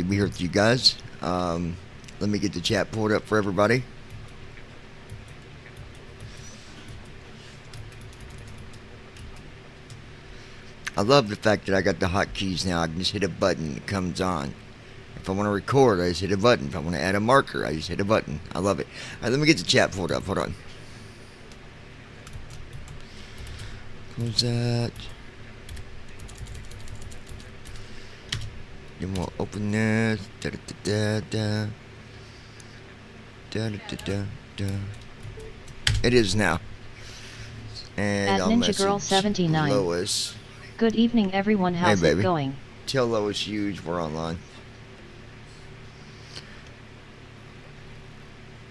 to be here with you guys. Let me get the chat pulled up for everybody. I love the fact that I got the hotkeys now. I can just hit a button, it comes on. If I want to record, I just hit a button. If I want to add a marker, I just hit a button. I love it. All right, let me get the chat pulled up. Hold on. Close that. Then we'll open this. Da da da da da da da da da. It is now. And At I'll Ninja Girl message 79. Lois. Good evening, everyone. How's baby. it going? Tell Lois Huge we're online.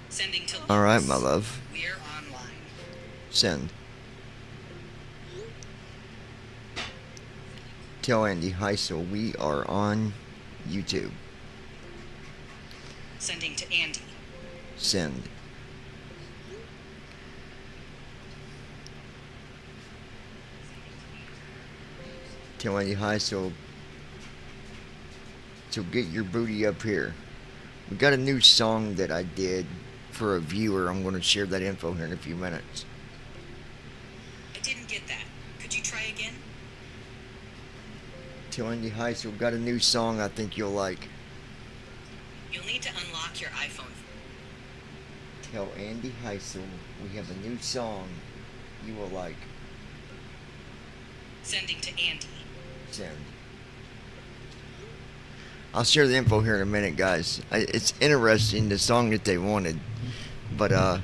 Sending to Lois. All right, my love. We're online. Send. Tell Andy hi, so we are on YouTube. Sending to Andy. Send. Tell Andy hi, so get your booty up here. We got a new song that I did for a viewer. I'm going to share that info here in a few minutes. I didn't get that. Could you try again? Tell Andy hi, so got a new song I think you'll like. You'll need to unlock your iPhone. Tell Andy Heisel we have a new song you will like. Sending to Andy. Send. I'll share the info here in a minute, guys. It's interesting, the song that they wanted, but I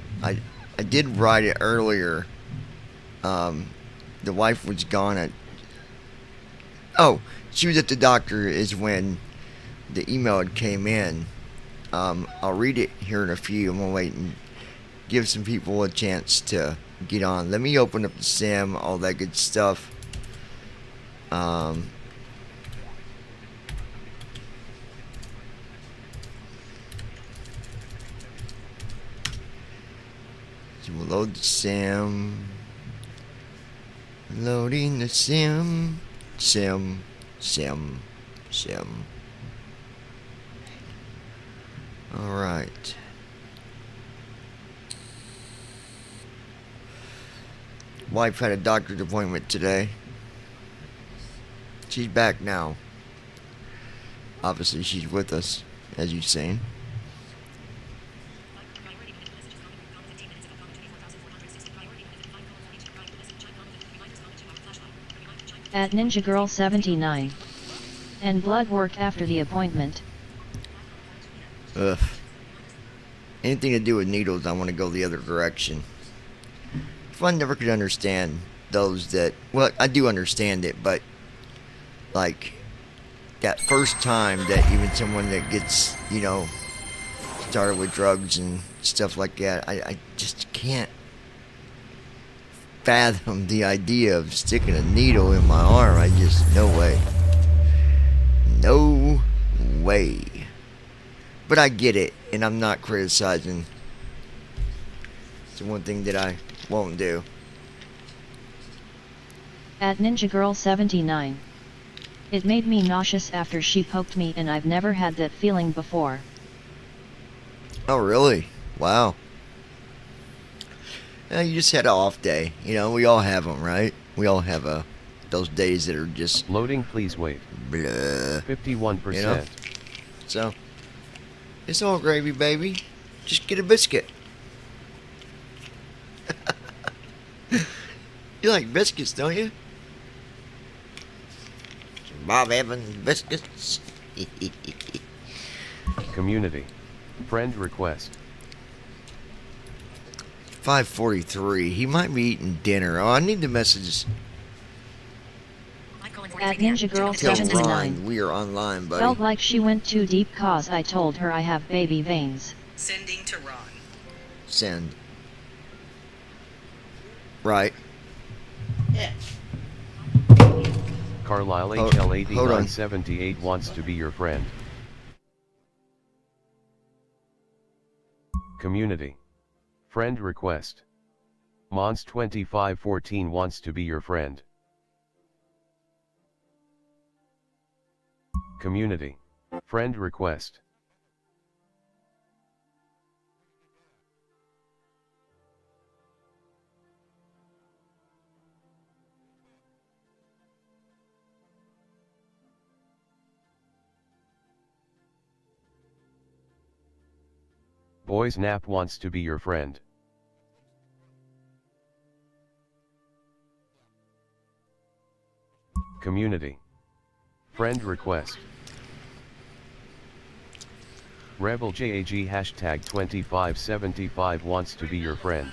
did write it earlier. The wife was gone at. Oh, she was at the doctor is when the email had came in. I'll read it here in a few. I'm gonna wait and give some people a chance to get on. Let me open up the sim, all that good stuff. So we'll load the sim. Loading the sim. Sim. Alright. Wife had a doctor's appointment today. She's back now. Obviously, she's with us, as you've seen. At Ninja Girl 79. And blood work after the appointment. Ugh. Anything to do with needles, I want to go the other direction. If I never could understand those that, well, I do understand it, but like that first time that even someone that gets, started with drugs and stuff like that, I just can't fathom the idea of sticking a needle in my arm. No way. No way. But I get it, and I'm not criticizing. It's the one thing that I won't do. At Ninja Girl 79. It made me nauseous after she poked me, and I've never had that feeling before. Oh, really? Wow. You just had an off day. We all have them, right? We all have those days that are just Loading, please wait. blah. 51%. So, it's all gravy, baby. Just get a biscuit. You like biscuits, don't you? Bob Evans biscuits. Community. Friend request. 5:43. He might be eating dinner. Oh, I need the messages. At Ninja Girl Tell 79. Ron we are online, buddy. Felt like she went too deep cause I told her I have baby veins. Sending to Ron. Send. Right. Yeah. Carlisle Hold on. HL8978 wants to be your friend. Community. Friend request. Mons2514 wants to be your friend. Community. Friend request. Boys Nap wants to be your friend. Community. Friend request. Rebel JAG hashtag 2575 wants to be your friend.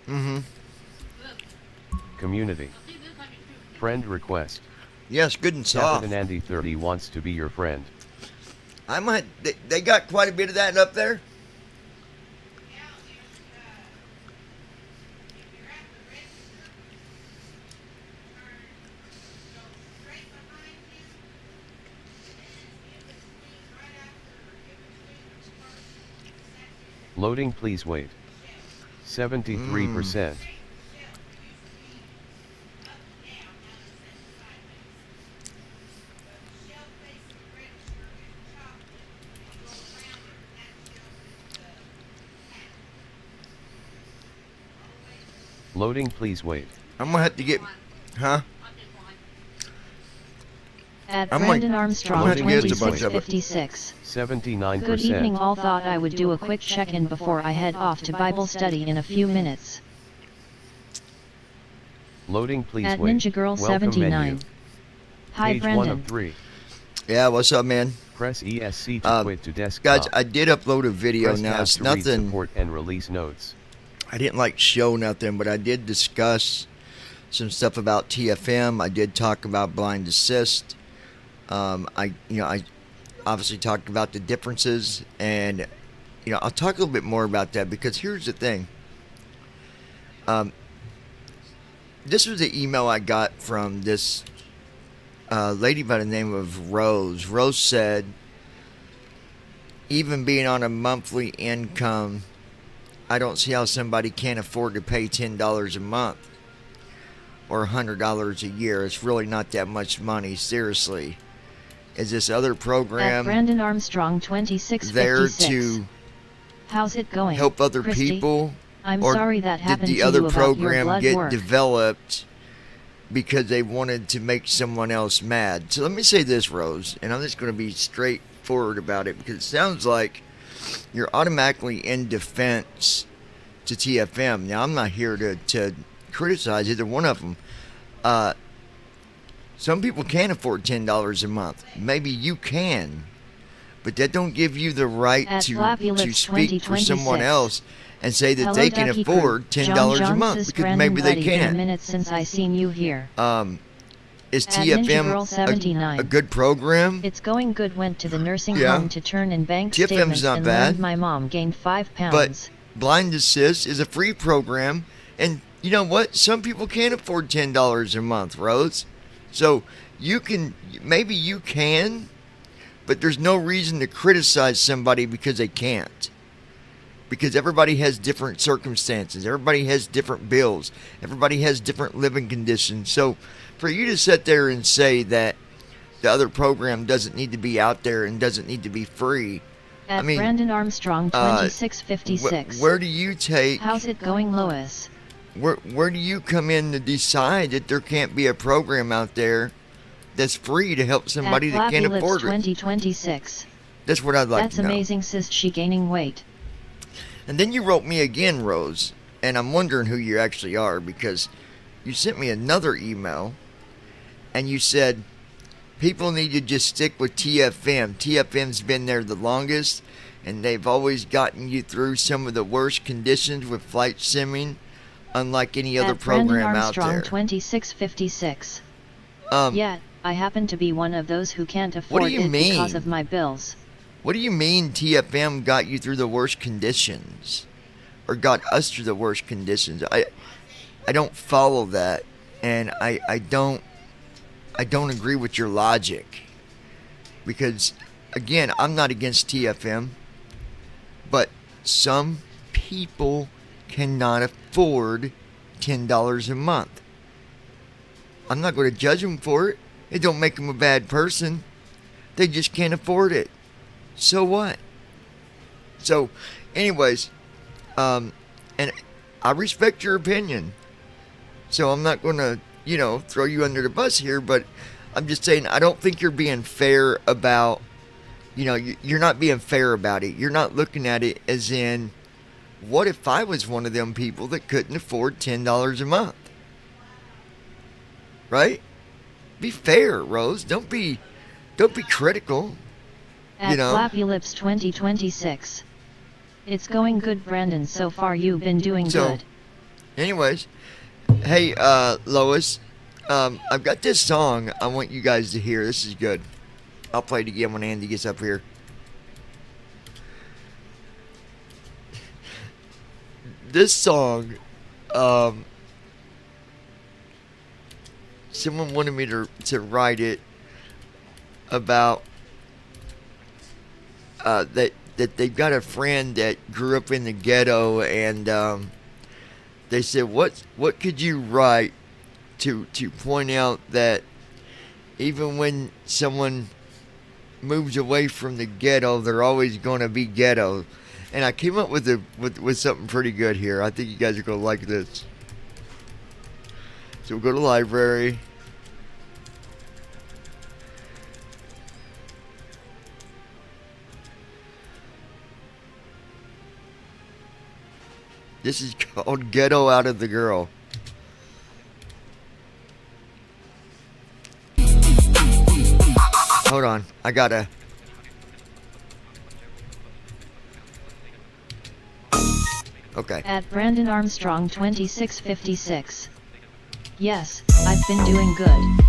Mm-hmm. Community. Friend request. Yes, good and soft. Captain Andy 30 wants to be your friend. I might. They got quite a bit of that up there. Loading, please wait. 73%. Loading, please wait. I'm gonna have to get, huh? At I'm Brandon like- Armstrong I'm gonna get a bunch of it. 2656. 79%. Good evening all, thought I would do a quick check-in before I head off to Bible study in a few minutes. Loading, please At wait. Ninja Girl Welcome 79. menu. Hi Page 1 Brandon. of 3. Yeah, what's up, man? Press ESC to quit to desktop. Guys, I did upload a video. Press Now tab it's to read nothing. support and release notes. I didn't like show nothing, but I did discuss some stuff about TFM. I did talk about blind assist. I obviously talked about the differences, and I'll talk a little bit more about that because here's the thing. This was the email I got from this lady by the name of Rose. Rose said, even being on a monthly income, I don't see how somebody can't afford to pay $10 a month or $100 a year. It's really not that much money, seriously. Is this other At program Brandon Armstrong 2656. there to How's it going? help other Christy? people? I'm or sorry that did happened the to other you about your program blood get work. developed because they wanted to make someone else mad? So let me say this, Rose, and I'm just going to be straightforward about it because it sounds like you're automatically in defense to TFM. Now, I'm not here to criticize either one of them. Some people can't afford $10 a month. Maybe you can, but that don't give you the right At to Flappy Lips speak for someone 2026. else and say that Hello, they can Ducky afford Crew. $10 John a John month says because Brandon maybe they buddy, been a can't. minute since I seen you here. Is At Ninja Girl TFM 79. a good program? It's going good. Went to the nursing Yeah. home to turn in bank TFM's statements not and bad. learned my mom gained 5 pounds. But Blind Assist is a free program, and you know what? Some people can't afford $10 a month, Rose. So maybe you can, but there's no reason to criticize somebody because they can't. Because everybody has different circumstances. Everybody has different bills. Everybody has different living conditions. So for you to sit there and say that the other program doesn't need to be out there and doesn't need to be free, At I mean, Brandon Armstrong 2656. where do you take... How's it going, Lois? Where do you come in to decide that there can't be a program out there that's free to help somebody At that can't Flappy Lips afford it? 2026. That's what I'd like That's to know. amazing, sis. She gaining weight. And then you wrote me again, Rose, and I'm wondering who you actually are because you sent me another email and you said people need to just stick with TFM. TFM's been there the longest and they've always gotten you through some of the worst conditions with flight simming, unlike any other At Brandon program out Armstrong there. 2656. Um, Yet, I happen to be one of those who can't afford do you it because mean? of my bills. What do you mean TFM got you through the worst conditions? Or got us through the worst conditions? I don't follow that, and I don't agree with your logic. Because again, I'm not against TFM, but some people cannot afford $10 a month. I'm not going to judge them for it. It don't make them a bad person. They just can't afford it. So what? So, anyways, and I respect your opinion. So I'm not going to, throw you under the bus here, but I'm just saying I don't think you're being fair about, you're not being fair about it. You're not looking at it as in, what if I was one of them people that couldn't afford $10 a month? Right? Be fair, Rose. Don't be critical. At You know? Flappy Lips 2026. It's going good, Brandon. So far you've been doing So- good. Anyways, hey, Lois, I've got this song I want you guys to hear. This is good. I'll play it again when Andy gets up here. This song, someone wanted me to write it about that they've got a friend that grew up in the ghetto, and they said, what could you write to point out that even when someone moves away from the ghetto, they're always going to be ghetto. And I came up with something pretty good here. I think you guys are going to like this. So we'll go to library. This is called Ghetto Out of the Girl. Hold on. I gotta... Okay. At Brandon Armstrong 2656. Yes, I've been doing good.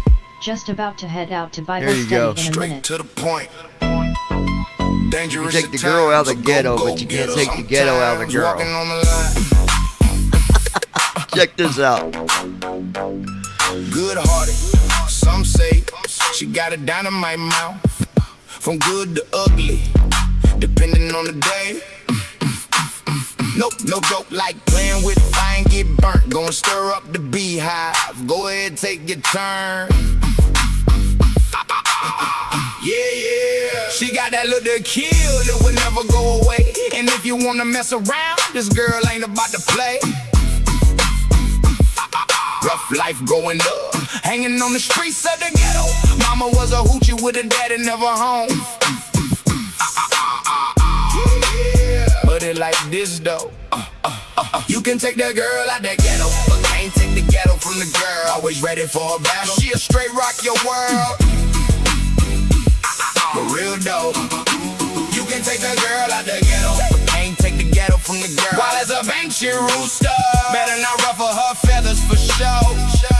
Just about to head out to Bible There you go. study in a Straight minute. to the point. You Dangerous take at the girl out of the times, ghetto, go, but you go, can't get take her. the ghetto out of the Sometimes girl. walking on the line. Check this out. Good-hearted, some say she got a dynamite mouth. From good to ugly, depending on the day. Nope, no joke like playing with fire and get burnt. Gonna stir up the beehive. Go ahead, take your turn. Yeah. She got that look to kill that will never go away. And if you wanna mess around, this girl ain't about to play. Rough life growing up, hanging on the streets of the ghetto. Mama was a hoochie with a daddy never home. But it like this though. You can take that girl out that ghetto, but can't take the ghetto from the girl. Always ready for a battle. She'll straight rock your world. For real though. You can take the girl out the ghetto, but can't take the ghetto from the girl. While as a Banksy rooster, better not ruffle her feathers for show.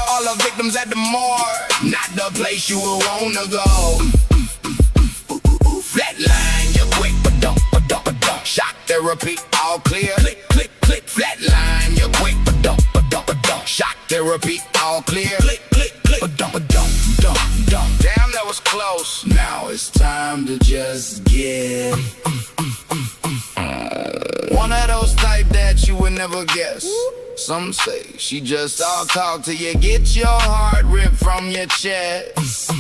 All the victims at the morgue, not the place you would wanna go. Flatline, you quick, ba-dum. Shock therapy, all clear. Click, click, click. Flatline, you quick, ba-dum. Shock therapy, all clear. Click, click, click. Ba-dum. Damn, that was close. Now it's time to just get one of those type that you would never guess. Some say she just all talk till you get your heart ripped from your chest.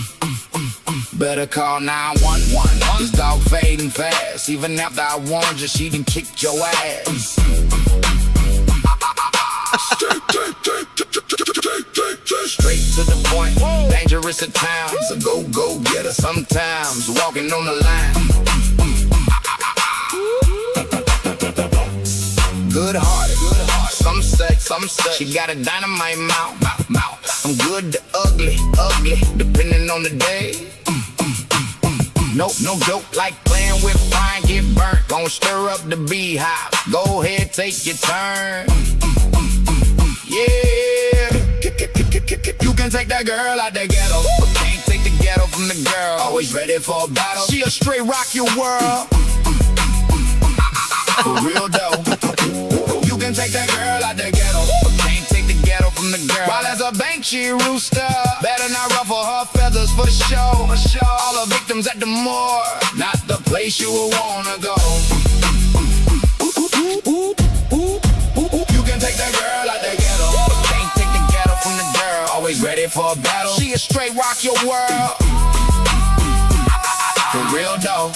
Better call 911. This dog fading fast. Even after I warned you, she done kicked your ass. Straight to the point. Dangerous at times. So go get her. Sometimes walking on the line. Good-hearted. Some say she got a dynamite mouth. From good to ugly, depending on the day. Nope, no joke like playing with fire and get burnt. Gonna stir up the beehive. Go ahead, take your turn. Yeah. You can take that girl out the ghetto, but can't take the ghetto from the girl. Always ready for a battle. She'll straight rock your world. For real though. You can take that girl out the ghetto, but can't take the ghetto from the girl. While as a Banksy rooster, better not ruffle her feathers for show. All the victims at the morgue, not the place you would wanna go. You can take that girl out the ghetto, but can't take the ghetto from the girl. Always ready for a battle. She'll straight rock your world. For real dope.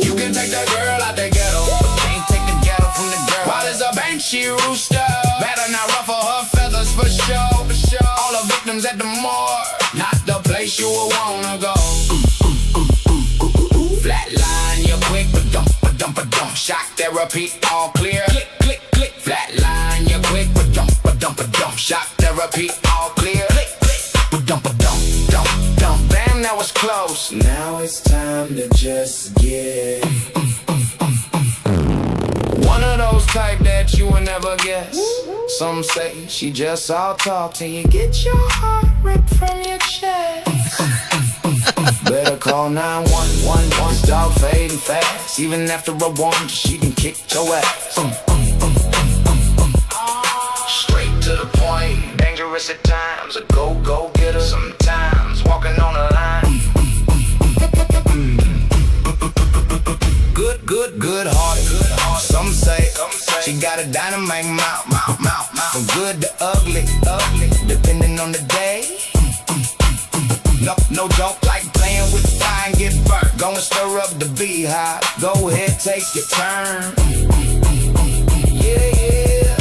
You can take the girl out the ghetto, but can't take the ghetto from the girl. Wild as a banshee rooster, better not ruffle her feathers for sure. All the victims at the morgue, not the place you would wanna go. Flatline, you're quick, ba-dum. Shock therapy, all clear. Click, click, click. Flatline, you're quick, ba-dum. Shock therapy, all clear. Click, click. Ba-dum. Damn, that was close. Now it's time to just get one of those type that you would never guess. Some say she just all talk till you get your heart ripped from your chest. Better call 911. This dog fading fast. Even after a one, she can kick your ass. Straight to the point. Dangerous at times. A go getter sometimes. Walking on a line. Good hearted. Some say she got a dynamite mouth. From good to ugly, depending on the day. No joke like playing with fire and get burnt. Go and stir up the beehive. Go ahead, take your turn. Yeah.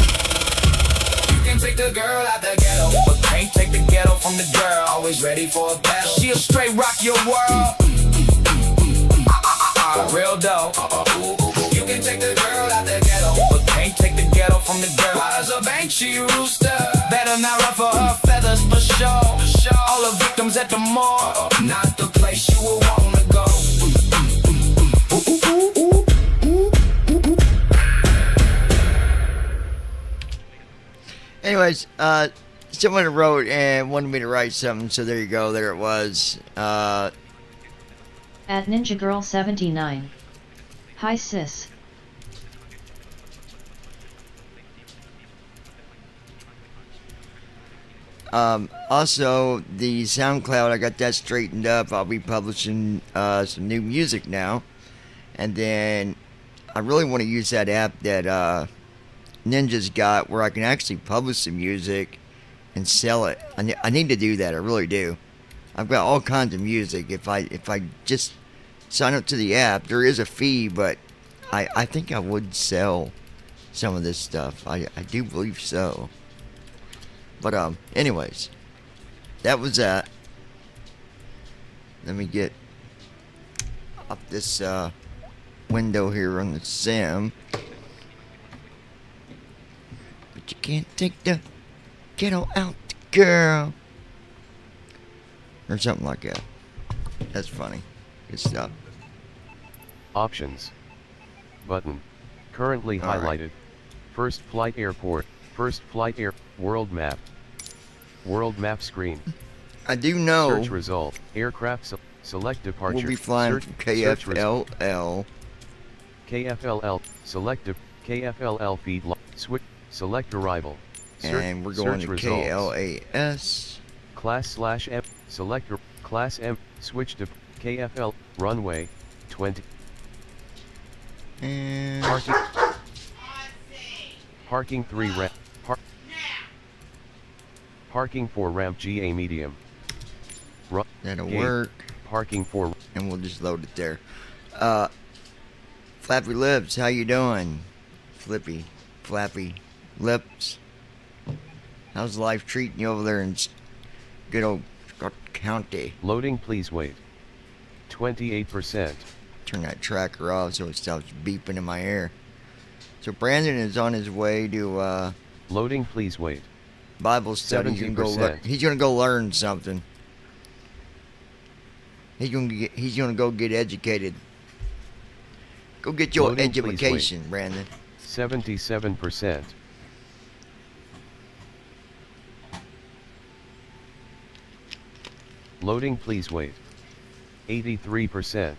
You can take the girl out the ghetto, but can't take the ghetto from the girl. Always ready for a battle. She'll straight rock your world. Real dope. You can take the girl out the ghetto, but can't take the ghetto from the girl. As a banshee rooster, better not ruffle her feathers for sure. All the victims at the morgue, not the place you would wanna go. Anyways, someone wrote and wanted me to write something, so there you go. There it was. At Ninja Girl 79. Hi sis. Also, the SoundCloud, I got that straightened up. I'll be publishing some new music now. And then I really want to use that app that Ninja's got where I can actually publish some music and sell it. I need to do that. I really do. I've got all kinds of music. If I just sign up to the app, there is a fee, but I think I would sell some of this stuff. I do believe so. But anyways, that was that. Let me get up this window here on the sim. But you can't take the ghetto out, girl. Or something like that. That's funny. Good stuff. Options. Button. Currently All right. highlighted. First flight airport. First flight air. World map. World map screen. I do know Search result. Aircraft select departure. we'll be flying Search- from search KFLL. KFLL. Select KFLL feed. Switch. Select arrival. And we're going to search results. KLAS. Class/M. Select class M. Switch to KFL. Runway. 20. And Parking. Parking 3 ramp. Parking 4 ramp GA medium. that'll Gate. work. Parking 4. And we'll just load it there. Flappy Lips, how you doing? Flappy Lips. How's life treating you over there in good old Scott County? Loading, please wait. 28%. Turn that tracker off so it stops beeping in my ear. So Brandon is on his way to Loading, please wait. Bible study. He's gonna 70%. he's gonna go learn something. He's gonna go get educated. Go get your Loading, please education, Brandon. 77%. Loading, please wait. 83%.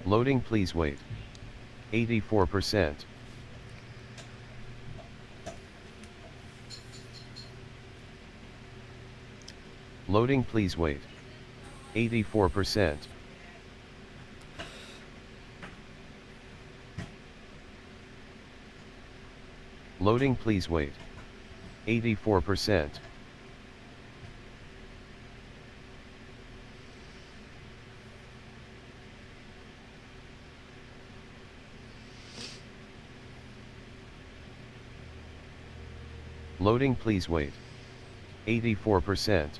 Loading, please wait. 84%. Loading, please wait. 84%. Loading, please wait. 84%. Loading, please wait. 84%.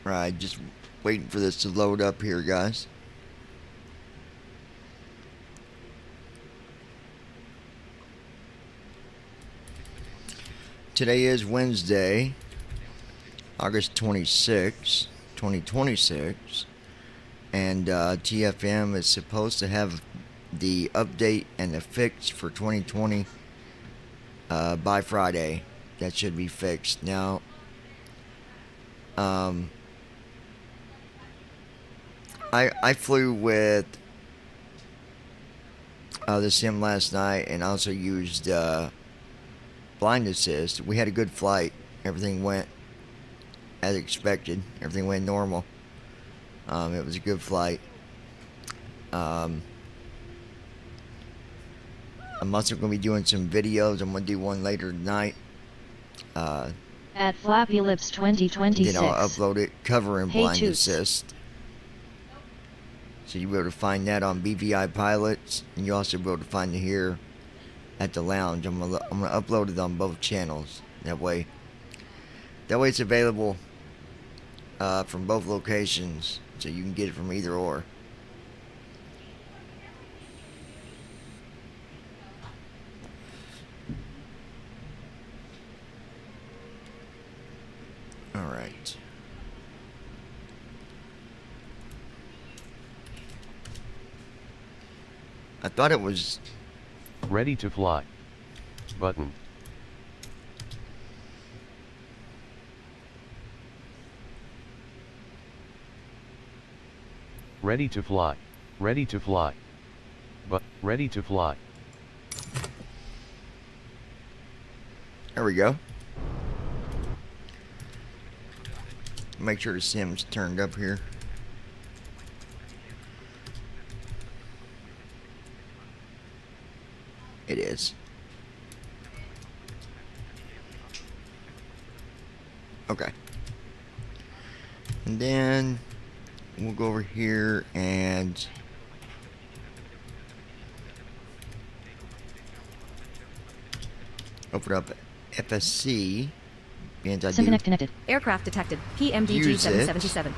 Right, just waiting for this to load up here, guys. Today is Wednesday, August 26, 2026, and TFM is supposed to have the update and the fix for 2020 by Friday. That should be fixed. Now, I flew with the sim last night and also used Blind Assist. We had a good flight. Everything went as expected. Everything went normal. It was a good flight. I'm also going to be doing some videos. I'm going to do one later tonight. At Flappy Lips 2026. Then I'll upload it covering Hey, Blind Toots. Assist. So you'll be able to find that on BVI Pilots, and you'll also be able to find it here at the lounge. I'm gonna upload it on both channels. That way it's available from both locations, so you can get it from either or. All right. I thought it was Ready to fly. Button. Ready to fly. Ready to fly. But ready to fly. There we go. Make sure the sim's turned up here. It is. Okay. And then we'll go over here and open up FSC. And I do SimConnect connected. Aircraft detected. PMDG Use it. 777.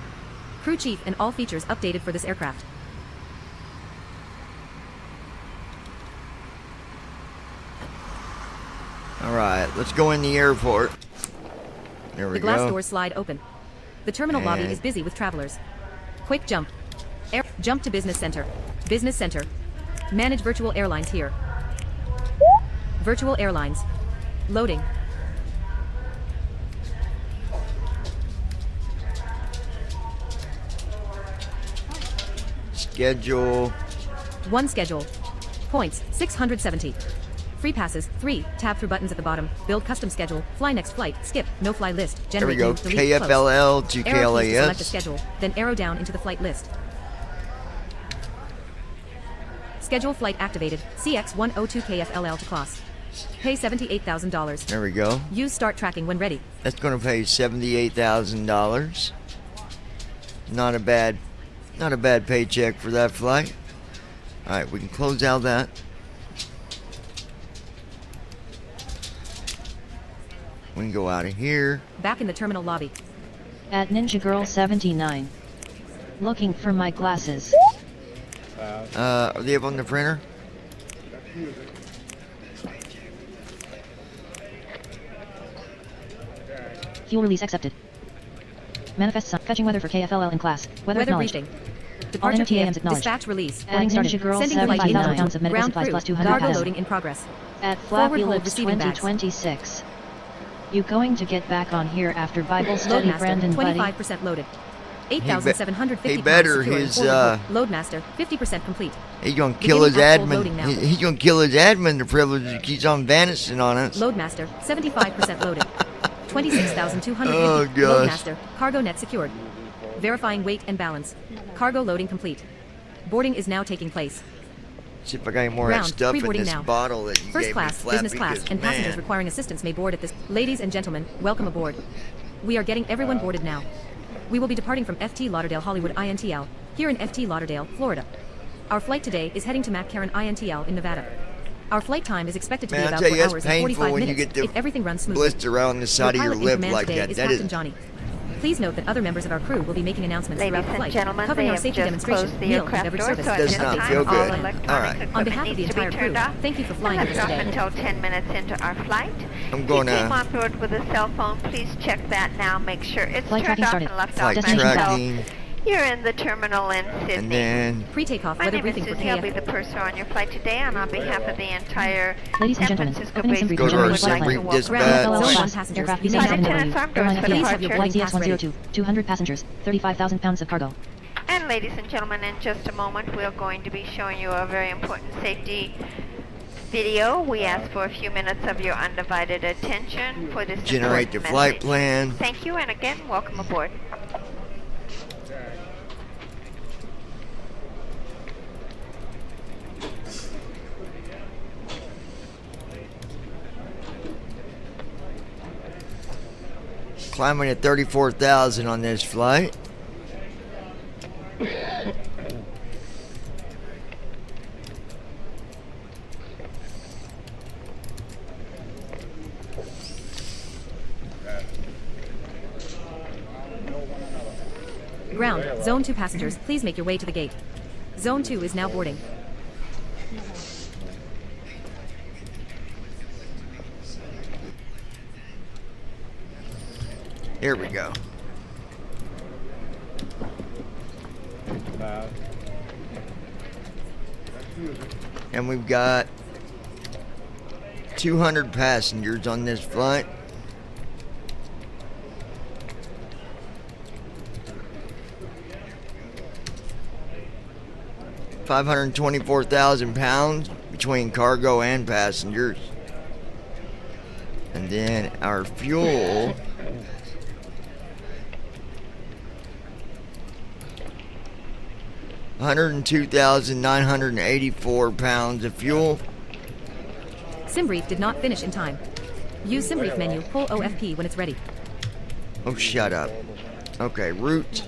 Crew chief and all features updated for this aircraft. Alright, let's go in the airport. There we The glass go. doors slide open. The terminal lobby And- is busy with travelers. Quick jump. Jump to business center. Business center. Manage virtual airlines here. Virtual airlines. Loading. Schedule. One schedule. Points 670. Free passes 3. Tab through buttons at the bottom. Build custom schedule. Fly next flight. Skip. No fly list. There we Generate go. new, delete, close. KFLL to Arrow keys to select a KLAS. schedule. Then arrow down into the flight list. Schedule flight activated. CX102 KFLL to class. Pay $78,000. There we go. Use start tracking when ready. That's going to pay $78,000. Not a bad paycheck for that flight. All right, we can close out that. We can go out of here. Back in the terminal lobby. At Ninja Girl 79. Looking for my glasses. Are they up on the printer? Fuel release accepted. Manifest sun. Fetching weather for KFLL in class. Weather Weather acknowledged. briefing. All Departure NOTAMs PM. acknowledged. Dispatch release. Boarding started. Ninja Girl Sending 75,000 75,000 pounds of medical Ground supplies crew. plus 200 Cargo pounds. loading in progress. At Forward Flappy hold Lips receiving bags. 2026. You going to get back on here after Bible study, Loadmaster, Brandon buddy? 25% loaded. 8,750 he pounds better, secured. his, Order book. Loadmaster, 50% complete. He's gonna kill his Beginning actual admin. loading now. He's gonna kill his admin. The privilege that keeps on vanishing on us. Loadmaster, 75% loaded. 26,250. Oh, gosh. Loadmaster, cargo net secured. Verifying weight and balance. Cargo loading complete. Boarding is now taking place. See if I got any more of that Ground, stuff in pre-boarding this now. bottle that you First gave class, me, Flappy, business class, 'cause, and passengers man, requiring assistance may board at this. Ladies and gentlemen, welcome aboard. We are getting everyone boarded now. We will be departing from FT Lauderdale Hollywood INTL, here in FT Lauderdale, Florida. Our flight today is heading to McCarran INTL in Nevada. Our flight time is expected to Man, be I about tell 4 you, it's hours and painful 45 when you minutes get the if everything runs smoothly. blister around the side of your pilot in lip command like today that. is That Captain is Johnny. Please note that other members of our crew will be making announcements Ladies throughout the and flight, gentlemen, covering they our have safety just demonstration, closed the meal, and aircraft beverage door, service. so at Does this not time, feel all good. electronic All right. equipment On behalf of the needs to be entire turned crew, off. thank you for We'll flying not with us stop today. until 10 minutes into our flight. I'm If gonna- you came on board with a cell phone, please check that now. Make sure it's Flight turned tracking off started. and left flight off Destination tracking, you're in the terminal in Sydney. and then Pre-takeoff My weather name is briefing for Susie. I'll be KF. the purser on your flight today, and on behalf of the entire Ladies and San gentlemen, Francisco opening some based brief Go to our crew, would general like Sim to Brief welcome Dispatch. Ground, Zone Zone 1 1 passengers, aircraft BC Lieutenant 7W, Tom, airline for FTS, departure. YCS102, 200 passengers, 35,000 pounds of cargo. And ladies and gentlemen, in just a moment, we're going to be showing you a very important safety video. We ask for a few minutes of your undivided attention for this generate the important flight message. plan. Thank you, and again, welcome aboard. Climbing at 34,000 on this flight. Ground, Zone 2 passengers, please make your way to the gate. Zone 2 is now boarding. Here we go. And we've got 200 passengers on this flight. £524,000 between cargo and passengers. And then our fuel, £102,984 of fuel. SimBrief did not finish in time. Use SimBrief menu, pull OFP when it's ready. Oh, shut up. Okay, route.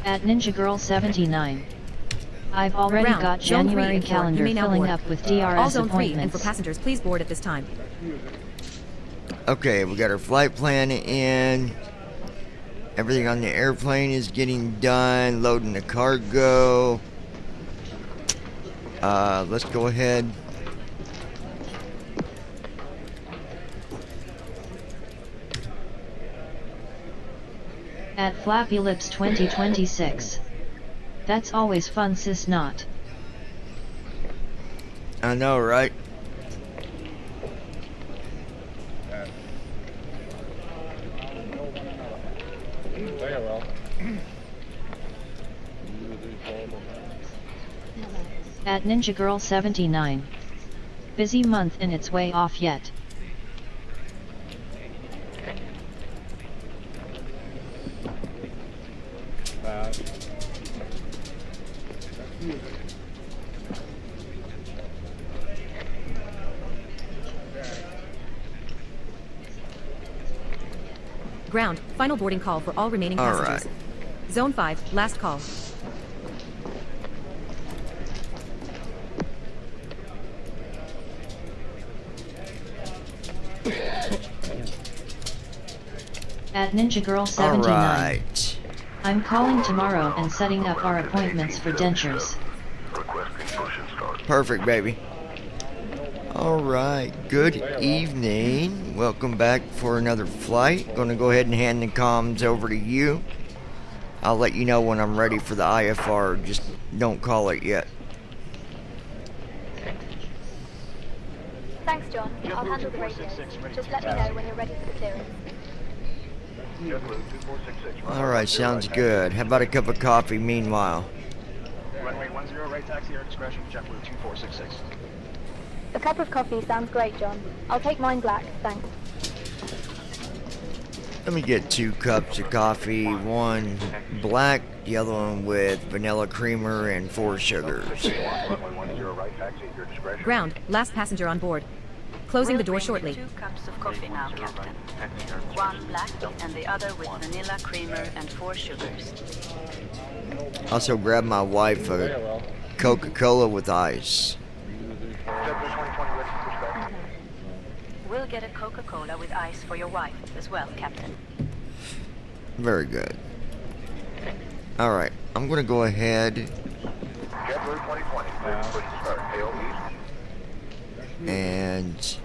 At Ninja Girl 79. I've already Ground, got Zone 3 January and 4, calendar you may now filling board. up with All DRS Zone 3 and for appointments. passengers, please board at this time. Okay, we got our flight plan in. Everything on the airplane is getting done. Loading the cargo. Let's go ahead. At Flappy Lips 2026. That's always fun, sis not. I know, right? At Ninja Girl 79. Busy month and it's way off yet. Ground, final boarding call for all remaining All passengers. right. Zone 5, last call. At Ninja Girl All 79. right. I'm calling tomorrow and setting up our appointments for dentures. Perfect, baby. All right. Good evening. Welcome back for another flight. Going to go ahead and hand the comms over to you. I'll let you know when I'm ready for the IFR. Just don't call it yet. John. I'll handle the radio. Just let me know when you're ready for the clearance. All right, sounds good. How about a cup of coffee meanwhile? Runway 10 right taxi, air discretion, JetBlue 2466. A cup of coffee sounds great, John. I'll take mine black, thanks. Let me get 2 cups of coffee, one black, the other one with vanilla creamer and 4 sugars. Runway 10 right taxi, air discretion. Ground, last passenger on board. Closing the door shortly. 2 cups of coffee now, Captain. One black and the other with vanilla creamer and 4 sugars. Also grab my wife a Coca-Cola with ice. JetBlue 2020 ready for pushback. We'll get a Coca-Cola with ice for your wife as well, Captain. Very good. All right, I'm gonna go ahead JetBlue 2020, clear to push to start. Tail east. and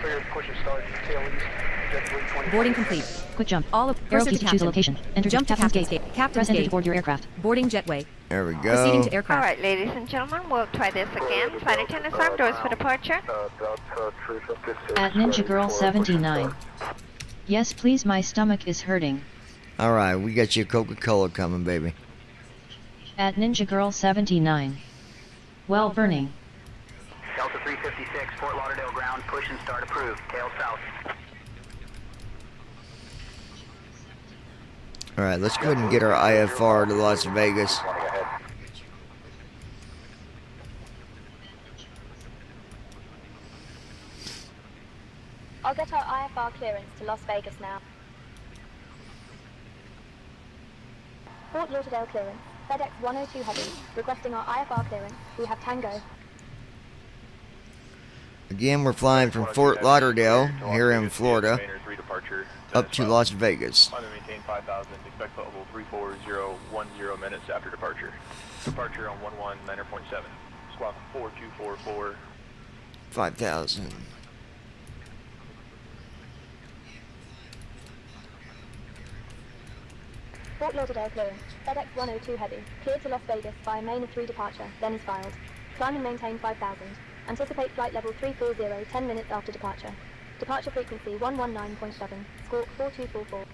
Clear to push to start. Tail east. JetBlue 2020. Boarding complete. Quick jump. All of Arrow proceed keys to to choose a captain. location. Enter Jump to Captain's Captain's Gate. Gate. Captain's Press enter to Gate. board your aircraft. Boarding jetway. there we Proceeding go. to aircraft. Alright, ladies and gentlemen, we'll try this again. Flight attendants arm doors for departure. At Ninja Girl 79. Yes, please, my stomach is hurting. All right, we got you a Coca-Cola coming, baby. At Ninja Girl 79. Well, burning. Delta 356, Fort Lauderdale ground, push and start approved. Tail south. All right, let's go ahead and get our IFR to Las Vegas. I'll get our IFR clearance to Las Vegas now. Fort Lauderdale clearance. FedEx 102 Heavy. Requesting our IFR clearance. We have Tango. Again, we're flying from Fort Lauderdale here in Florida up to Las Vegas. Climb and maintain 5,000. Expect level 34010 minutes after departure. Departure on 11.9.7. Squawk 4244. 5,000. Fort Lauderdale clearance. FedEx 102 Heavy. Cleared to Las Vegas via main of 3 departure. Then is filed. Climb and maintain 5,000. Anticipate flight level 340 10 minutes after departure. Departure frequency 119.7. Squawk 4244.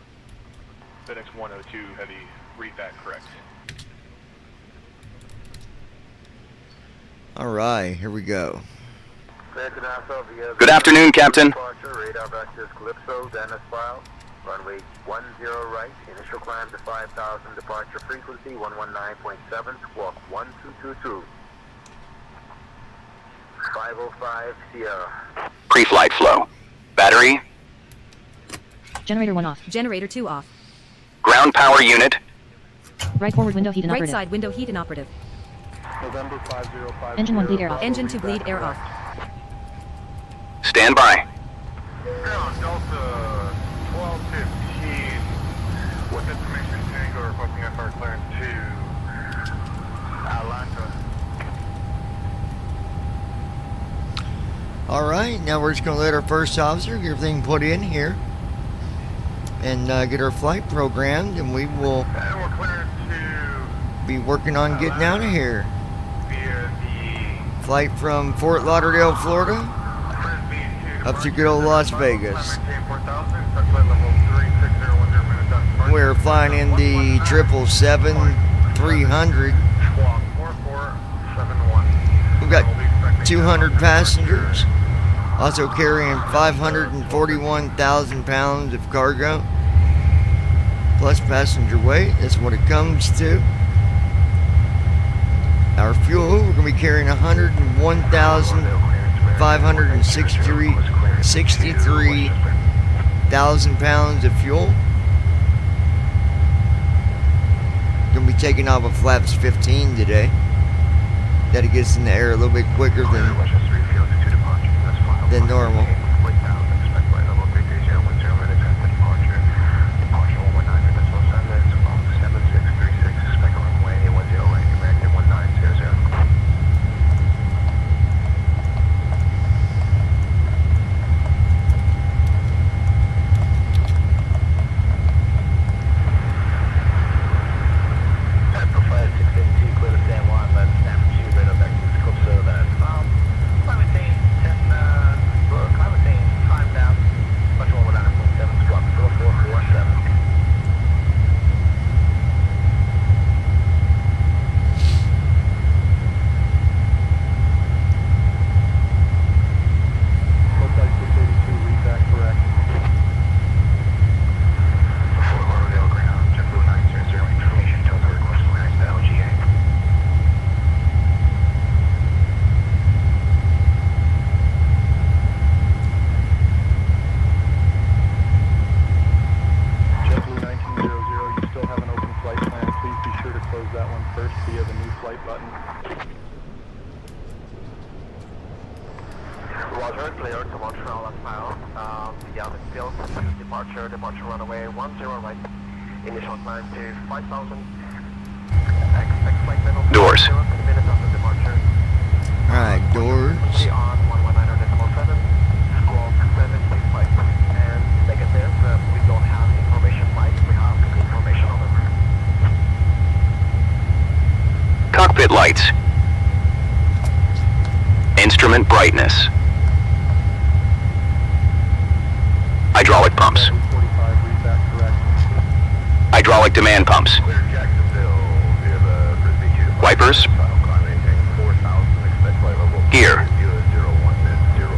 FedEx 102 Heavy. Read that correct. All right, here we go. Good afternoon, Captain. Departure, radar vectors Calypso, Dennis file. Runway 10 right, initial climb to 5,000, departure frequency 119.7, squawk 1222. 505 Sierra. Pre-flight flow. Battery. Generator 1 off. Generator 2 off. Ground power unit. Right forward window heat Right inoperative. side window heat inoperative. November 505. Engine 1 bleed air off. Engine 2 bleed air off. Stand by. Ground Delta 1215. With information, Tango requesting FR clearance to Atlanta. All right, now we're just going to let our first officer get everything put in here and get our flight programmed, and we will And we're cleared to be working on getting out of here. via the Flight from Fort Lauderdale, Florida, Frisbee up to good old Las Vegas. Maintain 4,000, touch flight level 36010 minutes after departure. We're flying in the 777-300. Squawk 4471. We've got 200 passengers, also carrying 541,000 pounds of cargo, plus passenger weight. That's what it comes to. Our fuel, we're going to be carrying 101,563 pounds of fuel. Going to be taking off of flaps 15 today. That'll get us in the air a little bit quicker than normal. Departure runway 10 right. Initial climb to 5,000. Expect flight level Doors. 0 minutes after departure. Alright, doors. On 119.7, squawk 765. And negative, we don't have information flight, we have information on over. Cockpit lights. Instrument brightness. Hydraulic pumps. 45, read back correct. Hydraulic demand pumps. Clear Jacksonville, we have a Frisbee 2. Wipers. Final climb maintain 4,000, expect flight level Gear. 0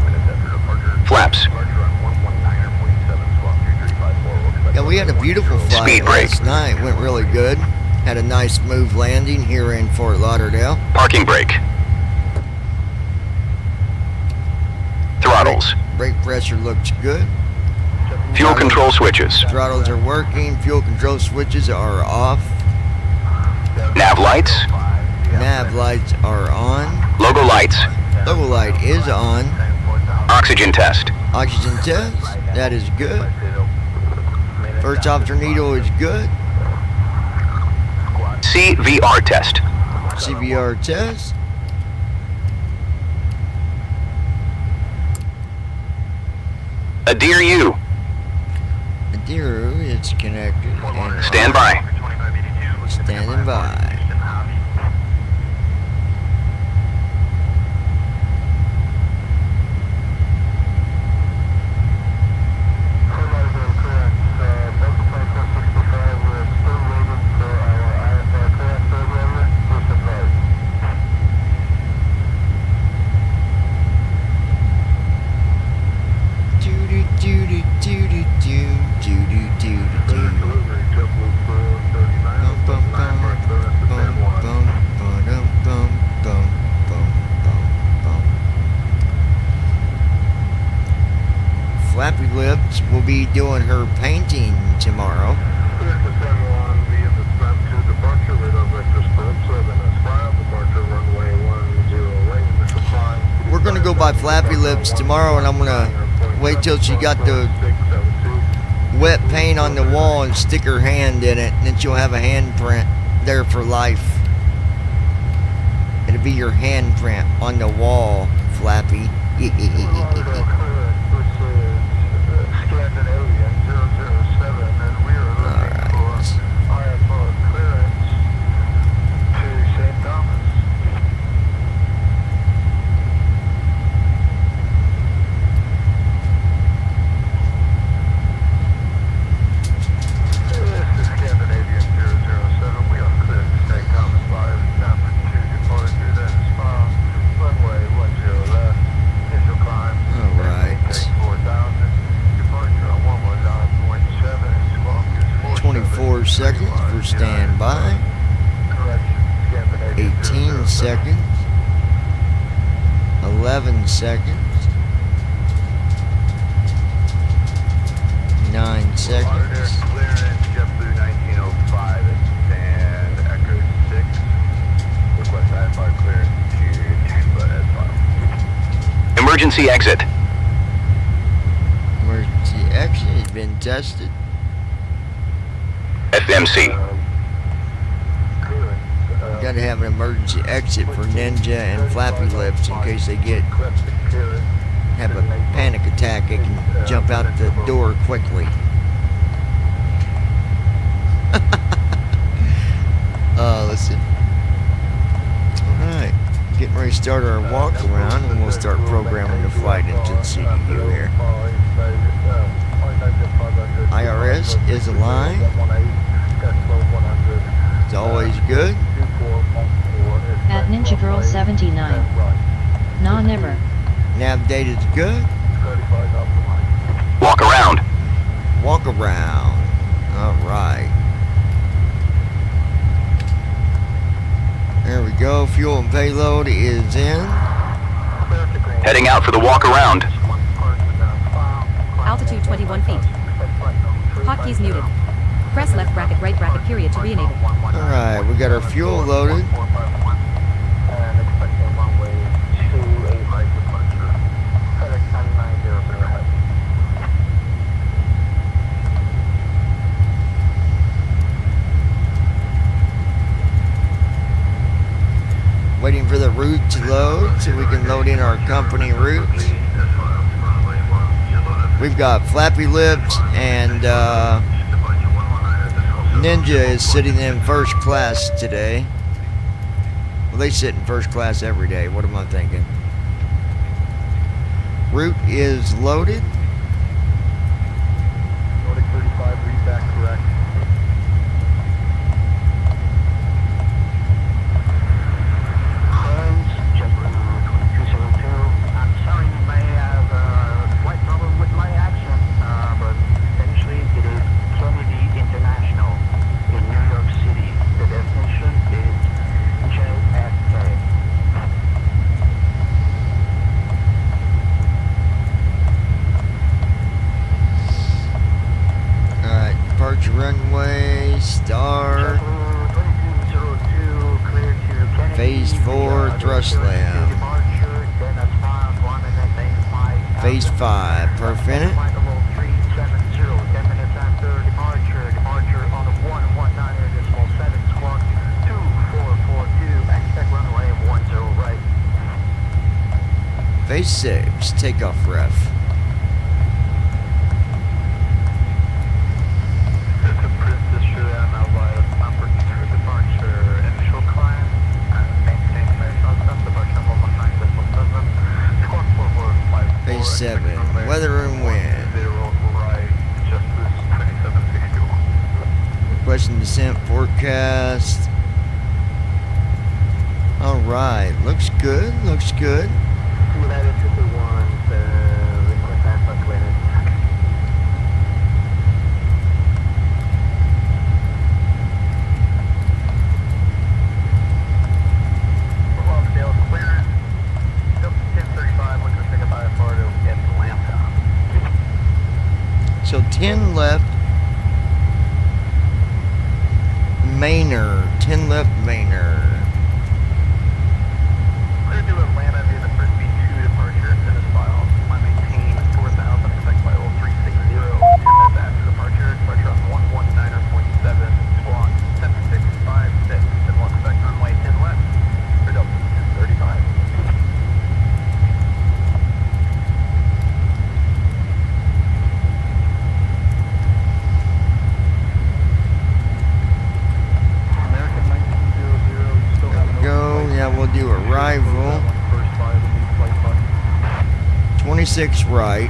minutes after departure. Flaps. Departure on 119.7, squawk 2354. We'll expect Yeah, we had a beautiful flight Speed brake. last night. Went really good. Had a nice smooth landing here in Fort Lauderdale. Parking brake. Throttles. Brake pressure looks good. Fuel control switches. Throttles are working. Fuel control switches are off. Nav lights. Nav lights are on. Logo lights. Logo light is on. Oxygen test. Oxygen test. That is good. First off tornado is good. CVR test. CVR test. Adhere you. Adiro is connected and Stand by. standing by. Flappy Lips will be doing her painting tomorrow. We're gonna go by Flappy Lips tomorrow, and I'm gonna wait till she got the wet paint on the wall and stick her hand in it, and then she'll have a handprint there for life. It'll be your handprint on the wall, Flappy. Seconds for standby. 18 seconds. 11 seconds. 9 seconds. Clearance, JetBlue 1905 and Echo 6. Request IFR clearance to Tampa as well. Emergency exit. Emergency exit has been tested. FMC. Gotta have an emergency exit for Ninja and Flappy Lips in case they have a panic attack. They can jump out the door quickly. Listen. Alright, getting ready to start our walk around, and we'll start programming the flight into the CDU here. IRS is aligned. It's always good. At Ninja Girl 79. Nah, never. Nav data's good. Walk around. Walk around. Alright. There we go. Fuel and payload is in. Heading out for the walk around. Altitude 21 feet. Hotkeys muted. Press left bracket right bracket period to re-enable. Alright, we got our fuel loaded. route to load so we can load in our company route. We've got Flappy Lips and Ninja is sitting in first class today. Well, they sit in first class every day. What am I thinking? Route is loaded. Nordic 35, read back correct. Friends, JetBlue 2272. I'm sorry you may have a slight problem with my accent, but essentially it is Kennedy International in New York City. The destination is JFK. Alright, departure runway, star, JetBlue 2202, clear to Kennedy. phase 4, thrust land. Departure, then as far as 1 and then phase 5. Phase 5, per minute. Flight level 370, 10 minutes after departure. Departure on the 119.7 squawk 2442. Expect runway 10 right. Phase 6, takeoff ref. This is Princess Juliana via Stanford to departure. Initial climb and maintain American departure 119.7. Squawk 4454. Phase 7, weather and wind. 0 right, just this 2762. Requesting descent forecast. Alright, looks good, looks good. United 51, request alpha clearance. Fort Lauderdale clearance. 1035, looking to pick up IFR to Atlanta. So 10 left Maynard, 10 left Maynard. Clear to Atlanta via the Frisbee 2 departure. Send us file. I maintain 4000, expect by 0360. 10 minutes after departure. Departure on 119.7. Squawk 7656. And we'll expect runway 10 left. For Delta 1035. American 1900, still have Go, yeah, we'll do arrival. 26 right.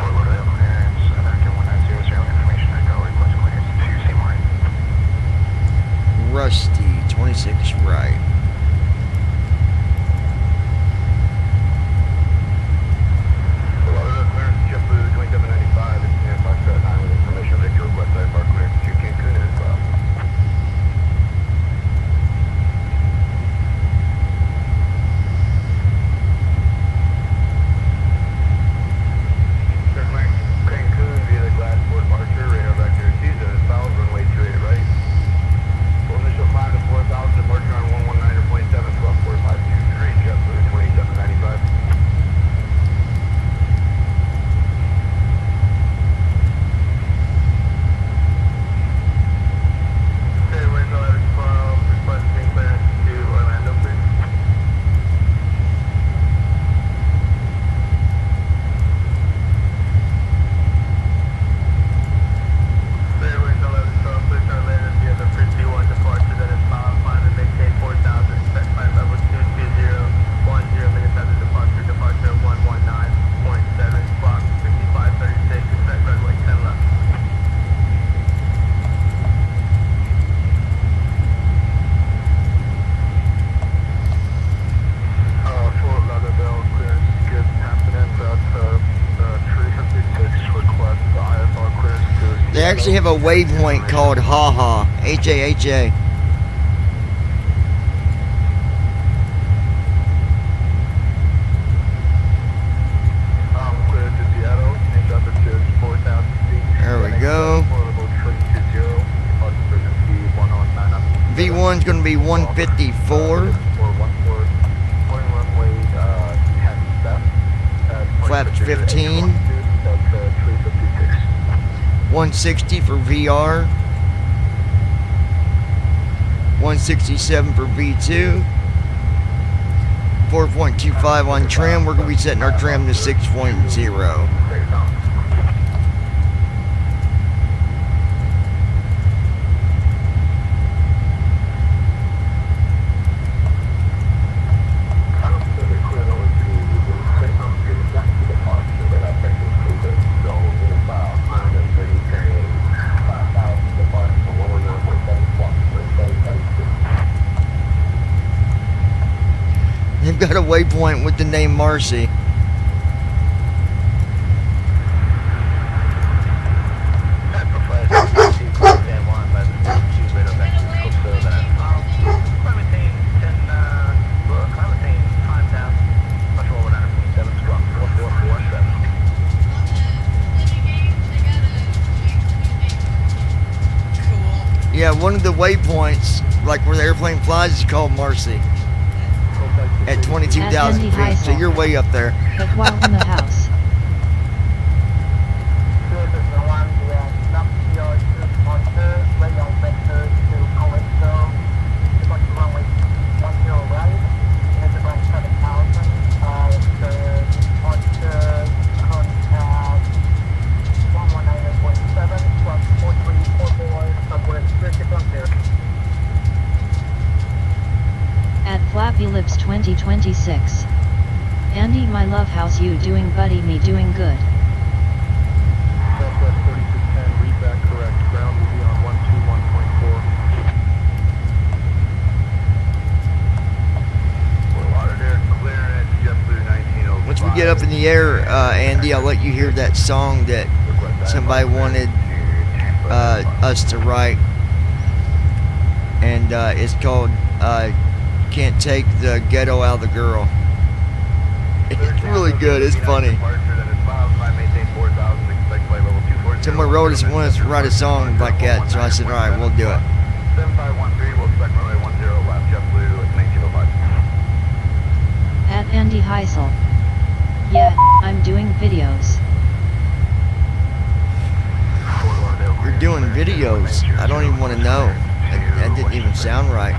Fort Lauderdale clearance, American 1900, information echo, request clearance to Seymour. Rusty, 26 right. Fort Lauderdale clearance, JetBlue 2795, and Foxtrot 9 with information Victor request IFR clearance to Cancun as well. Circling Cancun via the Glassport departure, radar vector Caesar, south, runway 28 right. Full initial climb to 4000, departure on 119.7, squawk 4523, JetBlue 2795. Fairways 1112, requesting clearance to Orlando, please. Fairways 1112, please Orlando via the Frisbee 1 departure, then is followed, climb and maintain 4000, expect flight level 220, 10 minutes after departure, departure 119.7, squawk 5536, expect runway 10 left. Fort Lauderdale clearance, good happening, that's 356, request the IFR clearance to They actually have a waypoint called HaHa, H-A-H-A. clear to Seattle, change altitude 4,000 feet. There we go. Level 320, departure frequency 109. V1's going to be 154. Flaps 15. 160 for VR. 167 for V2. 4.25 on trim. We're going to be setting our trim to 6.0. They've got a waypoint with the name Marcy. Yeah, one of the waypoints, like where the airplane flies, is called Marcy. At 22,000 feet, so you're way up there. But while in the house, at Flappy Lips 2026. Andy, my love, how's you doing, buddy? Me doing good. Southwest 3610, read back correct. Ground will be on 121.4. Fort Lauderdale, clear at JetBlue 1905. Once we get up in the air, Andy, I'll let you hear that song that somebody wanted us to write. And it's called Can't Take the Ghetto Out of the Girl. It's really good. It's funny. Someone wrote us and wanted us to write a song like that, so I said, all right, we'll do it. 7513, we'll expect runway 10 left, JetBlue at 1905. At Andy Heisel. Yeah, I'm doing videos. You're doing videos. I don't even want to know. That didn't even sound right.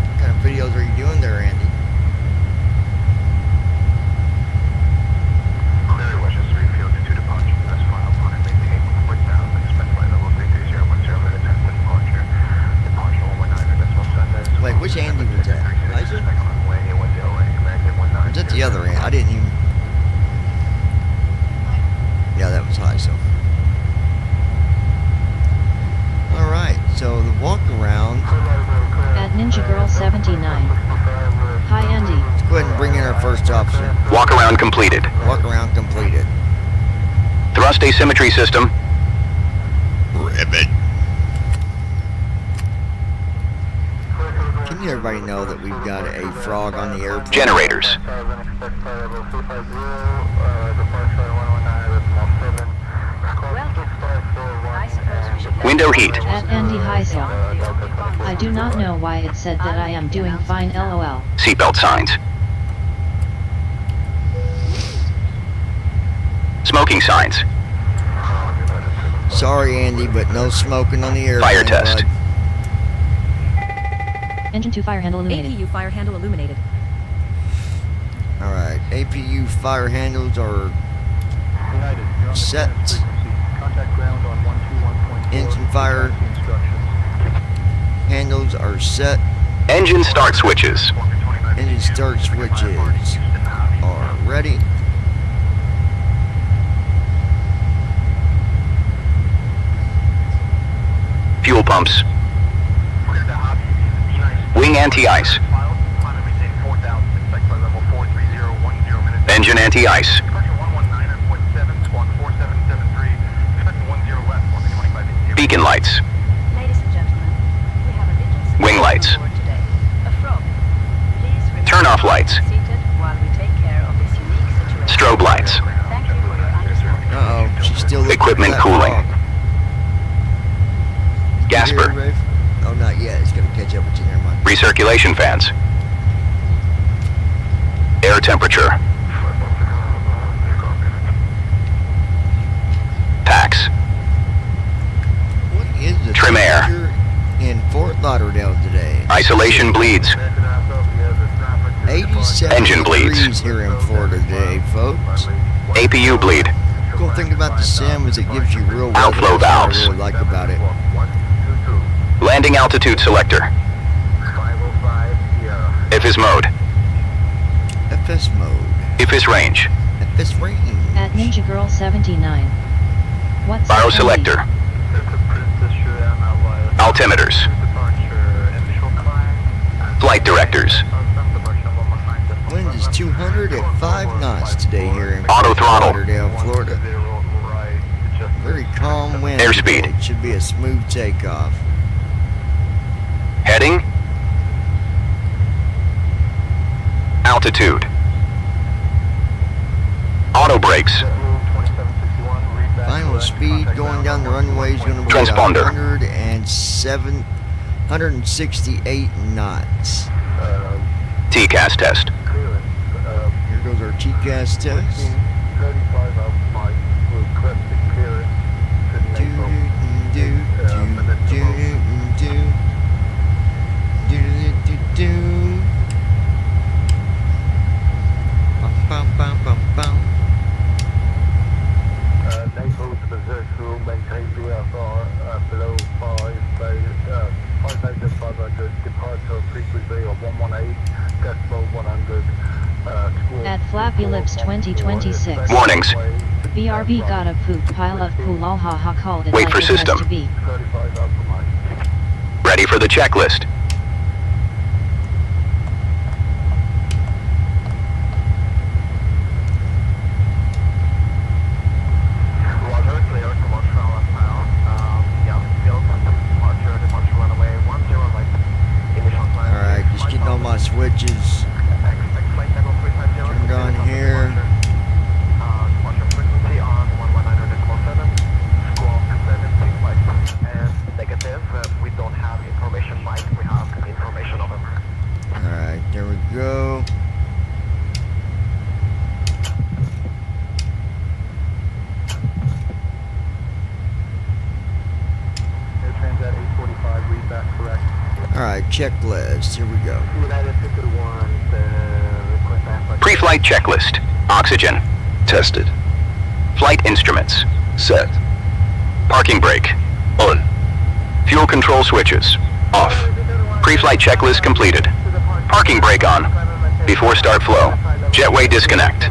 What kind of videos are you doing there, Andy? Wait, which Andy was that? Elijah? Or was that the other Andy? I didn't even... Yeah, that was Heisel. Alright, so the walk around... At Ninja Girl 79. Hi Andy. Let's go ahead and bring in our first officer. Walk around completed. Walk around completed. Thrust asymmetry system. Ribbit. Can you everybody know that we've got a frog on the airplane? Generators. Window heat. At Andy Heisel. I do not know why it said that I am doing fine, lol. Seatbelt signs. Smoking signs. Sorry, Andy, but no smoking on the airplane. Fire test. Bud. Engine 2 fire handle illuminated. APU fire handle illuminated. Alright, APU fire handles are set. Contact ground on 121.4. Engine fire handles are set. Engine start switches. Engine start switches are ready. Fuel pumps. Wing anti-ice. Engine anti-ice. Beacon lights. Ladies and gentlemen, we have a little Wing lights. surprise for today. A frog. Please remain Turn off lights. seated while we take care of this unique situation. Strobe lights. Thank you for your understanding. Uh-oh, she's still looking Equipment for that cooling. frog. You hear Gasper. it, Rafe? Oh, not yet. It's going to catch up with you. Never mind. Recirculation fans. Air temperature. Packs. What is the Trim air. temperature in Fort Lauderdale today? Isolation bleeds. 57 Engine bleeds. degrees here in Florida today, folks. APU bleed. Cool thing about the SAM is it gives you real weather. Outflow That's what I valves. really like about it. Landing altitude selector. IFIS mode. FS mode. IFIS range. FS range. At Ninja Girl 79. What's Biro up, selector. Altimeters. Flight directors. Wind is 200 at 5 knots today here in Auto throttle. Lauderdale, Florida. Very calm wind. Airspeed. It should be a smooth takeoff. Heading. Altitude. Auto brakes. Final speed going down the runway is going to be Transponder. 168 knots. TCAS test. Here goes our TCAS test. Naples Berserk will maintain VFR below 5,500, departure frequency of 118, decimal 100. At Flappy Lips 2026. Warnings. BRB got a poop pile of poo lol ha ha called it Wait like for it has system. to be. Ready for the checklist. Alright, just getting all my switches turned on here. Alright, there we go. Transat 845, read that correct. Alright, checklist. Here we go. United 51, request airport. Pre-flight checklist. Oxygen. Tested. Flight instruments. Set. Parking brake. On. Fuel control switches. Off. Pre-flight checklist completed. Parking brake on. Before start flow. Jetway disconnect.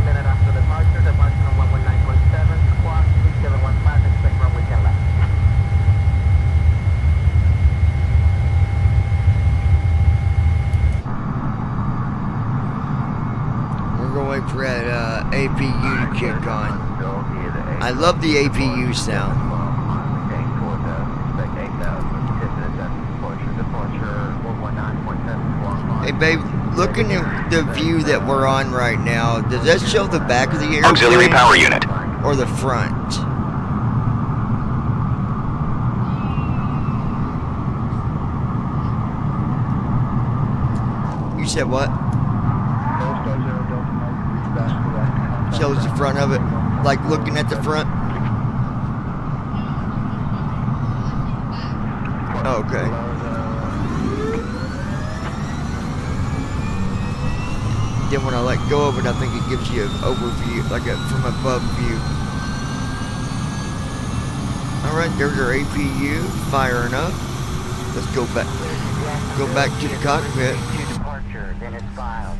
We're gonna wait for that APU to kick on. I love the APU sound. Hey babe, looking at the view that we're on right now, does that show the back of the airplane? Auxiliary power unit. Or the front? You said what? Shows the front of it, like looking at the front. Oh, okay. Then when I let go of it, I think it gives you an overview, like a from above view. All right, there's our APU firing up. Let's go back to the cockpit.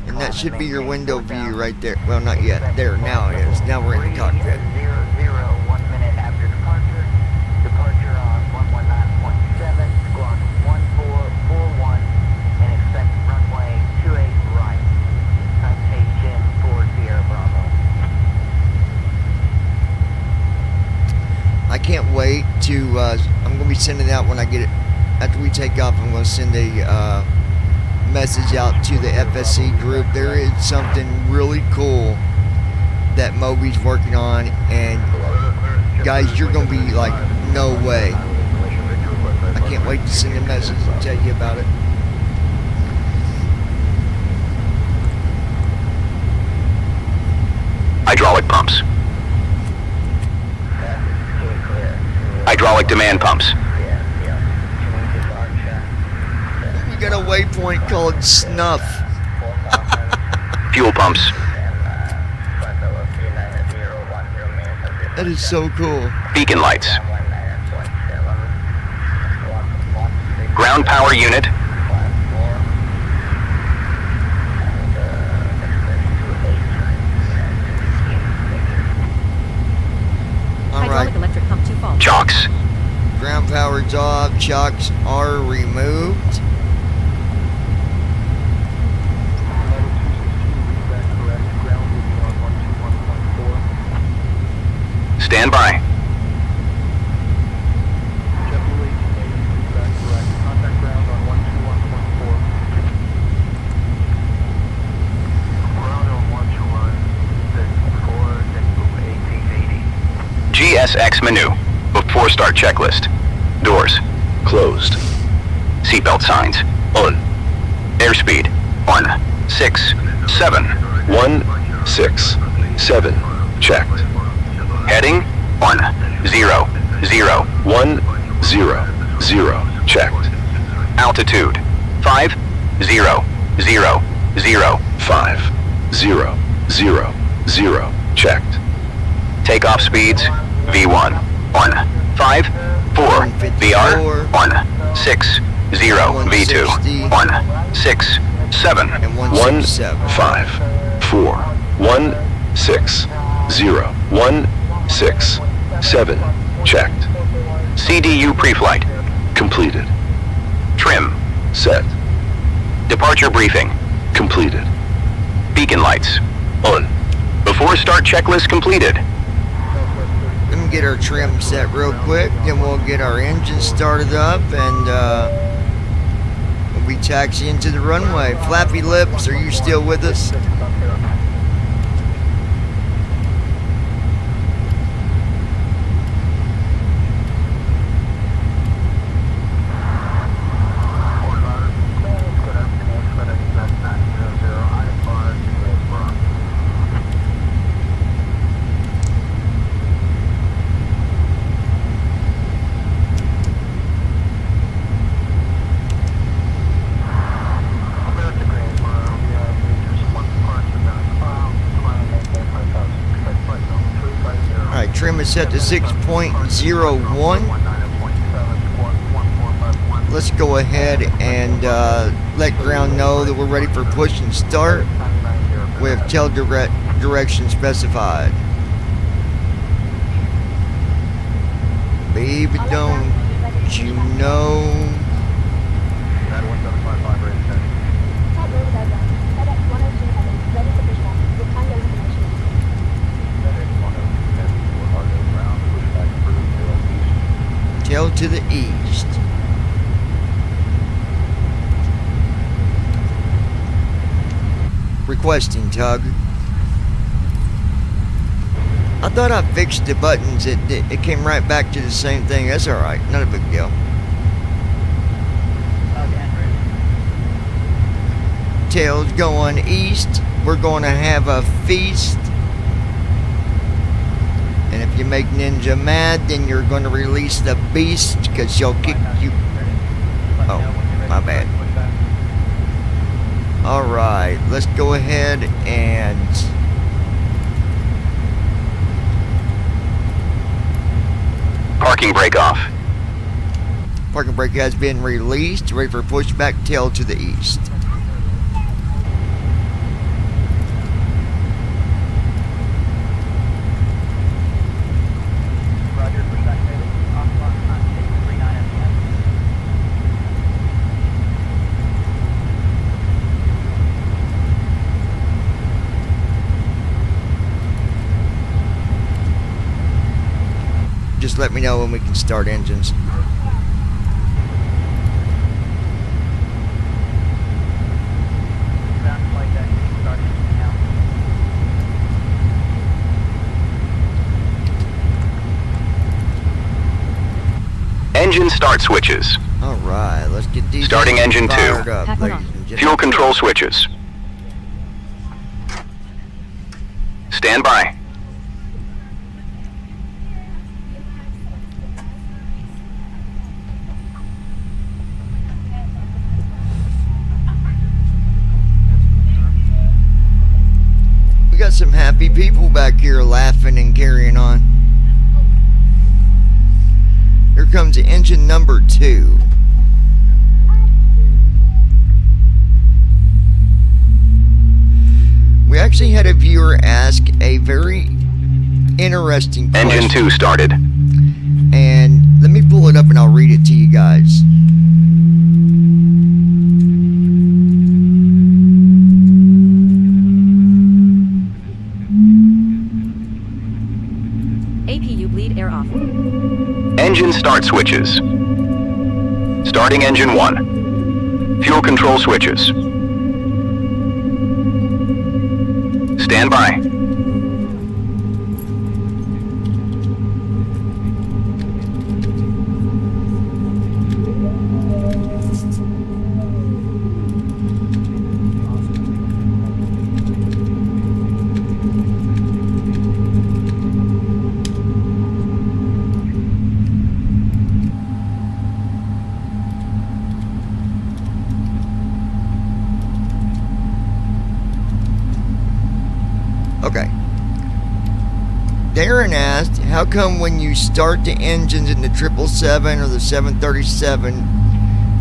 And that should be your window view right there. Well, not yet. There, now it is. Now we're in the cockpit. 1 minute after departure. Departure on 119.7, squawk 1441, and expect runway 28 right. Citation 40 Bravo. I can't wait to, I'm going to be sending out when I get it, after we take off, I'm going to send a message out to the FSC group. There is something really cool that Moby's working on, and guys, you're going to be like, no way. I can't wait to send a message and tell you about it. Hydraulic pumps. Hydraulic demand pumps. We got a waypoint called Snuff. Fuel pumps. That is so cool. Beacon lights. Ground power unit. Hydraulic electric pump 2 fault. Chocks. Ground power's off. Chocks are removed. Stand by. GSX menu. Before start checklist. Doors. Closed. Seatbelt signs. On. Airspeed. 167. 167. Checked. Heading. 100. 100. Checked. Altitude. 5000. 5000. Checked. Takeoff speeds. V1. 154. VR. 160. V2. 167. And 167. 154. 160. 167. Checked. CDU pre-flight. Completed. Trim. Set. Departure briefing. Completed. Beacon lights. On. Before start checklist completed. Let me get our trim set real quick, then we'll get our engine started up and we'll be taxiing to the runway. Flappy Lips, are you still with us? Trim is set to 6.01. Let's go ahead and let ground know that we're ready for push and start with tail direction specified. Baby, don't you know? Tail to the east. Requesting tug. I thought I fixed the buttons. It came right back to the same thing. That's alright. Not a big deal. Tail's going east. We're going to have a feast. And if you make Ninja mad, then you're going to release the beast because she'll kick you. Oh, my bad. Alright, let's go ahead and parking brake off. Parking brake has been released. Ready for pushback, tail to the east. Just let me know when we can start engines. Engine start switches. All right, let's get these starting engine 2. Up, Fuel control switches. Stand by. some happy people back here laughing and carrying on. Here comes engine number 2. We actually had a viewer ask a very interesting question. Engine 2 started. And let me pull it up and I'll read it to you guys. APU bleed air off. Engine start switches. Starting engine 1. Fuel control switches. Stand by. Okay. Darren asked, how come when you start the engines in the 777 or the 737,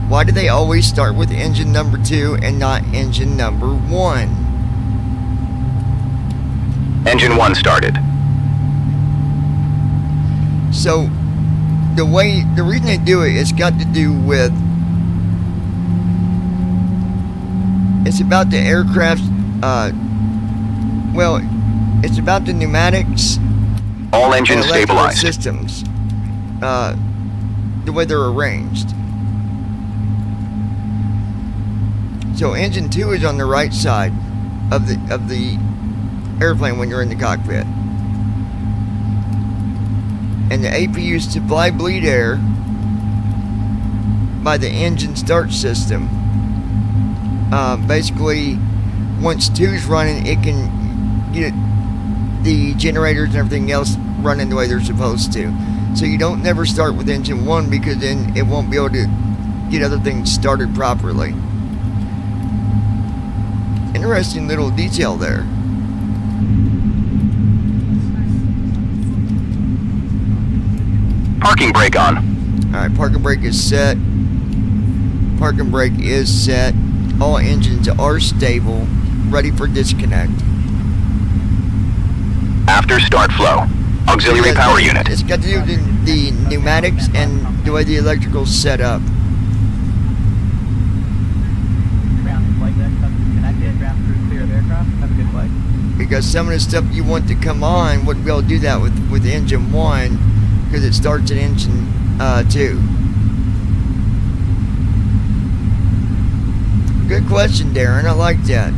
why do they always start with engine number 2 and not engine number 1? Engine 1 started. So, the reason they do it, it's got to do with, it's about the aircraft's, well, it's about the pneumatics. All engines and electrical stabilized. systems, the way they're arranged. So engine 2 is on the right side of the airplane when you're in the cockpit, and the APU supply bleed air by the engine start system. Basically, once 2's running, it can get the generators and everything else running the way they're supposed to. So you don't never start with engine 1, because then it won't be able to get other things started properly. Interesting little detail there. Parking brake on. Alright, parking brake is set. Parking brake is set. All engines are stable, ready for disconnect. After start flow. Auxiliary power unit. It's got to do with the pneumatics and the way the electrical's set up. Ground flight deck connected. Ground crew clear of aircraft. Have a good flight. Because some of the stuff you want to come on wouldn't be able to do that with engine 1, because it starts at engine 2. Good question, Darren. I like that.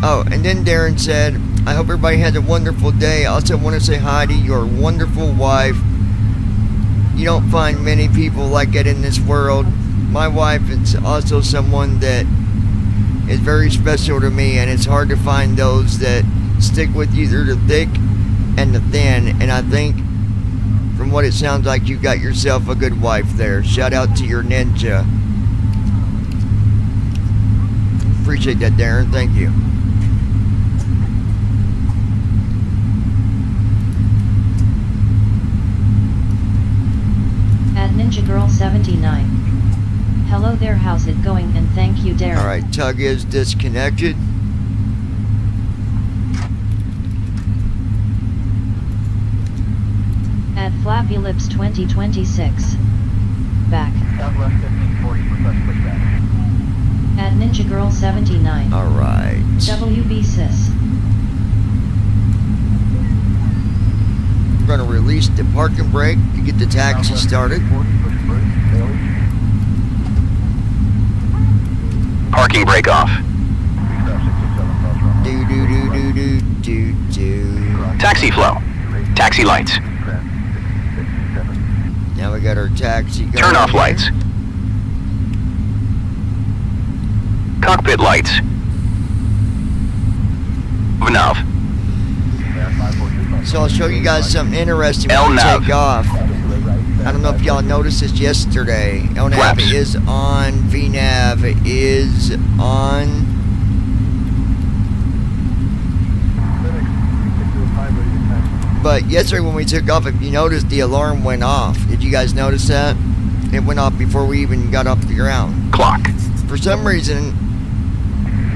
Oh, and then Darren said, I hope everybody has a wonderful day. I also want to say hi to your wonderful wife. You don't find many people like that in this world. My wife is also someone that is very special to me, and it's hard to find those that stick with you through the thick and the thin. And I think, from what it sounds like, you got yourself a good wife there. Shout out to your ninja. Appreciate that, Darren. Thank you. At Ninja Girl 79. Hello there, how's it going, and thank you, Darren. Alright, tug is disconnected. At Flappy Lips 2026. Back. Southwest 1540, request pushback. At Ninja Girl 79. Alright. WB Sis. We're going to release the parking brake to get the taxi started. Parking brake off. Do do do do do do do. Taxi flow. Taxi lights. Now we got our taxi going. Turn off lights. Cockpit lights. Nav. So I'll show you guys something interesting when we LNAV. take off. I don't know if y'all noticed this yesterday. LNAV Flaps. is on. VNAV is on. But yesterday when we took off, if you noticed, the alarm went off. Did you guys notice that? It went off before we even got off the ground. Clock. For some reason,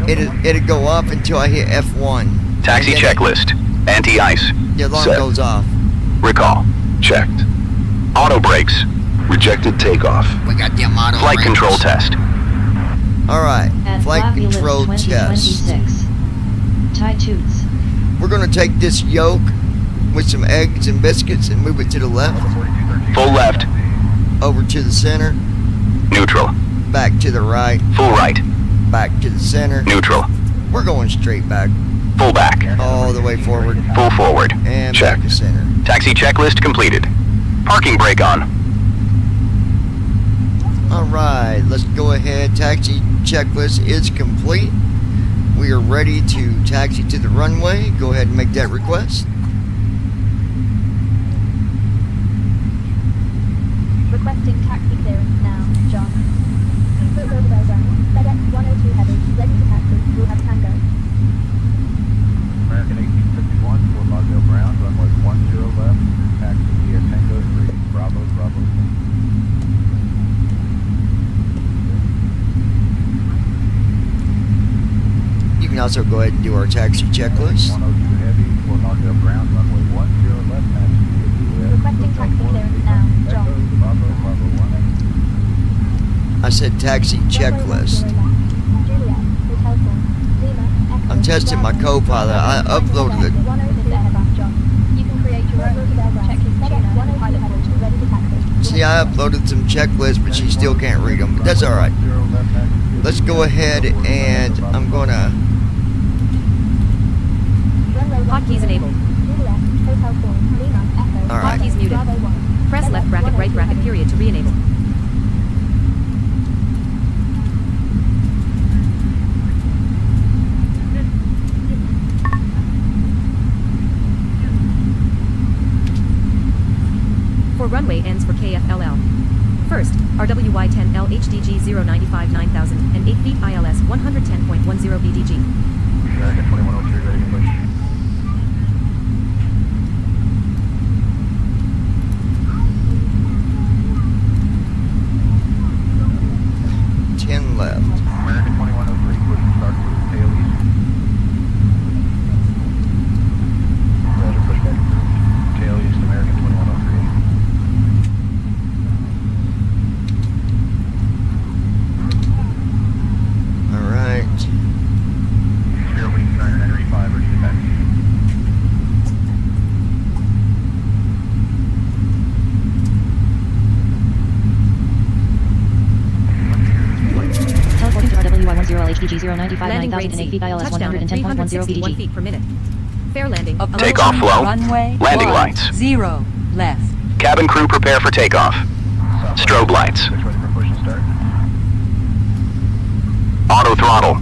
it'd go off until I hit F1. Taxi And then checklist. Anti-ice. The alarm Set. goes off. Recall. Checked. Auto brakes. Rejected takeoff. We got the auto Flight brakes. control test. Alright, At flight Fabulous control test. 2026. Tie toots. We're gonna take this yolk with some eggs and biscuits and move it to the left, Full left. over to the center, Neutral. back to the right, Full right. back to the center. Neutral. We're going straight back, Full back. all the way forward, Full forward. and Check. back to center. Taxi checklist completed. Parking brake on. Alright, let's go ahead. Taxi checklist is complete. We are ready to taxi to the runway. Go ahead and make that request. Requesting taxi clearance now, John. Fort Lauderdale ground. FedEx 102 Heavy, ready to taxi. We'll have Tango. American 1851, Fort Lauderdale ground, runway 10 left, taxi via Tango 3, Bravo, Bravo. You can also go ahead and do our taxi checklist. 102 Heavy, Fort Lauderdale ground, runway 10 left, taxi via Juliet. Requesting taxi clearance now, John. Echo, Bravo, Bravo 1. I said taxi checklist. Juliet, Hotel 4, Lima, Echo. I'm testing my co-pilot. I uploaded it. 102 Heavy, John. You can create your own checklist tuner and pilot model ready to taxi. See, I uploaded some checklists, but she still can't read them. But that's all right. Let's go ahead and I'm gonna. Hotkeys enabled. Juliet, Hotel 4, Lima, Echo. All right. Hotkeys muted. Bravo 1. Press left bracket right bracket period to re-enable. For runway ends for KFLL. First, RWY10L HDG 095 9000 and 8 feet ILS 110.10 BDG. American 2103, ready to push. Left. American 2103, push and start to tail east. Roger, push back approved. Tail east, American 2103. All right. Zero wings, 985, ready to taxi. Teleporting to RWY10L HDG 095 Landing 9000 grade and 8 C. feet ILS Touchdown at 110.10 361 BDG. feet per minute. Fair landing. Takeoff flow. Runway Landing 10 lights. left. Cabin crew prepare for takeoff. Strobe lights. Push ready for push and start. Auto throttle.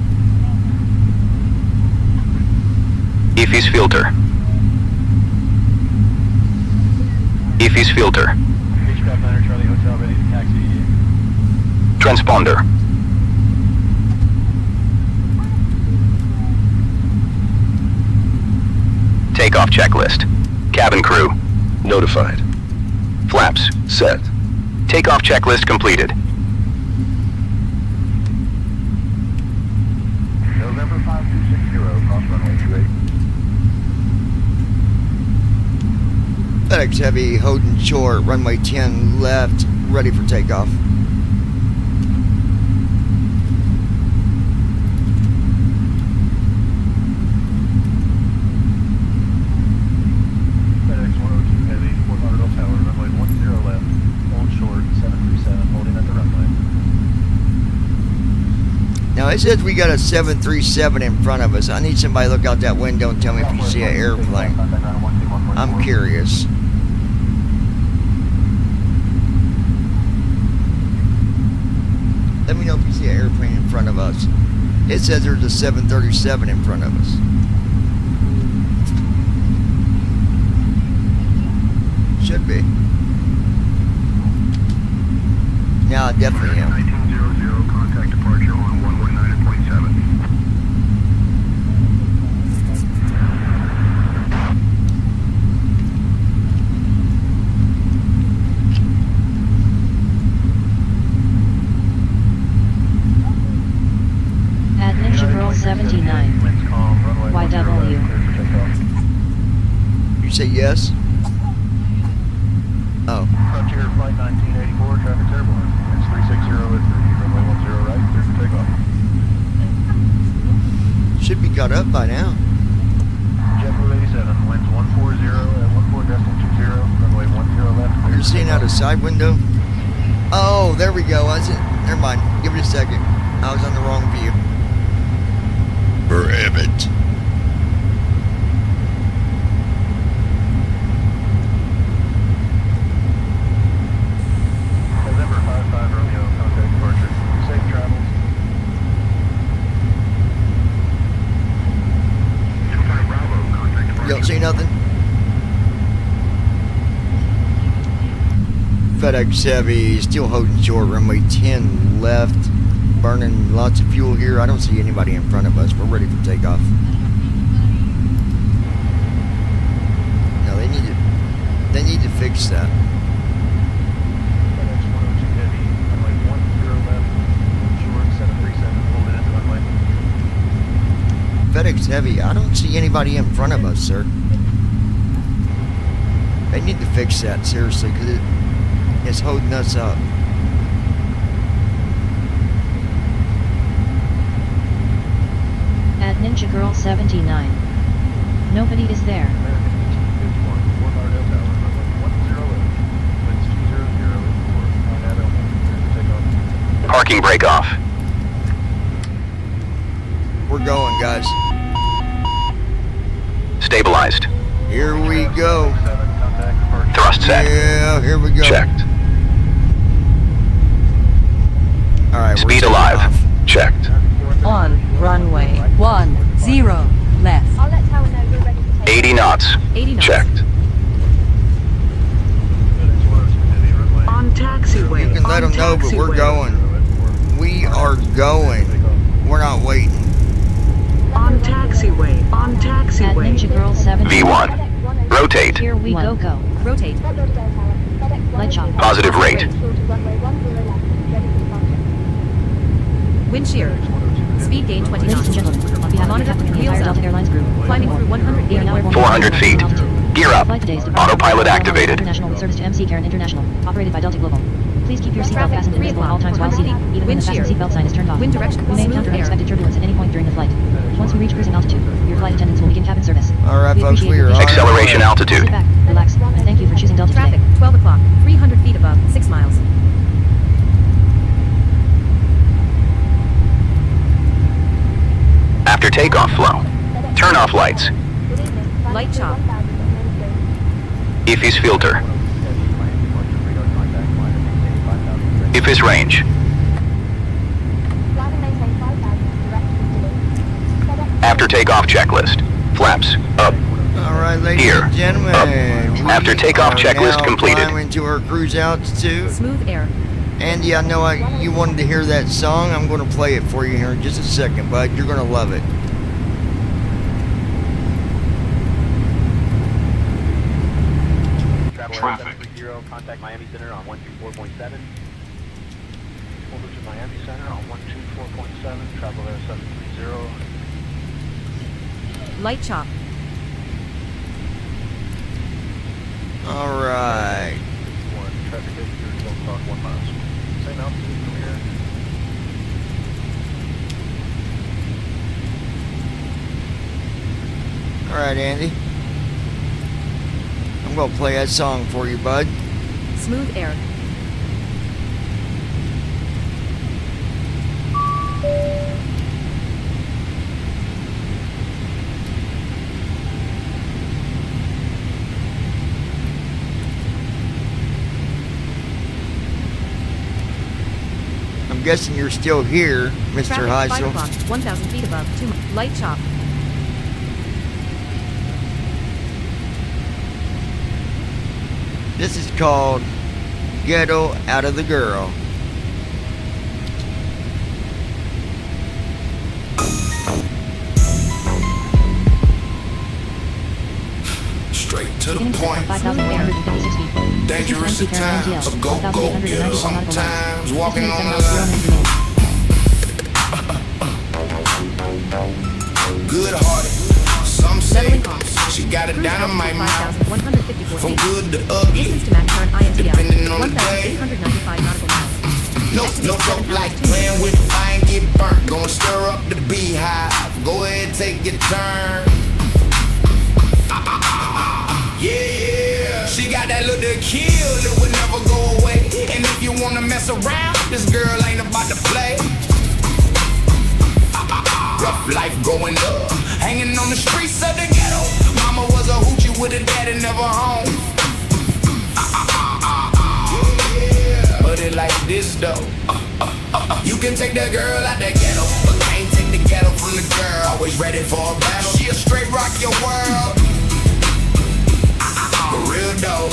EFIS filter. EFIS filter. Beechcraft 9 Charlie Hotel, ready to taxi. Transponder. Takeoff checklist. Cabin crew. Notified. Flaps. Set. Takeoff checklist completed. November 5260, cross runway 28. FedEx Heavy, Houghton Short, runway 10 left, ready for takeoff. FedEx 102 Heavy, Fort Lauderdale Tower, runway 10 left, hold short, 737, holding at the runway. Now it says we got a 737 in front of us. I need somebody to look out that window and tell me if you see an airplane. I'm curious. Let me know if you see an airplane in front of us. It says there's a 737 in front of us. Should be. Yeah, I definitely am. 1900, contact departure on 119.7. say yes? Oh. Frontier Flight 1984, traffic's airborne. It's 360 at 3, runway 10 right, clear for takeoff. Should be caught up by now. JetBlue 87, winds 140 at 14 decimal 20, runway 10 left. You're seeing out a side window? Oh, there we go. I was in, never mind. Give it a second. I was on the wrong view. Prohibit. November 55 Romeo, contact departure. Safe travels. Bravo, contact departure. You don't see nothing? FedEx Heavy, still holding short, runway 10 left, burning lots of fuel here. I don't see anybody in front of us. We're ready for takeoff. No, they need to fix that. FedEx 102 Heavy, runway 10 left, short 737, hold it at runway. FedEx Heavy, I don't see anybody in front of us, sir. They need to fix that, seriously, because it's holding us up. At Ninja Girl 79. Nobody is there. Parking brake off. We're going, guys. Stabilized. Here we go. Thrust set. Yeah, here we go. Checked. All right. Speed we're alive. off. Checked. On runway 10 left. I'll let Tower know we're ready to take 80 knots. 80 knots. Checked. On taxiway. You can let them know, but we're going. We are going. We're not waiting. On taxiway. On At taxiway. Ninja Girl 79. V1. Rotate. Here we go. Rotate. Light chop. Positive rate. Wind shear. Speed gain 20 Ladies and knots. gentlemen, on behalf of the captain and the entire Delta Airlines group, Climbing through 180 400 feet. Gear up. Flight today is Autopilot activated. International with service to MC Karen International, operated by Delta Global. Please keep your seatbelt fastened and visible at all times while seating, even when the fasten seatbelt sign is turned off. Wind direction. We may Smooth encounter air. unexpected turbulence at any point during the flight. Once we reach cruising altitude, your flight attendants will begin cabin service. All right, We folks, appreciate we your are on patience. our Acceleration way. altitude. Sit back, relax, and thank you for choosing Delta Traffic. today. 12 o'clock. 300 feet above. 6 miles. After takeoff flow. Turn off lights. Light chop. IFIS filter. IFIS range. After takeoff checklist. Flaps up. All right, ladies Here. and gentlemen. Up. we After takeoff are checklist now completed. climbing to our cruise altitude. Smooth air. Andy, I know you wanted to hear that song. I'm going to play it for you here in just a second, bud. You're going to love it. Traffic. Contact Miami Center on 124.7. Over to Miami Center on 124.7. Travel there 730. Light chop. All right. Traffic is 12 o'clock, 1 mile. Same altitude from here. All right, Andy. I'm going to play that song for you, bud. Smooth air. I'm guessing you're still here, Mr. Traffic. 5 Heisel. o'clock. 1,000 feet above. 2 miles. Light chop. This is called Ghetto Out of the Girl. Straight to the Beginning to point. 5,156 feet. Dangerous at times. A go getter. Sometimes walking on the line. Good hearted. Some say Leveling off. she got a Cruise dynamite mouth. 5,154 From feet. good to ugly. Distance to Mac current INTL. Depending on the day. 1,895 nautical miles. No joke like playing with fire and get burnt. Gonna stir up the beehive. Go ahead, take your turn. Yeah, she got that look to kill, it would never go away. And if you wanna mess around, this girl ain't about to play. Rough life growing up, hanging on the streets of the ghetto. Mama was a hoochie with a daddy never home. But it like this though. You can take the girl out the ghetto, but can't take the ghetto from the girl. Always ready for a battle. She'll straight rock your world. For real though.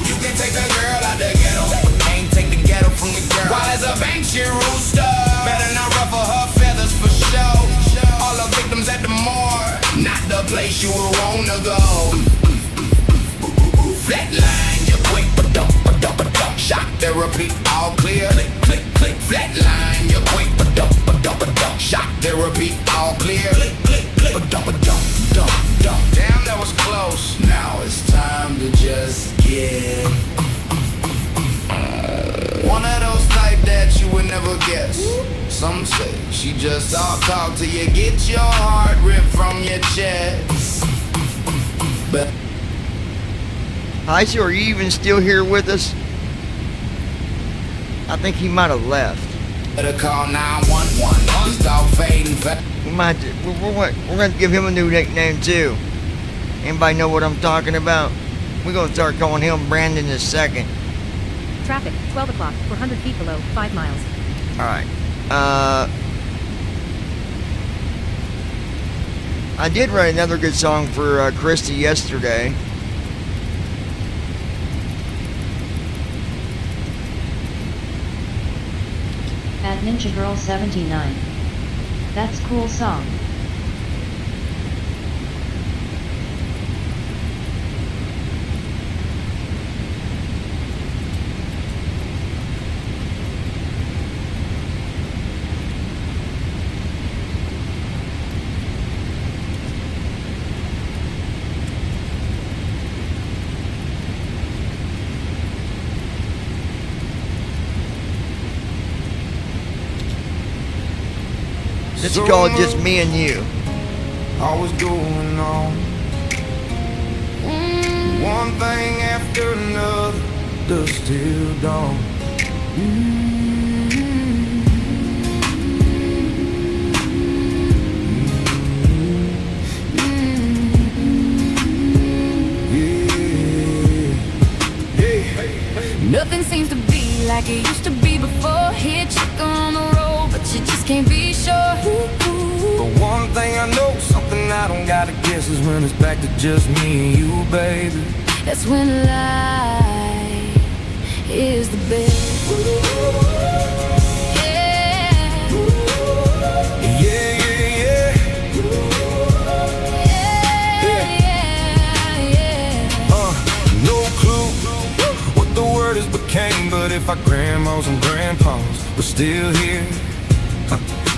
You can take the girl out the ghetto, but can't take the ghetto from the girl. Wild as a banshee rooster, better not ruffle her feathers for show. All the victims at the morgue, not the place you would wanna go. Flatline, you quick, ba-dum. Shock therapy, all clear. Click, click, click. Flatline, you quick, ba-dum. Shock therapy, all clear. Click, click, click. Ba-dum. Damn, that was close. Now it's time to just get one of those type that you would never guess. Some say she just talk till you get your heart ripped from your chest. But Hi, so are you even still here with us? I think he might have left. better call 911. It's all fading fast. We might. We're going to give him a new nickname too. Anybody know what I'm talking about? We're going to start calling him Brandon the Second. Traffic, 12 o'clock, 400 feet below, 5 miles. Alright. I did write another good song for Christy yesterday. At Ninja Girl 79. That's cool song. Let's call it just me and you. Always going on. One thing after another, dusk till dawn. Nothing seems to be like it used to be before. Hit chick on the road, but you just can't be sure. But one thing I know, something I don't gotta guess, is when it's back to just me and you, baby. That's when life is the best. Yeah. Yeah, yeah, yeah. No clue what the word is became, but if our grandmas and grandpas were still here,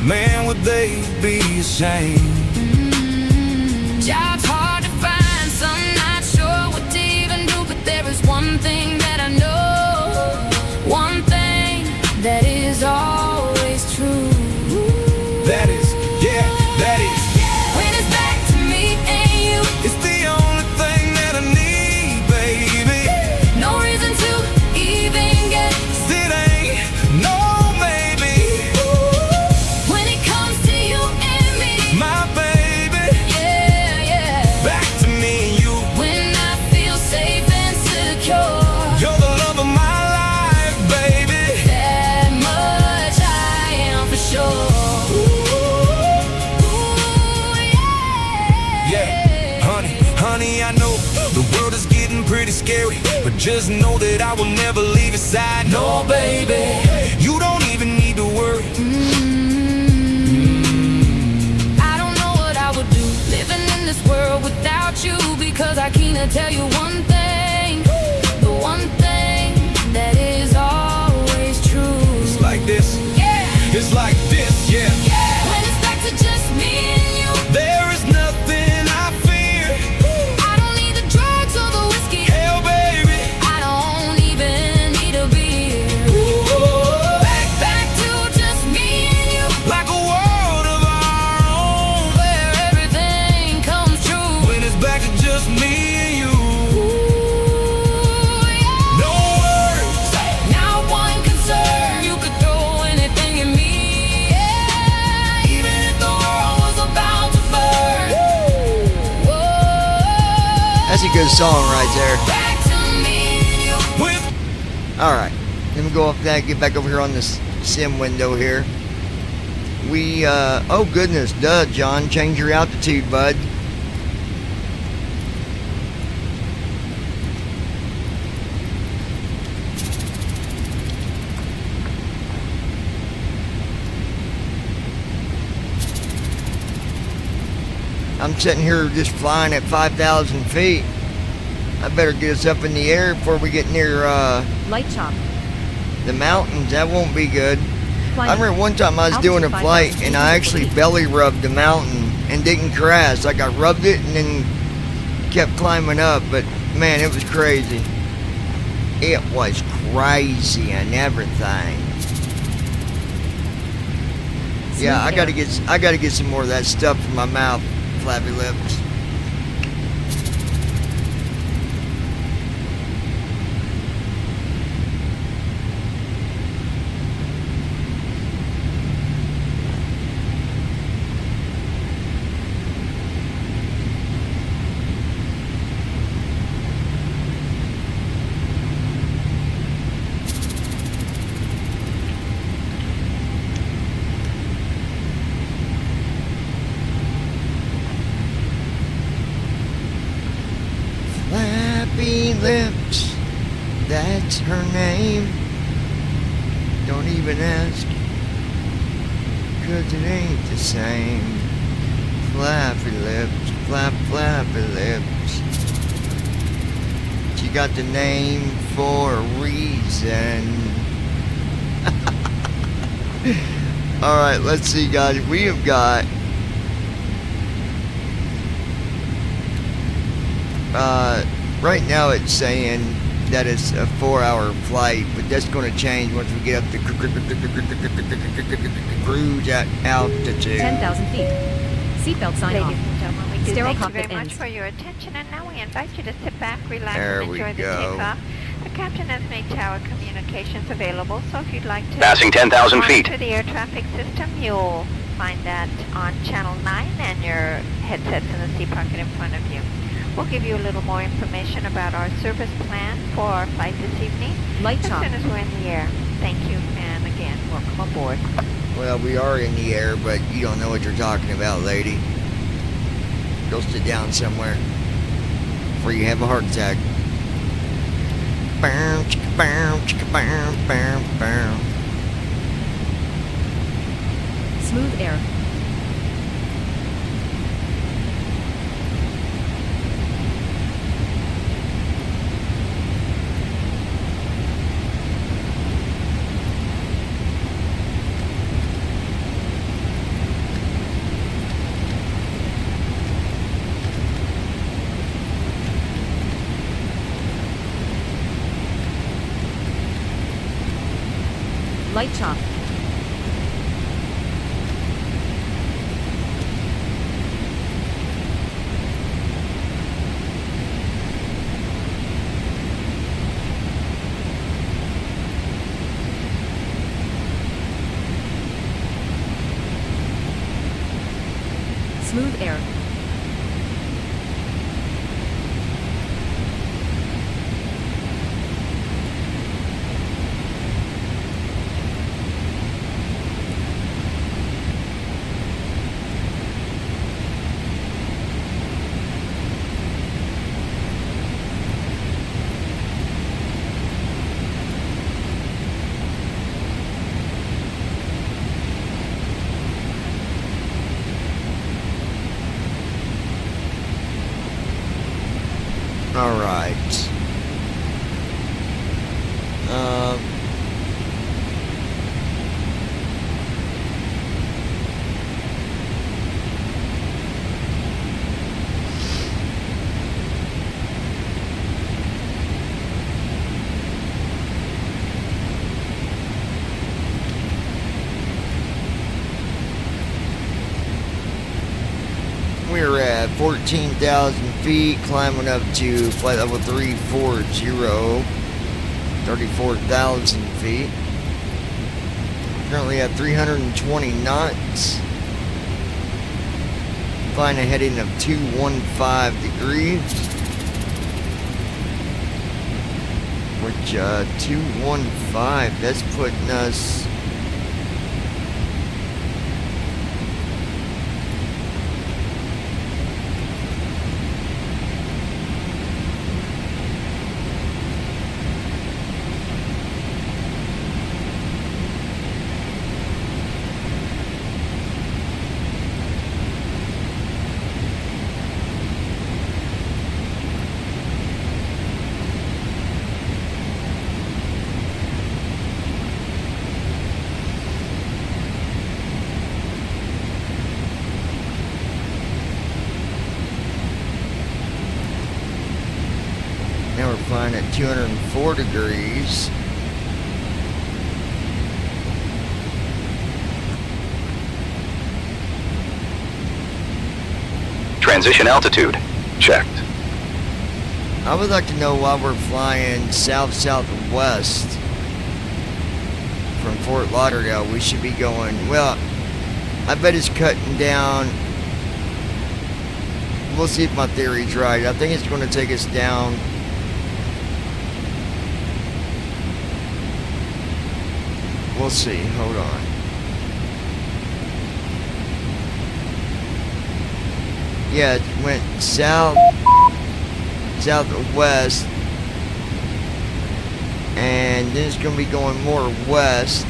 man, would they be ashamed? Job's hard to find, some not sure what to even do, but there is one thing that I know, one thing that is always true. That is, yeah, that is. When it's back to me and you, It's the only thing that I need, baby. no reason to even get. It ain't no maybe. When it comes to you and me, My baby, yeah, yeah. back to me and you. When I feel safe and secure, You're the love of my life, baby. that much I am for sure. Ooh, Yeah, honey, I know the world is getting pretty scary, but just know that I will never leave your side. No, baby, you don't even need to worry. I don't know what I would do living in this world without you, because I can't tell you one thing, the one thing that is always true. It's like this, Yeah. it's like this, yeah. When it's back to just me and you, There is nothing good song right there. Alright, let me go off that, get back over here on this sim window here. Oh goodness, duh, John, change your altitude, bud. I'm sitting here just flying at 5,000 feet. I better get us up in the air before we get near Light chop. the mountains. That won't be good. Climbing. I remember one time I was doing a flight and I actually belly rubbed the mountain and didn't crash. Like I rubbed it and then kept climbing up, but man, it was crazy. It was crazy and everything. Yeah, I gotta get some more of that stuff from my mouth, Flappy Lips. Flappy Lips, that's her name. Don't even ask, 'cause it ain't the same. Flappy Lips, flappy lips. She got the name for a reason. Alright, let's see guys, we have got right now it's saying that it's a 4-hour flight, but that's going to change once we get up to cruise at altitude. 10,000 feet. Seatbelt sign Ladies off. and gentlemen, we do Sterile thank you cockpit very much ends. for your attention, and now we invite you to sit back, relax, There and we enjoy the go. takeoff. The captain has made tower communications available, so if you'd like to Passing 10,000 feet. monitor the air traffic system, you'll find that on channel 9 and your headsets in the seat pocket in front of you. We'll give you a little more information about our service plan for our flight this evening Light as chop. soon as we're in the air. Thank you, and again, welcome aboard. Well, we are in the air, but you don't know what you're talking about, lady. Go sit down somewhere before you have a heart attack. Bow, chicka, bow, chicka, bow, bow, bow. Smooth air. Light chop. Smooth air. All right. We're at 14,000 feet, climbing up to flight level 340, 34,000 feet. Currently at 320 knots. Flying a heading of 215 degrees. which 215, that's putting us now we're flying at 204 degrees. Transition altitude checked. I would like to know why we're flying south-southwest from Fort Lauderdale. We should be going, well, I bet it's cutting down. We'll see if my theory's right. I think it's going to take us down. We'll see. Hold on. Yeah, it went southwest, and then it's going to be going more west.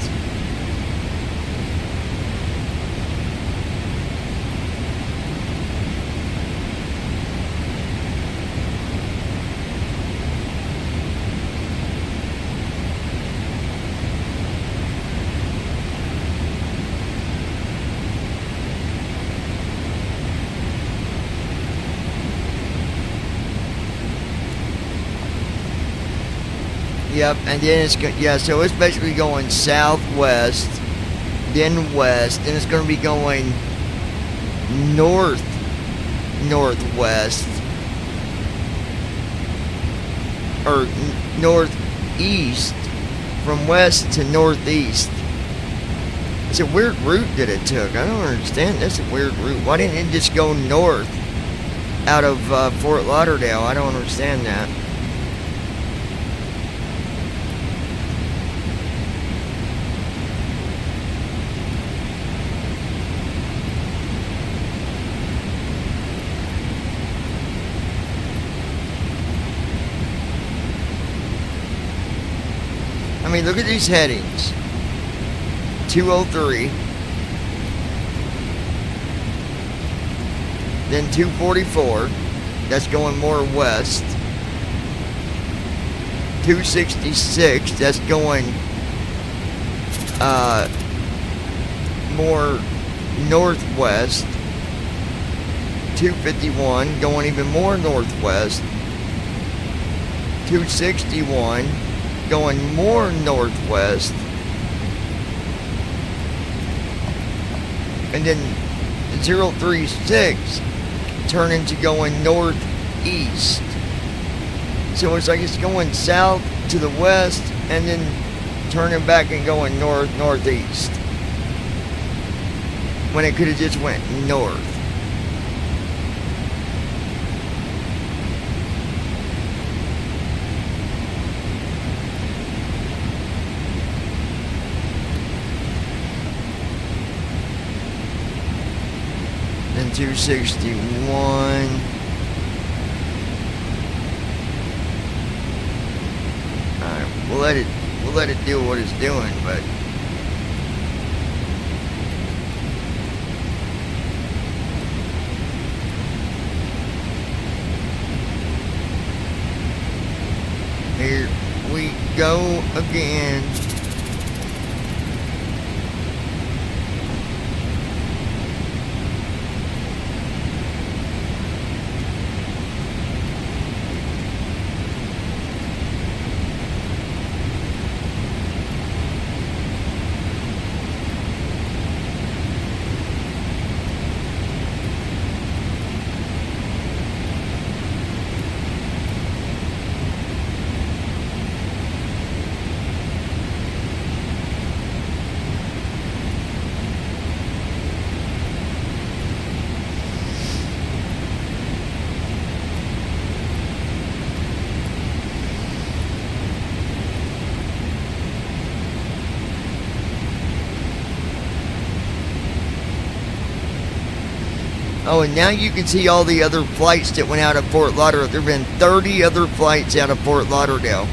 Yep, and then it's going, yeah, so it's basically going southwest, then west, then it's going to be going northwest, or northeast, from west to northeast. It's a weird route that it took. I don't understand. That's a weird route. Why didn't it just go north out of Fort Lauderdale? I don't understand that. I mean, look at these headings. 203. Then 244. That's going more west. 266. That's going more northwest. 251 going even more northwest. 261 going more northwest, and then 036 turn into going northeast. So it's like it's going south to the west and then turning back and going northeast, when it could have just went north. Then 261. Alright, we'll let it do what it's doing, but here we go again. Oh, and now you can see all the other flights that went out of Fort Lauderdale. There have been 30 other flights out of Fort Lauderdale.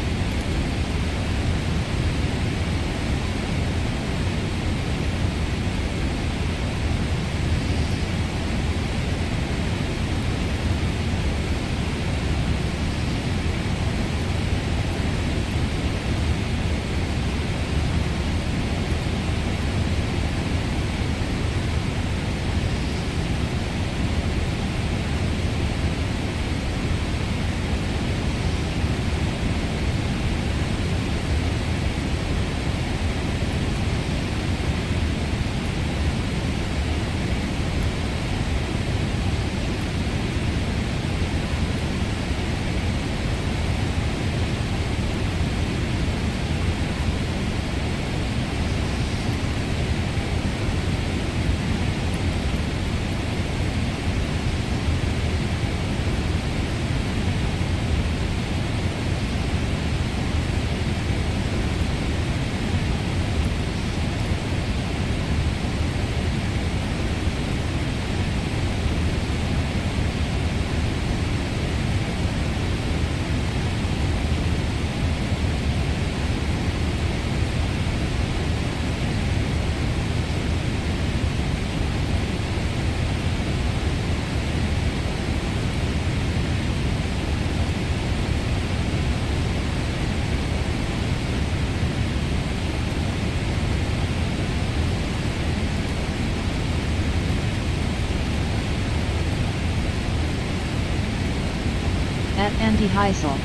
At Andy Heisel.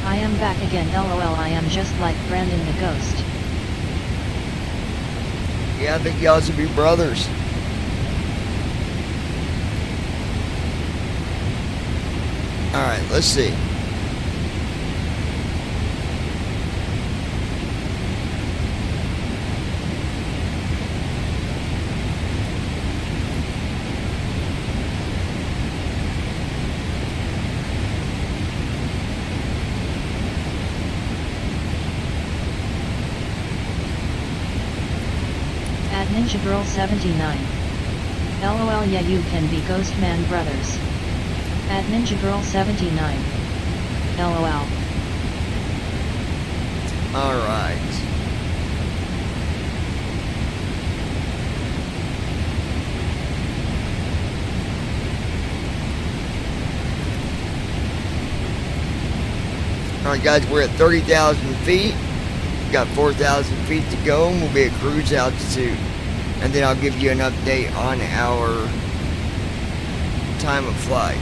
I am back again, lol. I am just like Brandon the Ghost. Yeah, I think y'all should be brothers. Alright, let's see. At Ninja Girl 79. LOL, yeah, you can be Ghostman brothers. At Ninja Girl 79. LOL. Alright. Alright guys, we're at 30,000 feet. Got 4,000 feet to go and we'll be at cruise altitude. And then I'll give you an update on our time of flight.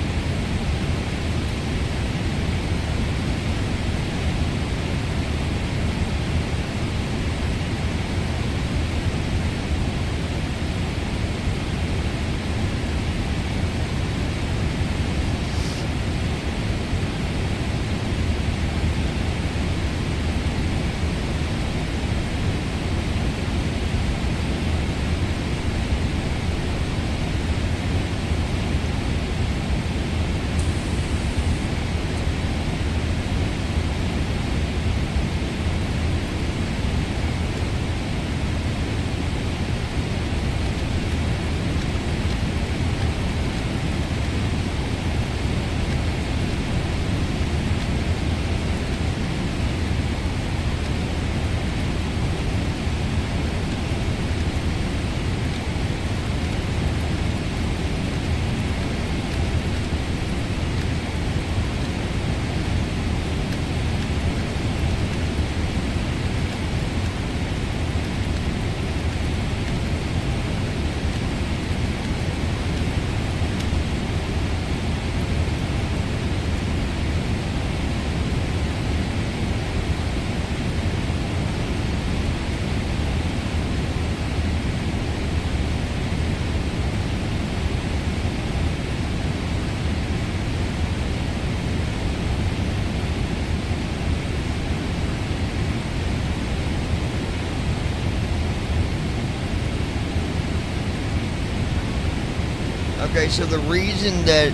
Okay, so the reason that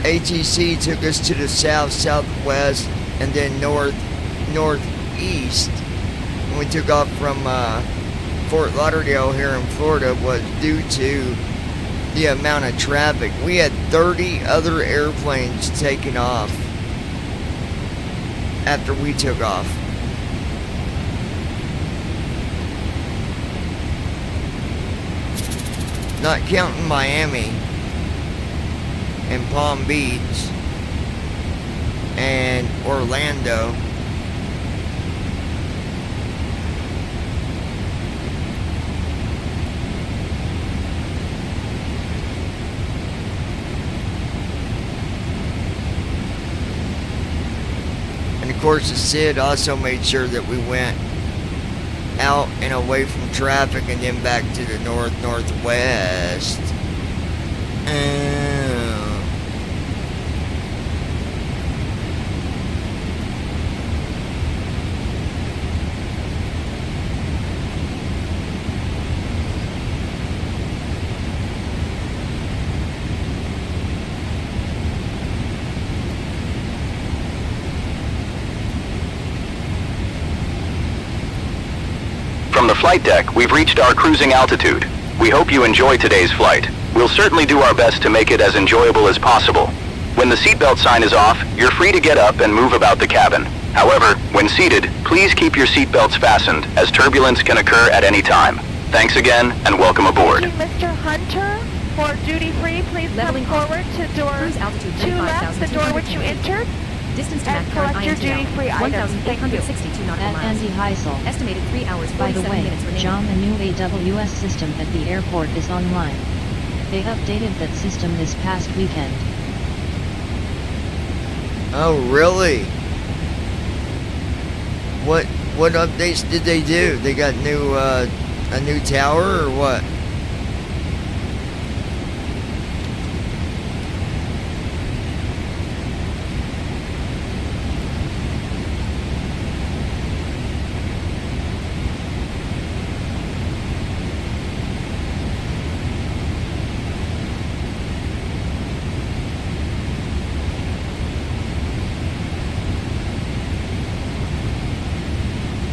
ATC took us to the south, southwest, and then northeast when we took off from Fort Lauderdale here in Florida was due to the amount of traffic. We had 30 other airplanes taking off after we took off. Not counting Miami and Palm Beach and Orlando. And of course the SID also made sure that we went out and away from traffic and then back to the northwest. From the flight deck, we've reached our cruising altitude. We hope you enjoy today's flight. We'll certainly do our best to make it as enjoyable as possible. When the seatbelt sign is off, you're free to get up and move about the cabin. However, when seated, please keep your seatbelts fastened, as turbulence can occur at any time. Thanks again, and welcome aboard. Thank you, Mr. Hunter. For duty free, please Leveling come forward to door Cruise altitude 2 left, the door which you 35,200 entered, Distance to and Mac current collect your INTL, duty-free items. Thank you. 1,862 nautical At miles. Andy Heisel. Estimated 3 hours, By the 47 way, minutes remaining. John, the new AWS system at the airport is online. They updated that system this past weekend. Oh, really? What updates did they do? They got new a new tower or what?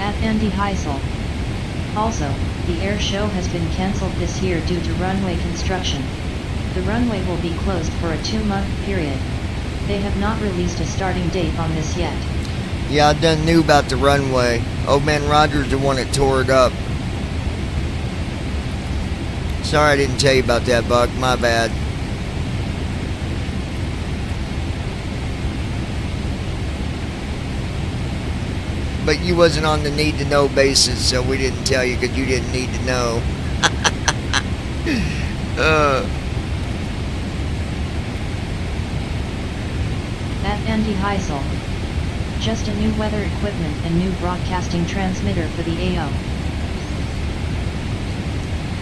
At Andy Heisel. Also, the air show has been cancelled this year due to runway construction. The runway will be closed for a 2-month period. They have not released a starting date on this yet. Yeah, I done knew about the runway. Old Man Rogers the one that tore it up. Sorry I didn't tell you about that, Buck. My bad. But you wasn't on the need to know basis, so we didn't tell you because you didn't need to know. At Andy Heisel. Just a new weather equipment and new broadcasting transmitter for the AO.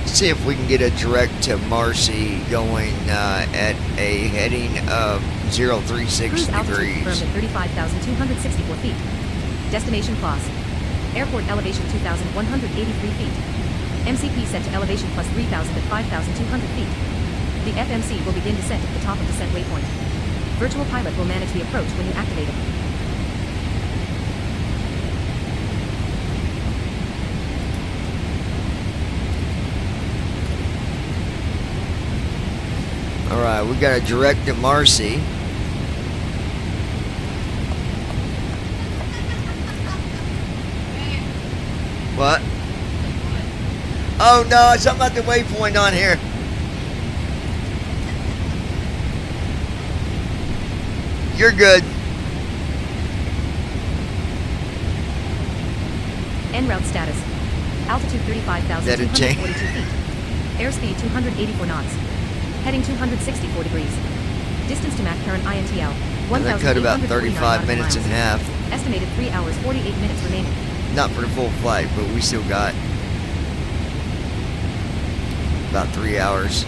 See if we can get a direct to Marcy going at a heading of 036 Cruise altitude degrees. confirmed at 35,264 feet. Destination class. Airport elevation 2,183 feet. MCP set to elevation plus 3,000 at 5,200 feet. The FMC will begin descent at the top of descent waypoint. Virtual pilot will manage the approach when you activate it. Alright, we got a direct to Marcy. What? Oh no, something about the waypoint on here. You're good. En route status. Altitude 35,242 feet. Airspeed 284 knots. Heading 264 degrees. Distance to Mac current INTL. And that cut about 1,849 35 minutes nautical and a miles. half. Estimated 3 hours 48 minutes remaining. Not for the full flight, but we still got about 3 hours.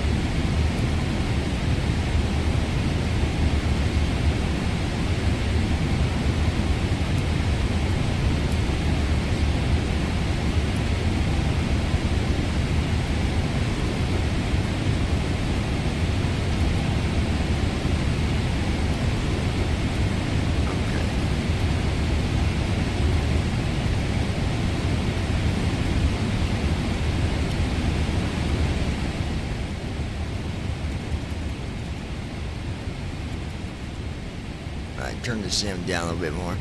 turn the sim down a little bit more.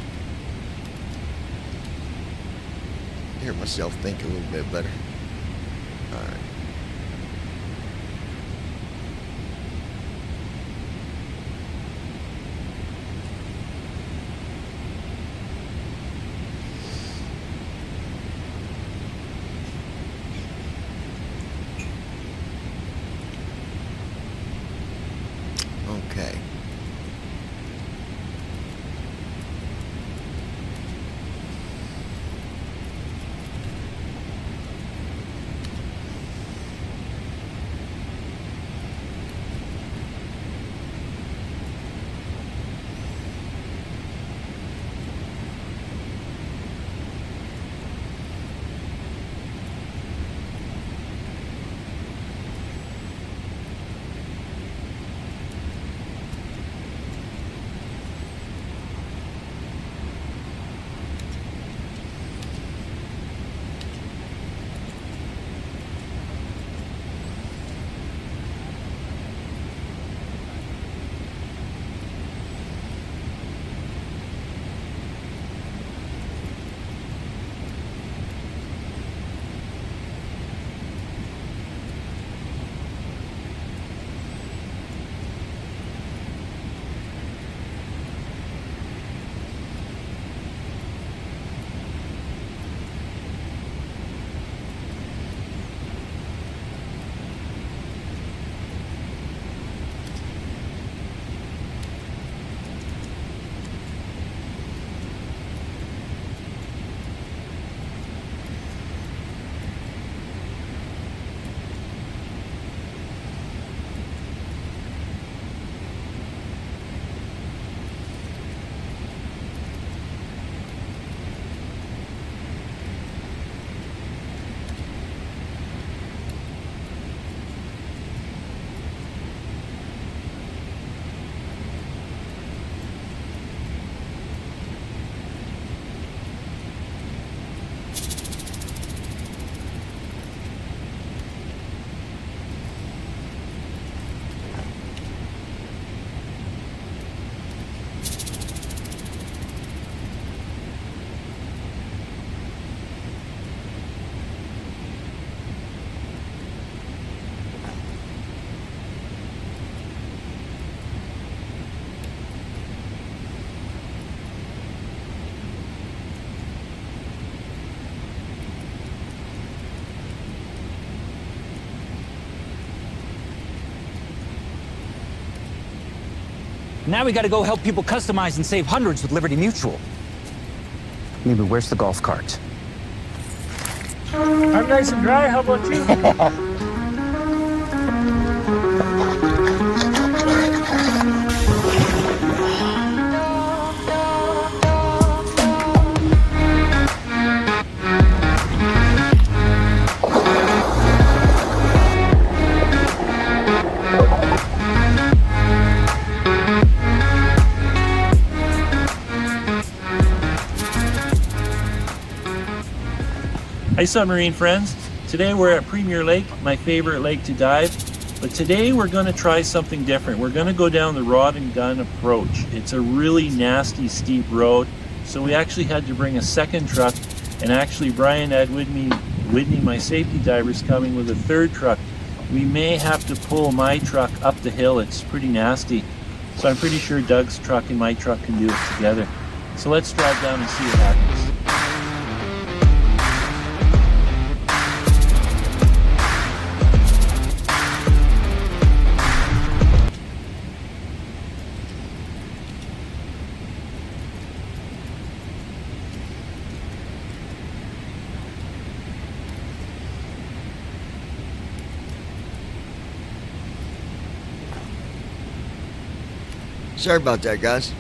Hear myself think a little bit better. Alright. Okay. Now we gotta go help people customize and save hundreds with Liberty Mutual. Maybe where's the golf cart? I'm nice and dry, how about you? Hi submarine friends, today we're at Premier Lake, my favorite lake to dive, but today we're going to try something different. We're going to go down the rod and gun approach. It's a really nasty steep road, so we actually had to bring a second truck, and actually Brian had Whitney, my safety diver, is coming with a third truck. We may have to pull my truck up the hill. It's pretty nasty, so I'm pretty sure Doug's truck and my truck can do it together. So let's drive down and see what happens. Sorry about that, guys.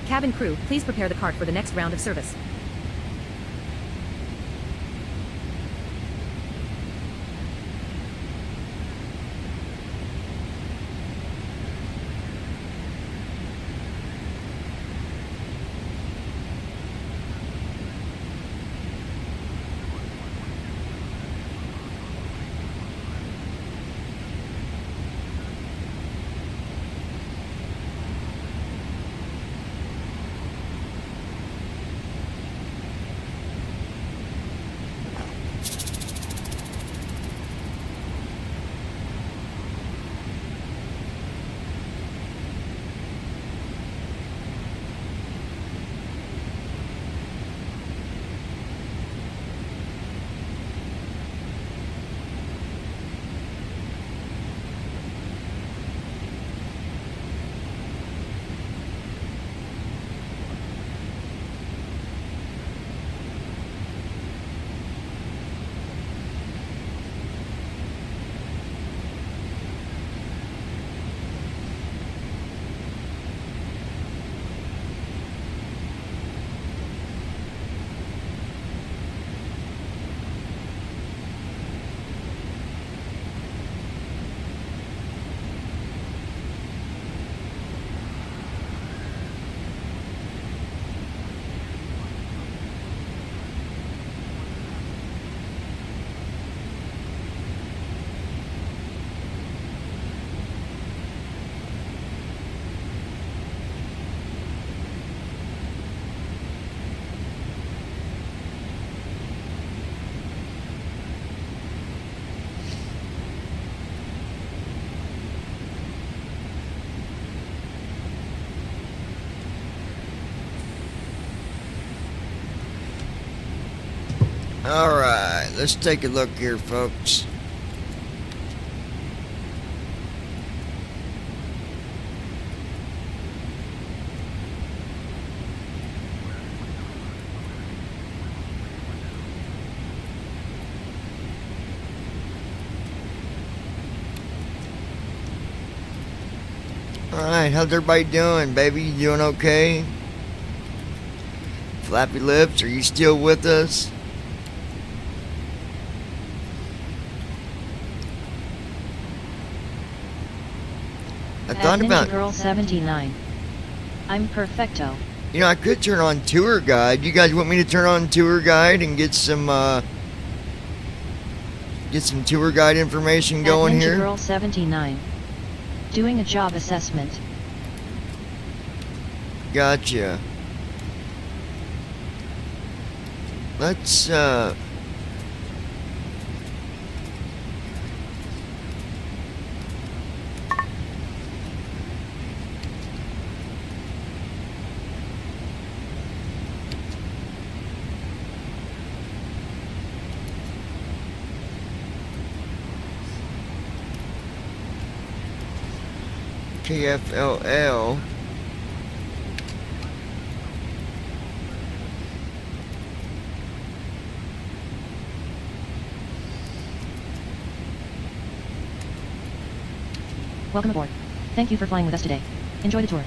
Cabin crew, please prepare the cart for the next round of service. Alright, let's take a look here, folks. Alright, how's everybody doing, baby? You doing okay? Flappy Lips, are you still with us? I thought Ninja about, Girl 79. I'm perfecto. you know, I could turn on tour guide. You guys want me to turn on tour guide and get some tour guide information going Ninja here? Girl 79. Doing a job assessment. Gotcha. Let's KFLL. Welcome aboard. Thank you for flying with us today. Enjoy the tour.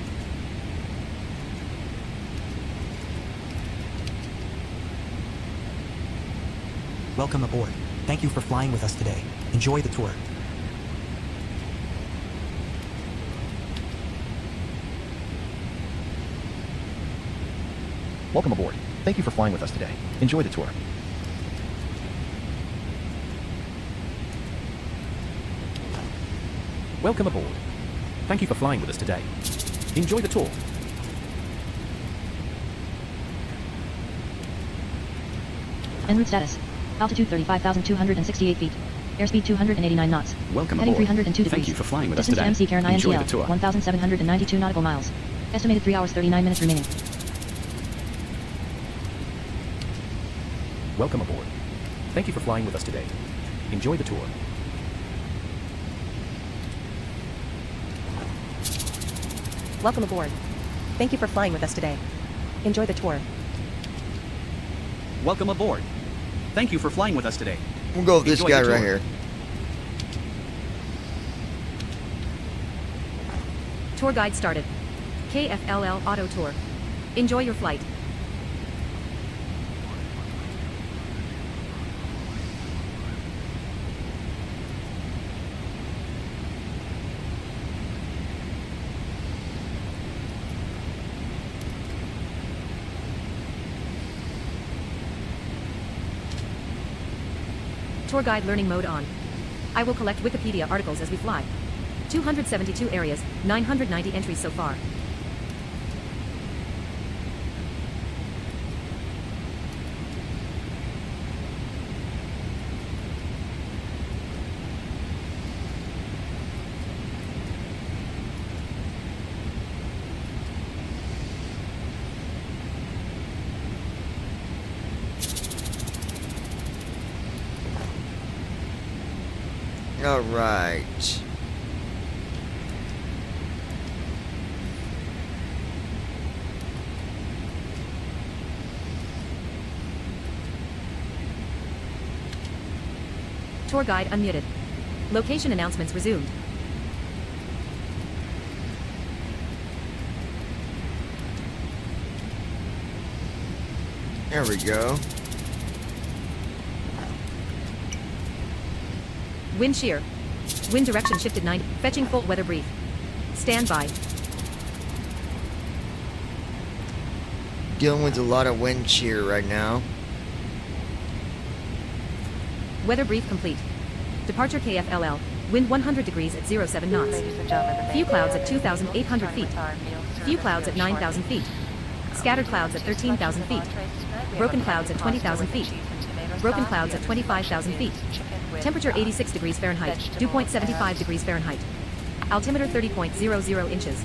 Welcome aboard. Thank you for flying with us today. Enjoy the tour. Welcome aboard. Thank you for flying with us today. Enjoy the tour. Welcome aboard. Thank you for flying with us today. Enjoy the tour. En route status. Altitude 35,268 feet. Airspeed 289 knots. Welcome Heading aboard. 302 degrees. Thank you for flying with us Distance today. to MC Karen Enjoy the INTL, tour. 1,792 nautical miles. Estimated 3 hours 39 minutes remaining. Welcome aboard. Thank you for flying with us today. Enjoy the tour. Welcome aboard. Thank you for flying with us today. Enjoy the tour. Welcome aboard. Thank you for flying with us today. We'll go with this Enjoy guy the right tour. here. Tour guide started. KFLL Auto Tour. Enjoy your flight. Tour guide learning mode on. I will collect Wikipedia articles as we fly. 272 areas, 990 entries so far. All right. Tour guide unmuted. Location announcements resumed. There we go. Wind shear. Wind direction shifted 90. Fetching full weather brief. Stand by. Dealing with a lot of wind shear right now. Weather brief complete. Departure KFLL. Wind 100 degrees at 07 knots. Few clouds at 2,800 feet. Few clouds at 9,000 feet. Scattered clouds at 13,000 feet. Broken clouds at 20,000 feet. Broken clouds at 25,000 feet. Temperature 86 degrees Fahrenheit, dew point 75 degrees Fahrenheit. Altimeter 30.00 inches.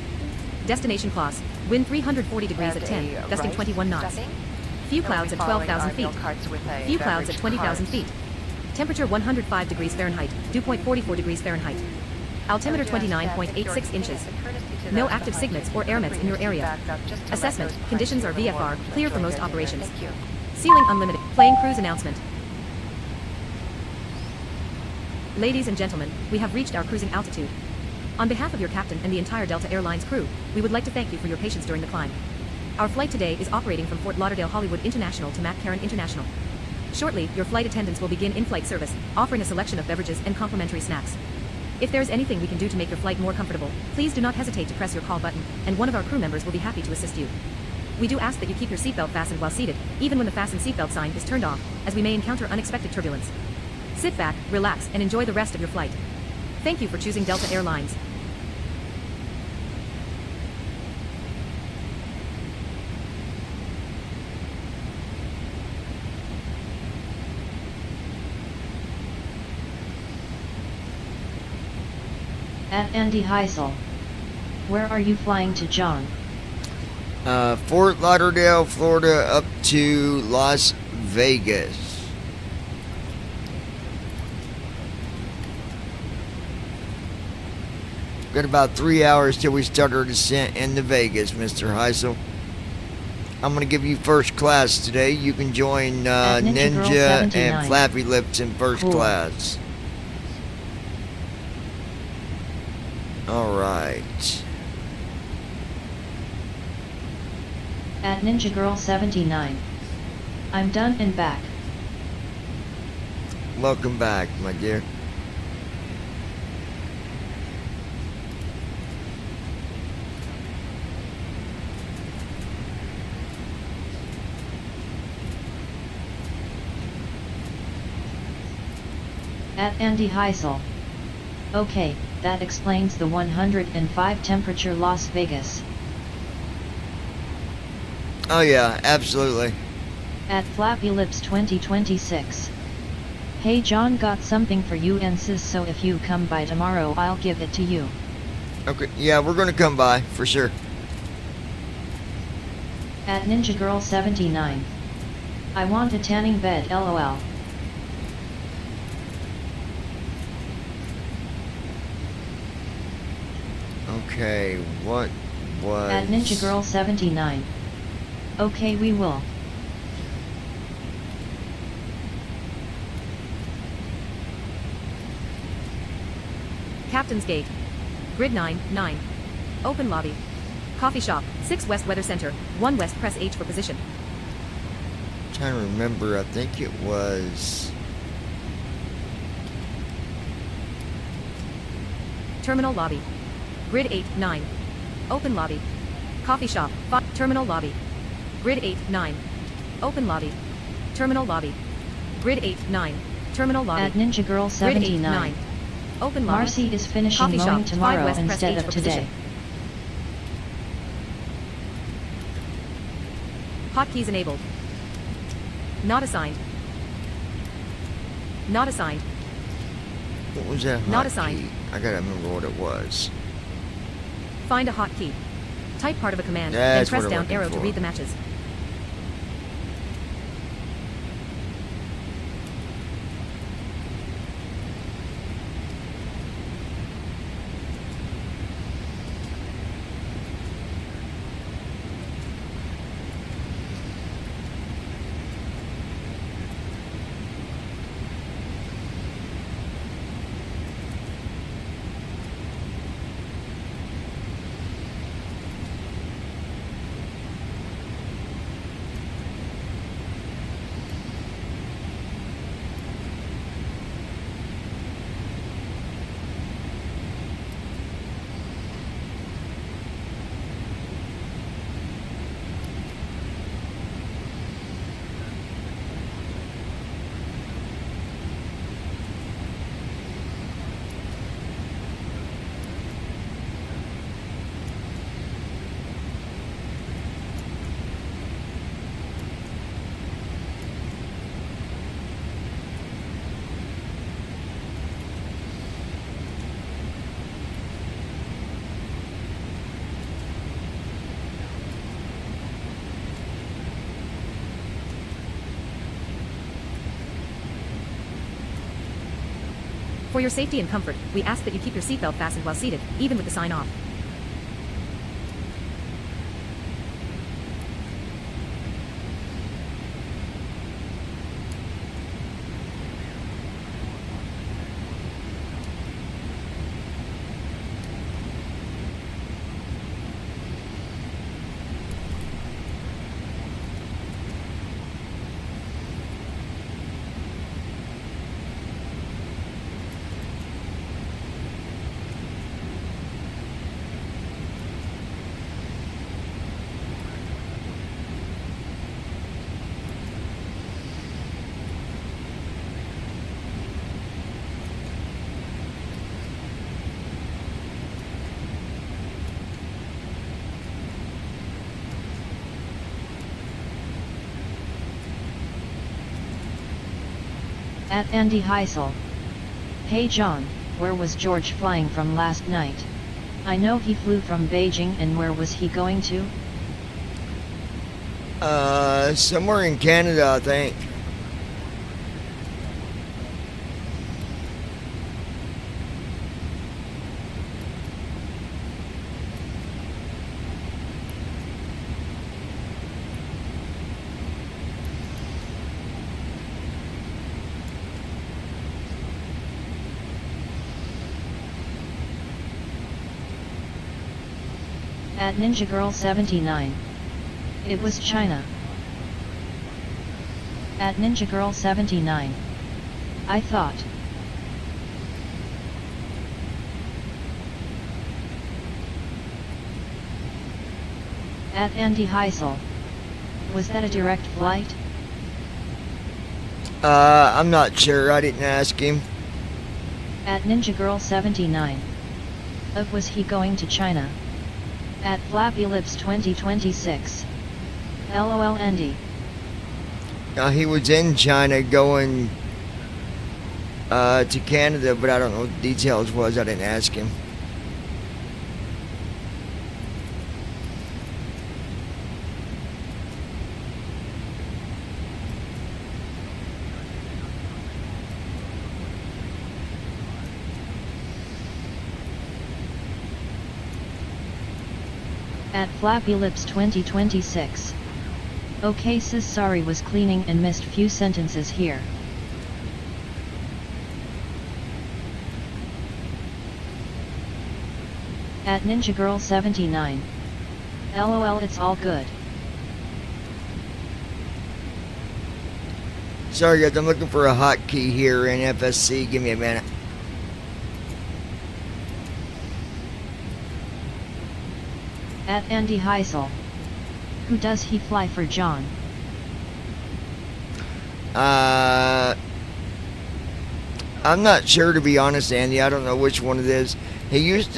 Destination class, wind 340 degrees at 10, gusting 21 knots. Few clouds at 12,000 feet. Few clouds at 20,000 feet. Temperature 105 degrees Fahrenheit, dew point 44 degrees Fahrenheit. Altimeter 29.86 inches. No active SIGMETs or airmets in your area. Assessment, conditions are VFR, clear for most operations. Ceiling unlimited, plane cruise announcement. Ladies and gentlemen, we have reached our cruising altitude. On behalf of your captain and the entire Delta Airlines crew, we would like to thank you for your patience during the climb. Our flight today is operating from Fort Lauderdale Hollywood International to McCarran International. Shortly, your flight attendants will begin in-flight service, offering a selection of beverages and complimentary snacks. If there is anything we can do to make your flight more comfortable, please do not hesitate to press your call button, and one of our crew members will be happy to assist you. We do ask that you keep your seatbelt fastened while seated, even when the fasten seatbelt sign is turned off, as we may encounter unexpected turbulence. Sit back, relax, and enjoy the rest of your flight. Thank you for choosing Delta Airlines. At Andy Heisel. Where are you flying to, John? Fort Lauderdale, Florida, up to Las Vegas. Got about 3 hours till we start our descent into Vegas, Mr. Heisel. I'm going to give you first class today. You can join Ninja and Flappy Lips in first class. Alright. At Ninja Girl 79. I'm done and back. Welcome back, my dear. At Andy Heisel. Okay, that explains the 105 temperature Las Vegas. Oh yeah, absolutely. At Flappy Lips 2026. Hey John, got something for you and sis, so if you come by tomorrow I'll give it to you. Okay, yeah, we're gonna come by, for sure. At Ninja Girl 79. I want a tanning bed, LOL. Okay, what was... At Ninja Girl 79. Okay, we will. Captain's Gate. Grid 9, 9. Open lobby. Coffee shop, 6 West Weather Center, 1 West, press H for position. Trying to remember, I think it was... Terminal lobby. Grid 8, 9. Open lobby. Coffee shop, terminal lobby. Grid 8, 9. Open lobby. Terminal lobby. Grid 8, 9. Terminal lobby. At Ninja Girl Grid 8, 79. 9. Open lobby. Marcy is finishing Coffee mowing shop, 5 tomorrow West, press instead H of for today. position. Hotkeys enabled. Not assigned. Not assigned. What was that Not hotkey? assigned. I gotta remember what it was. Find a hotkey. Type part of a command, That's then what press I'm down looking arrow to for. read the matches. For your safety and comfort, we ask that you keep your seatbelt fastened while seated, even with the sign off. At Andy Heisel. Hey John, where was George flying from last night? I know he flew from Beijing, and where was he going to? Somewhere in Canada, I think. At Ninja Girl 79. It was China. At Ninja Girl 79. I thought. At Andy Heisel. Was that a direct flight? I'm not sure. I didn't ask him. At Ninja Girl 79. Was he going to China? At Flappy Lips 2026. LOL Andy. He was in China going to Canada, but I don't know what the details was. I didn't ask him. At Flappy Lips 2026. Okay sis, sorry, was cleaning and missed few sentences here. At Ninja Girl 79. LOL, it's all good. Sorry guys, I'm looking for a hotkey here in FSC. Give me a minute. At Andy Heisel. Who does he fly for, John? I'm not sure, to be honest, Andy. I don't know which one it is. It used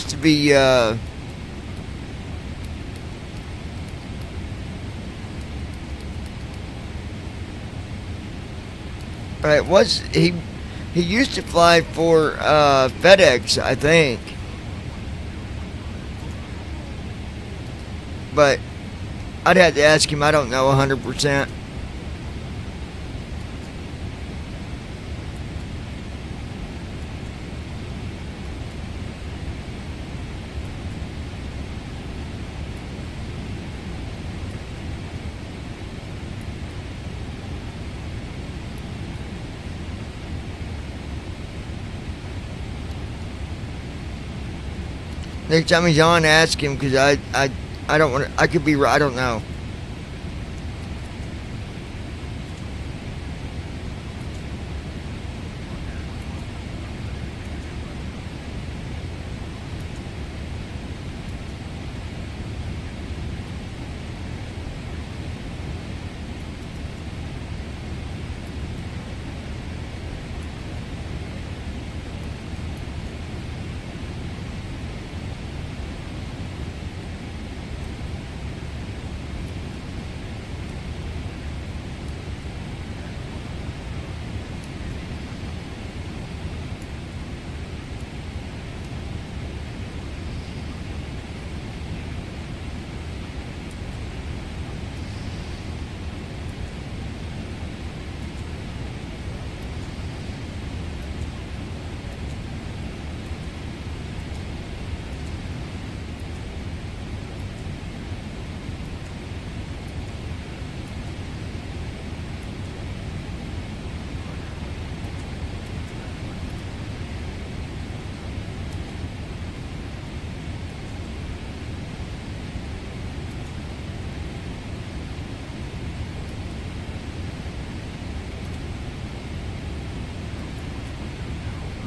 to be it was he used to fly for FedEx, I think. But I'd have to ask him. I don't know 100%. Next time he's on, ask him, because I don't want to, I could be right, I don't know.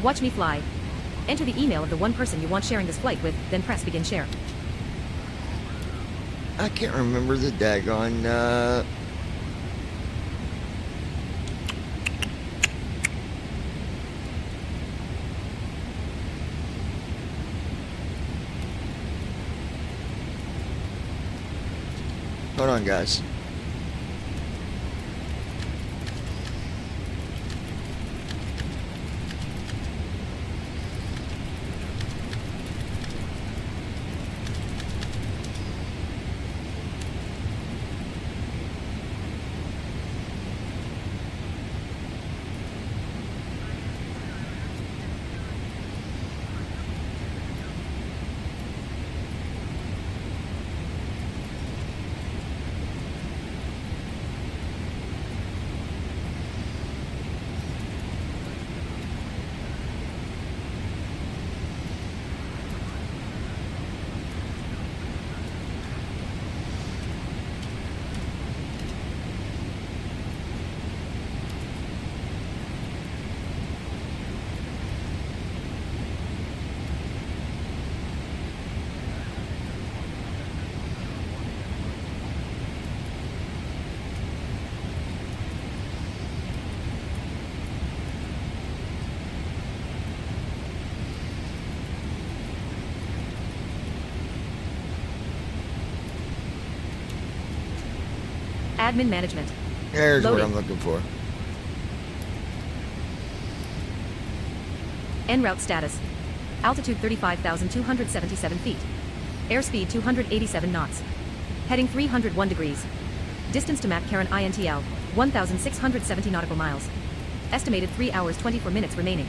Watch me fly. Enter the email of the one person you want sharing this flight with, then press begin share. I can't remember the daggone, hold on, guys. Admin management. There's Loading. what I'm looking for. En route status. Altitude 35,277 feet. Airspeed 287 knots. Heading 301 degrees. Distance to Map Karen INTL, 1,670 nautical miles. Estimated 3 hours 24 minutes remaining.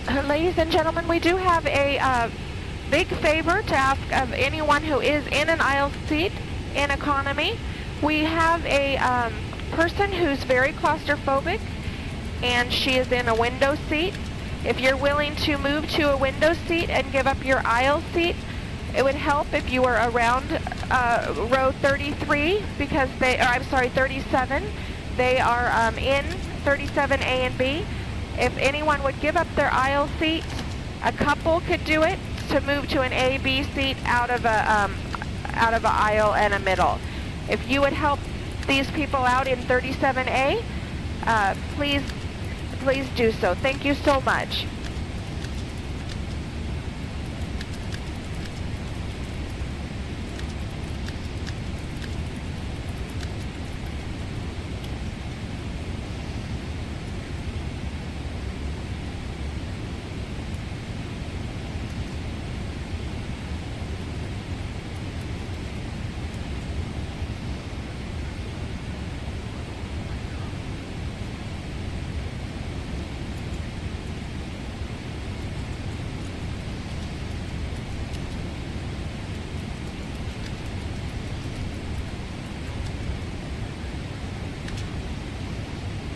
Ladies and gentlemen, we do have a big favor to ask of anyone who is in an aisle seat in economy. We have a person who's very claustrophobic, and she is in a window seat. If you're willing to move to a window seat and give up your aisle seat, it would help if you were around row 33, because I'm sorry, 37. They are in 37A and B. If anyone would give up their aisle seat, a couple could do it to move to an A, B seat out of a aisle and a middle. If you would help these people out in 37A, please do so. Thank you so much.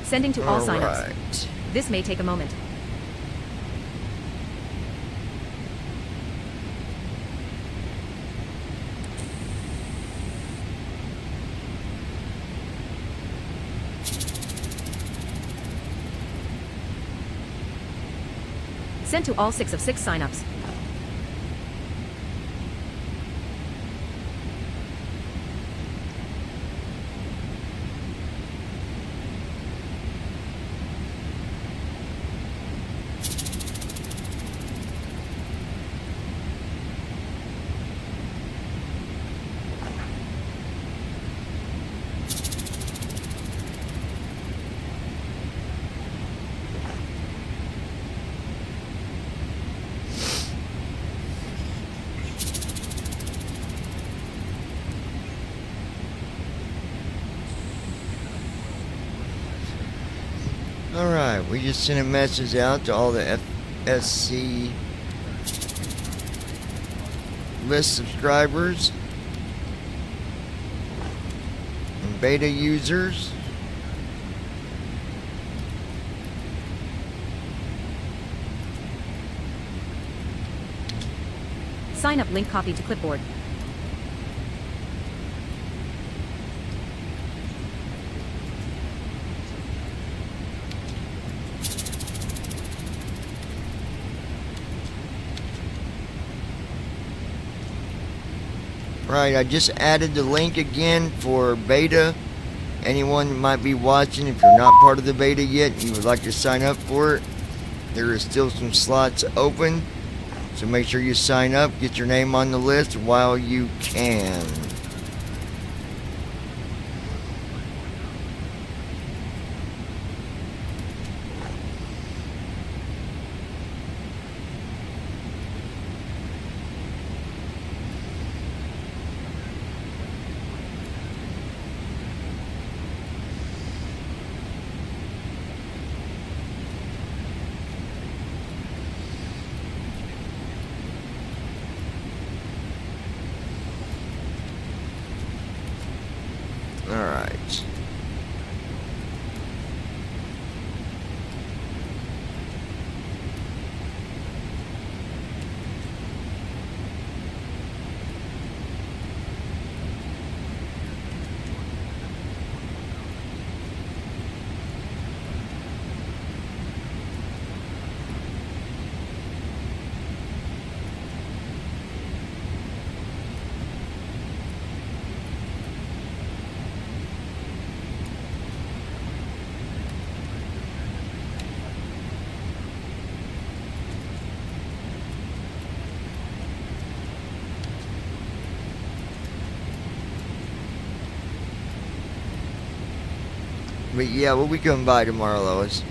Sending to all signups. Alright. This may take a moment. Sent to all 6 of 6 signups. Alright, we just sent a message out to all the FSC list subscribers and beta users. Sign up link copied to clipboard. Right, I just added the link again for beta. Anyone might be watching, if you're not part of the beta yet and you would like to sign up for it, there is still some slots open. So make sure you sign up, get your name on the list while you can. Alright. But yeah, we'll be coming by tomorrow, Lois.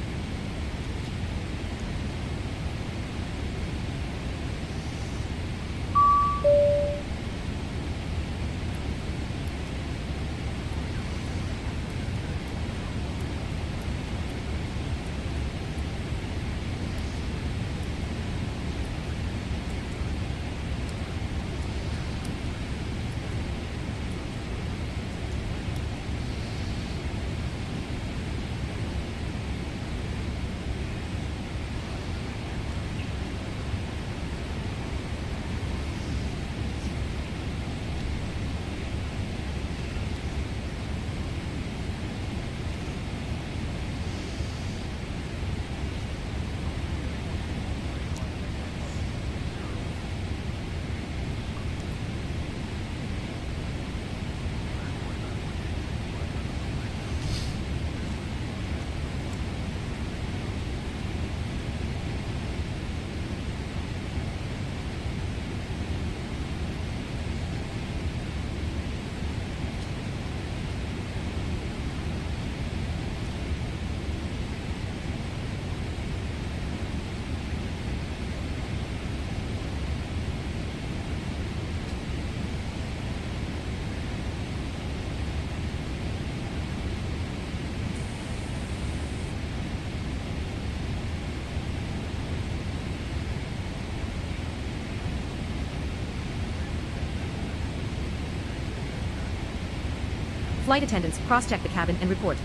Flight attendants, cross-check the cabin and report.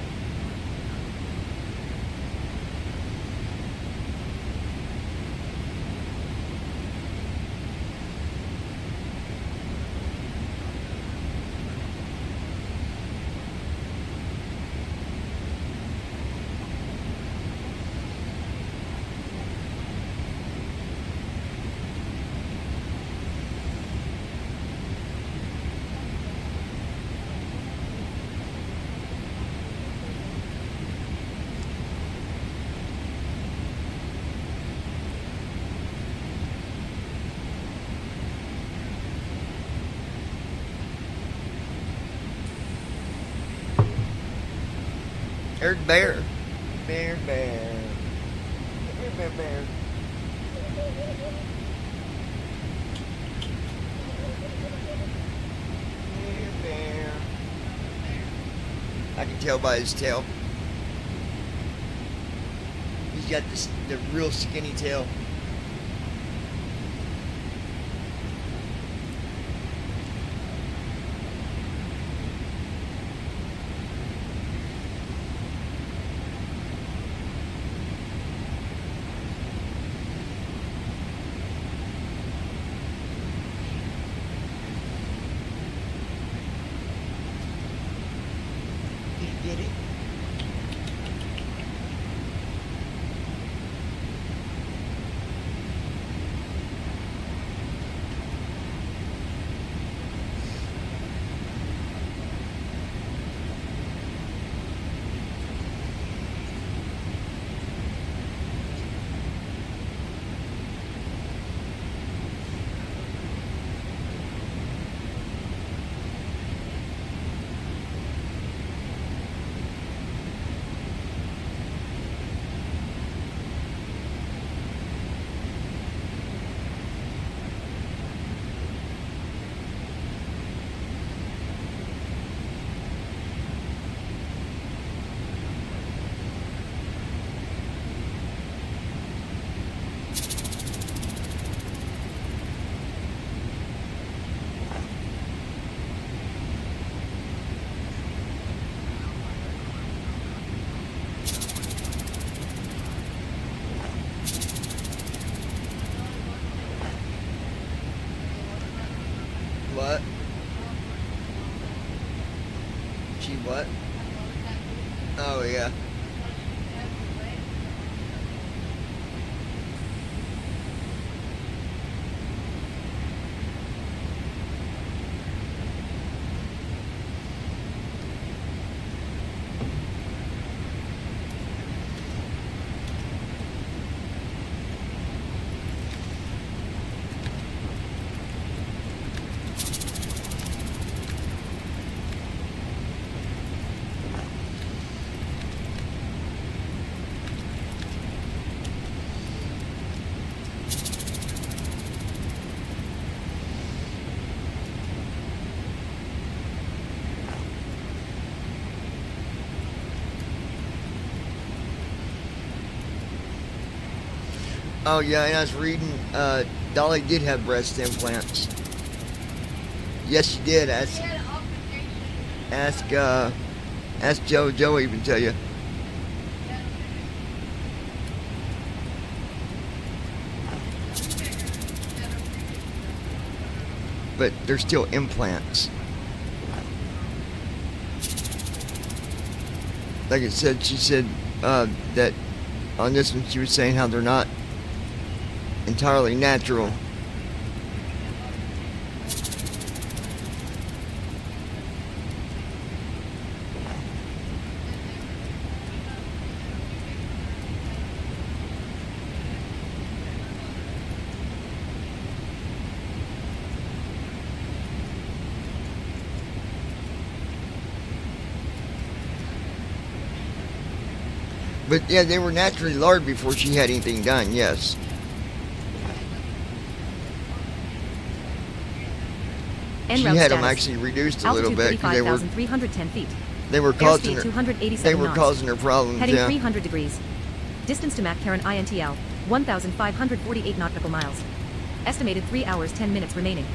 There's Bear. Bear, Bear. Bear, Bear, Bear. Bear, Bear. I can tell by his tail. He's got the real skinny tail. Get it? What? She what? Oh, yeah. Oh yeah, and I was reading, Dolly did have breast implants. Yes, she did. Ask Joe. Joe even tell you. But they're still implants. Like I said, she said that on this one she was saying how they're not entirely natural. But yeah, they were naturally large before she had anything done, yes. She had them actually reduced a little bit because they were 35,310 feet. They were causing her. 287 They were knots. causing her problems. Heading Yeah. 300 degrees. Distance to McCarran INTL 1,548 nautical miles. Estimated 3 hours 10 minutes remaining.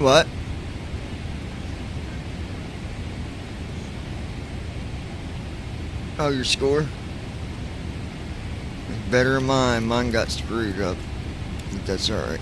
What? Oh, your score? Better than mine. Mine got screwed up. But that's alright.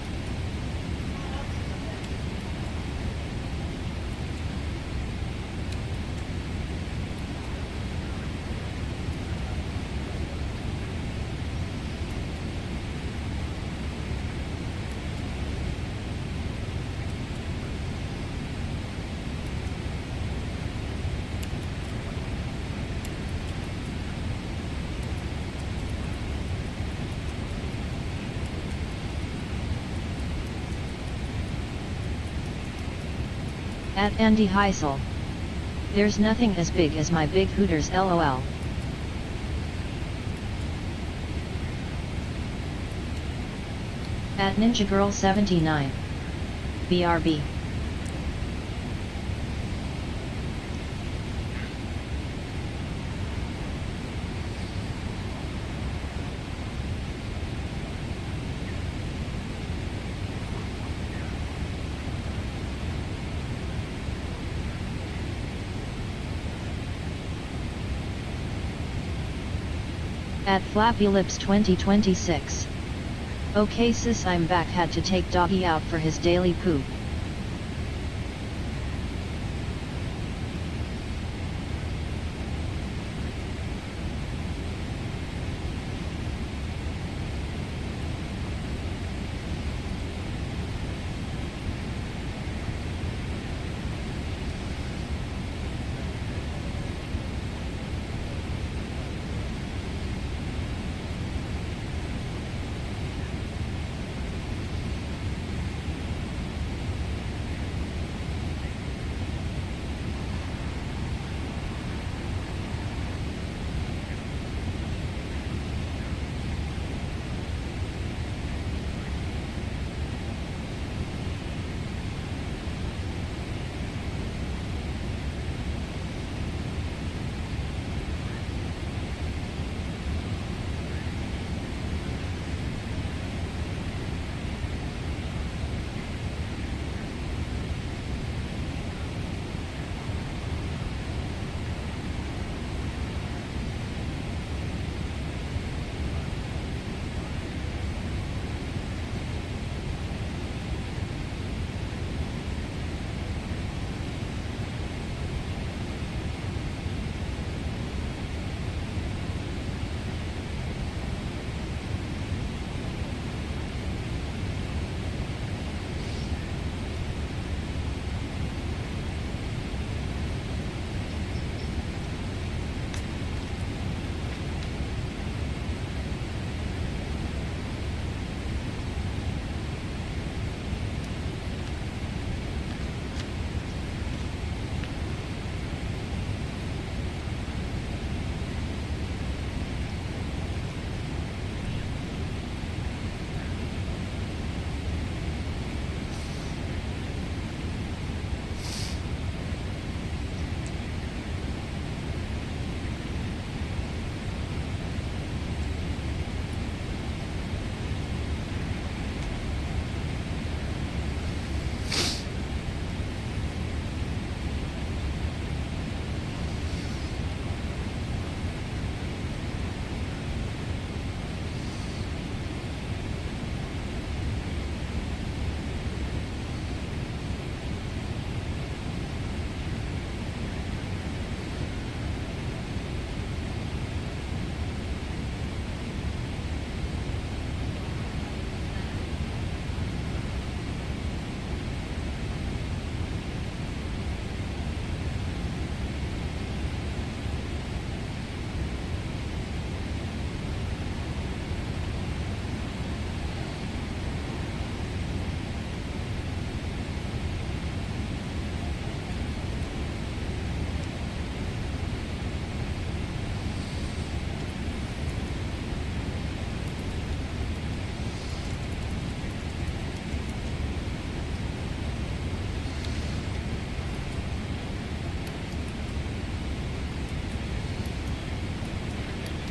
At Andy Heisel. There's nothing as big as my big Hooters LOL. At Ninja Girl 79. BRB. At Flappy Lips 2026. Okay sis, I'm back. Had to take doggy out for his daily poop.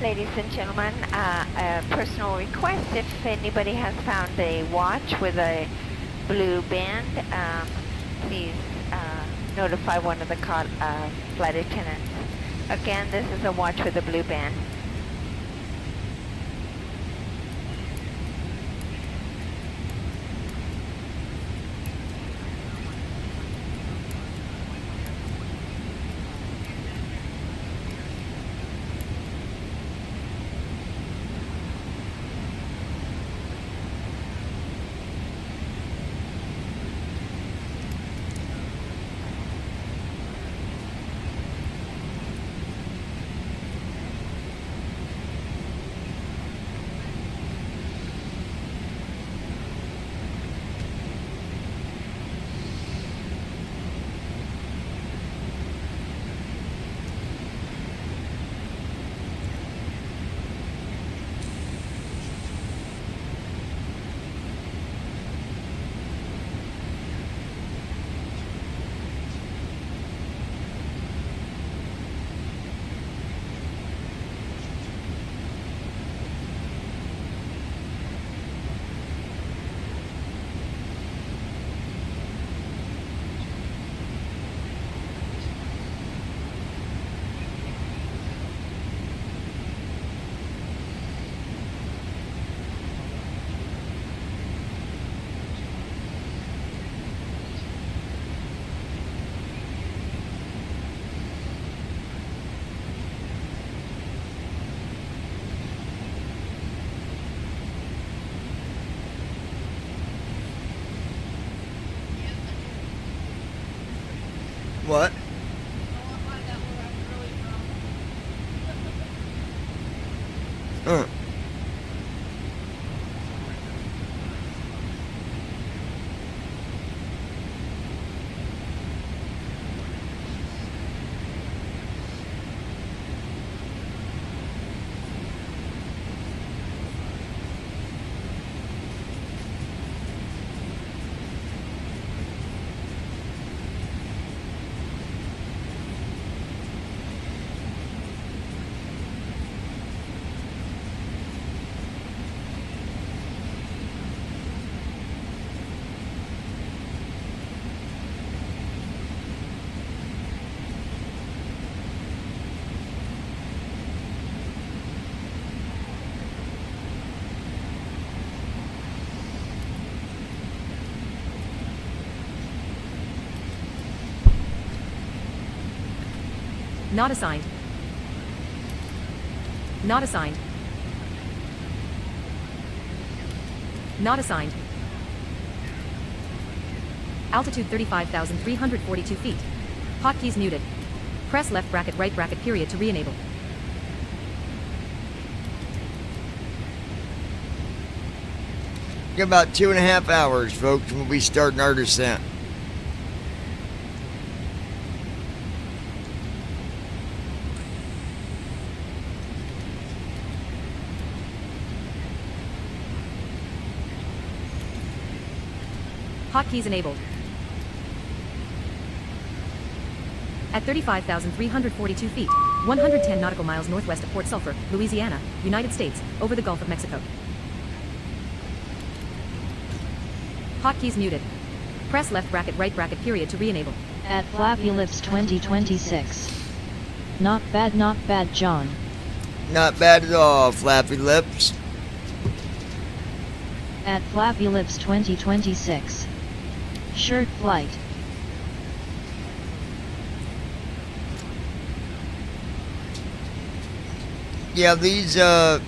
Ladies and gentlemen, a personal request. If anybody has found a watch with a blue band, please notify one of the flight attendants. Again, this is a watch for the blue band. What? Uh. Not assigned. Not assigned. Not assigned. Altitude 35,342 feet. Hotkeys muted. Press left bracket right bracket period to re-enable. In about 2.5 hours, folks, we'll be starting our descent. Hotkeys enabled. At 35,342 feet, 110 nautical miles northwest of Port Sulphur, Louisiana, United States, over the Gulf of Mexico. Hotkeys muted. Press left bracket right bracket period to re-enable. At Flappy Lips 2026. Not bad, John. Not bad at all, Flappy Lips. At Flappy Lips 2026. Shirt flight. Yeah, these, the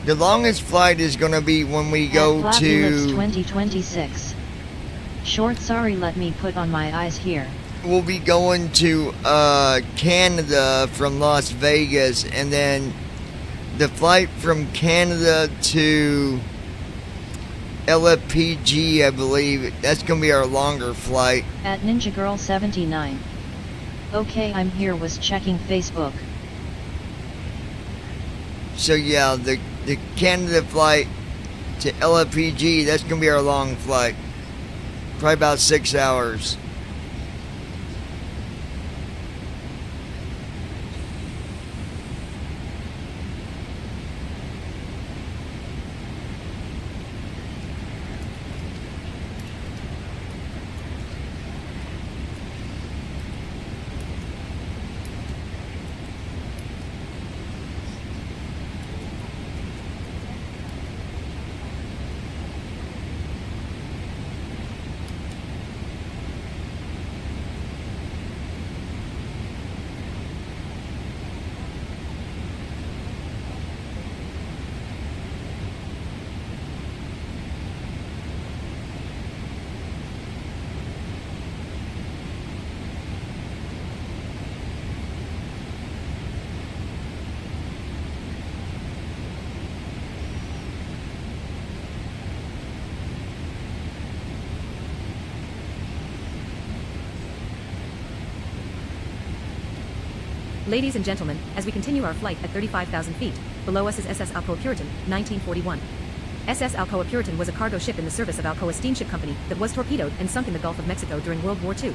longest flight is gonna be when we go At Flappy Lips to... 2026. Short, sorry, let me put on my eyes here. We'll be going to, Canada from Las Vegas, and then the flight from Canada to LFPG, I believe, that's gonna be our longer flight. At Ninja Girl 79. Okay, I'm here, was checking Facebook. So yeah, the Canada flight to LFPG, that's gonna be our long flight. Probably about 6 hours. Ladies and gentlemen, as we continue our flight at 35,000 feet, below us is SS Alcoa Puritan, 1941. SS Alcoa Puritan was a cargo ship in the service of Alcoa Steamship Company that was torpedoed and sunk in the Gulf of Mexico during World War II.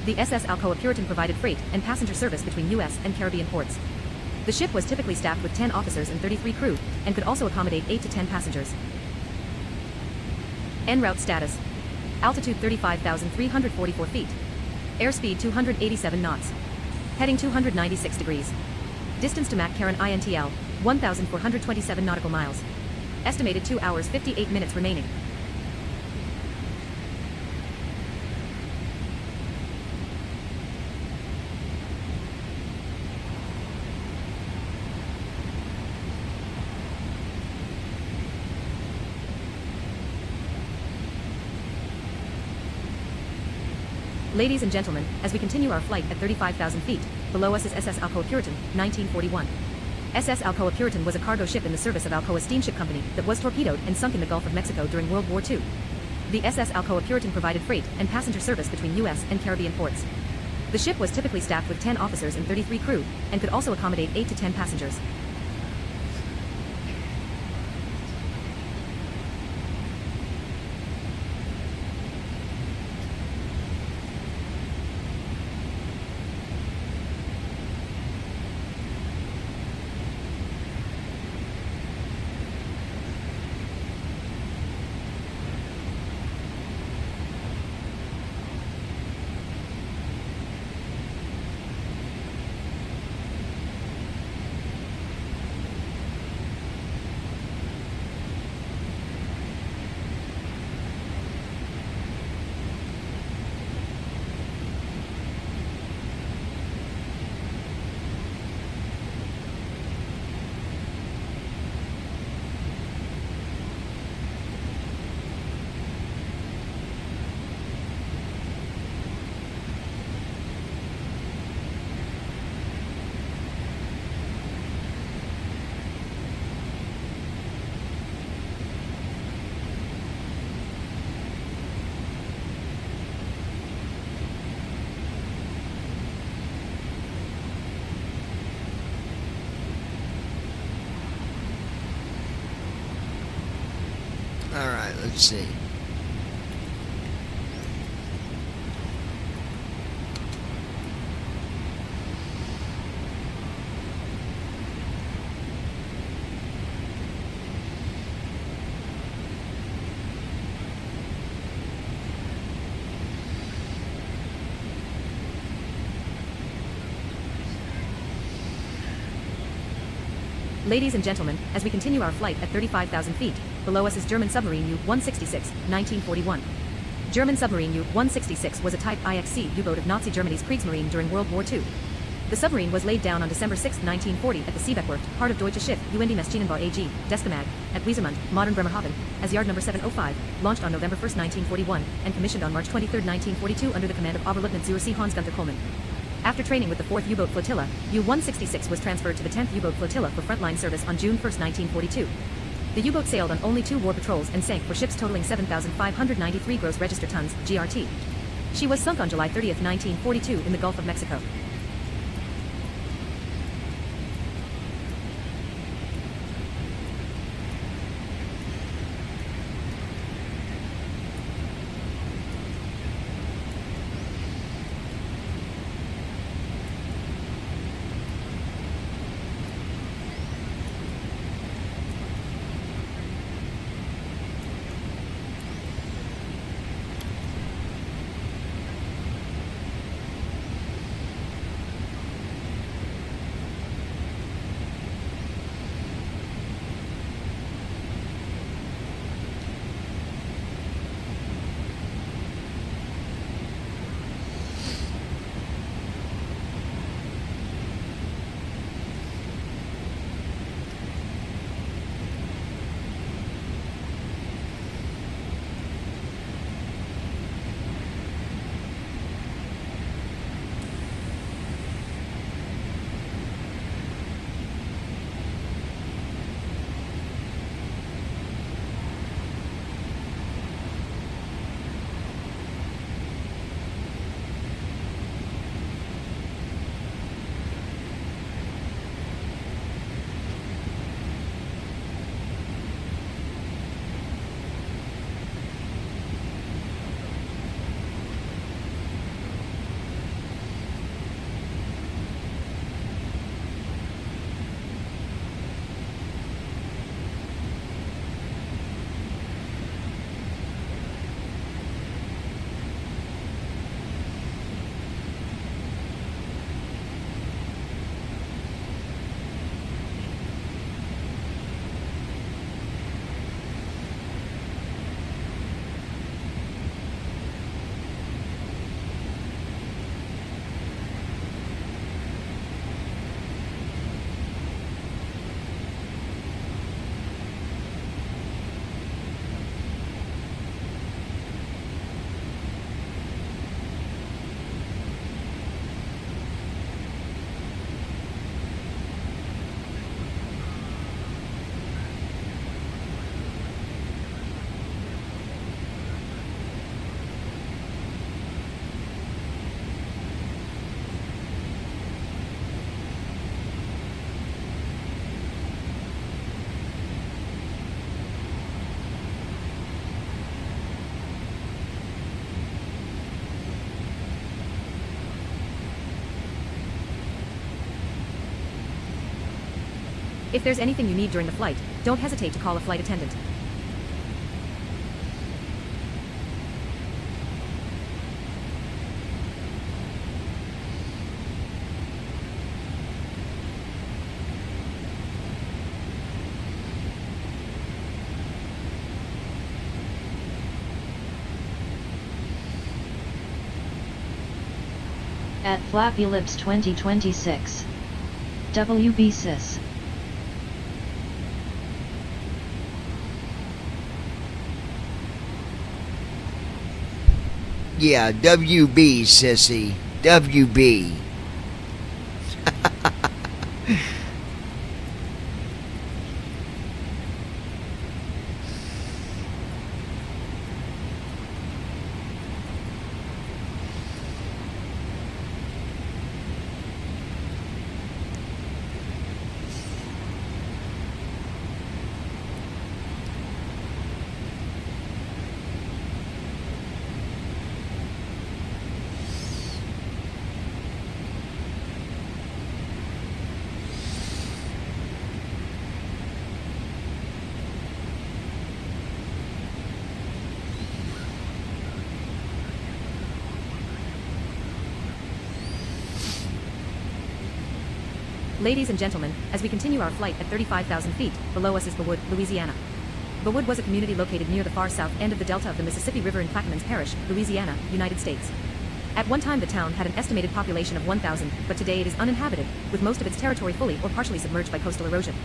The SS Alcoa Puritan provided freight and passenger service between U.S. and Caribbean ports. The ship was typically staffed with 10 officers and 33 crew, and could also accommodate 8 to 10 passengers. En route status. Altitude 35,344 feet. Airspeed 287 knots. Heading 296 degrees. Distance to McCarran INTL, 1,427 nautical miles. Estimated 2 hours 58 minutes remaining. Ladies and gentlemen, as we continue our flight at 35,000 feet, below us is SS Alcoa Puritan, 1941. SS Alcoa Puritan was a cargo ship in the service of Alcoa Steamship Company that was torpedoed and sunk in the Gulf of Mexico during World War II. The SS Alcoa Puritan provided freight and passenger service between U.S. and Caribbean ports. The ship was typically staffed with 10 officers and 33 crew, and could also accommodate 8 to 10 passengers. Alright, let's see. Ladies and gentlemen, as we continue our flight at 35,000 feet, below us is German submarine U-166, 1941. German submarine U-166 was a Type IXC U-boat of Nazi Germany's Kriegsmarine during World War II. The submarine was laid down on December 6, 1940 at the Seebeckwerft, part of Deutsche Schiff UND Maschinenbau AG, Deskamag, at Wiesermund, modern Bremerhaven, as yard number 705, launched on November 1, 1941, and commissioned on March 23, 1942 under the command of Oberleutnant zur See Hans-Gunther Kohlmann. After training with the 4th U-boat flotilla, U-166 was transferred to the 10th U-boat flotilla for frontline service on June 1, 1942. The U-boat sailed on only 2 war patrols and sank for ships totaling 7,593 gross register tons, GRT. She was sunk on July 30, 1942 in the Gulf of Mexico. If there's anything you need during the flight, don't hesitate to call a flight attendant. At Flappy Lips 2026. WB Sis. Yeah, WB, sissy. WB. Ladies and gentlemen, as we continue our flight at 35,000 feet, below us is Bewood, Louisiana. Bewood was a community located near the far south end of the delta of the Mississippi River in Plaquemines Parish, Louisiana, United States. At one time the town had an estimated population of 1,000, but today it is uninhabited, with most of its territory fully or partially submerged by coastal erosion.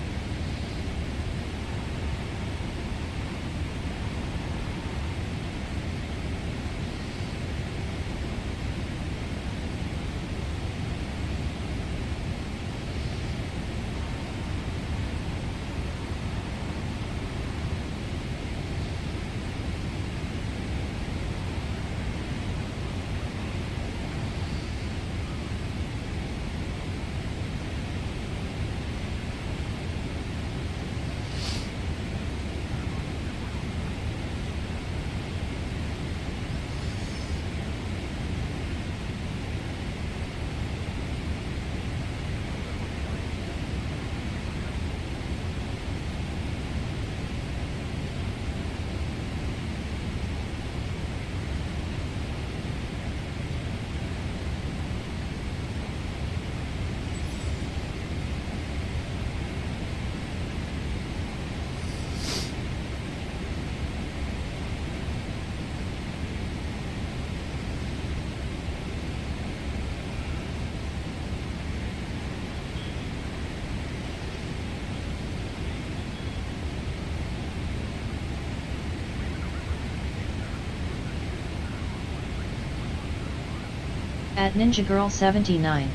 At Ninja Girl 79.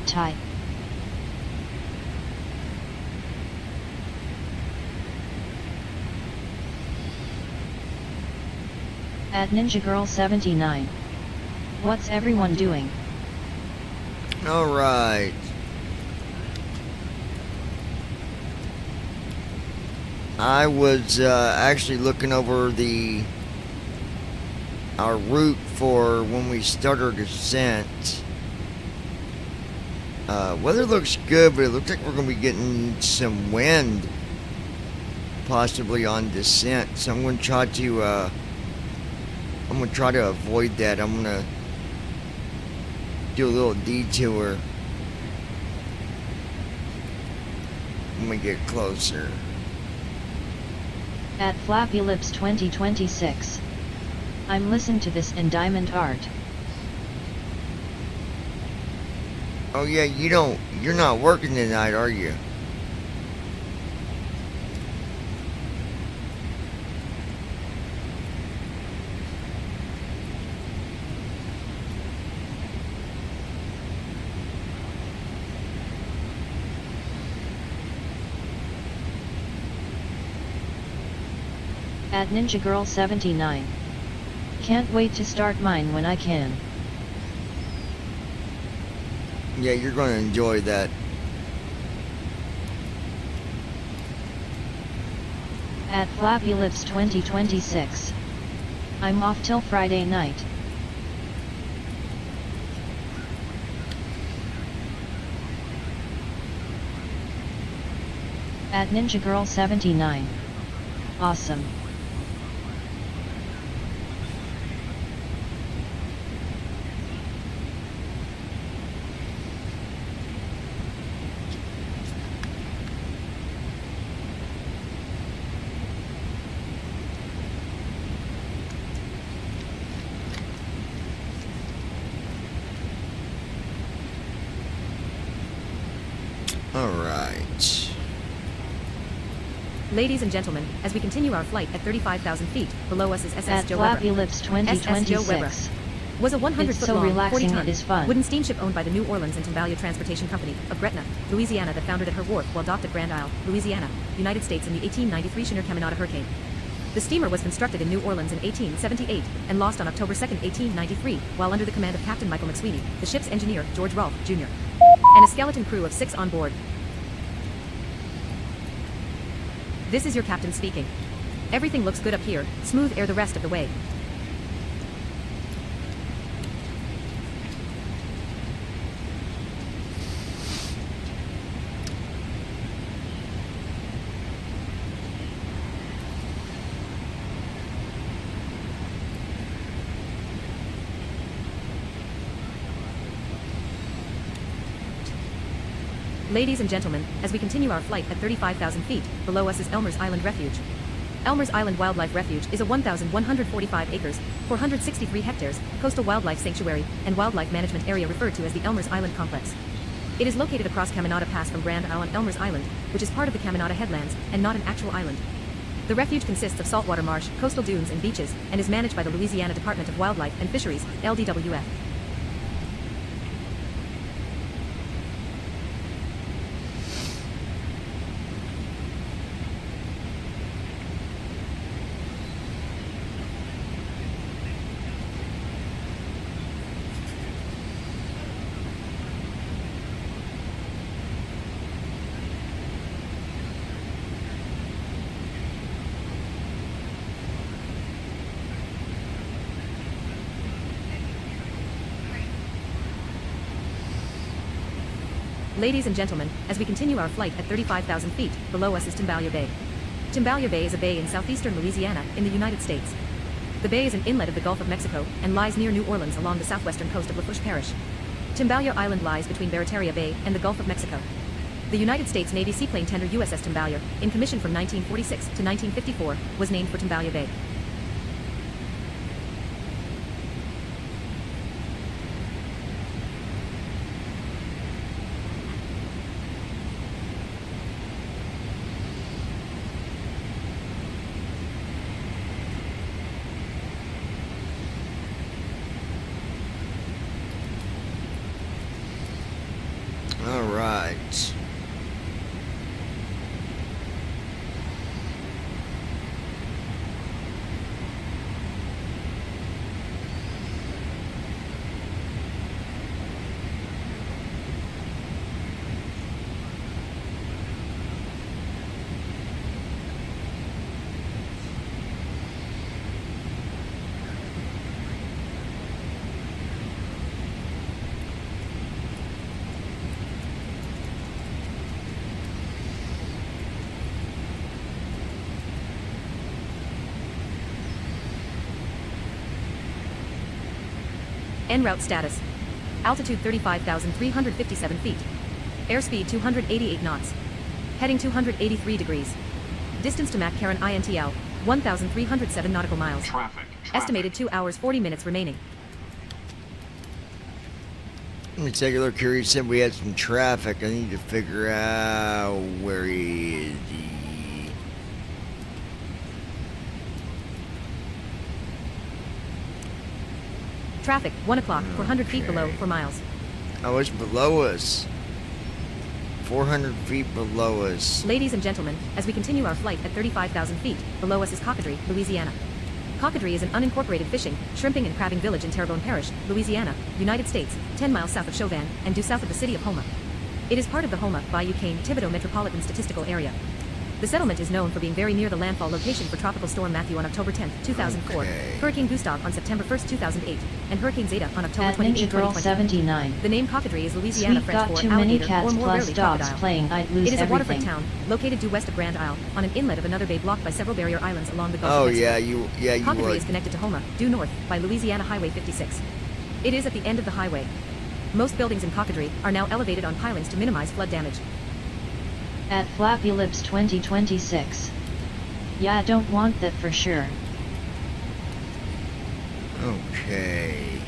Type. At Ninja Girl 79. What's everyone doing? Alright. I was actually looking over our route for when we start our descent. Weather looks good, but it looks like we're going to be getting some wind possibly on descent. So I'm going to try to avoid that. I'm going to do a little detour when we get closer. At Flappy Lips 2026. I'm listening to this in Diamond Art. Oh yeah, you're not working tonight, are you? At Ninja Girl 79. Can't wait to start mine when I can. Yeah, you're going to enjoy that. At Flappy Lips 2026. I'm off till Friday night. At Ninja Girl 79. Awesome. Alright. Ladies and gentlemen, as we continue our flight at 35,000 feet, below us is SS At Joe Flappy Weber. Lips SS Joe Weber 2026. was a 100-foot It's so long, relaxing, 40-ton it is fun. wooden steamship owned by the New Orleans and Timballia Transportation Company of Gretna, Louisiana that foundered at her wharf while docked at Grand Isle, Louisiana, United States in the 1893 Schooner Caminada hurricane. The steamer was constructed in New Orleans in 1878 and lost on October 2, 1893, while under the command of Captain Michael McSweeney, the ship's engineer, George Rolfe, Jr., and a skeleton crew of 6 on board. This is your captain speaking. Everything looks good up here, smooth air the rest of the way. Ladies and gentlemen, as we continue our flight at 35,000 feet, below us is Elmer's Island Refuge. Elmer's Island Wildlife Refuge is a 1,145 acres, 463 hectares, coastal wildlife sanctuary and wildlife management area referred to as the Elmer's Island Complex. It is located across Caminada Pass from Grand Isle on Elmer's Island, which is part of the Caminada Headlands, and not an actual island. The refuge consists of saltwater marsh, coastal dunes and beaches, and is managed by the Louisiana Department of Wildlife and Fisheries, LDWF. Ladies and gentlemen, as we continue our flight at 35,000 feet, below us is Timballia Bay. Timballia Bay is a bay in southeastern Louisiana, in the United States. The bay is an inlet of the Gulf of Mexico, and lies near New Orleans along the southwestern coast of Lafourche Parish. Timballia Island lies between Barataria Bay and the Gulf of Mexico. The United States Navy seaplane tender USS Timballia, in commission from 1946 to 1954, was named for Timballia Bay. All right. En route status. Altitude 35,357 feet. Airspeed 288 knots. Heading 283 degrees. Distance to McCarran INTL, 1,307 nautical miles. Estimated 2 hours 40 minutes remaining. Let me take a look here. He said we had some traffic. I need to figure out where he is. Traffic, 1 o'clock, 400 feet below, 4 miles. Oh, it's below us. 400 feet below us. Ladies and gentlemen, as we continue our flight at 35,000 feet, below us is Cocodrie, Louisiana. Cocodrie is an unincorporated fishing, shrimping and crabbing village in Terrebonne Parish, Louisiana, United States, 10 miles south of Chauvin, and due south of the city of Houma. It is part of the Houma, Bayou Cane, Thibodaux Metropolitan Statistical Area. The settlement is known for being very near the landfall location for Tropical Storm Matthew on October 10, 2004, Okay. Hurricane Gustav on September 1, 2008, and Hurricane Zeta on October At 28, Ninja Girl 2020. 79. The name Cocodrie is Louisiana Sweet French got for too many alligator cats or more plus rarely dogs crocodile. playing I'd lose It is a waterfront everything. town, located due west of Grand Isle, on an inlet of another bay blocked by several barrier islands along the Gulf Oh of Mexico. yeah, you Cocodrie would. is connected to Houma, due north, by Louisiana Highway 56. It is at the end of the highway. Most buildings in Cocodrie are now elevated on pilings to minimize flood damage. At Flappy Lips 2026. Yeah, I don't want that for sure. Okay.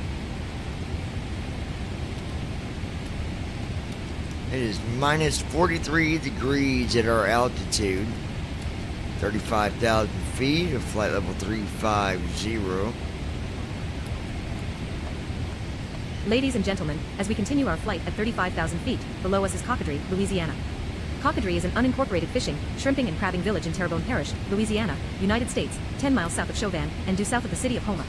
It is minus 43 degrees at our altitude. 35,000 feet of flight level 350. Ladies and gentlemen, as we continue our flight at 35,000 feet, below us is Cocodrie, Louisiana. Cocodrie is an unincorporated fishing, shrimping and crabbing village in Terrebonne Parish, Louisiana, United States, 10 miles south of Chauvin, and due south of the city of Houma.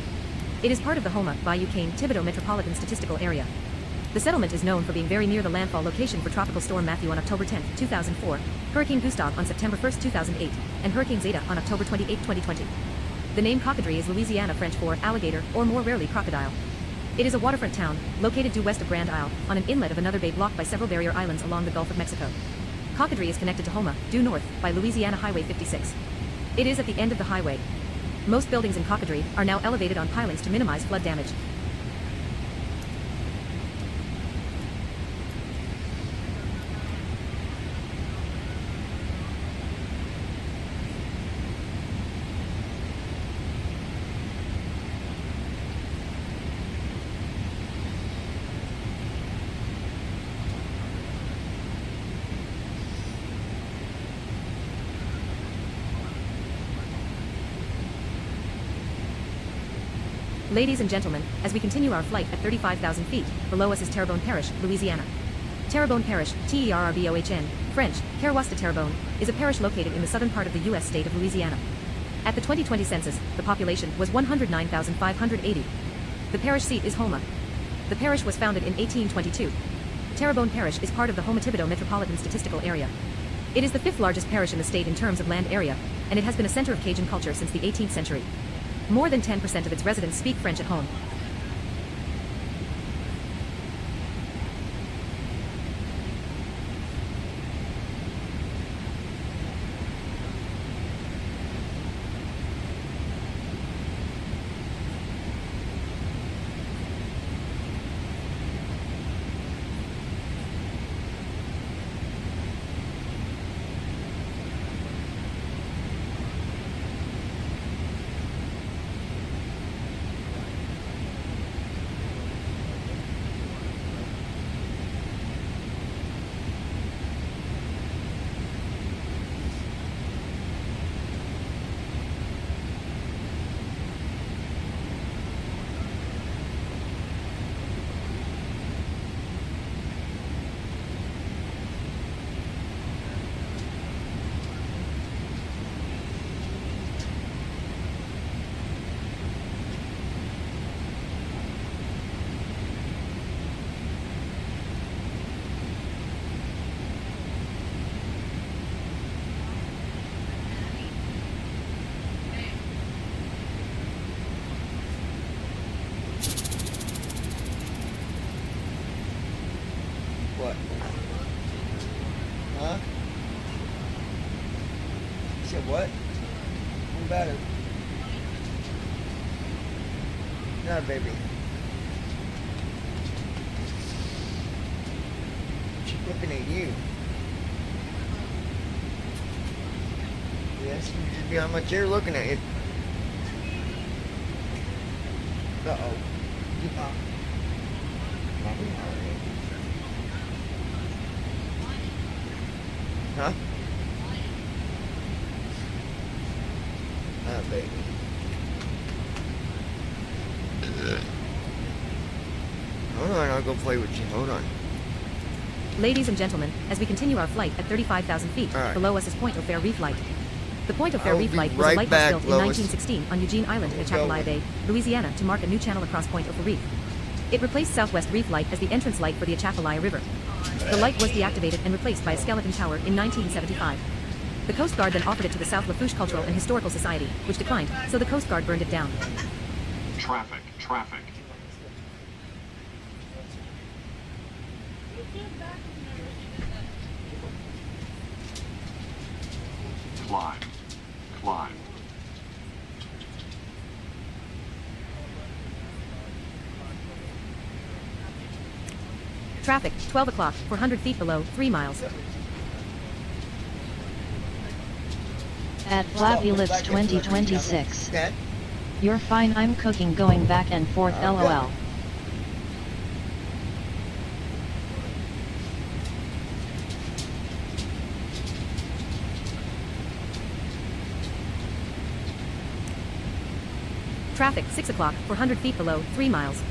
It is part of the Houma, Bayou Cane, Thibodaux Metropolitan Statistical Area. The settlement is known for being very near the landfall location for Tropical Storm Matthew on October 10, 2004, Hurricane Gustav on September 1, 2008, and Hurricane Zeta on October 28, 2020. The name Cocodrie is Louisiana French for alligator, or more rarely crocodile. It is a waterfront town, located due west of Grand Isle, on an inlet of another bay blocked by several barrier islands along the Gulf of Mexico. Cocodrie is connected to Houma, due north, by Louisiana Highway 56. It is at the end of the highway. Most buildings in Cocodrie are now elevated on pilings to minimize flood damage. Ladies and gentlemen, as we continue our flight at 35,000 feet, below us is Terrebonne Parish, Louisiana. Terrebonne Parish, Terrebonne, French, Karawasta Terrebonne, is a parish located in the southern part of the U.S. state of Louisiana. At the 2020 census, the population was 109,580. The parish seat is Houma. The parish was founded in 1822. Terrebonne Parish is part of the Houma-Thibodaux Metropolitan Statistical Area. It is the fifth largest parish in the state in terms of land area, and it has been a center of Cajun culture since the 18th century. More than 10% of its residents speak French at home. What? Huh? You said what? What about her? No, baby. She's looking at you. Yes, she's just behind my chair looking at you. Uh-oh. Huh? Oh, baby. Hold on, I'll go play with you. Hold on. Ladies and gentlemen, as we continue our flight at 35,000 feet, All right. below us is Point O'Fair Reef Light. The Point O'Fair I'll Reef be Light was right a lighthouse back, built in Lois. 1916 on Eugene Island in We'll Atchafalaya go. Bay, Louisiana, to mark a new channel across Point O'Fair Reef. It replaced Southwest Reef Light as the entrance light for the Atchafalaya River. The light was deactivated and replaced by a skeleton tower in 1975. The Coast Guard then offered it to the South Lafourche Cultural and Historical Society, which declined, so the Coast Guard burned it down. Traffic, traffic. Climb, climb. Traffic, 12 o'clock, 400 feet below, 3 miles. At Flavulitz 2026. You're fine, I'm cooking going back and forth lol. Traffic, 6 o'clock, 400 feet below, 3 miles.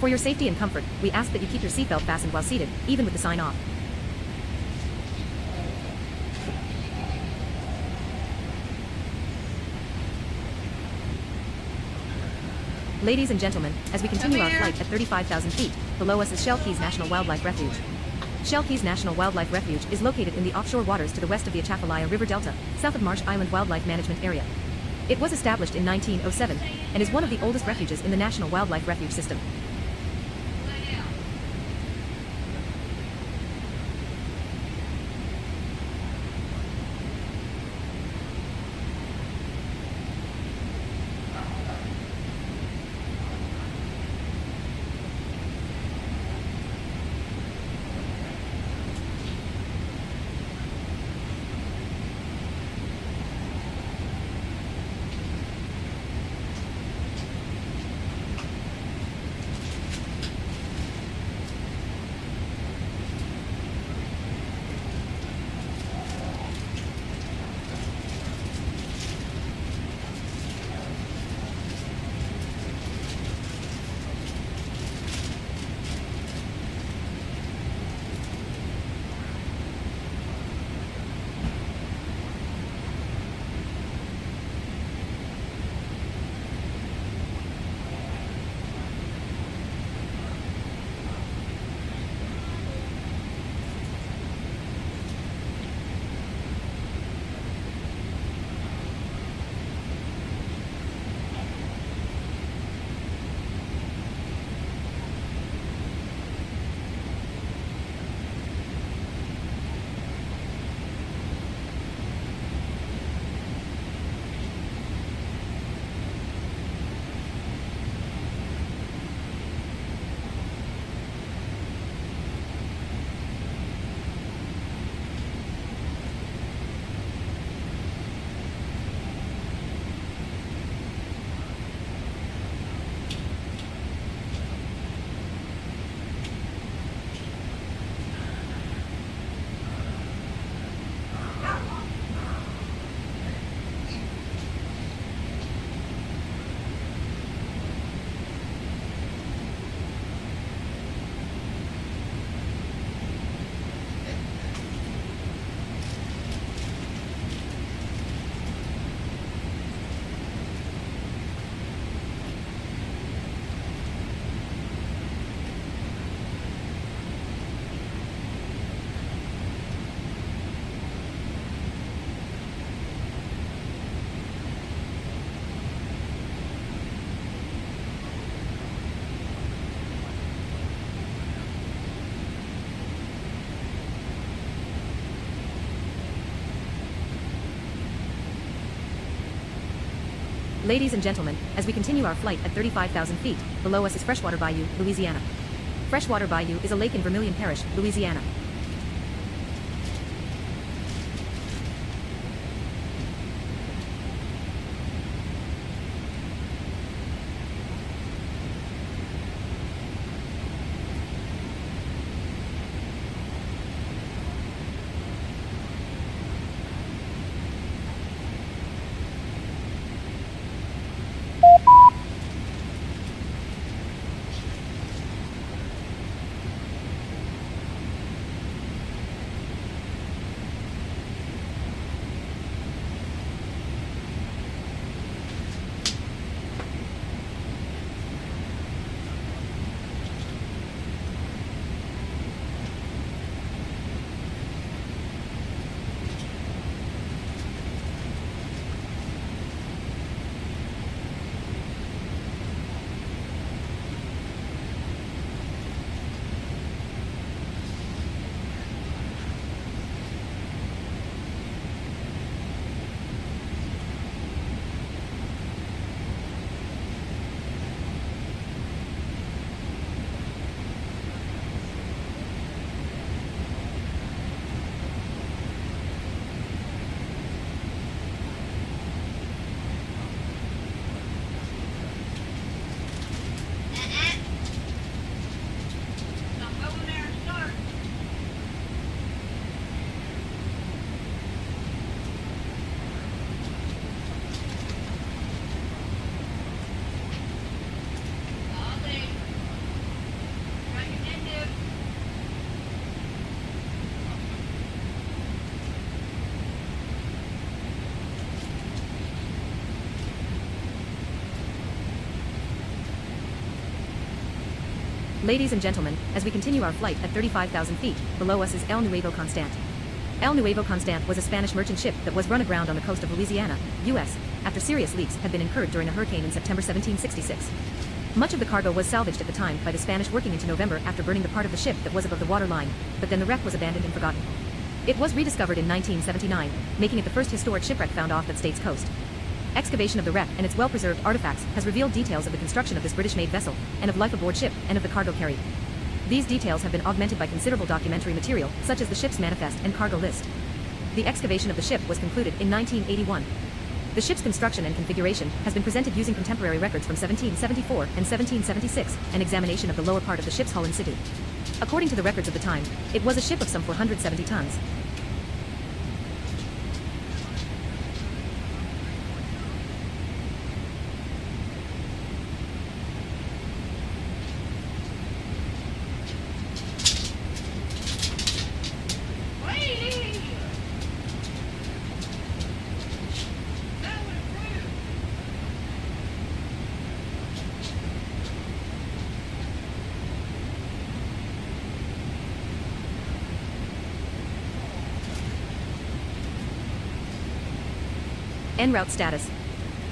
For your safety and comfort, we ask that you keep your seatbelt fastened while seated, even with the sign off. Ladies and gentlemen, as we continue our flight at 35,000 feet, below us is Shell Keys National Wildlife Refuge. Shell Keys National Wildlife Refuge is located in the offshore waters to the west of the Atchafalaya River Delta, south of Marsh Island Wildlife Management Area. It was established in 1907, and is one of the oldest refuges in the National Wildlife Refuge System. Ladies and gentlemen, as we continue our flight at 35,000 feet, below us is Freshwater Bayou, Louisiana. Freshwater Bayou is a lake in Vermilion Parish, Louisiana. Ladies and gentlemen, as we continue our flight at 35,000 feet, below us is El Nuevo Constant. El Nuevo Constant was a Spanish merchant ship that was run aground on the coast of Louisiana, U.S., after serious leaks had been incurred during a hurricane in September 1766. Much of the cargo was salvaged at the time by the Spanish working into November after burning the part of the ship that was above the water line, but then the wreck was abandoned and forgotten. It was rediscovered in 1979, making it the first historic shipwreck found off that state's coast. Excavation of the wreck and its well-preserved artifacts has revealed details of the construction of this British-made vessel, and of life aboard ship, and of the cargo carried. These details have been augmented by considerable documentary material, such as the ship's manifest and cargo list. The excavation of the ship was concluded in 1981. The ship's construction and configuration has been presented using contemporary records from 1774 and 1776, and examination of the lower part of the ship's hull in situ. According to the records of the time, it was a ship of some 470 tons. En route status.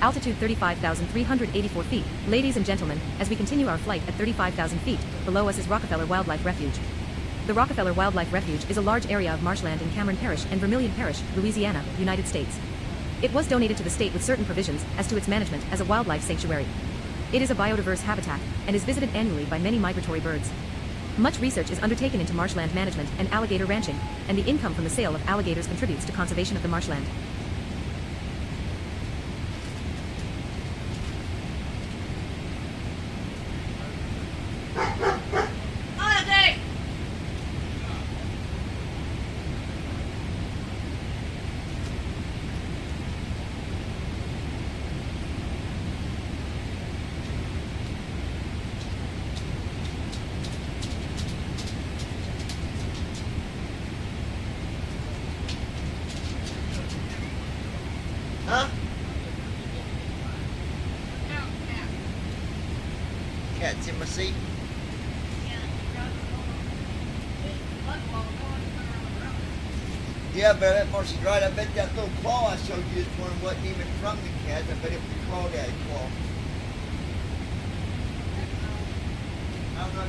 Altitude 35,384 feet. Ladies and gentlemen, as we continue our flight at 35,000 feet, below us is Rockefeller Wildlife Refuge. The Rockefeller Wildlife Refuge is a large area of marshland in Cameron Parish and Vermilion Parish, Louisiana, United States. It was donated to the state with certain provisions as to its management as a wildlife sanctuary. It is a biodiverse habitat and is visited annually by many migratory birds. Much research is undertaken into marshland management and alligator ranching, and the income from the sale of alligators contributes to conservation of the marshland. Huh? Cat's in my seat. Yeah, but that Marcy's right. I bet that little claw I showed you this morning wasn't even from the cat. I bet it was a crawdad claw. I don't know.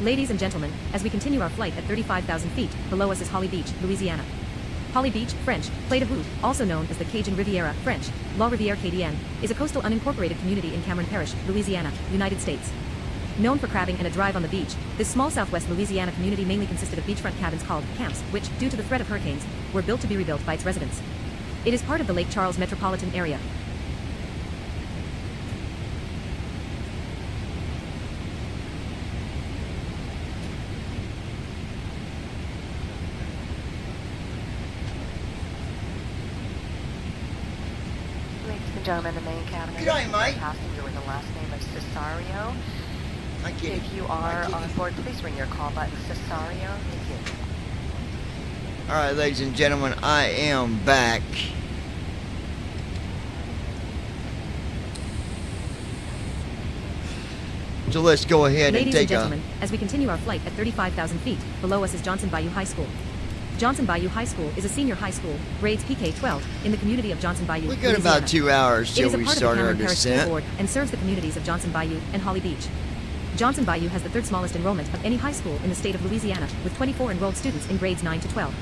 Ladies and gentlemen, as we continue our flight at 35,000 feet, below us is Holly Beach, Louisiana. Holly Beach, French, Playa de Hood, also known as the Cajun Riviera, French, La Rivière Cadienne, is a coastal unincorporated community in Cameron Parish, Louisiana, United States. Known for crabbing and a drive on the beach, this small southwest Louisiana community mainly consisted of beachfront cabins called camps, which, due to the threat of hurricanes, were built to be rebuilt by its residents. It is part of the Lake Charles metropolitan area. Ladies and gentlemen, the main cabin is passenger with the last name of Cesario. If you are on board, please ring your call button, Cesario. Thank you. Alright, ladies and gentlemen, I am back. So let's go ahead Ladies and take and gentlemen, as we continue our flight at 35,000 feet, below us is Johnson Bayou High School. Johnson Bayou High School is a senior high school, grades PK-12, in the community of Johnson Bayou, We got about 2 hours till we start our It is a part of the Cameron Parish School descent. Board and serves the communities of Johnson Bayou and Holly Beach. Johnson Bayou has the third smallest enrollment of any high school in the state of Louisiana, with 24 enrolled students in grades 9 to 12.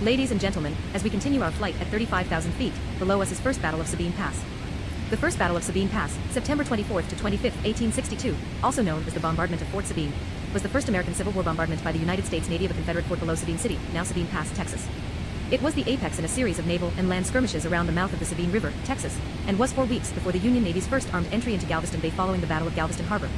Ladies and gentlemen, as we continue our flight at 35,000 feet, below us is First Battle of Sabine Pass. The First Battle of Sabine Pass, September 24th to 25th, 1862, also known as the Bombardment of Fort Sabine, was the first American Civil War bombardment by the United States Navy of a Confederate fort below Sabine City, now Sabine Pass, Texas. It was the apex in a series of naval and land skirmishes around the mouth of the Sabine River, Texas, and was 4 weeks before the Union Navy's first armed entry into Galveston Bay following the Battle of Galveston Harbor.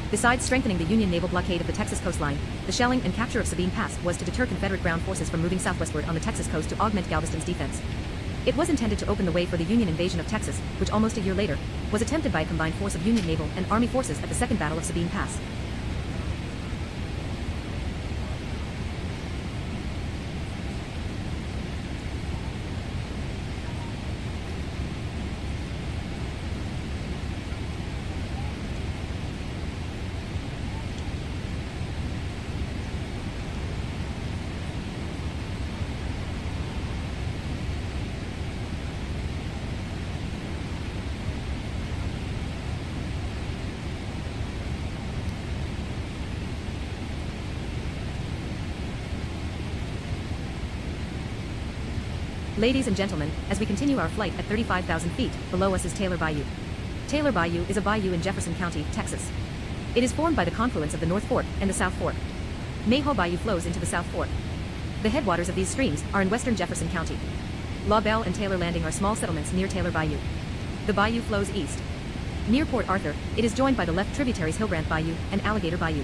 Besides strengthening the Union naval blockade of the Texas coastline, the shelling and capture of Sabine Pass was to deter Confederate ground forces from moving southwestward on the Texas coast to augment Galveston's defense. It was intended to open the way for the Union invasion of Texas, which almost a year later, was attempted by a combined force of Union naval and Army forces at the Second Battle of Sabine Pass. Ladies and gentlemen, as we continue our flight at 35,000 feet, below us is Taylor Bayou. Taylor Bayou is a bayou in Jefferson County, Texas. It is formed by the confluence of the North Fork and the South Fork. Mayhaw Bayou flows into the South Fork. The headwaters of these streams are in western Jefferson County. La Belle and Taylor Landing are small settlements near Taylor Bayou. The bayou flows east. Near Port Arthur, it is joined by the left tributaries Hillgrant Bayou and Alligator Bayou.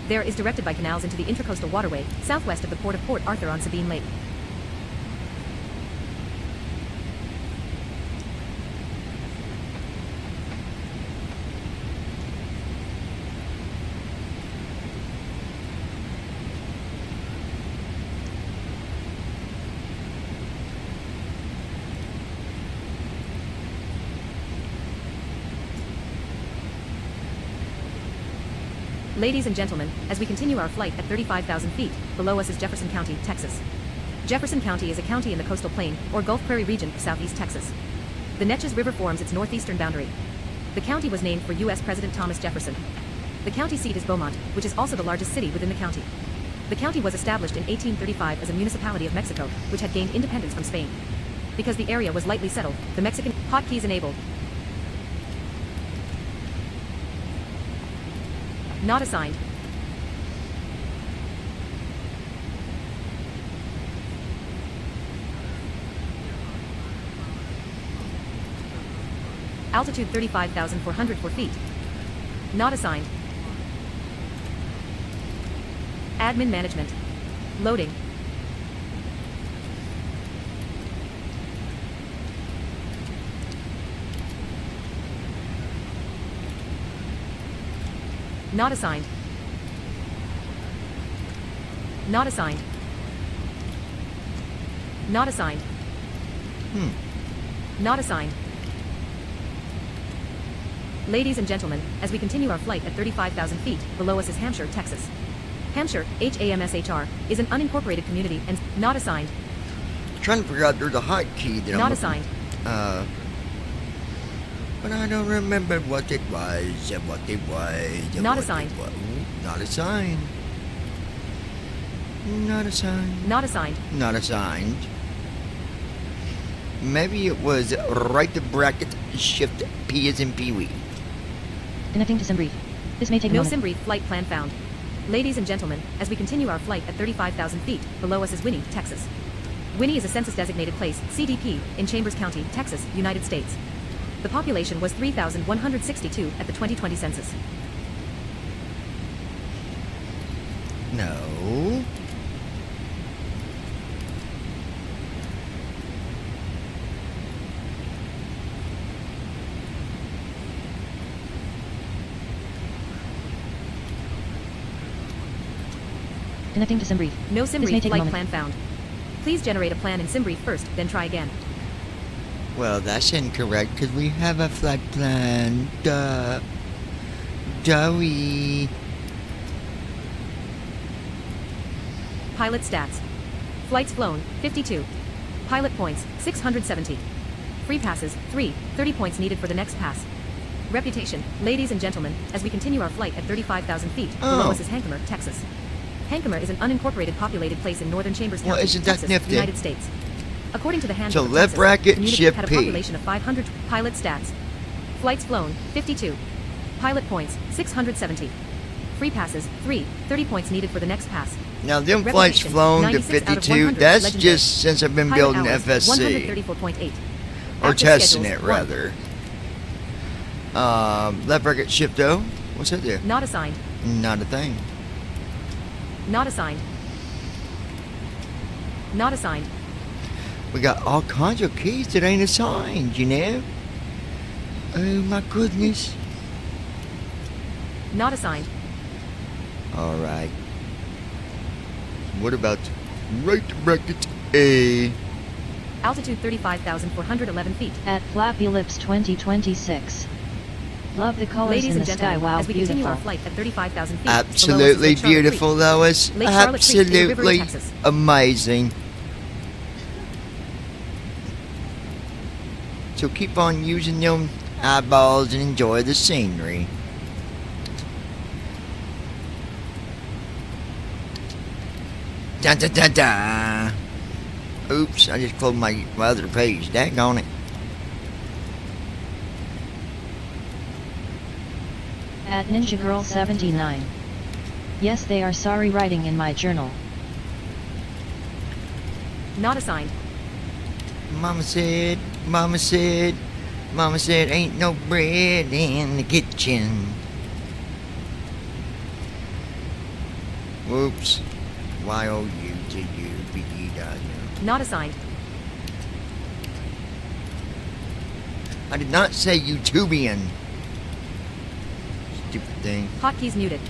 There is directed by canals into the Intracoastal Waterway, southwest of the port of Port Arthur on Sabine Lake. Ladies and gentlemen, as we continue our flight at 35,000 feet, below us is Jefferson County, Texas. Jefferson County is a county in the coastal plain, or Gulf Prairie region of southeast Texas. The Neches River forms its northeastern boundary. The county was named for U.S. President Thomas Jefferson. The county seat is Beaumont, which is also the largest city within the county. The county was established in 1835 as a municipality of Mexico, which had gained independence from Spain. Because the area was lightly settled, the Mexican hotkeys enabled. Not assigned. Altitude 35,404 feet. Not assigned. Admin management. Loading. Not assigned. Not assigned. Not assigned. Not assigned. Ladies and gentlemen, as we continue our flight at 35,000 feet, below us is Hampshire, Texas. Hampshire, HAMSHR, is an unincorporated community and not assigned. Trying to figure out there's a hotkey that Not assigned. But I don't remember what it was and what it was. And Not what assigned. It was. Not assigned. Not assigned. Not assigned. Not assigned. Maybe it was right bracket shift P as in Pee Wee. Connecting to SimBrief. This may take a No moment. SimBrief flight plan found. Ladies and gentlemen, as we continue our flight at 35,000 feet, below us is Winnie, Texas. Winnie is a census-designated place, CDP, in Chambers County, Texas, United States. The population was 3,162 at the 2020 census. No. Connecting to SimBrief. No This may SimBrief take a flight moment. plan found. Please generate a plan in SimBrief first, then try again. Well, that's incorrect because we have a flight plan. Duh. Joey. Pilot stats. Flights flown, 52. Pilot points, 670. Free passes, 3, 30 points needed for the next pass. Reputation. Ladies and gentlemen, as we continue our flight at 35,000 feet, below us is Hankomer, Texas. Hankomer is an unincorporated populated place in northern Chambers County, Well, isn't that Texas, nifty? United States. According to the Handbook So of left Texas, bracket, the community shift had a P. population of 500. Pilot stats. Flights flown, 52. Pilot points, 670. Free passes, 3, 30 points needed for the next pass. Now, them flights Reputation, flown to 96 out of 52, 100, that's legendary. just since I've been Pilot building hours, FSC. 134.8. Or Active testing schedules, it, 1. rather. Left bracket, shift O. What's that do? Not assigned. Not a thing. Not assigned. Not assigned. We got all kinds of keys that ain't assigned, you know? Oh, my goodness. Not assigned. All right. What about right bracket A? Altitude 35,411 feet. At Flappy Lips 2026. Love the colors Ladies in and the sky. gentlemen, Wow, as we continue beautiful. our flight at 35,000 feet. Absolutely Lake Charlotte beautiful, Creek. Lois. Lake Charlotte Creek in River, Absolutely Texas. amazing. So keep on using them eyeballs and enjoy the scenery. Da da da da. Oops, I just closed my other page. Daggone it. At Ninja Girl 79. Yes, they are sorry writing in my journal. Not assigned. Mama said, ain't no bread in the kitchen. Whoops. Y-O-U-T-U-B-E-W. Not assigned. I did not say YouTubian. Stupid thing. Hotkeys muted.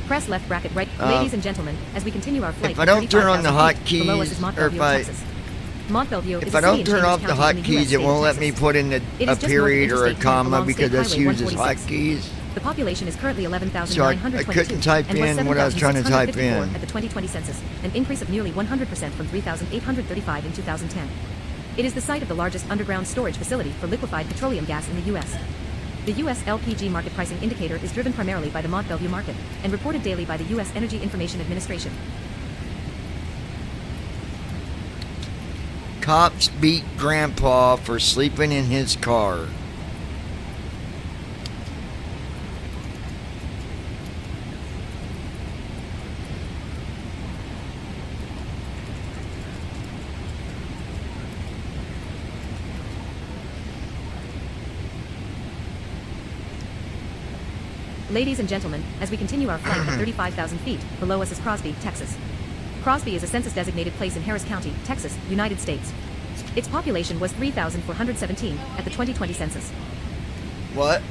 Press left bracket right. Ladies and gentlemen, as we continue our flight If I don't turn on the 35,000 feet, below us hotkeys, is or Montbelvio, Texas. Montbelvio is if a I city don't in turn Chambers off the County in the US hotkeys, it state won't of let me Texas. put in It a is just north of period or a Interstate 10 comma along because State that's Highway used as 146. hotkeys. The population is currently So I 11,922 couldn't type and was in what I was trying to type 7,654 in. at the 2020 census, an increase of nearly 100% from 3,835 in 2010. It is the site of the largest underground storage facility for liquefied petroleum gas in the U.S. The U.S. LPG market pricing indicator is driven primarily by the Mont Belvieu market and reported daily by the U.S. Energy Information Administration. Cops beat Grandpa for sleeping in his car. Ladies and gentlemen, as we continue our flight at 35,000 feet, below us is Crosby, Texas. Crosby is a census-designated place in Harris County, Texas, United States. Its population was 3,417 at the 2020 census. What?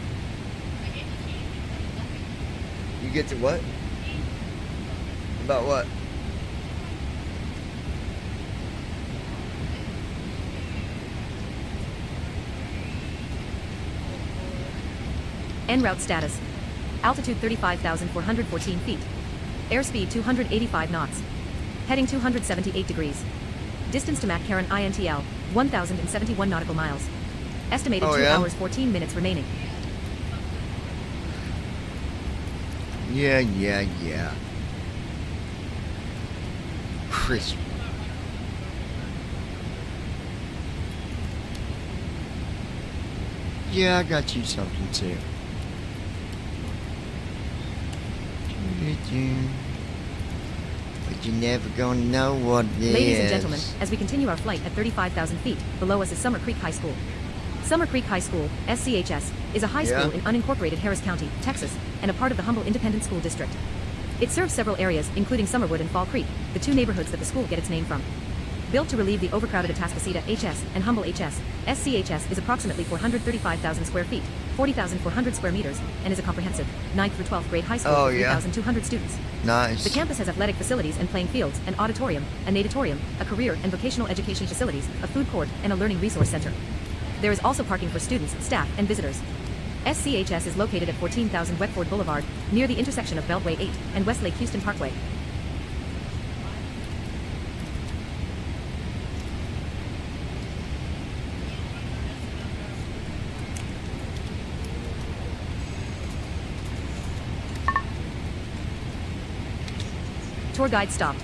You get to what? About what? En route status. Altitude 35,414 feet. Airspeed 285 knots. Heading 278 degrees. Distance to McCarran INTL, 1,071 nautical miles. Estimated 2 hours 14 minutes remaining. Yeah. Chris. Yeah, I got you something too. But you're never gonna know what it is. Ladies and gentlemen, as we continue our flight at 35,000 feet, below us is Summer Creek High School. Summer Creek High School, SCHS, is a high school in unincorporated Harris County, Texas, and a part of the Humble Independent School District. It serves several areas, including Summerwood and Fall Creek, the two neighborhoods that the school gets its name from. Built to relieve the overcrowded Atascocita HS and Humble HS, SCHS is approximately 435,000 square feet, 40,400 square meters, and is a comprehensive 9th through 12th grade high school with 3,200 students. Nice. The campus has athletic facilities and playing fields, an auditorium, a natatorium, a career and vocational education facilities, a food court, and a learning resource center. There is also parking for students, staff, and visitors. SCHS is located at 14,000 Wetford Boulevard, near the intersection of Beltway 8 and Westlake Houston Parkway. Tour guide stopped.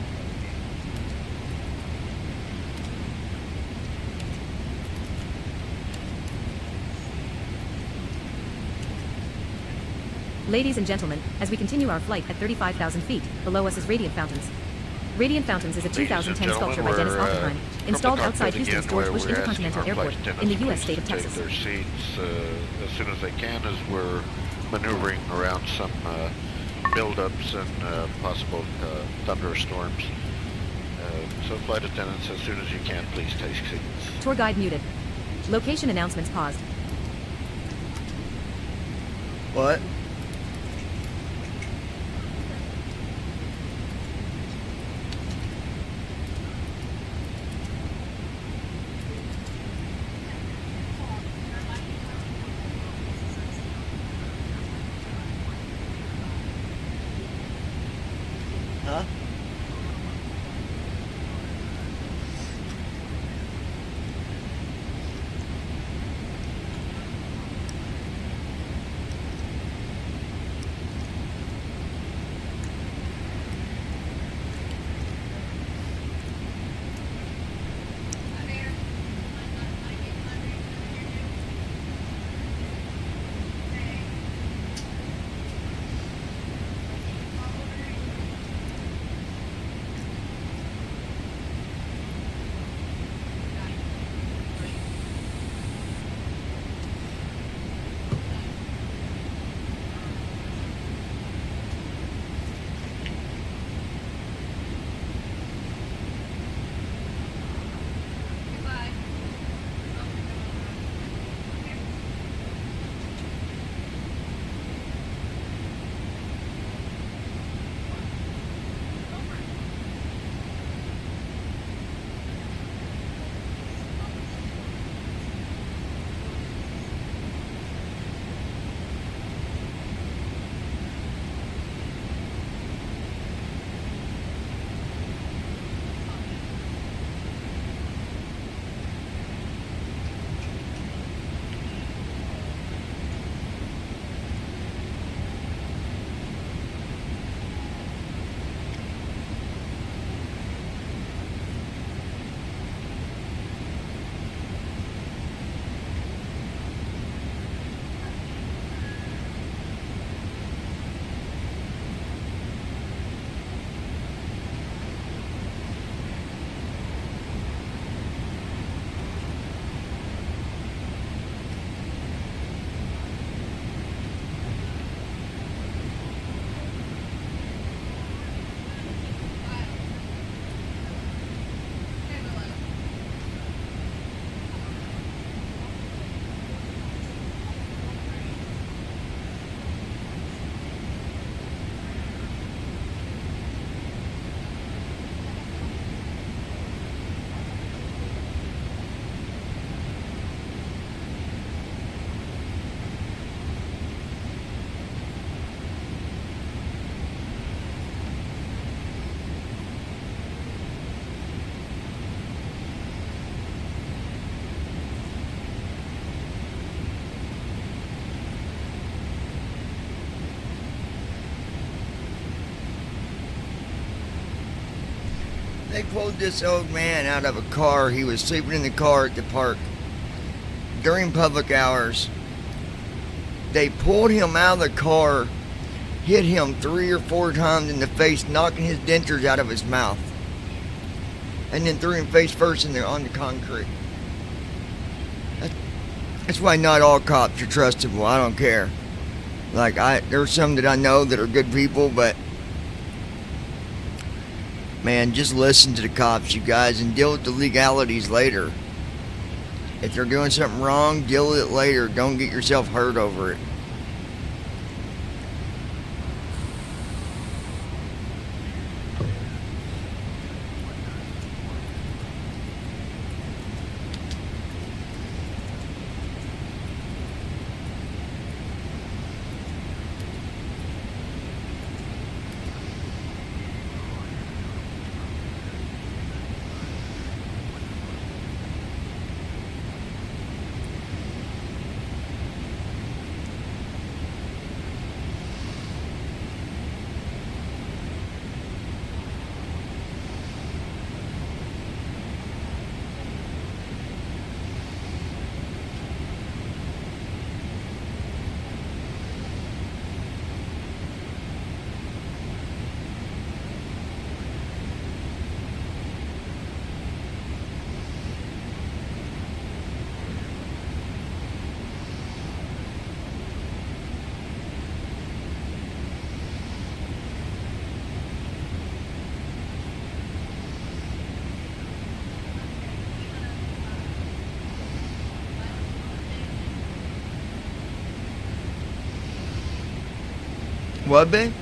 Ladies and gentlemen, as we continue our flight at 35,000 feet, below us is Radiant Fountains. Radiant Fountains is a 2010 sculpture by Dennis Oppenheim, installed outside Houston's George Bush Intercontinental Airport in the U.S. state of Texas. Their seats as soon as they can as we're maneuvering around some buildups and possible thunderstorms. So flight attendants, as soon as you can, please take seats. Tour guide muted. Location announcements paused. What? Huh? They pulled this old man out of a car. He was sleeping in the car at the park during public hours. They pulled him out of the car, hit him 3 or 4 times in the face, knocking his dentures out of his mouth, and then threw him face first on the concrete. That's why not all cops are trustable. I don't care. Like, there's some that I know that are good people, but man, just listen to the cops, you guys, and deal with the legalities later. If they're doing something wrong, deal with it later. Don't get yourself hurt over it. What, babe?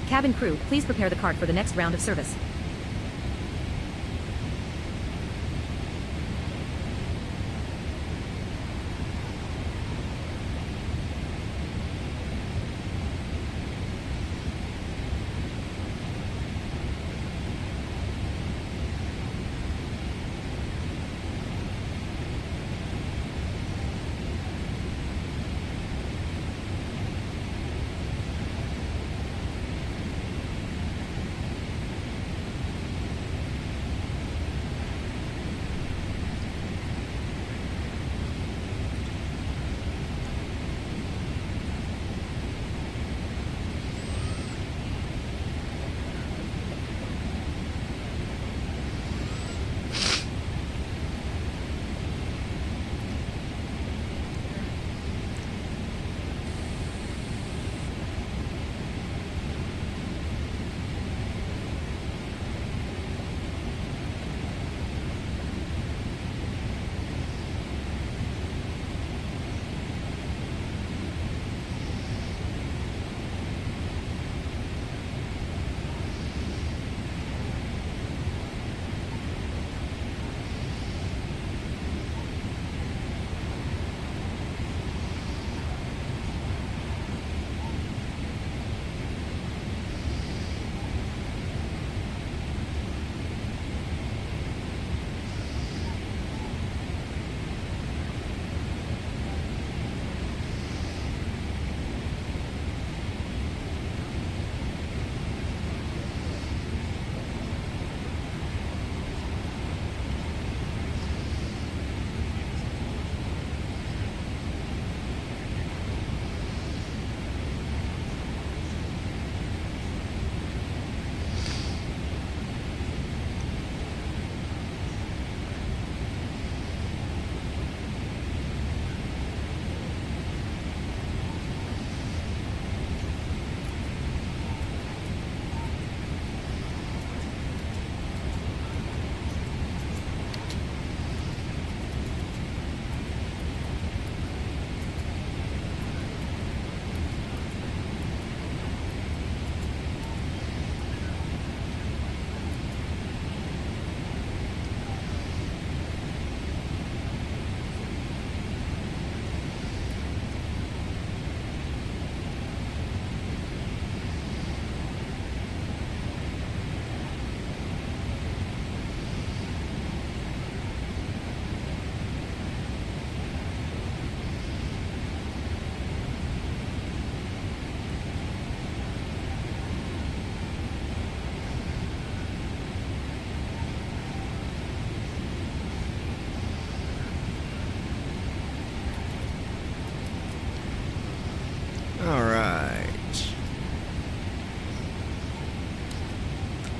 Cabin crew, please prepare the cart for the next round of service.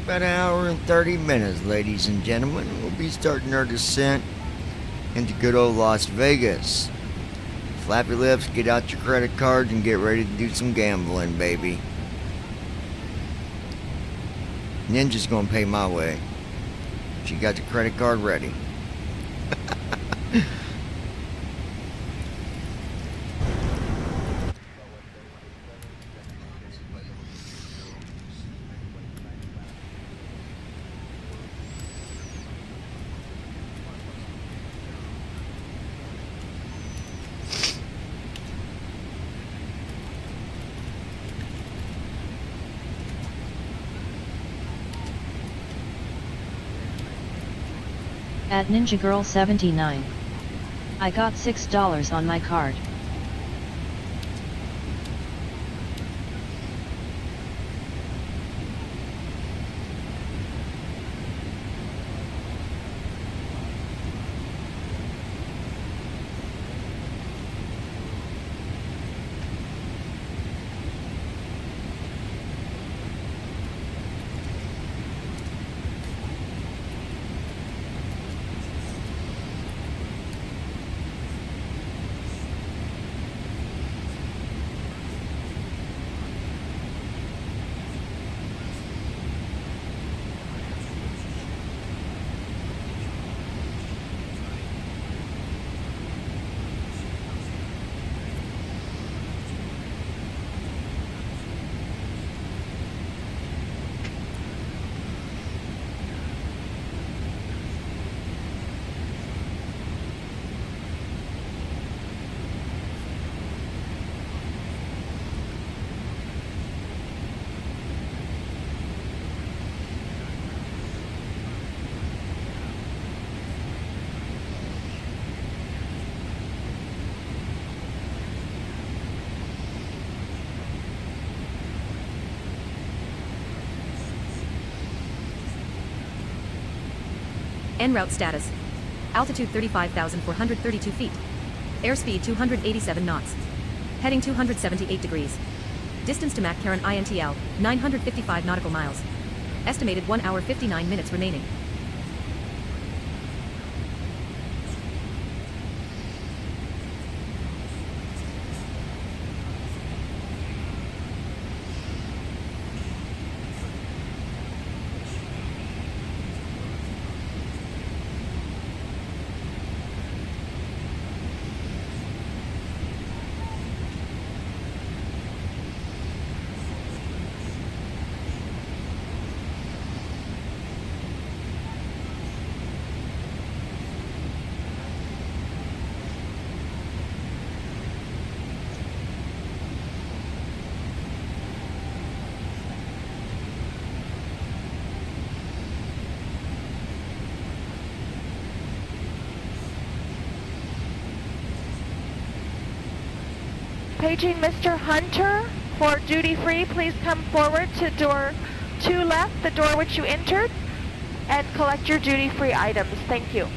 About an hour and 30 minutes, ladies and gentlemen. We'll be starting our descent into good old Las Vegas. Flappy lips, get out your credit cards and get ready to do some gambling, baby. Ninja's gonna pay my way. She got the credit card ready. At Ninja Girl 79. I got $6 on my card. En route status. Altitude 35,432 feet. Airspeed 287 knots. Heading 278 degrees. Distance to McCarran INTL, 955 nautical miles. Estimated 1 hour 59 minutes remaining. Paging Mr. Hunter for duty free, please come forward to door 2 left, the door which you entered, and collect your duty free items. Thank you.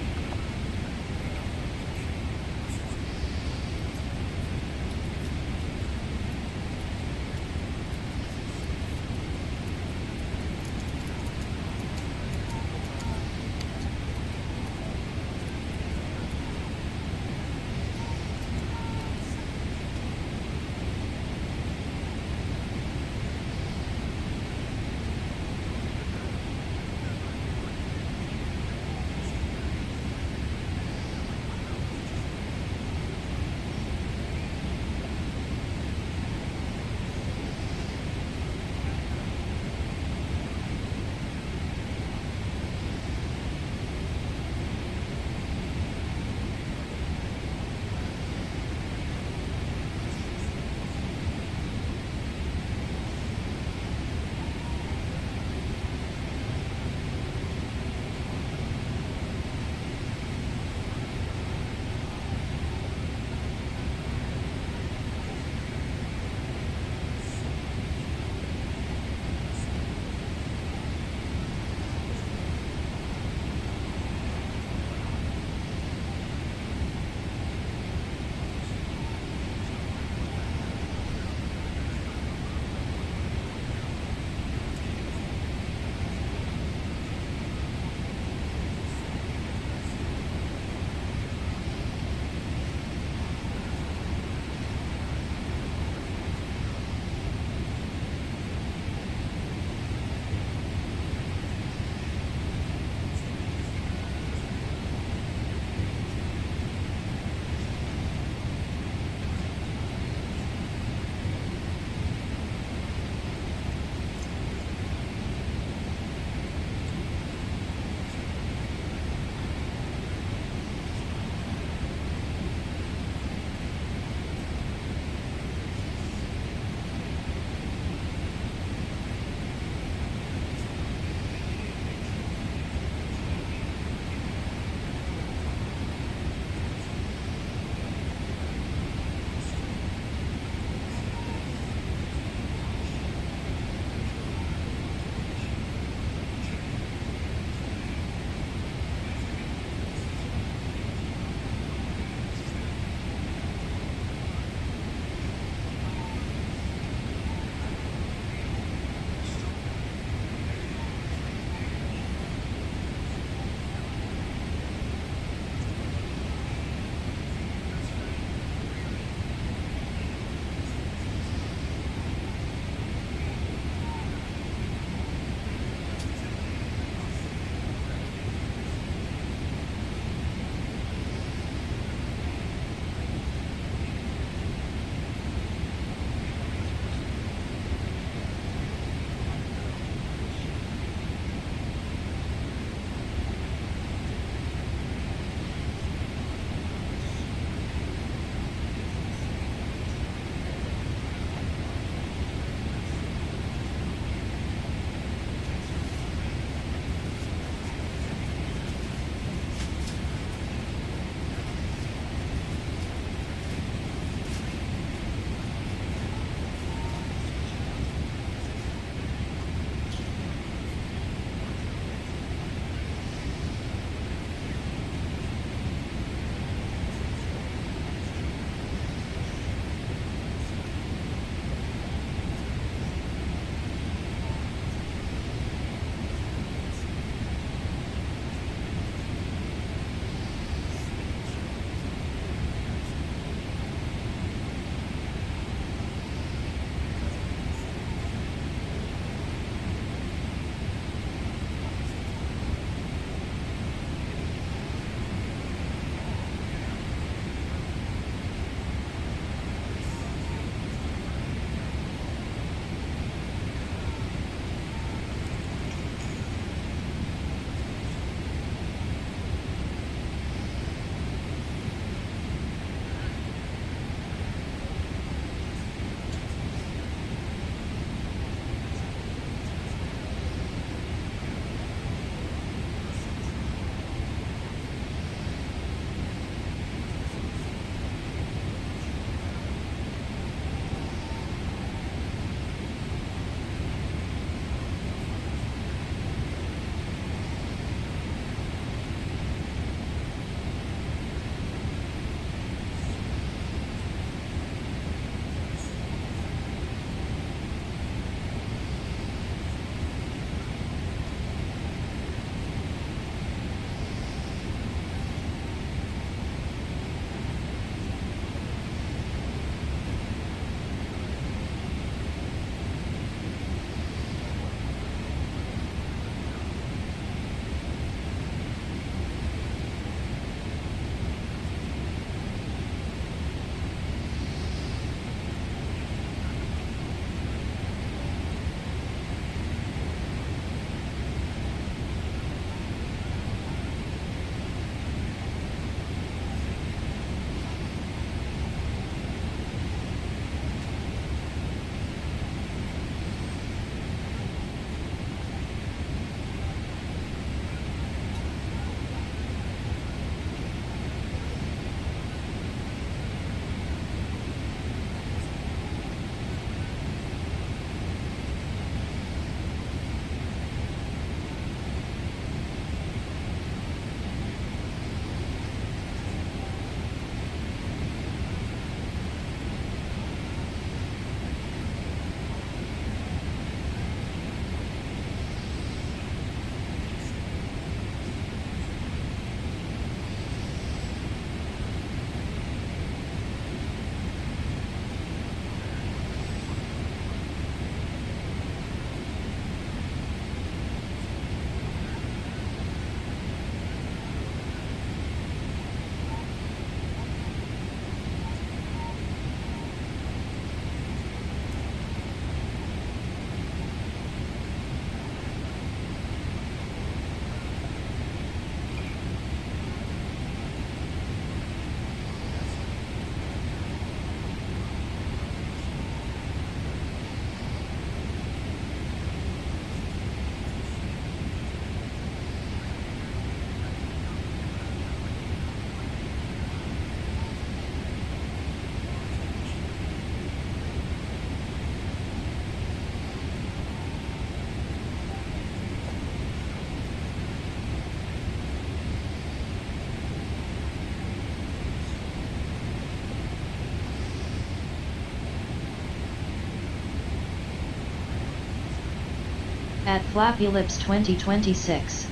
At Flappy Lips 2026.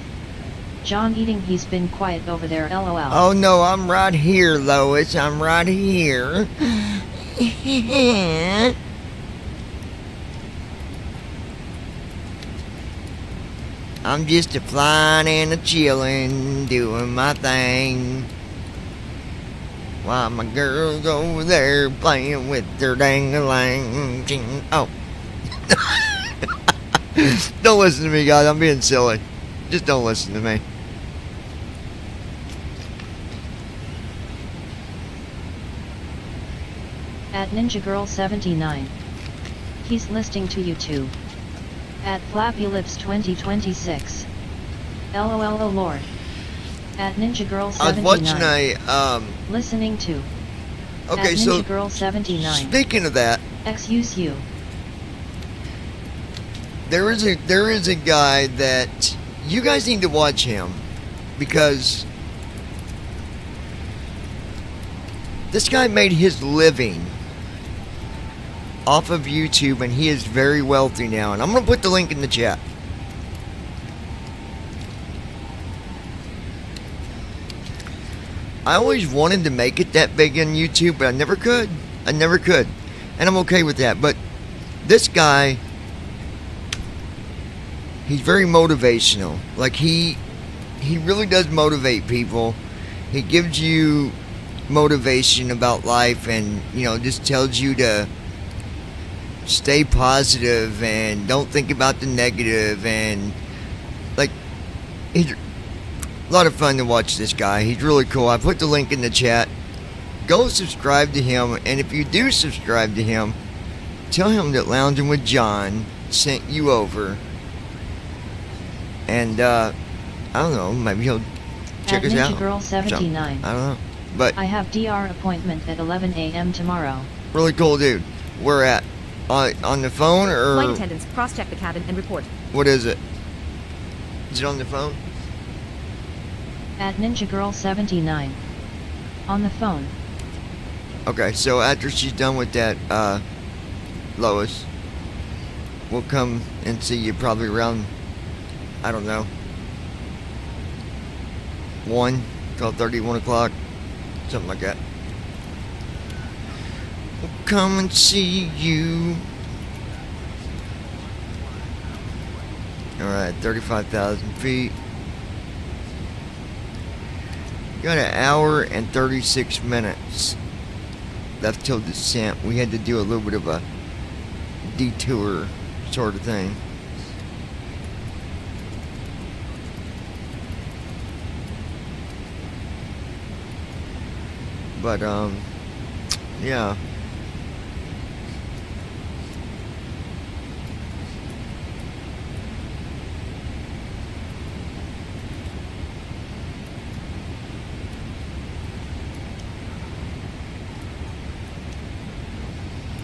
John eating, he's been quiet over there, lol. Oh no, I'm right here, Lois. I'm right here. I'm just a flying and a chilling, doing my thing. While my girl's over there playing with their dang-a-lang. Oh. Don't listen to me, guys. I'm being silly. Just don't listen to me. At Ninja Girl 79. He's listening to you too. At Flappy Lips 2026. LOL, oh Lord. At Ninja Girl 79. I was watching listening to. Okay, at so Ninja Girl 79. Speaking of that, excuse you. There is a guy that you guys need to watch him, because this guy made his living off of YouTube, and he is very wealthy now, and I'm going to put the link in the chat. I always wanted to make it that big on YouTube, but I never could. And I'm okay with that. But this guy, he's very motivational. Like, he really does motivate people. He gives you motivation about life, and, you know, just tells you to stay positive and don't think about the negative, and like, he's a lot of fun to watch this guy. He's really cool. I put the link in the chat. Go subscribe to him, and if you do subscribe to him, tell him that Lounging with John sent you over, and I don't know, maybe he'll check at us Ninja out. Girl 79. I don't know, but I have DR appointment at 11 a.m. tomorrow. really cool dude. Where at? On the phone, or Flight attendants, cross-check the cabin and report. what is it? Is it on the phone? At Ninja Girl 79. On the phone. Okay, so after she's done with that, Lois, we'll come and see you probably around, I don't know, 12:30, 1 o'clock, something like that. We'll come and see you. Alright, 35,000 feet. Got an hour and 36 minutes left till descent. We had to do a little bit of a detour sort of thing. But, yeah.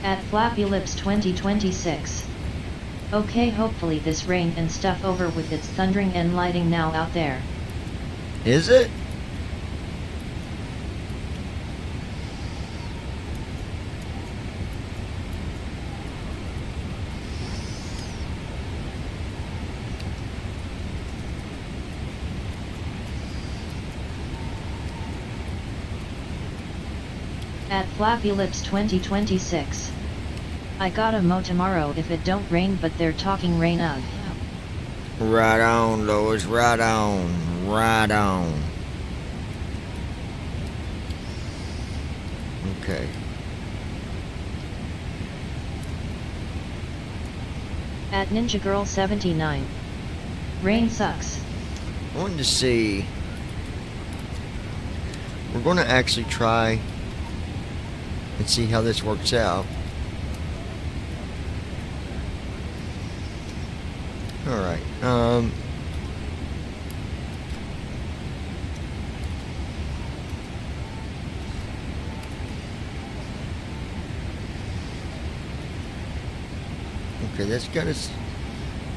At Flappy Lips 2026. Okay, hopefully this rain and stuff over with its thundering and lighting now out there. Is it? At Flappy Lips 2026. I gotta mow tomorrow if it don't rain, but they're talking rain ugh. Right on, Lois, right on, right on. Okay. At Ninja Girl 79. Rain sucks. I wanted to see. We're going to actually try and see how this works out. Alright, okay, that's got us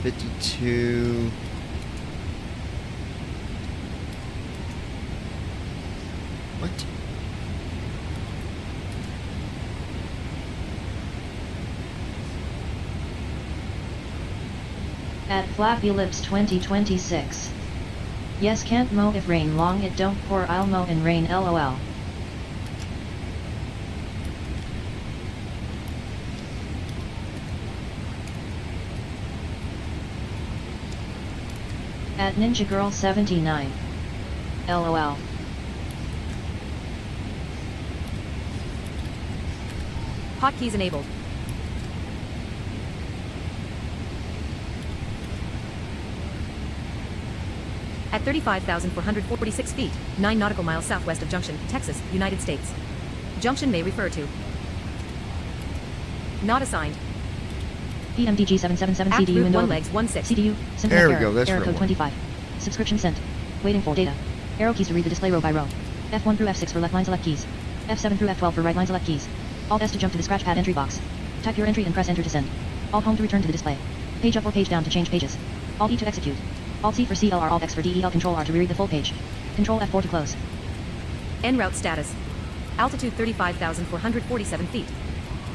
52. What? At Flappy Lips 2026. Yes, can't mow if rain long it don't pour, I'll mow in rain lol. At Ninja Girl 79. LOL. Hotkeys enabled. At 35,446 feet, 9 nautical miles southwest of Junction, Texas, United States. Junction may refer to. Not assigned. PMDG 777 Act CDU route and 1 legs 16. CDU, There we error, go, that's error what I code wanted. 25. Subscription sent. Waiting for data. Arrow keys to read the display row by row. F1 through F6 for left line select keys. F7 through F12 for right line select keys. Alt S to jump to the scratch pad entry box. Type your entry and press enter to send. Alt home to return to the display. Page up or page down to change pages. Alt E to execute. Alt C for CLR, Alt X for DEL, Control R to reread the full page. Control F4 to close. En route status. Altitude 35,447 feet.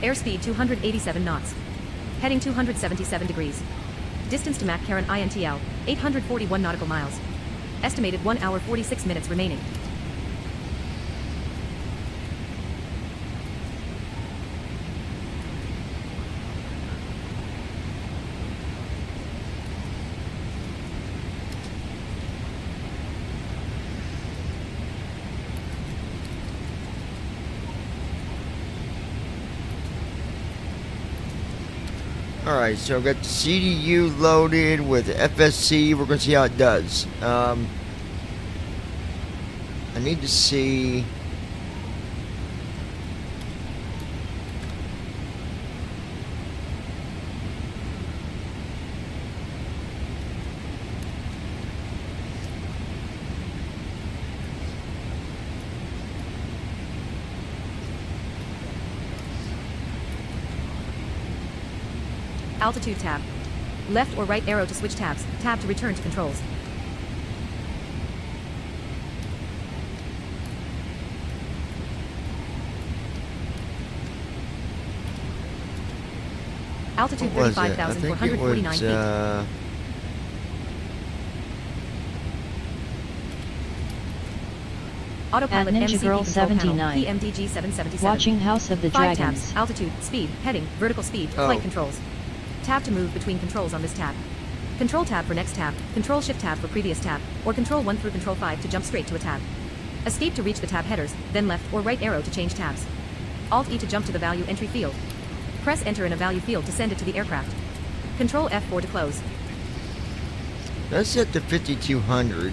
Airspeed 287 knots. Heading 277 degrees. Distance to Mac Karen INTL, 841 nautical miles. Estimated 1 hour 46 minutes remaining. Alright, so I've got the CDU loaded with the FSC. We're going to see how it does. I need to see... Altitude tab. Left or right arrow to switch tabs. Tab to return to controls. Altitude What was it? I think it 35,449 was, feet. Autopilot At Ninja MCP Girl control panel, 79. PMDG 777. Watching House of the 5 Dragons. tabs. Altitude, speed, heading, vertical speed, Oh. flight controls. Tab to move between controls on this tab. Control tab for next tab, Control Shift tab for previous tab, or Control 1 through Control 5 to jump straight to a tab. Escape to reach the tab headers, then left or right arrow to change tabs. Alt E to jump to the value entry field. Press enter in a value field to send it to the aircraft. Control F4 to close. That's set to 5200.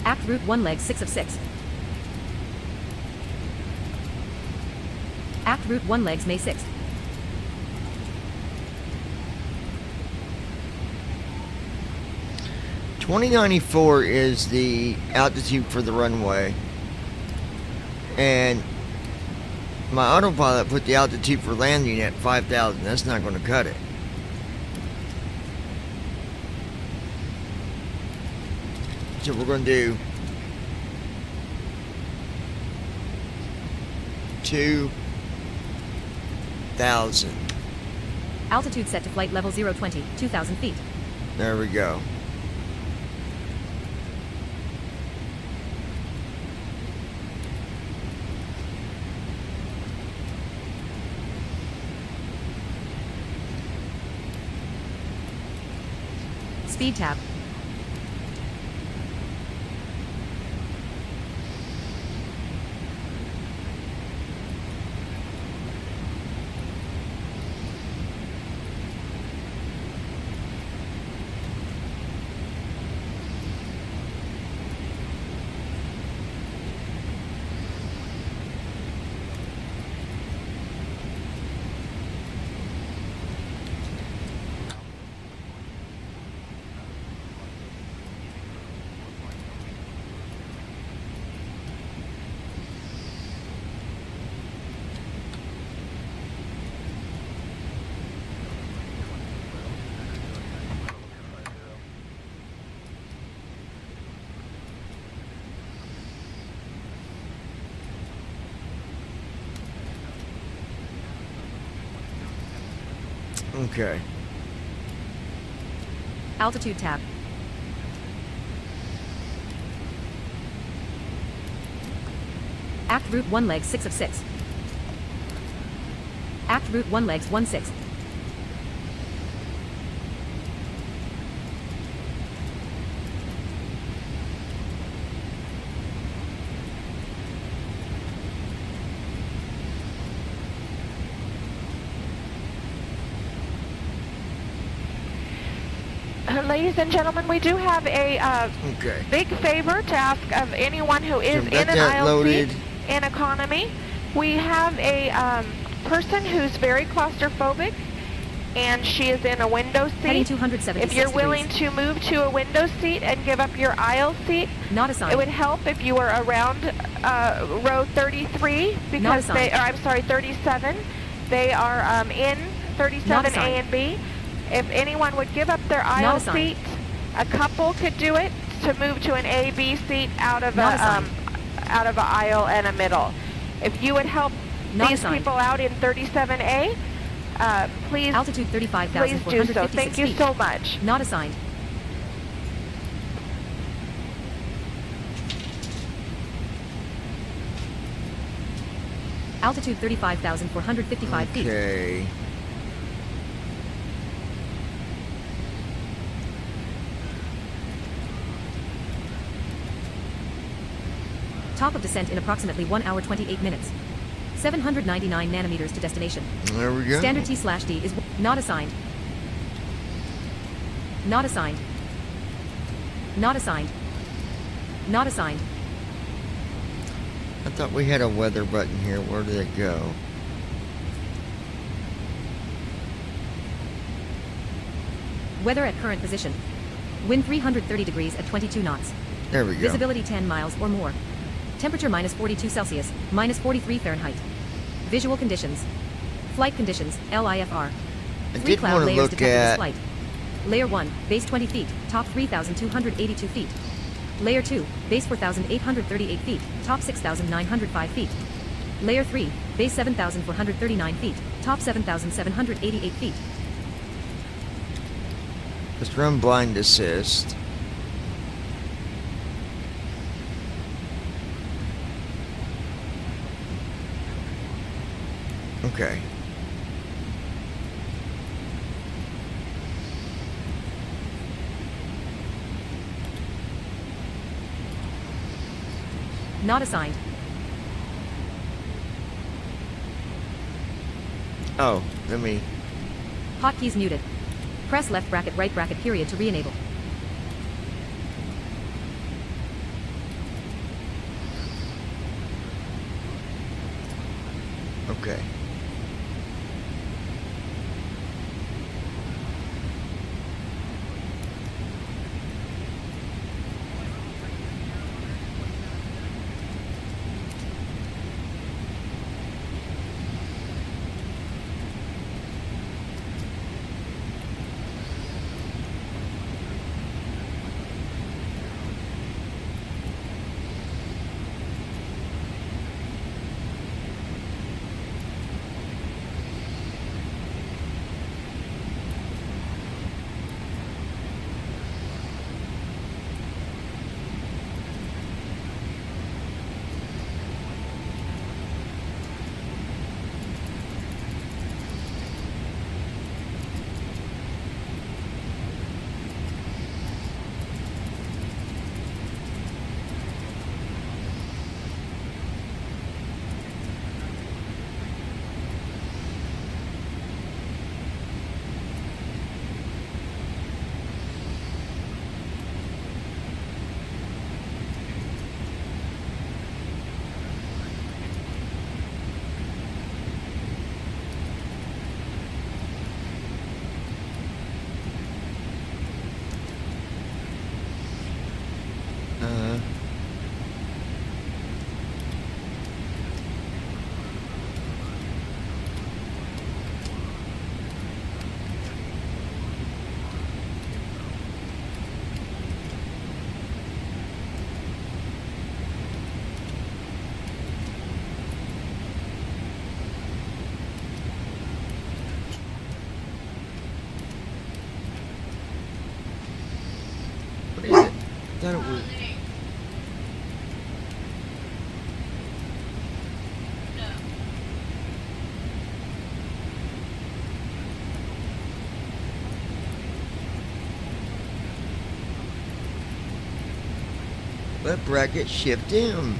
Act route 1 leg 6 of 6. Act route 1 legs May 6th. .2094 is the altitude for the runway, and my autopilot put the altitude for landing at 5,000. That's not going to cut it. So we're going to do 2,000. Altitude set to flight level 020, 2,000 feet. There we go. Speed tab. Okay. Altitude tab. Act route 1 legs 6 of 6. Act route 1 legs 1/6. Ladies and gentlemen, we do have a Okay. big favor to ask of anyone who is So in got an that aisle loaded. seat in economy. We have a person who's very claustrophobic, and she is in a window Heading seat. 276 If you're willing to move to a window seat and give up your aisle seat, Not assigned. it would help if you were around row 33 Not because assigned. they, or I'm sorry, 37. They are in 37A assigned. and B. If anyone would give up their aisle assigned. seat, a couple could do it to move to an A, B seat out of Not a assigned. out of an aisle and a middle. If you would help Not these assigned. people out in 37A, please, Altitude please do 35,456 so. Thank you feet. so much. Not assigned. Altitude 35,455 feet. Okay. Top of descent in approximately 1 hour 28 minutes. 799 nanometers to destination. There we go. Standard T/D is not assigned. Not assigned. Not assigned. Not assigned. I thought we had a weather button here. Where did it go? Weather at current position. Wind 330 degrees at 22 knots. There we go. Visibility 10 miles or more. Temperature minus 42 Celsius, minus 43 Fahrenheit. Visual conditions. Flight conditions, LIFR. I 3 did cloud want to layers look detected this at. flight. Layer 1, base 20 feet, top 3,282 feet. Layer 2, base 4,838 feet, top 6,905 feet. Layer 3, base 7,439 feet, top 7,788 feet. Let's run blind assist. Okay. Not assigned. Oh, let me. Hotkeys muted. Press left bracket right bracket period to re-enable. Okay. Left bracket, shift M.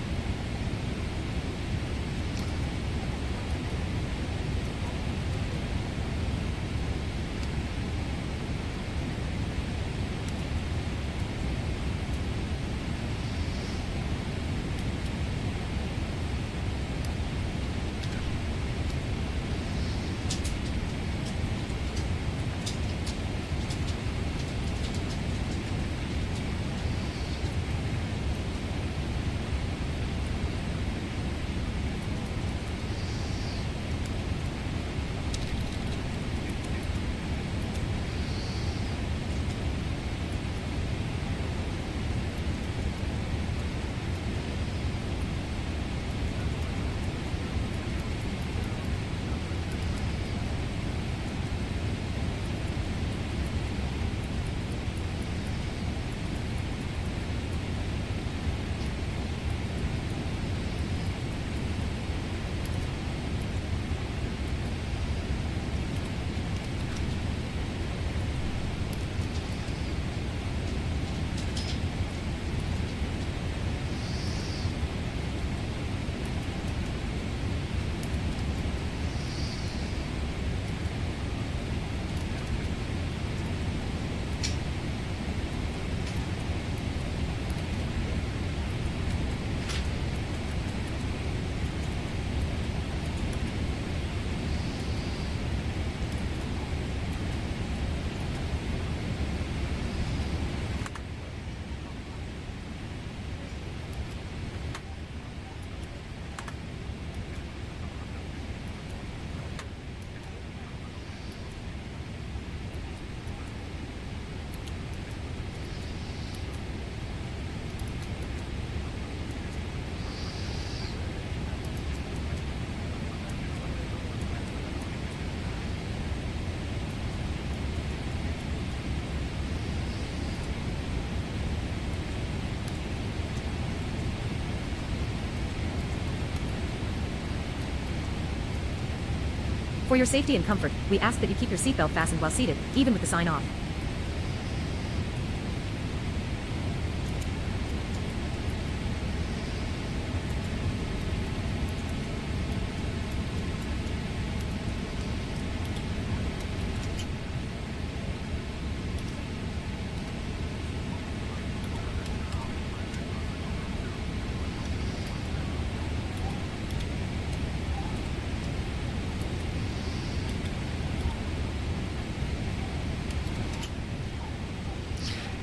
For your safety and comfort, we ask that you keep your seatbelt fastened while seated, even with the sign off.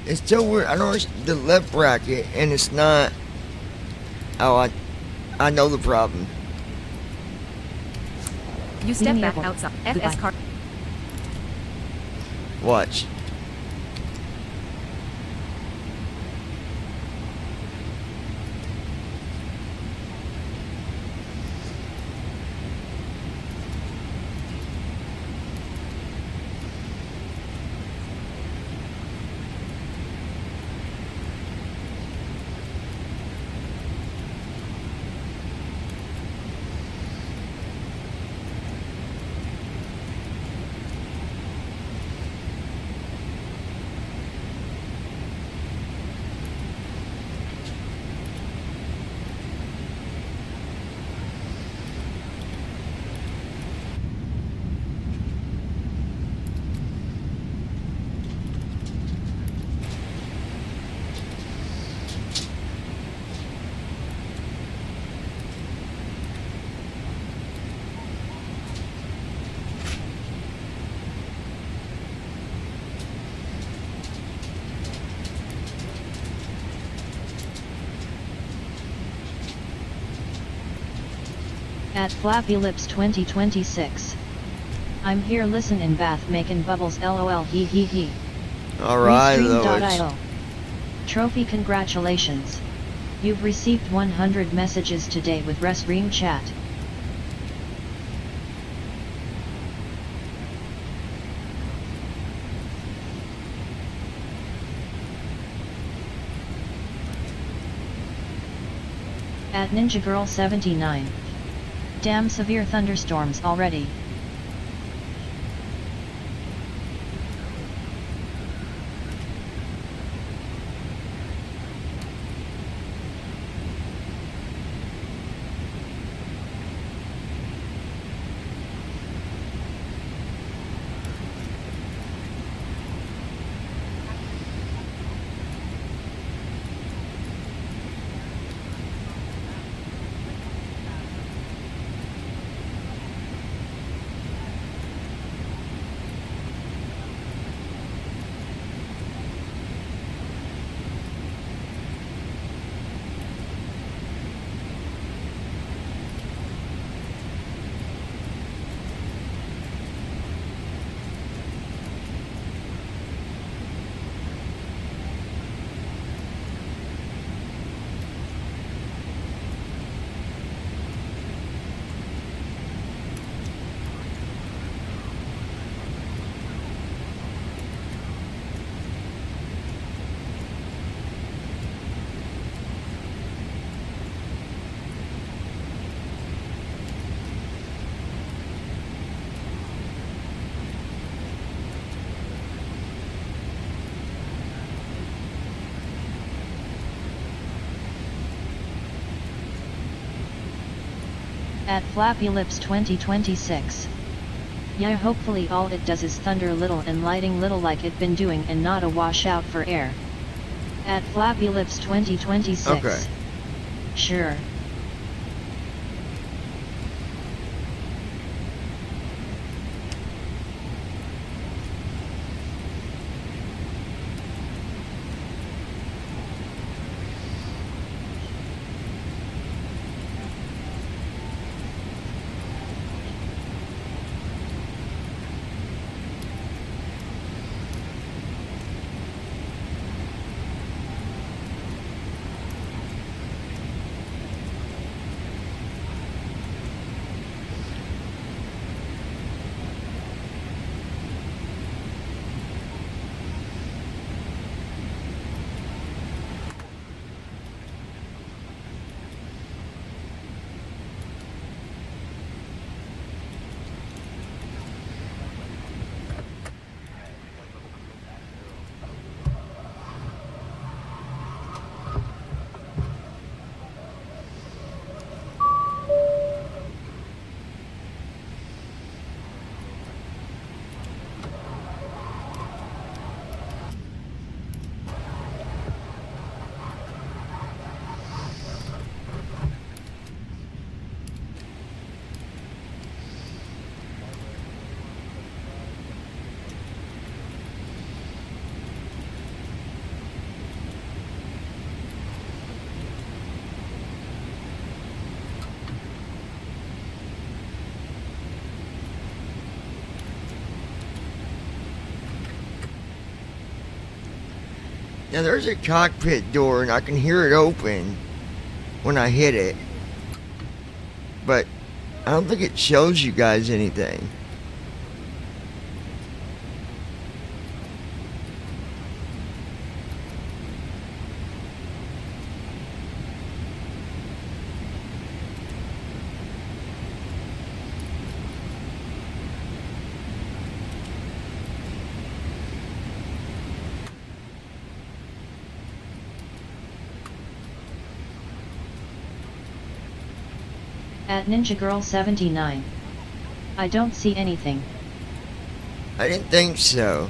It's still weird. I know it's the left bracket, and it's not. Oh, I know the problem. You step back outside. FS car. Watch. At Flappy Lips 2026. I'm here listen in bath making bubbles lol he he he. Alright, Restream.io. Trophy congratulations. You've received 100 messages today with Restream chat. At Ninja Girl 79. Damn severe thunderstorms already. At Flappy Lips 2026. Yeah, hopefully all it does is thunder little and lighting little like it been doing and not a washout for air. At Flappy Lips 2026. Okay. Sure. Now there's a cockpit door and I can hear it open when I hit it. But I don't think it shows you guys anything. At Ninja Girl 79. I don't see anything. I didn't think so.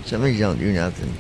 Some of these don't do nothing.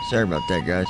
Sorry about that, guys.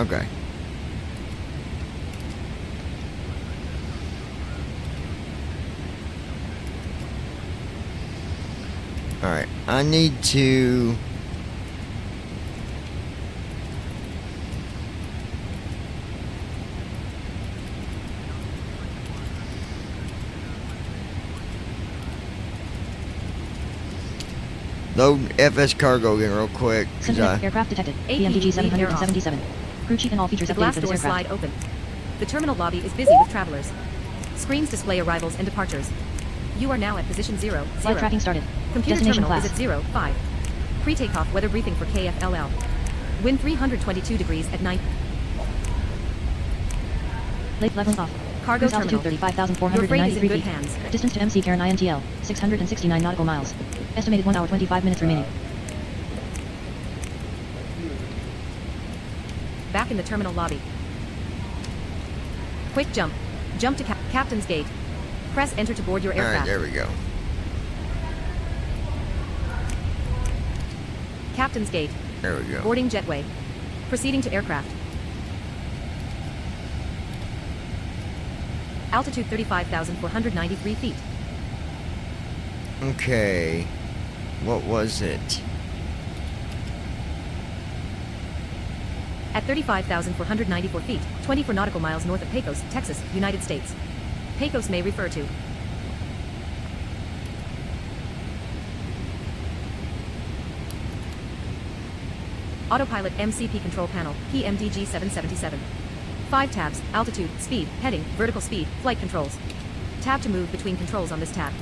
Okay. Alright, I need to... load FS cargo in real quick. Sentinel aircraft detected. PMDG 777. Crew chief and all features The updated glass for this doors aircraft. slide open. The terminal lobby is busy with travelers. Screens display arrivals and departures. You are now at position 0, 0. Flight tracking started. Computer Destination terminal class. is at 0, 5. Pre-takeoff weather briefing for KFLL. Wind 322 degrees at night. Lake leveling off. Cargo Cruise altitude terminal. 35,493 Your freight is in good feet. hands. Distance to MC Karen INTL, 669 nautical miles. Estimated 1 hour 25 minutes remaining. Back in the terminal lobby. Quick jump. Jump to Captain's Gate. Press enter to board your Alright, aircraft. there we go. Captain's Gate. There we go. Boarding jetway. Proceeding to aircraft. Altitude 35,493 feet. Okay. What was it? At 35,494 feet, 24 nautical miles north of Pecos, Texas, United States. Pecos may refer to Autopilot MCP control panel, PMDG 777. 5 tabs, altitude, speed, heading, vertical speed, flight controls. Tab to move between controls on this tab.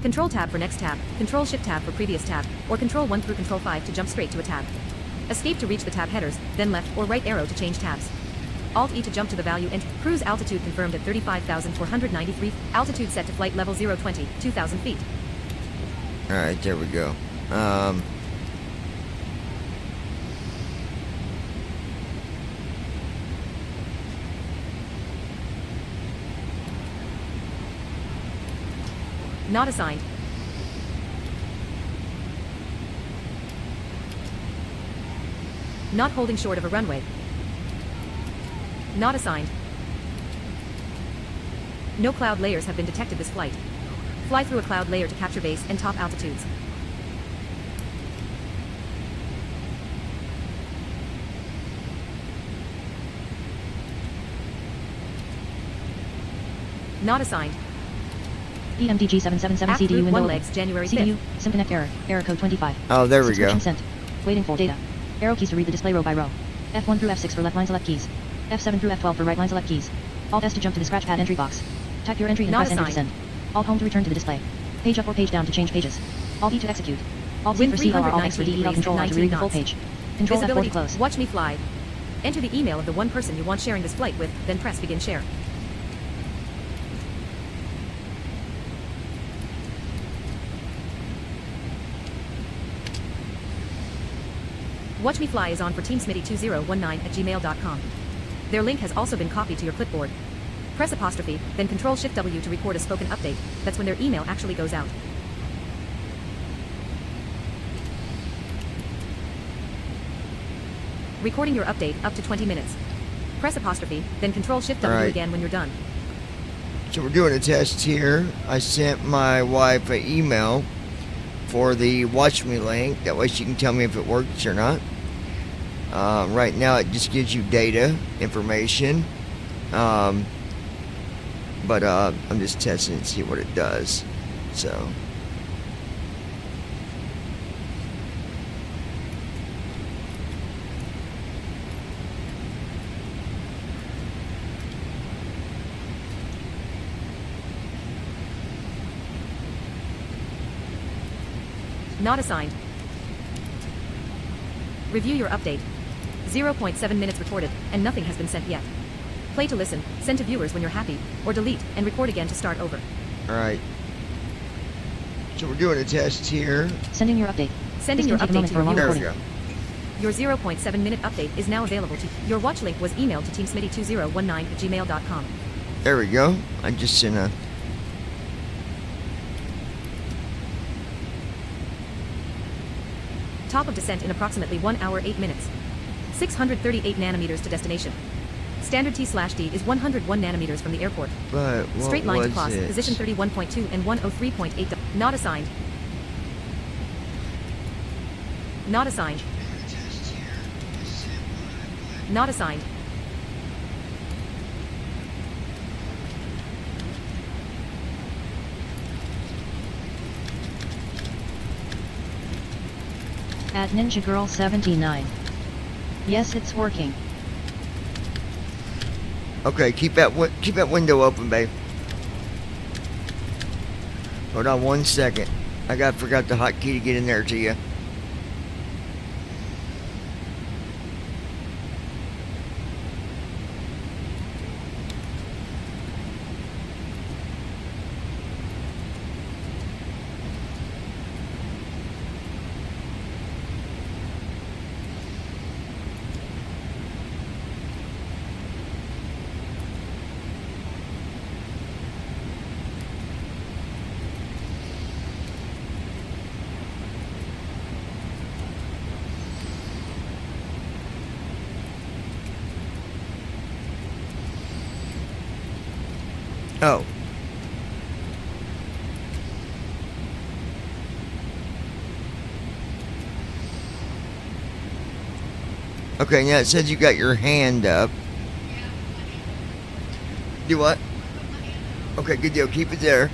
Control tab for next tab, control shift tab for previous tab, or control 1 through control 5 to jump straight to a tab. Escape to reach the tab headers, then left or right arrow to change tabs. Alt-E to jump to the value and cruise altitude confirmed at 35,493, altitude set to flight level 020, 2,000 feet. Alright, there we go. Not assigned. Not holding short of a runway. Not assigned. No cloud layers have been detected this flight. Fly through a cloud layer to capture base and top altitudes. Not assigned. PMDG 777 Aft CDU route window 1 open. legs January CDU, 5th. SimConnect error, error code 25. Oh, there we go. Subscription sent. Waiting for data. Arrow keys to read the display row by row. F1 through F6 for left line select keys. F7 through F12 for right line select keys. Alt S to jump to the scratch pad entry box. Type your entry and Not press enter to assigned. send. Alt home to return to the display. Page up or page down to change pages. Alt E to execute. Alt C Wind for CLR, Alt X for 319 DEL control R to read the full knots. page. Control F4 to Visibility. close. Watch me fly. Enter the email of the one person you want sharing this flight with, then press begin share. Watch Me Fly is on for teamsmitty2019@gmail.com. Their link has also been copied to your clipboard. Press apostrophe, then Control Shift W to record a spoken update. That's when their email actually goes out. Recording your update up to 20 minutes. Press apostrophe, then Control Shift W Alright. again when you're done. So we're doing a test here. I sent my wife an email for the Watch Me link. That way she can tell me if it works or not. Right now it just gives you data information. But I'm just testing to see what it does. So. Not assigned. Review your update. 0.7 minutes recorded, and nothing has been sent yet. Play to listen, send to viewers when you're happy, or delete, and record again to start over. Alright. So we're doing a test here. Sending your update. Sending your update to your There viewers. we go. Your 0.7 minute update is now available to your watch link was emailed to teamsmitty2019@gmail.com. There we go. I just sent a... Top of descent in approximately 1 hour 8 minutes. 638 nanometers to destination. Standard T/D is 101 nanometers from the airport. But what Straight line to was Kloss, it? position 31.2 and 103.8. Not assigned. Not assigned. Not assigned. At Ninja Girl 79. Yes, it's working. Okay, keep that window open, babe. Hold on 1 second. I forgot the hotkey to get in there to you. Oh. Okay, now it says you got your hand up. Do what? Okay, good deal. Keep it there.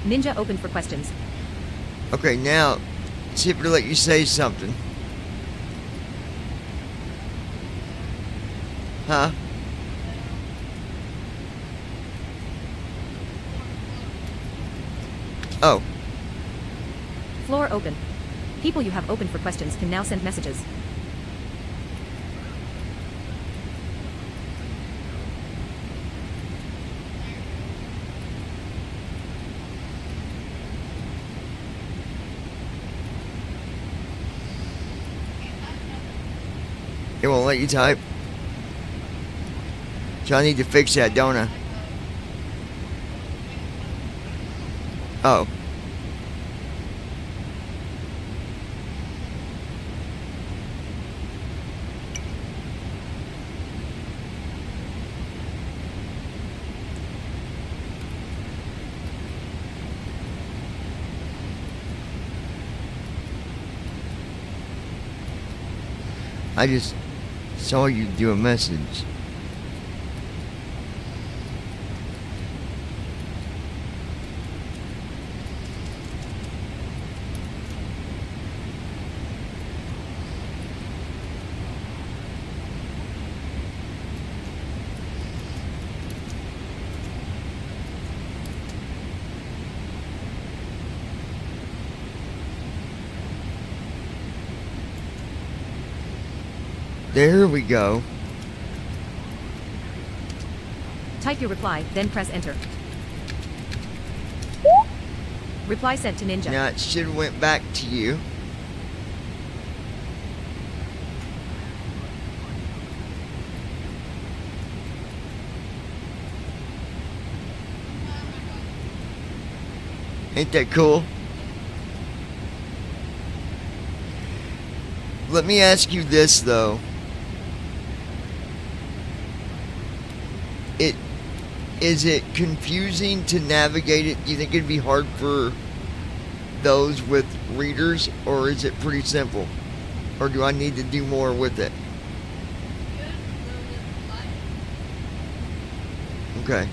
Ninja open for questions. Okay, now, see if it'll let you say something. Huh? Oh. Floor open. People you have opened for questions can now send messages. It won't let you type. So I need to fix that, don't I? Oh. I just saw you do a message. There we go. Type your reply, then press enter. Reply sent to Ninja. Now it should have went back to you. Ain't that cool? Let me ask you this though. Is it confusing to navigate it? Do you think it'd be hard for those with readers, or is it pretty simple? Or do I need to do more with it? Okay.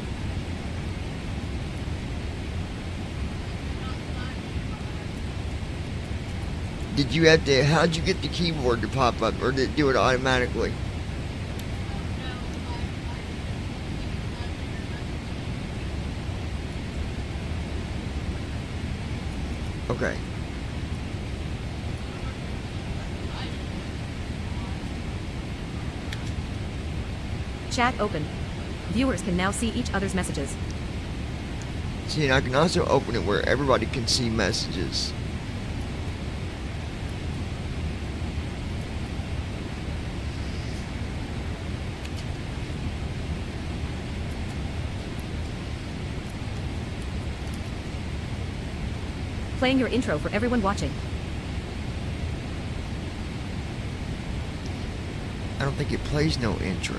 Did you have to, how'd you get the keyboard to pop up, or did it do it automatically? Okay. Chat open. Viewers can now see each other's messages. See, and I can also open it where everybody can see messages. Playing your intro for everyone watching. I don't think it plays no intro.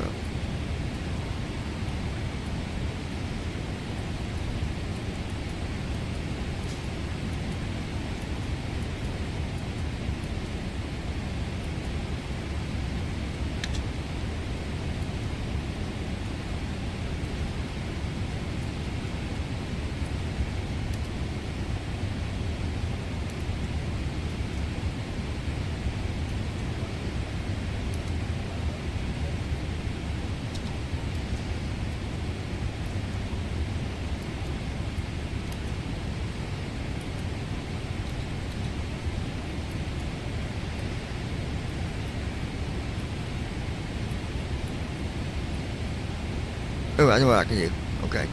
Oh, I know what I can do. Okay.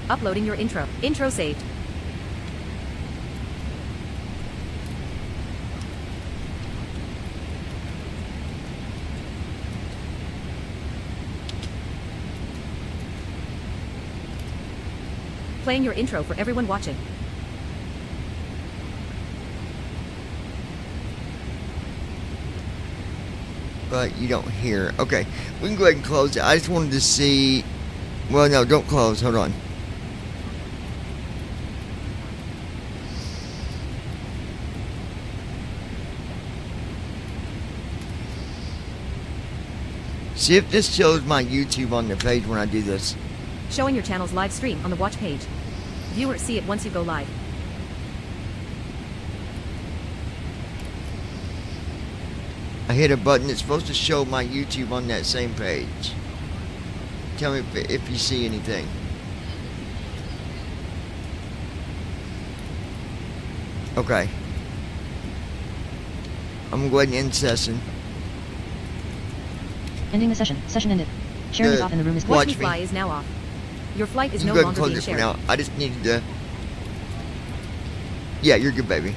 Uploading your intro. Intro saved. Playing your intro for everyone watching. But you don't hear. Okay, we can go ahead and close it. I just wanted to see. Well, no, don't close. Hold on. See if this shows my YouTube on the page when I do this. Showing your channel's live stream on the watch page. Viewers see it once you go live. I hit a button. It's supposed to show my YouTube on that same page. Tell me if you see anything. Okay. I'm gonna go ahead and end session. Ending the session. Session ended. Sharing is off and the room is Watch clear. Me Fly is now off. Your flight is You no go ahead and longer close being it for shared. now. I just needed to. Yeah, you're good, baby.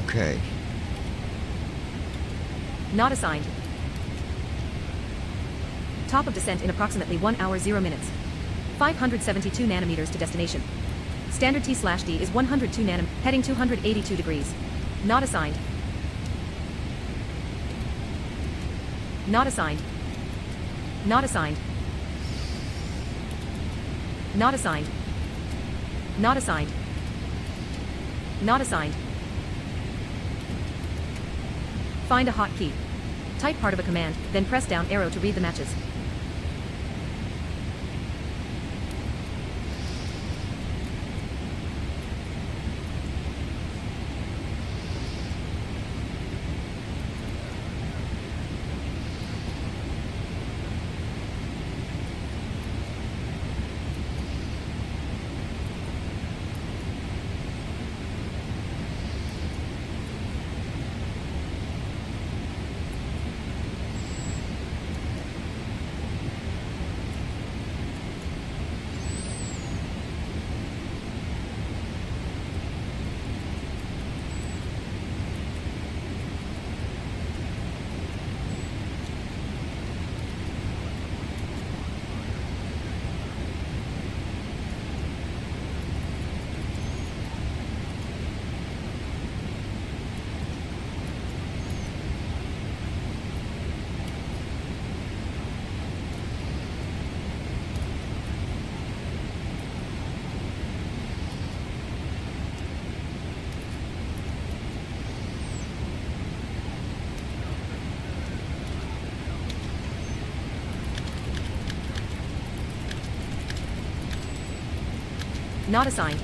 Okay. Not assigned. Top of descent in approximately 1 hour 0 minutes. 572 nanometers to destination. Standard T/D is 102 nanometers, heading 282 degrees. Not assigned. Not assigned. Not assigned. Not assigned. Not assigned. Not assigned. Find a hotkey. Type part of a command, then press down arrow to read the matches. Not assigned.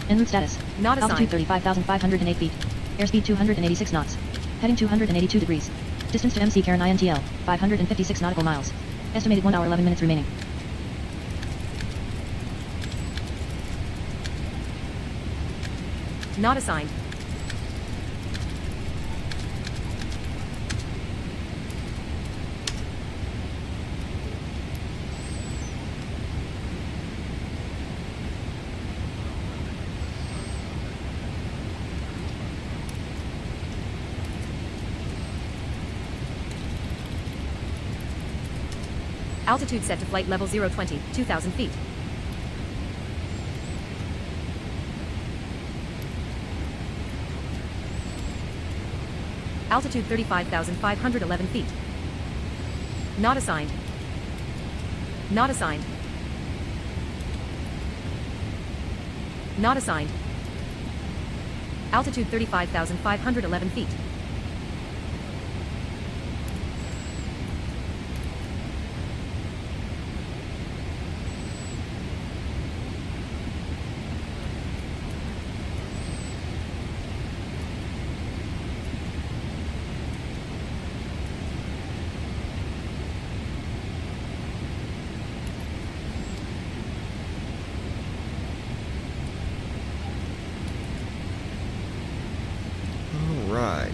En route status. Not assigned. Altitude 35,508 feet. Airspeed 286 knots. Heading 282 degrees. Distance to MC Karen INTL, 556 nautical miles. Estimated 1 hour 11 minutes remaining. Not assigned. Altitude set to flight level 020, 2,000 feet. Altitude 35,511 feet. Not assigned. Not assigned. Not assigned. Altitude 35,511 feet. Right.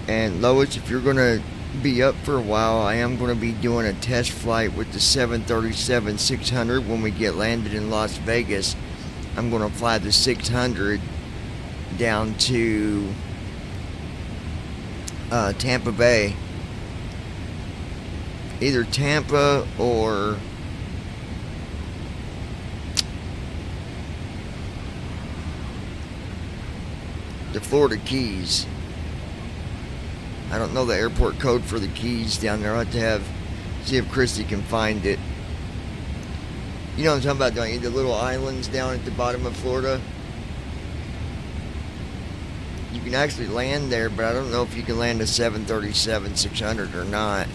And Lois, if you're gonna be up for a while, I am going to be doing a test flight with the 737-600 when we get landed in Las Vegas. I'm going to fly the 600 down to Tampa Bay, either Tampa or the Florida Keys. I don't know the airport code for the Keys down there. I'll have to see if Christy can find it. You know what I'm talking about, don't you? The little islands down at the bottom of Florida. You can actually land there, but I don't know if you can land a 737-600 or not.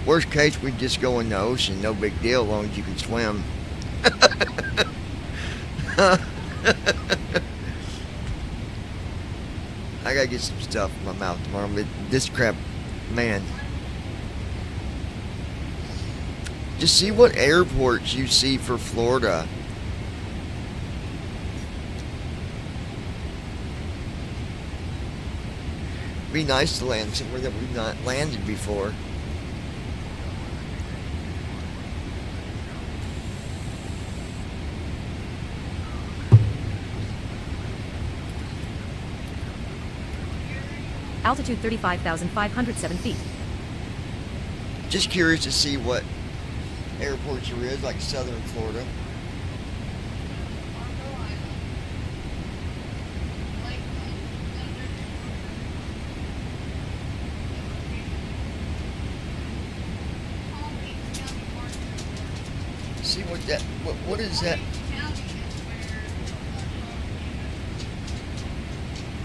Worst case, we just go in the ocean. No big deal, as long as you can swim. I gotta get some stuff in my mouth tomorrow, but this crap, man. Just see what airports you see for Florida. Be nice to land somewhere that we've not landed before. Altitude 35,507 feet. Just curious to see what airports there is, like southern Florida. See what that, what is that?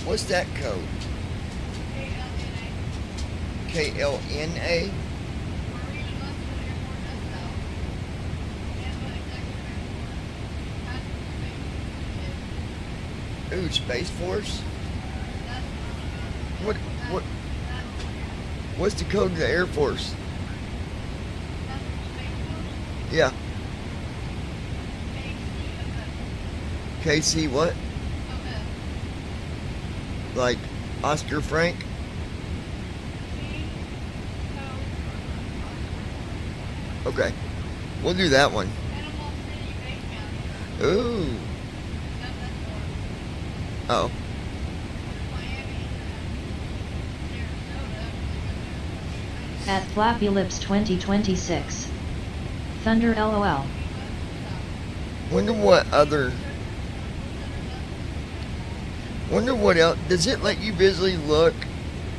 What's that code? KLNA? Ooh, Space Force? What's the code of the Air Force? Yeah. KC what? Like Oscar Frank? Okay. We'll do that one. Ooh. Oh. At Flappy Lips 2026. Thunder LOL. Wonder what else, does it let you visually look,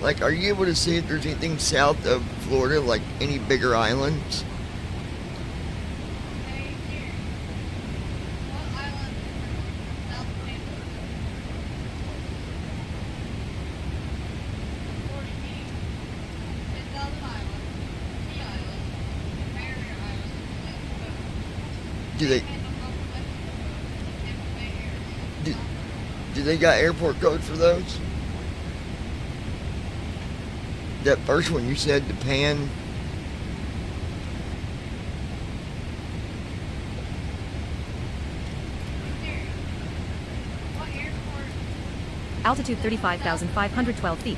like, are you able to see if there's anything south of Florida, like any bigger islands? Do they got airport code for those? That first one you said, Japan. Altitude 35,512 feet.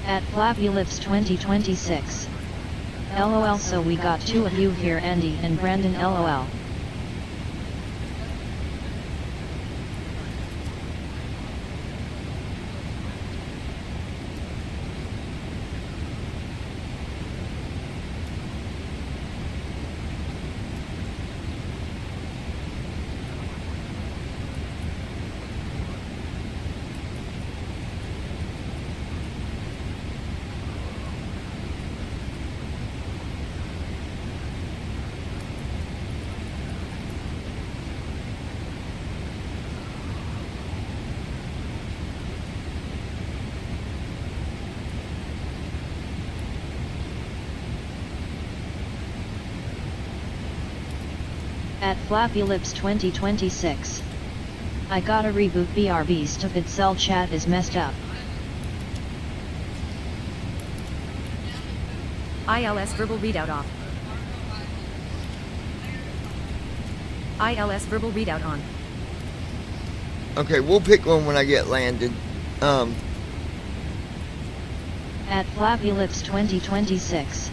At Flappy Lips 2026. LOL, so we got two of you here, Andy and Brandon LOL. At Flappy Lips 2026. I gotta reboot BRB, stupid cell chat is messed up. ILS verbal readout off. ILS verbal readout on. Okay, we'll pick one when I get landed. At Flappy Lips 2026.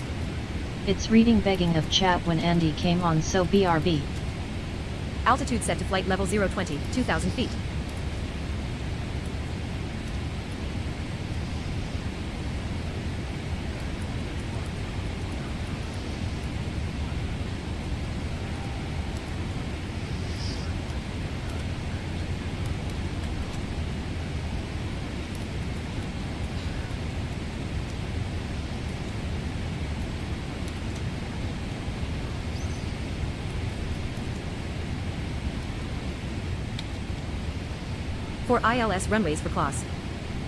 It's reading begging of chat when Andy came on, so BRB. Altitude set to flight level 020, 2,000 feet. For ILS runways for class.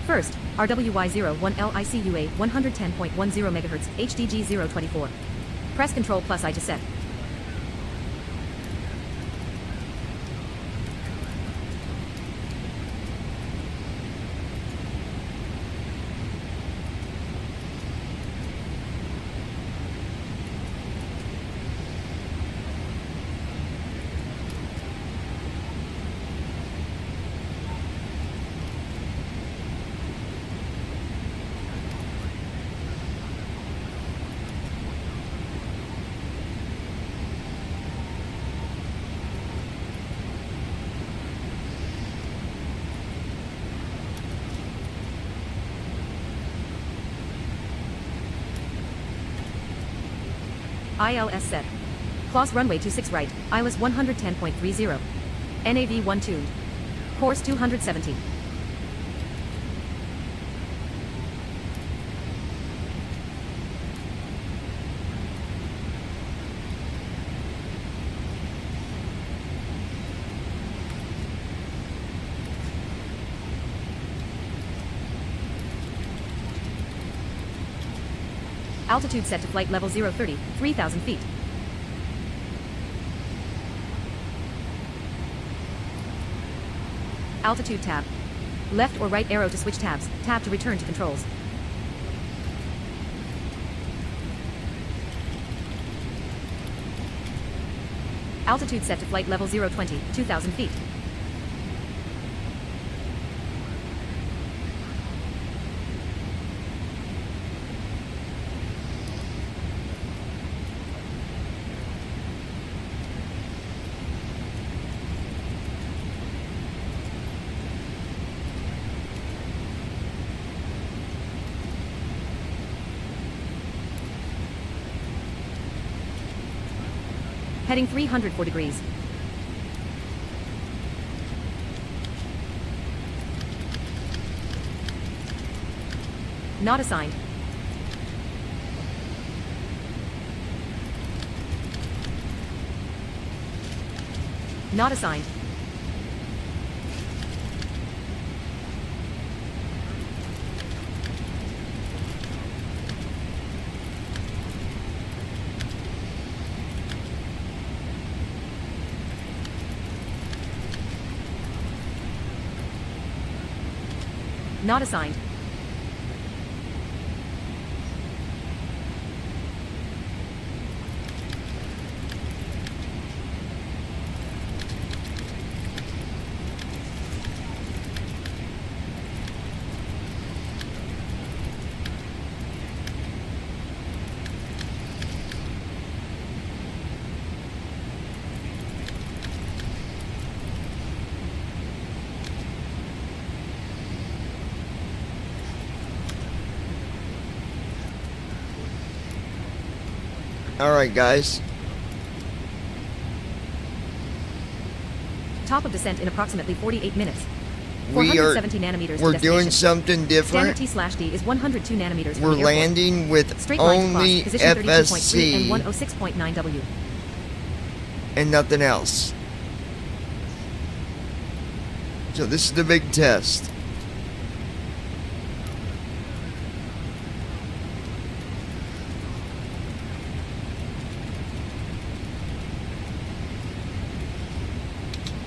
First, RWY01LICUA 110.10 MHz HDG 024. Press Ctrl plus I to set. ILS set. Class runway 26 right, ILS 110.30. NAV 1 tuned. Course 270. Altitude set to flight level 030, 3,000 feet. Altitude tab. Left or right arrow to switch tabs. Tab to return to controls. Altitude set to flight level 020, 2,000 feet. Heading 304 degrees. Not assigned. Not assigned. Not assigned. Alright, guys. Top of descent in approximately 48 minutes. We are 470 nanometers we're to doing destination. something different. Standard T/D is 102 nanometers. We're from the airport. landing with Straight line to only cross, position 32.3 and FSC 106.9 W. and nothing else. So this is the big test.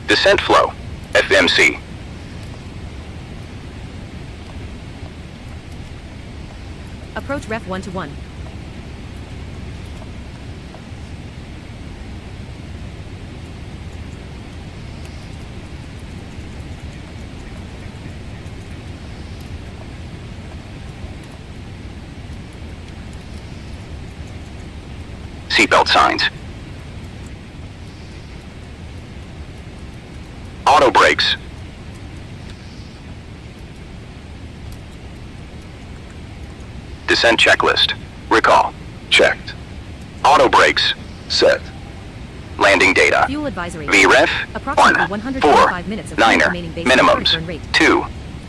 Descent flow, FMC. Approach ref 121. Seatbelt signs. Auto brakes. Descent checklist. Recall. Checked. Auto brakes. Set. Landing data. Fuel advisory. VREF. Approximately 1, 125 4, minutes of fuel 9er. remaining based on current Minimums. burn rate. 2,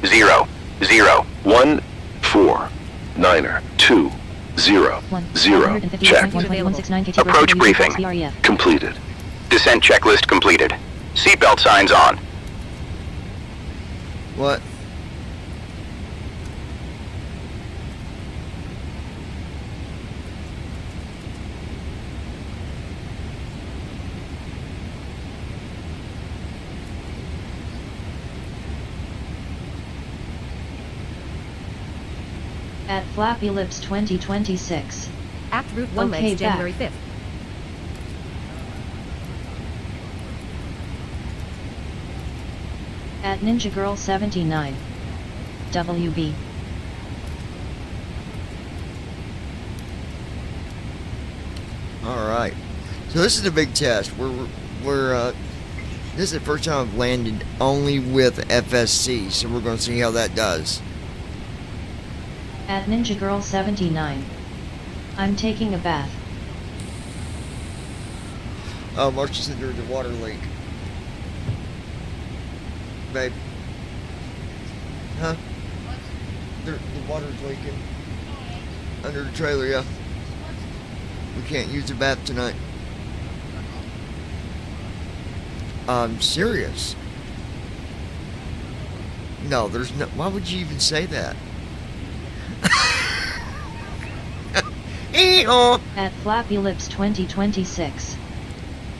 0, 0. 1, 4, 9er, 2, 0, 0. Check. Approach briefing. Completed. Descent checklist completed. Seatbelt signs on. What? At Flappy Lips 2026. Act Route 1 Okay, legs January 5th. At Ninja Girl 79. WB. Alright. So this is the big test. This is the first time I've landed only with FSC, so we're going to see how that does. At Ninja Girl 79. I'm taking a bath. Oh, Marcia said there's a water leak. Babe. Huh? The water's leaking. Under the trailer, yeah. We can't use the bath tonight. I'm serious. No, there's no... Why would you even say that? At Flappy Lips 2026.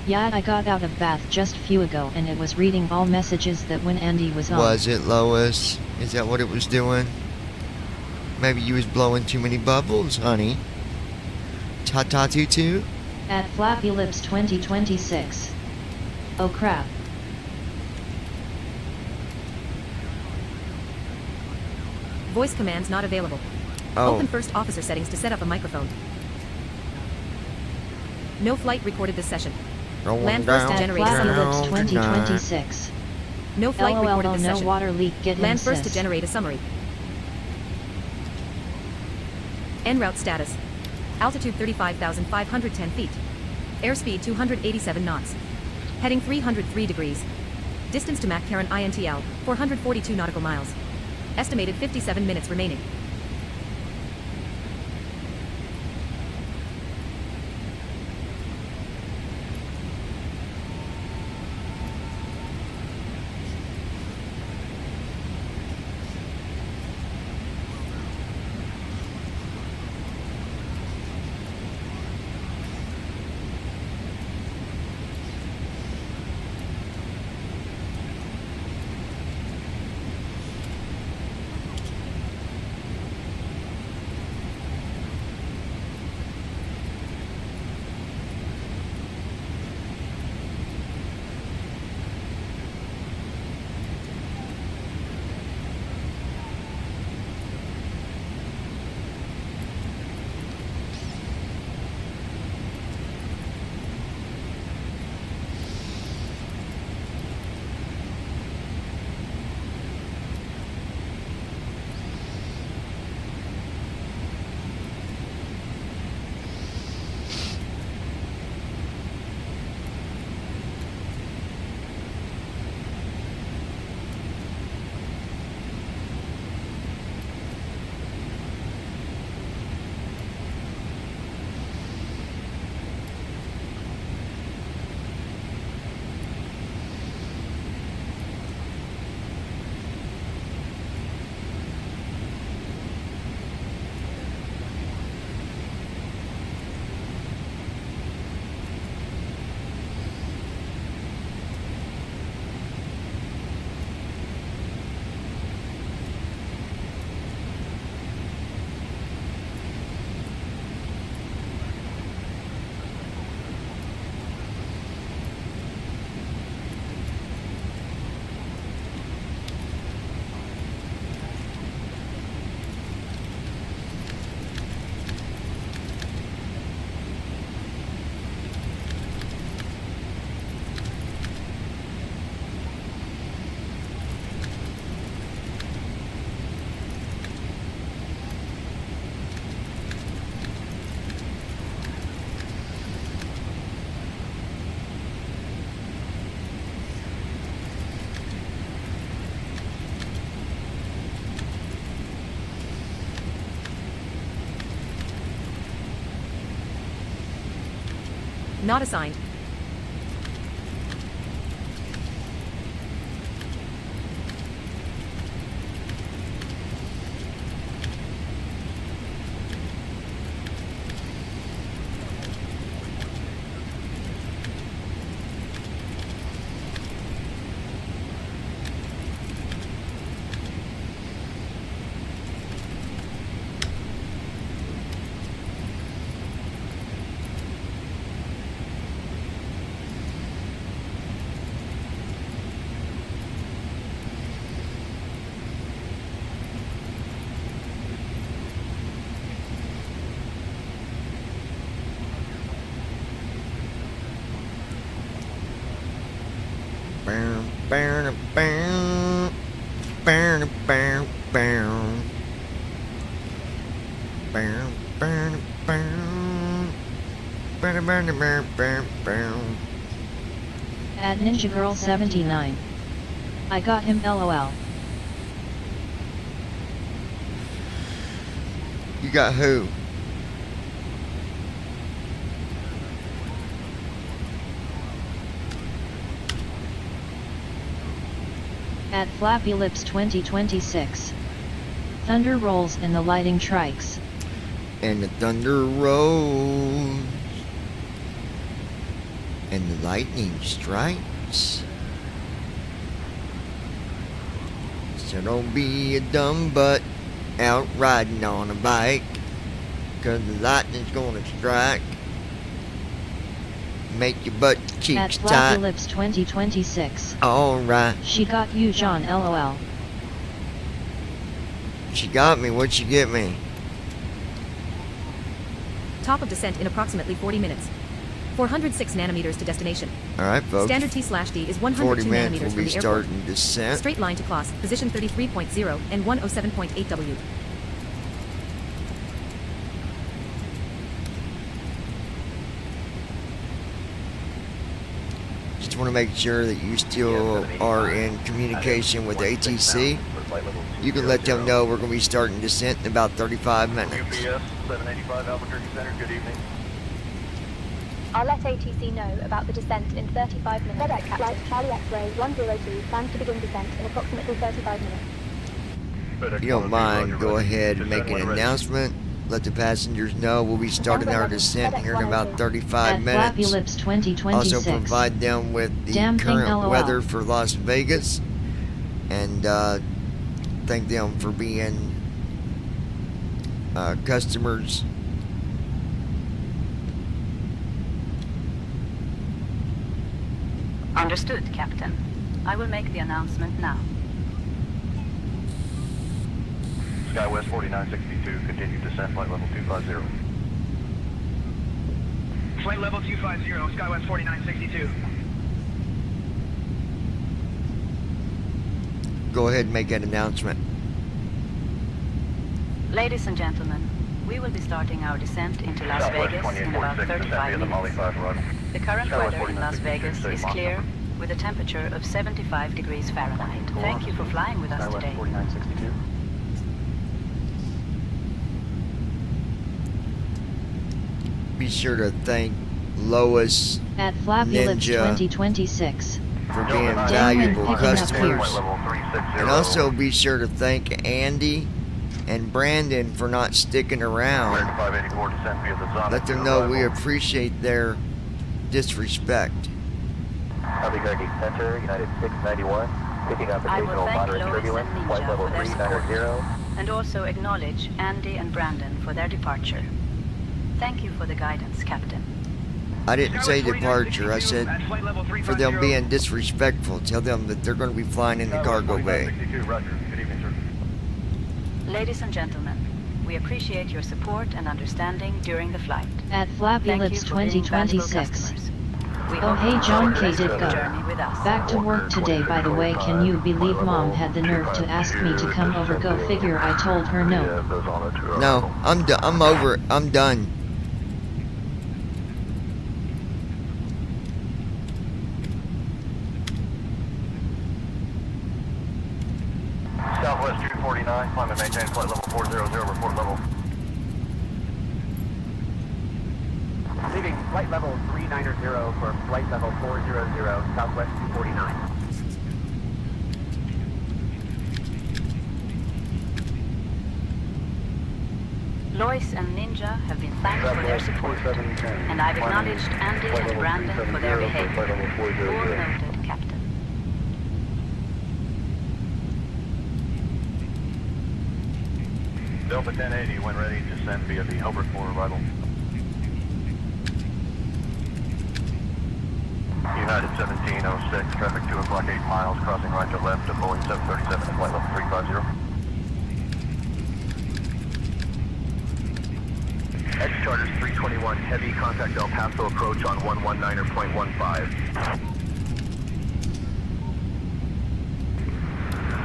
Yeah, I got out of bath just few ago and it was reading all messages that when Andy was on. Was it, Lois? Is that what it was doing? Maybe you was blowing too many bubbles, honey. Ta-ta-too-too? At Flappy Lips 2026. Oh crap. Voice commands not available. Oh. Open first officer settings to set up a microphone. No flight recorded this session. Land first to generate a Flappy summary. Lips 2026. No flight recorded this no session. water leak, get Land him, first to sis. generate a summary. En route status. Altitude 35,510 feet. Airspeed 287 knots. Heading 303 degrees. Distance to McCarran INTL, 442 nautical miles. Estimated 57 minutes remaining. Not assigned. At Ninja Girl 79. I got him LOL. You got who? At Flappy Lips 2026. Thunder rolls and the lightning strikes. And the thunder rolls. And the lightning strikes. So don't be a dumb butt out riding on a bike, 'cause the lightning's gonna strike. Make your butt At cheeks Flappy tight. Lips 2026. Alright. She got you, John LOL. She got me. What'd she get me? Top of descent in approximately 40 minutes. 406 nanometers to destination. Alright, folks. Standard T/D is 40 102 minutes nanometers will from be the airport. starting descent. Straight line to Kloss, position 33.0 and 107.8 W. Just want to make sure that you still are in communication with ATC. You can let them know we're going to be starting descent in about 35 minutes. UPS 785 Albuquerque Center, good evening. I'll let ATC know about the descent in 35 minutes. FedEx Flight Charlie X-Ray 102 plans to begin descent in approximately 35 minutes. If you don't mind, go ahead and make an announcement. Let the passengers know we'll be starting our descent here in about 35 At Flappy minutes. Lips 2026. Also provide them with the Damn thing, current LOL. weather for Las Vegas. And thank them for being customers. Understood, Captain. I will make the announcement now. SkyWest 4962, continue descent, flight level 250. Flight level 250, SkyWest 4962. Go ahead and make that announcement. Ladies and gentlemen, we will be starting our descent into Las Vegas in about 35 minutes. The current weather in Las Vegas is clear, with a temperature of 75 degrees Fahrenheit. Thank you for flying with us today. Be sure to thank Lois At Flappy Lips Ninja 2026. for being Damon valuable picking up customers. Pierce. And also be sure to thank Andy and Brandon for not sticking around. 584 descent via the Zonic. Let them know we appreciate their disrespect. Albuquerque Center, United 691, picking up I will occasional thank moderate Lois turbulence, and flight Ninja level for their 390. support, and also acknowledge Andy and Brandon for their departure. Thank you for the guidance, Captain. I didn't say departure, I said for them being disrespectful. Tell them that they're going to be flying in the cargo bay. Ladies and gentlemen, we appreciate your support and understanding during the flight. At Flappy Thank Lips you for being valuable 2026. customers. We Oh hope hey you John enjoy K the rest did of the go. journey with us. Back to work today by the way, can you believe mom had the nerve to ask me to come over? Go figure, I told her no. No, I'm over it. I'm done. Southwest 249, climb and maintain flight level 400, report level. Leaving flight level 390 for flight level 400, Southwest 249. Lois and Ninja have been thanked for their support, and I've acknowledged Andy and Brandon for their behavior. All noted, Captain. Delta 1080, when ready, descend via the Hobart 4 arrival. United 1706, traffic 2 o'clock 8 miles, crossing right to left to Boeing 737 at flight level 350. X-Charters 321, heavy contact El Paso approach on 119.15.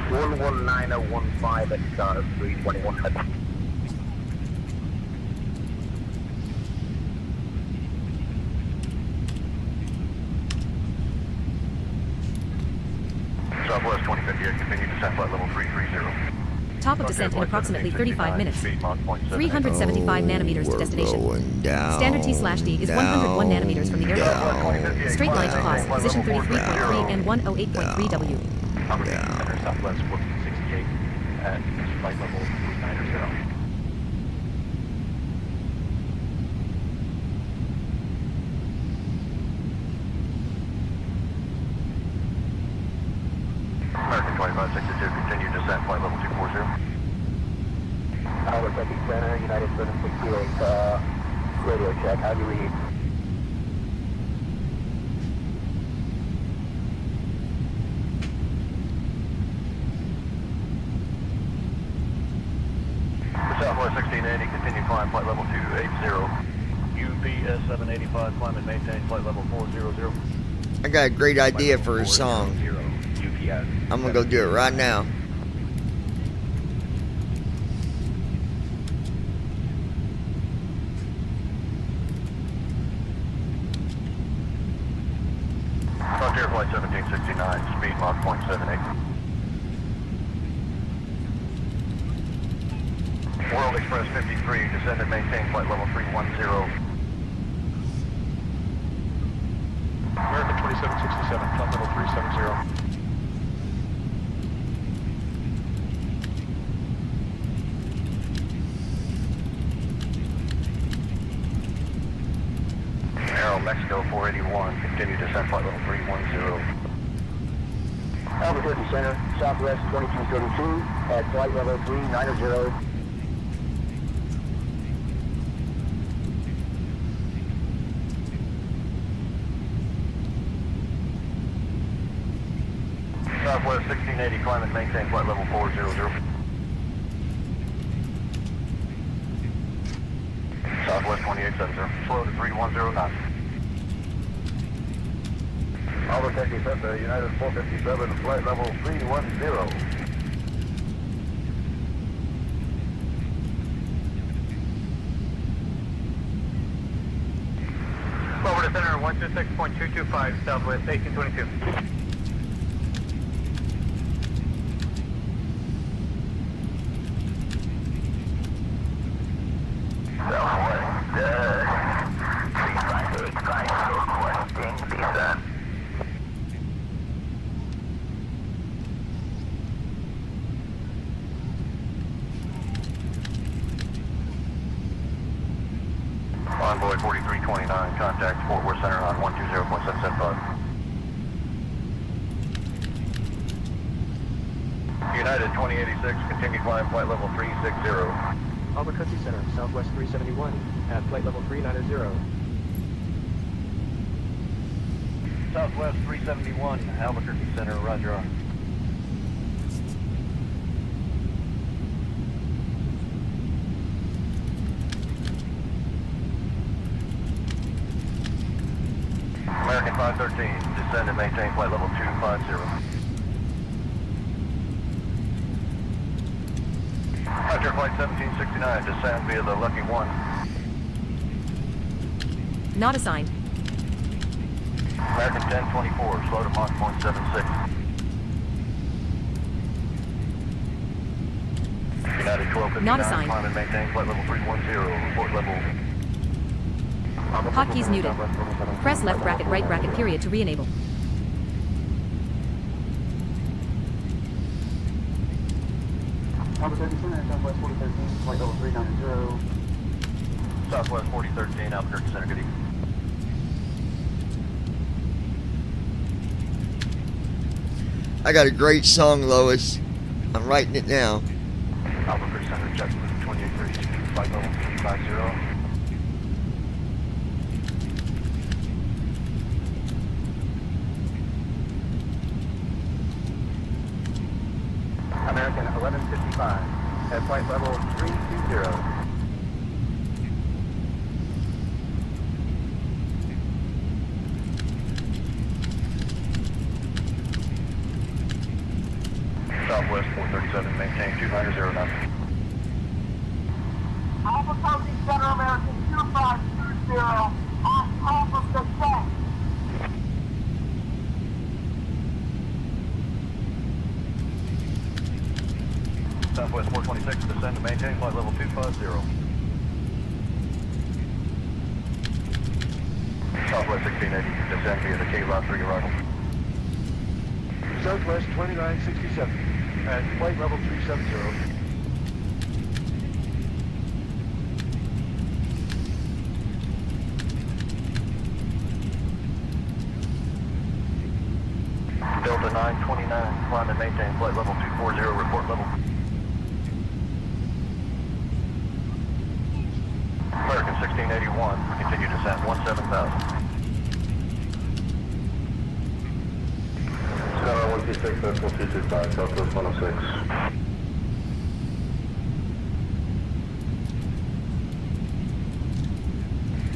119.15 X-Charters 321. descend flight level 330. Top of descent in approximately 35 minutes. 375 nanometers to destination. Standard T/D is 101 nanometers from the airport. Straight line to pause. Position 33.3 and 108.3 W. Center Southwest 1468 at flight level 390. American 2562, continue descent, flight level 240. Albert City Center, United 768, radio check, how do you read? Southwest 1680, continue climb, flight level 280. UPS 785, climb and maintain, flight level 400. I got a great idea for a song. I'm gonna go do it right now. Frontier Flight 1769, speed Mach 0.78. World Express 53, descend and maintain flight level 310. American 2767, flight level 370. Mexico 481, continue descent flight level 310. Albuquerque Center, Southwest 2232, at flight level 390. Southwest 1680, climb and maintain flight level 400. Southwest 2870, slow to 310 knots. Albuquerque Center, United 457, flight level 310. Over to center, 126.225, Southwest 1822. Envoy 4329, contact Fort Worth Center on 120.775. United 2086, continue climb, flight level 360. Albuquerque Center, Southwest 371, at flight level 390. Southwest 371, Albuquerque Center, roger. American 513, descend and maintain flight level 250. Frontier Flight 1769, descend via the Lucky 1. Not assigned. American 1024, slow to Mach 0.76. United 1259, Not assigned. climb and maintain flight level 310, report level. Hotkeys muted. Press left bracket right bracket period to re-enable. Albuquerque Center, Southwest 4013, flight level 390. Southwest 4013, Albuquerque Center, good evening. I got a great song, Lois. I'm writing it down. Albuquerque Center, Jackson 2836, flight level 350. American 1155, at flight level 320. Southwest 437, maintain 290 knots. Albuquerque Center, American 2520, on top of the set. Southwest 426, descend and maintain flight level 250. Southwest 1680, descend via the K-Lot 3 arrival. Southwest 2967 at flight level 370. Delta 929, climb and maintain flight level 240, report level. American 1681, continue descent 17,000. Skyline 126, Decimal 225, Southwest 106.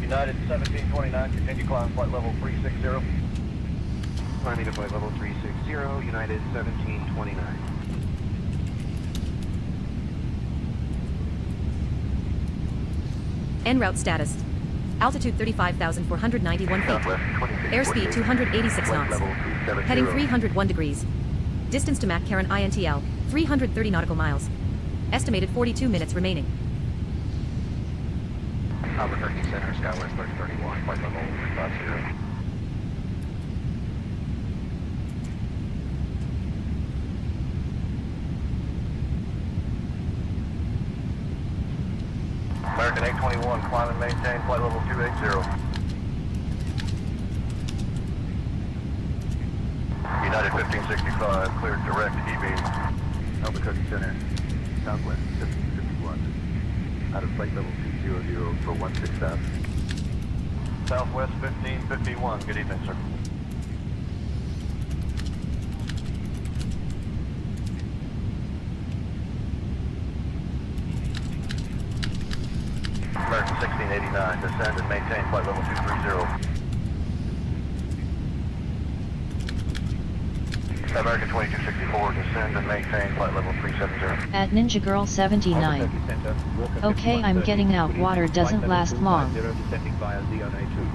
United 1729, continue climb flight level 360. Climbing to flight level 360, United 1729. En route status. Altitude 35,491 feet. Airspeed 286 knots. Heading 301 degrees. Distance to McCarran INTL, 330 nautical miles. Estimated 42 minutes remaining. Albuquerque Center, Skywest 3031, flight level 350. American 821, climb and maintain flight level 280. United 1565, cleared direct EV. Albuquerque Center, Southwest 1551. Out of flight level 200 for 16 knots. Southwest 1551, good evening, sir. American 1689, descend and maintain flight level 230. American 2264, descend and maintain flight level 370. At Ninja Girl 79. Okay, I'm getting out. Water doesn't last long. Descending via Leon A2.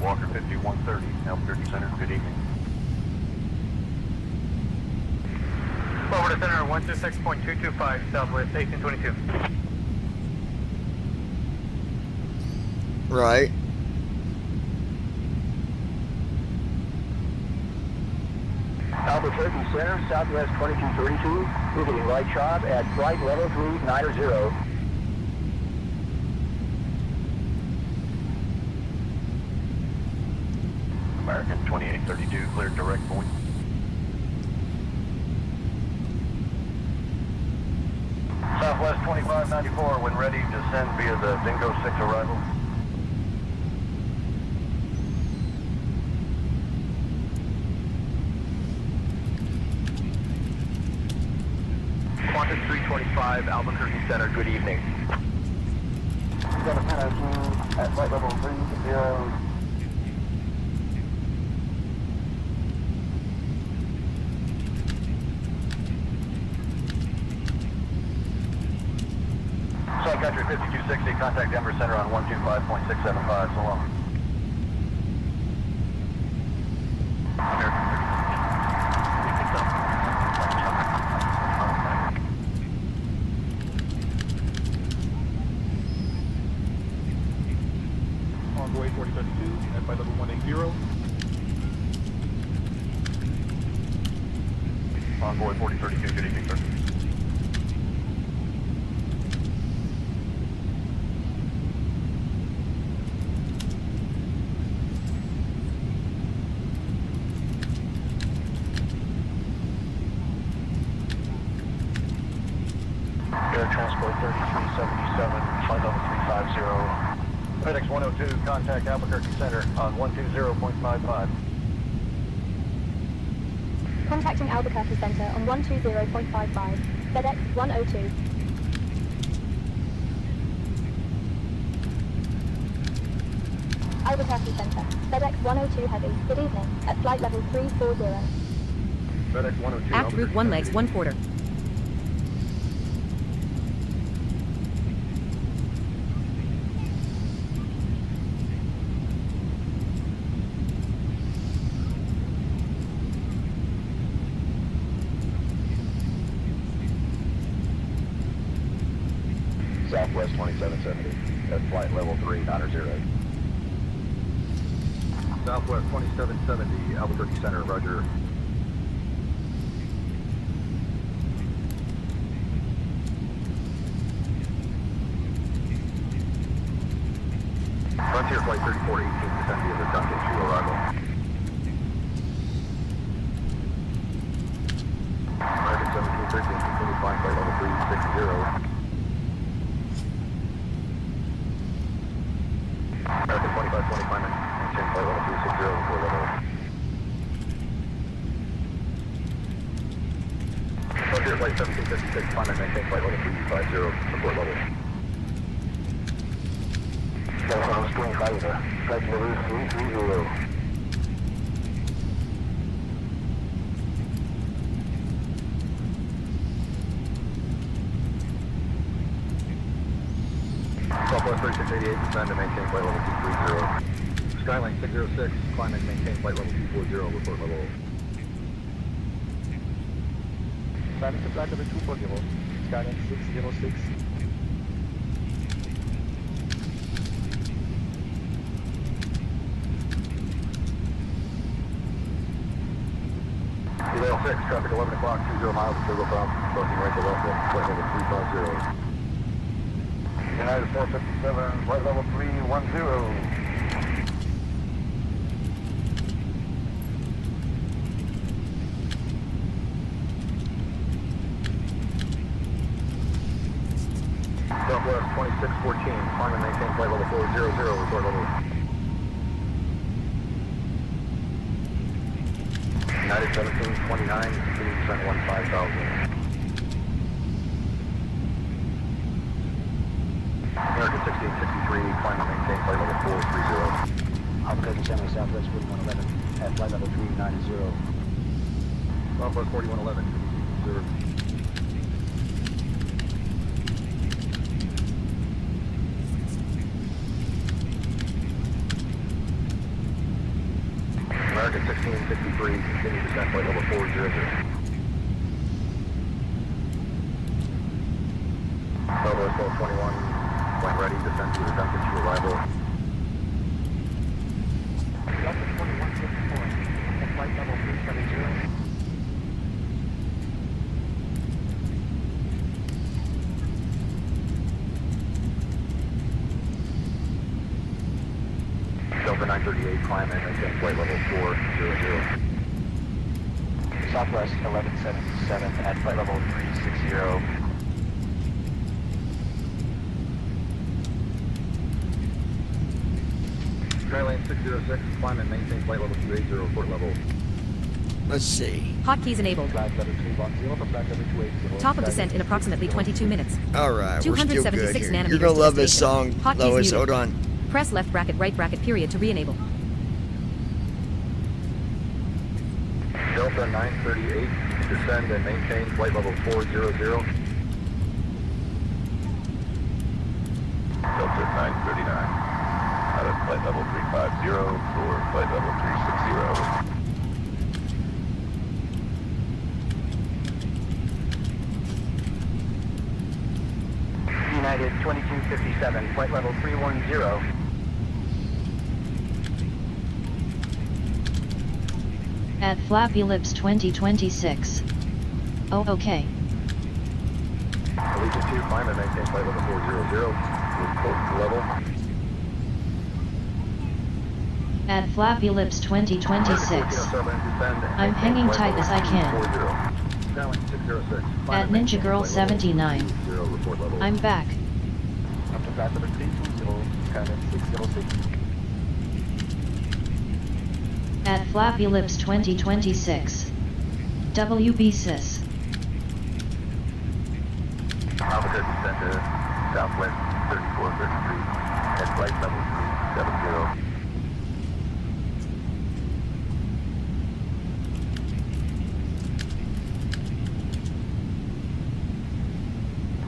Walker 5130, Albuquerque Center, good evening. Forward to center 126.225, Southwest 1822. Right. Albuquerque Center, Southwest 2232, moving right sharp at flight level 390. American 2832, cleared direct point. Southwest 2594, when ready, descend via the Dingo 6 arrival. Qantas 325, Albuquerque Center, good evening. Center 1002 at flight level 30. Sun Country 5260, contact Denver Center on 125.675, so long. Envoy 4032 at flight level 180. Envoy 4032, good evening, sir. Air Transport 3377, flight level 350. FedEx 102, contact Albuquerque Center on 120.55. Contacting Albuquerque Center on 120.55. FedEx 102. Albuquerque Center, FedEx 102 Heavy, good evening, at flight level 340. FedEx 102. Aft route 1 legs 1 quarter. Southwest 2770 at flight level 390. Southwest 2770, Albuquerque Center, roger. Frontier Flight 3418, descend via the Duncan 2 arrival. American 1713, continue flying flight level 360. American 2520, climb and maintain flight level 360, report level. Frontier Flight 1756, climb and maintain flight level 350, report level. Southbound Spring Fighter, flight level 330. Southwest 3688, descend and maintain flight level 230. Skylink 606, climb and maintain flight level 240, report level. Climbing to flight level 240, Skylink 606. Detail 6, traffic 11 o'clock, 20 miles, turboprop, approaching right to left, flight level 350. United 457, flight level 310. Southwest 2614, climb and maintain flight level 400, report level. United 1729, continue descent 15,000. American 1663, climb and maintain flight level 430. Albuquerque Center, Southwest 4111, at flight level 390. Southwest 4111, observed. American 1663, continue descent flight level 400. Southwest 1221, flight ready, descend to the Duncan to arrival. Delta 2154, at flight level 370. Delta 938, climb and maintain flight level 400. Southwest 1177, at flight level 360. Skylane 606, climb and maintain flight level 280, report level. Let's see. Hotkeys enabled. Flight level 310 for flight level 280. Top of descent in approximately 22 minutes. All right, we're still good 276 here. nanometers You're gonna to love this destination. song, Hotkeys Lois. muted. Hold on. Press left bracket right bracket period to re-enable. Delta 938, descend and maintain flight level 400. Delta 939, out of flight level 350 for flight level 360. United 2257, flight level 310. At Flappy Lips 2026. Oh, okay. Allegiant 2, climb and maintain flight level 400. Report level. At Flappy Lips 2026. I'm hanging tight as I can. Skylink 606, At Ninja Girl 79. report level. I'm back. Up to flight level 320, Skylink 606. At Flappy Lips 2026. WB Sis. Albuquerque Center, Southwest 3433, at flight level 370.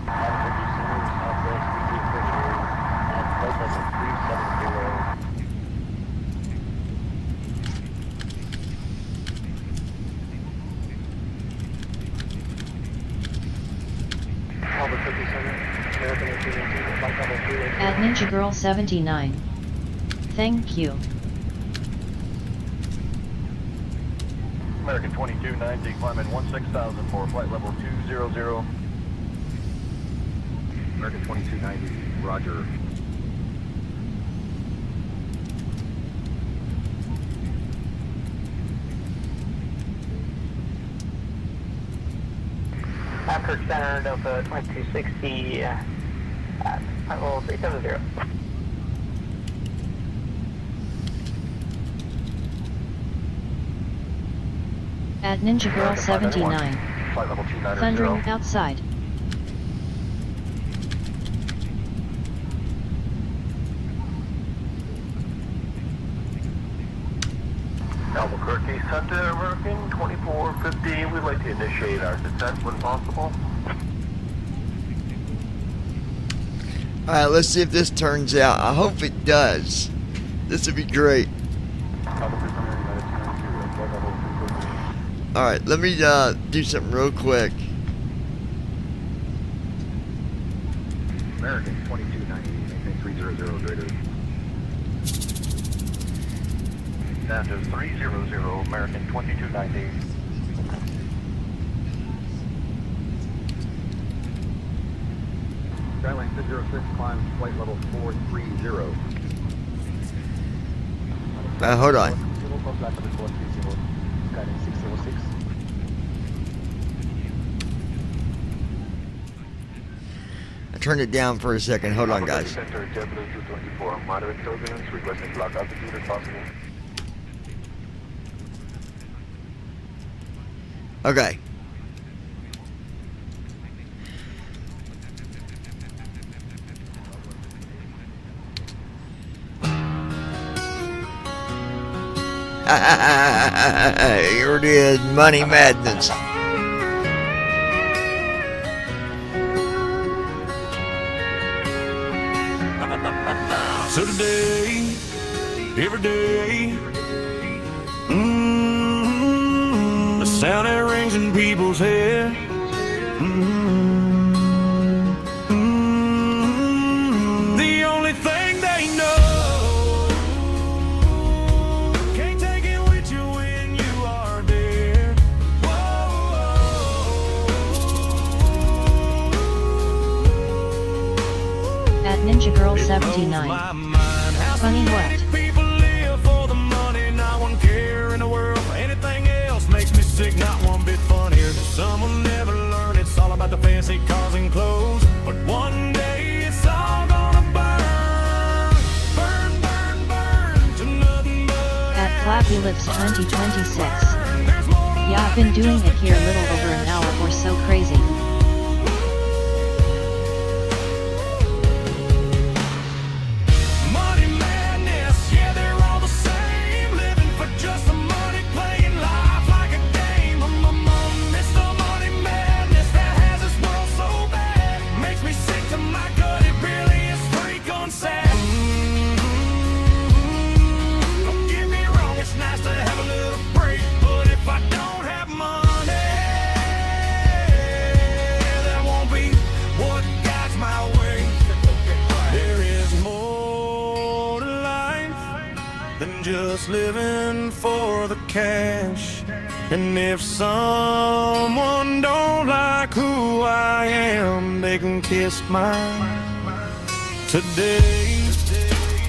Albuquerque Center, Southwest 338, at flight level 370. Albuquerque Center, American 1818, Ninja Girl 79. Thank you. American 2290, climbing 16,000 for flight level 200. American 2290, roger. Kirk Center, Delta 2260, flight level 370. At Ninja Girl 79. Flight level 290. Thundering outside. Albuquerque Center, American 2450. We'd like to initiate our descent when possible. Alright, let's see if this turns out. I hope it does. This would be great. Alright, let me do something real quick. American 2290, maintain 300 greater. Down to 300, American 2290. Skylane to 06, climb flight level 430. Hold on. Skylane 606. I turned it down for a second. Hold on, guys. Center, JetBlue 224, moderate turbulence, requesting block altitude if possible. Okay. Here it is, Money Madness. So today, every day, the sound that rings in people's head. The only thing they know, can't take it with you when you are dead. At Ninja Girl 79. Funny what? People live for the money, not one care in the world. Anything else makes me sick, not one bit funnier. Some will never learn, it's all about the fancy cars and clothes. But one day it's all gonna burn, burn, burn, burn to nothing but At Flappy Lips 2026. Yeah, I've been doing it here a little over an hour or so. Crazy. money madness. Yeah, they're all the same, living for just the money, playing life like a game. It's the money madness that has this world so bad. Makes me sick to my gut, it really is freak on sad. Don't get me wrong, it's nice to have a little break, but if I don't have money, that won't be what guides my way. There is more to life than just living for the cash. And if someone don't like who I am, they can kiss my today,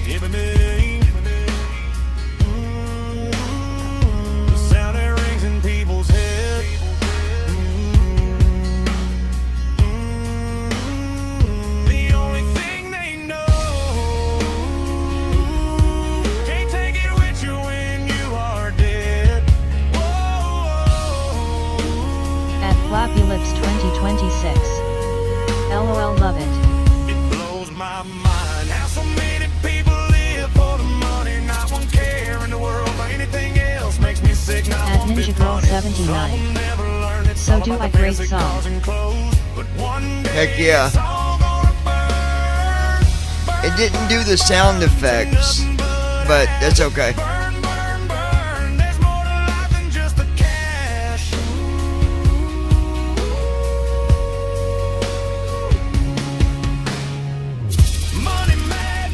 every day. The sound that rings in people's head. The only thing they know, can't take it with you when you are dead. At Flappy Lips 2026. LOL, love it. It blows my mind how so many people live for the money, not one care in the world for anything else. Makes me sick, not At one bit Ninja Girl funny. 79. Some never learn, it's So all do about I the great fancy song. cars and clothes. But one day Heck yeah. it's all gonna burn, It didn't do the sound effects, but that's okay. burn, burn, burn. There's more to life than just the cash. Money madness.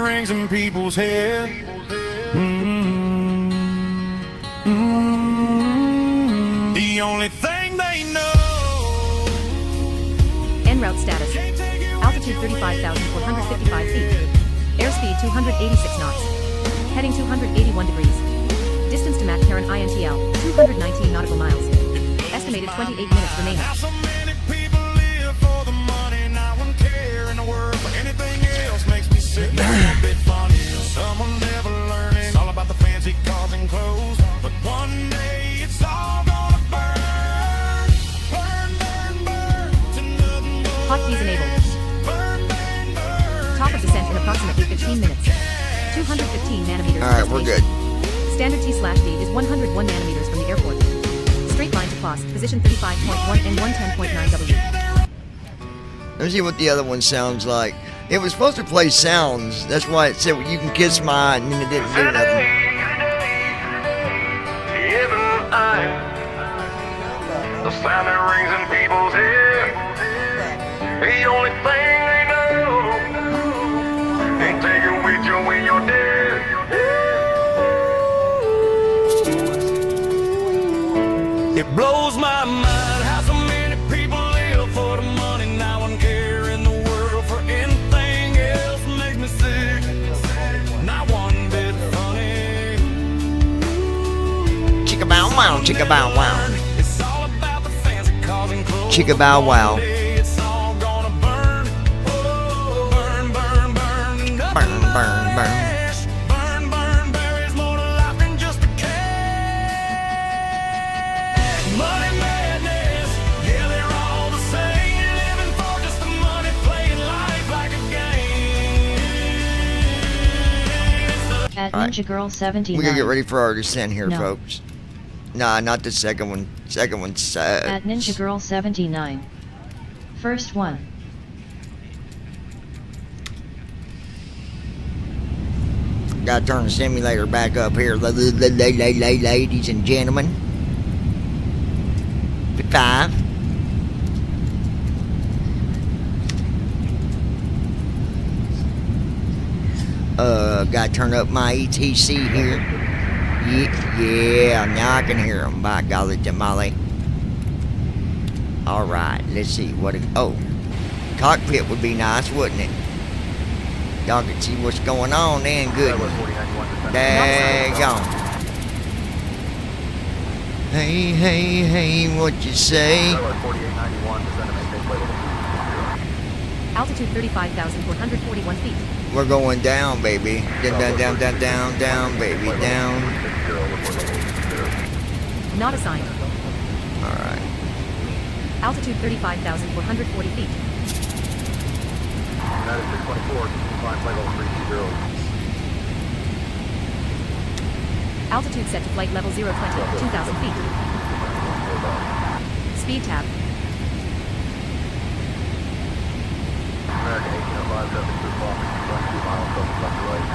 rings in people's head. The only thing they know. En route status. Altitude 35,455 feet. Airspeed 286 knots. Heading 281 degrees. Distance to Mac Karen INTL, 219 nautical miles. Estimated 28 minutes remaining. So many people live for the money. Not one care in the world for anything else makes me sick. That's a bit funny. Some will never learn it. It's all about the fancy cars and clothes. But one day it's all gonna burn. Burn, burn, burn. To nothing but Hotkeys enabled. burn, burn, burn. Top of descent in approximately 15 minutes. 215 nanometers. Alright, we're good. Standard T/D is 101 nanometers from the airport. Straight line to Kloss, position 35.1 and 110.9 W. Let me see what the other one sounds like. It was supposed to play sounds. That's why it said you can kiss my, and then it didn't do nothing. The sound that rings in people's head. The only thing they know. Ain't take it with you when you're dead. It blows my mind how so many people live for the money. Not one care in the world for anything else makes me sick. Not one bit funny. Chicka bow wow, chicka bow wow. It's all about the fancy cars and clothes. Chicka bow wow. It's all gonna burn. Oh, burn, burn, burn. Burn, burn, burn. Burn, burn, berries more to life than just a cash. Money madness, yeah, they're all the same. Living for just the money, playing life like a game. At Ninja Girl 79. We gotta get ready for our descent here, No. folks. Nah, not the second one. Second one's At Ninja Girl 79. First one. Gotta turn the simulator back up here, ladies and gentlemen. 5. Gotta turn up my ETC here. Yeah, now I can hear them. By golly, Jamali. Alright, let's see what it. Oh, cockpit would be nice, wouldn't it? Y'all can see what's going on then. Good. Daggone. Hey, hey, hey, what you say? Altitude 35,441 feet. We're going down, baby. Down, down, down, down, down, baby, down. Not assigned. Alright. Altitude 35,440 feet. United 624, climb flight level 320. Altitude set to flight level 020, 2,000 feet. Speed tab. American 1805, 72 o'clock, 12 miles, left to right.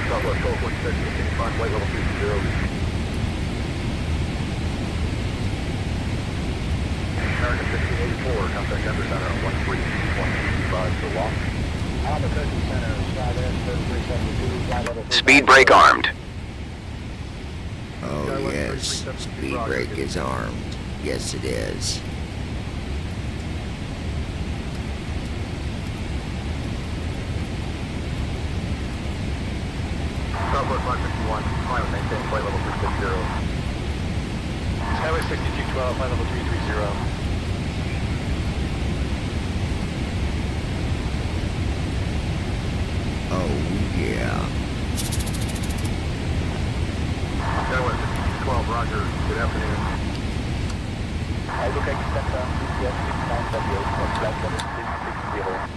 Southwest 1246, climb flight level 320. American 1684, contact Denver Center on 13125 to Lock. Albuquerque Center, Southwest 3372, flight level 3. Speed brake armed. Oh, yes. Speed brake is armed. Yes, it is. Southwest 551, climb and maintain flight level 360. Highway 6212, flight level 330. Oh, yeah. Skyway 5212, roger. Good afternoon. Albuquerque Center, GPS 6978, flight level 360.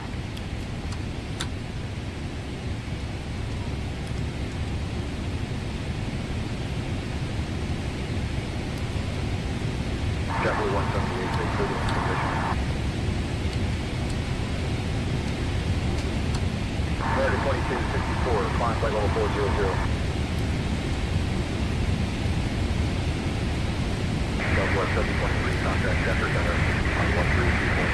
Capital 178, take 30 in position. American 2264, climb flight level 400. Southwest 723, contact Denver Center on 1334.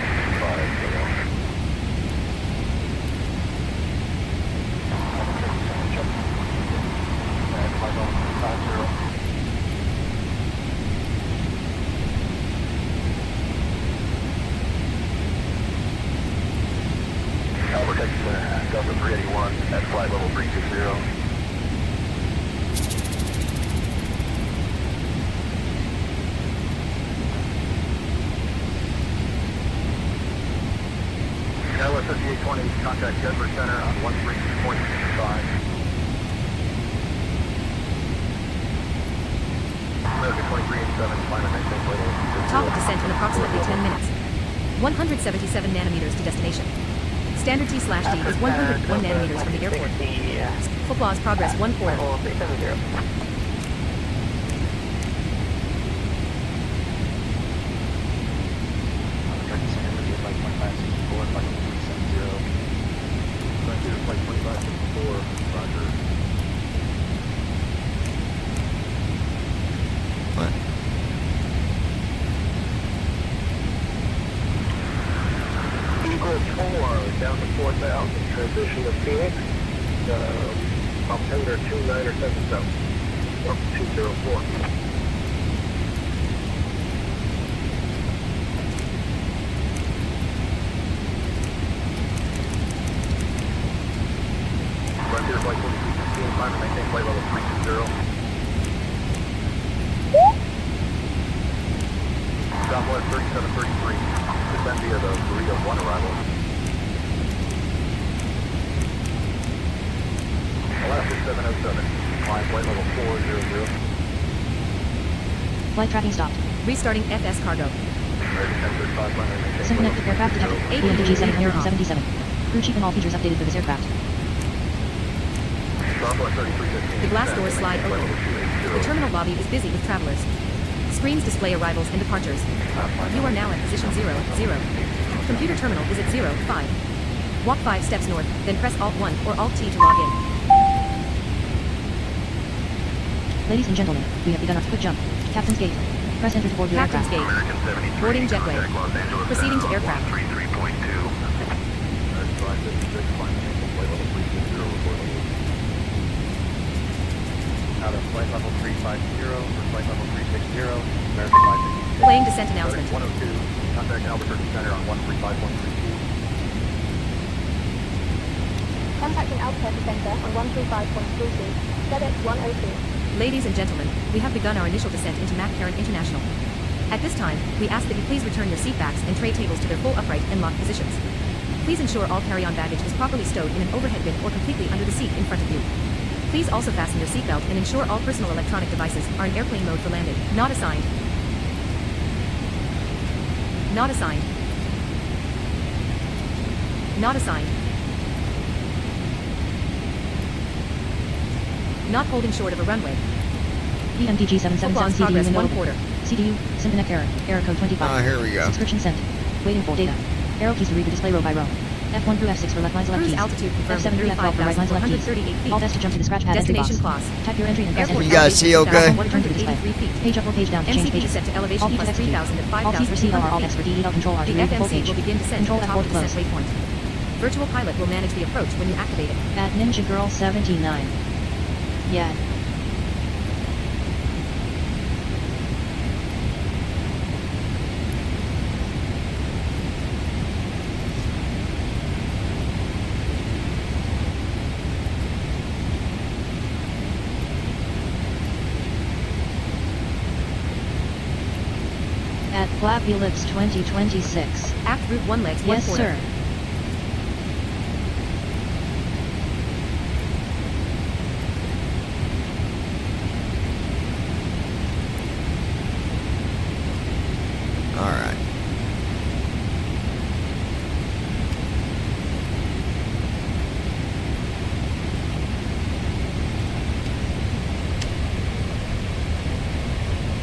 contact Delta 381 at flight level 360. Skywest 5820, contact Denver Center on 13.65. American 2387, climb and maintain flight level 360. Top of descent in approximately 10 minutes. 177 nanometers to destination. Standard T/D is 101 nanometers from the airport. Football's progress 1 quarter. Eagle 4 down to 4,000, transition to Phoenix, altimeter 2977, up 204. Frontier flight 4315, climb and maintain flight level 320. Southwest 3733, descend via the Burrito 1 arrival. Alaska 707, climb flight level 400. Flight tracking stopped. Restarting FS cargo. American 1035, climb and maintain Sim flight connected. level Aircraft detected. 320. APMDG 7077. Crew chief and all features updated for this aircraft. Southwest 3315. The glass doors slide flight open. level 280. The terminal lobby is busy with travelers. Screens display arrivals and departures. You are now at position 0, 0. Computer terminal is at 0, 5. Walk 5 steps north, then press Alt 1 or Alt T to log in. Ladies and gentlemen, we have begun our quick jump. Captain's gate. Press enter to board your Captain's aircraft. gate. American 73, Boarding jetway. contact Los Angeles Proceeding to Center on aircraft. 133.2. American 556, climb and maintain flight level 360, report level. Out of flight level 350 for flight level 360, American 556. Plane descent announcement. 102, contact Albuquerque Center on 135.32. Contacting Albuquerque Center on 135.32. FedEx 102. Ladies and gentlemen, we have begun our initial descent into McCarran International. At this time, we ask that you please return your seat backs and tray tables to their full upright and locked positions. Please ensure all carry-on baggage is properly stowed in an overhead bin or completely under the seat in front of you. Please also fasten your seatbelt and ensure all personal electronic devices are in airplane mode for landing. Not assigned. Not assigned. Not assigned. Not holding short of a runway. PMDG 777 Football's CDU progress window 1 open. quarter. CDU, SimConnect error. Error code 25. Ah, here we go. Subscription sent. Waiting for data. Arrow keys to read the display row by row. F1 through F6 for left lines, left Cruise keys. altitude confirmed F7 through F12 for right lines, left keys. 35,138 feet. Alt S to jump to the scratch pad entry box. Destination class. Type your entry and press Airport enter. You guys see okay? Return to the display. 183 feet. Page up or page down to change MCP pages. set to elevation Alt plus plus 3,000 to Alt T for CL or Alt X for DEL control R to The read the full FMC page. will begin descent Control at the F4 top to of close. descent waypoint. Virtual pilot will manage the approach when you activate it. At Ninja Girl 79. Yeah. At Flappy Lips 2026. Act route 1 legs 1 Yes, quarter. sir. All right.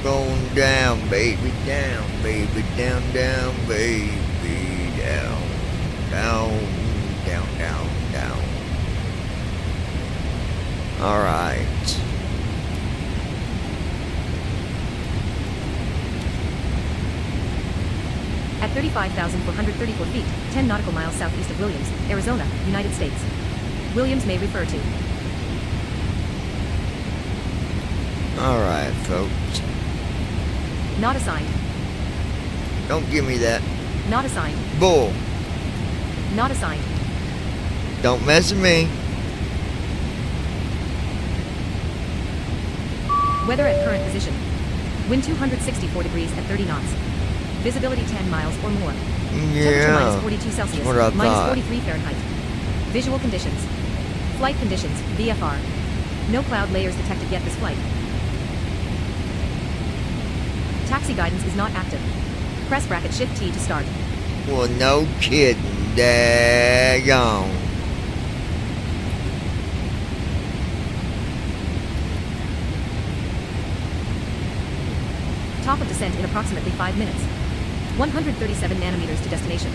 Going down, baby, down, baby, down, down, baby, down, down, down, down, down. All right. At 35,434 feet, 10 nautical miles southeast of Williams, Arizona, United States. Williams may refer to. All right, folks. Not assigned. Don't give me that Not assigned. bull. Not assigned. Don't mess with me. Weather at current position. Wind 264 degrees at 30 knots. Visibility 10 miles or more. Temperature minus 42 Celsius, what I minus thought. 43 Fahrenheit. Visual conditions. Flight conditions, VFR. No cloud layers detected yet this flight. Taxi guidance is not active. Press bracket Shift T to start. Well, no kidding. Daggone. Top of descent in approximately 5 minutes. 137 nanometers to destination.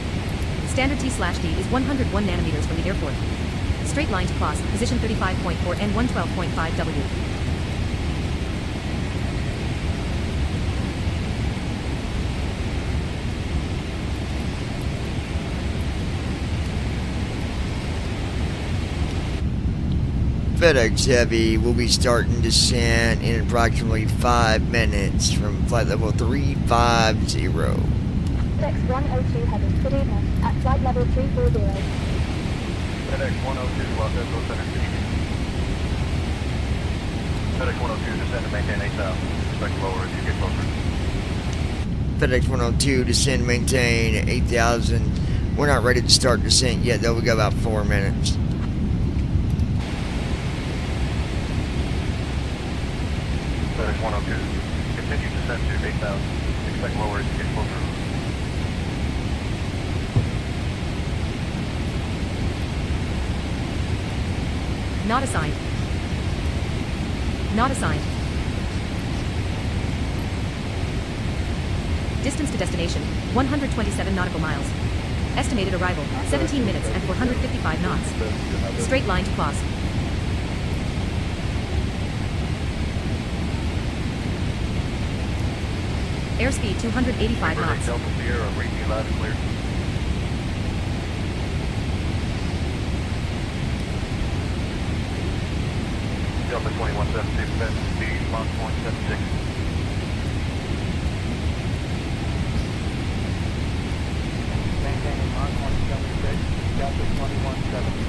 Standard T/D is 101 nanometers from the airport. Straight line to Kloss, position 35.4 and 112.5 W. FedEx Heavy will be starting descent in approximately 5 minutes from flight level 350. FedEx 102 Heavy, good evening, at flight level 340. FedEx 102, Los Angeles Center. FedEx 102, descend and maintain 8,000. Expect lower as you get closer. FedEx 102, descend and maintain 8,000. We're not ready to start descent yet, though. We got about 4 minutes. FedEx 102, continue descent to 8,000. Expect lower as you get closer. Not assigned. Not assigned. Distance to destination, 127 nautical miles. Estimated arrival, 17 minutes and 455 knots. Straight line to Kloss. Airspeed 285 knots. Delta Sierra, read me loud and clear. Delta 2176, best speed, Mach 0.76. Maintaining Mach 176, Delta 2176.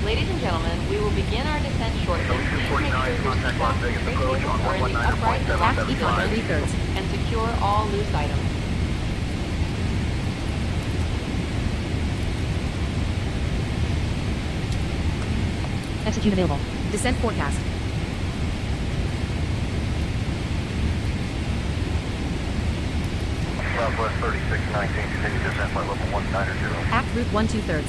Ladies and gentlemen, we will begin our descent shortly. Please make sure your seatbelts are in the upright and Act Econ 3/3. and secure all loose items. Execute available. Descent forecast. Southwest 3619, continue descent by level 190. Act route 1 2/3.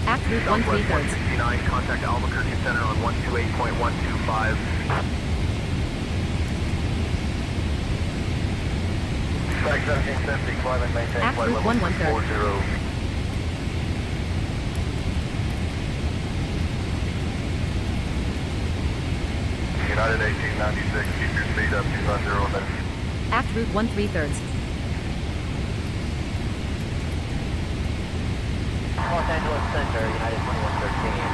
Act route 1 3/3. 69, contact Albuquerque Center on 128.125. Flight 1770, climb and maintain Act flight route level 1 1/3. 40. United 1896, keep your speed up 250 minutes. Act route 1 3/3. Los Angeles Center, United 2113.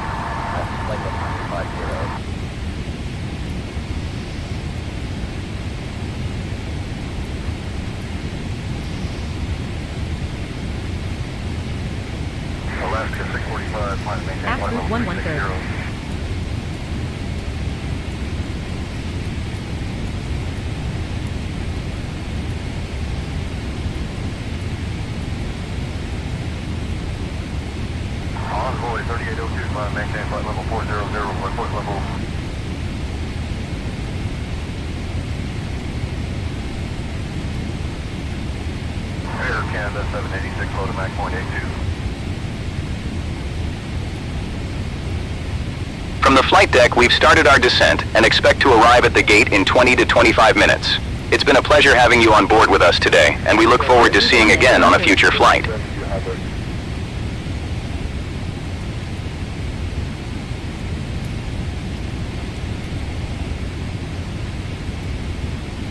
That's flight level 350. Alaska 645, climb and maintain Act flight route level 1 1/3. 360. Envoy 3802, climb and maintain flight level 400, report level. Air Canada 786, low to Mach 0.82. From the flight deck, we've started our descent and expect to arrive at the gate in 20 to 25 minutes. It's been a pleasure having you on board with us today, and we look forward to seeing again on a future flight.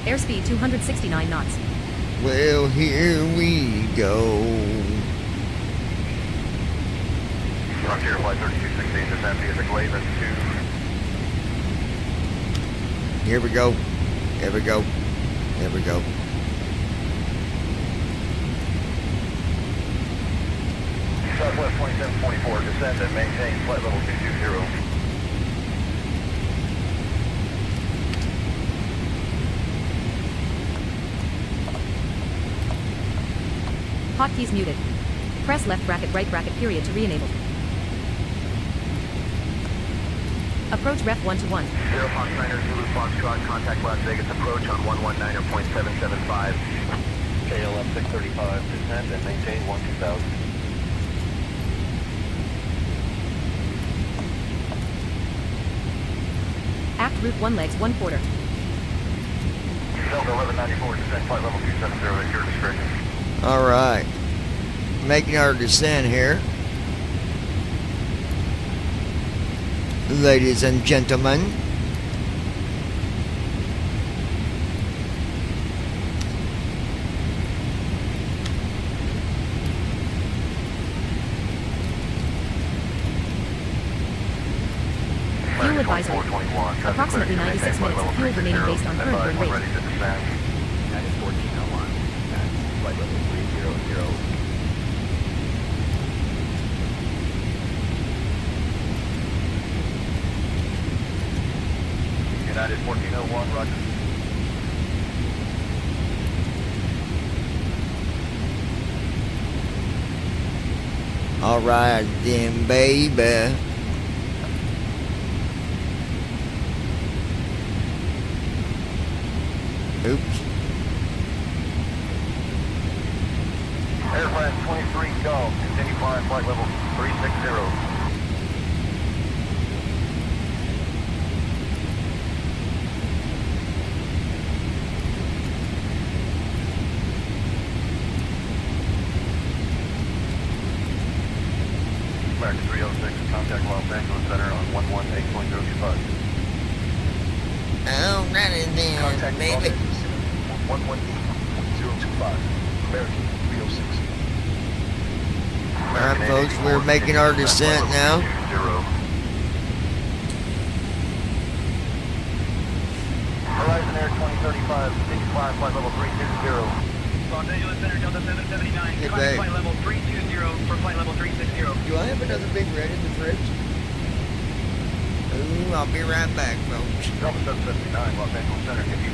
Airspeed 269 knots. Well, here we go. Frontier Flight 3216, descent via the Glaven 2. Here we go. Here we go. Here we go. Southwest 2744, descend and maintain flight level 220. Hotkeys muted. Press left bracket right bracket period to re-enable. Approach ref 1 to 1. 0 Fox 9er Zulu Foxtrot, contact Las Vegas approach on 119.775. KLM 635, descend and maintain 12000. Aft route 1 legs 1 quarter. Delta 1194, descend flight level 270 at your discretion. All right. Making our descent here. Ladies and gentlemen. Fuel advisory. Approximately 96 minutes of fuel remaining based on current burn rate. Ready to descend. United 1401, at flight level 300. United 1401, roger. All right then, baby. Oops. Air France 23 Golf, continue flying flight level 360. American 306, contact Los Angeles Center on 118.025. Alrighty then, Contact baby. 118.025. American 306. Alright, folks, we're making our descent now. Horizon Air 2035, continue flying flight level 320. Los Angeles Center, Delta 779, Get climb back. flight level 320 for flight level 360. Do I have another big red in the fridge? Ooh, I'll be right back, folks. Delta 779, Los Angeles Center, continue.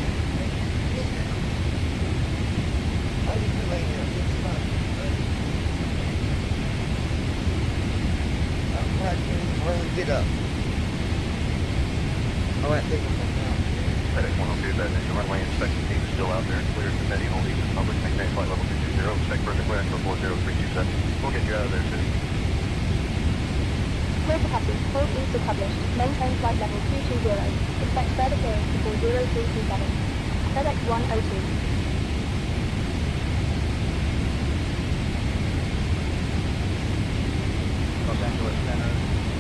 I can't hardly get up. Oh, I think I'm out. FedEx 102, that initial runway inspection team is still out there. Clear to Betty, hold east public, maintain flight level 220, expect further clearance for 40327. We'll get you out of there soon. Clear to copy. Hold east is published. Maintain flight level 220. Expect further clearance before 0327. FedEx 102. Los Angeles Center,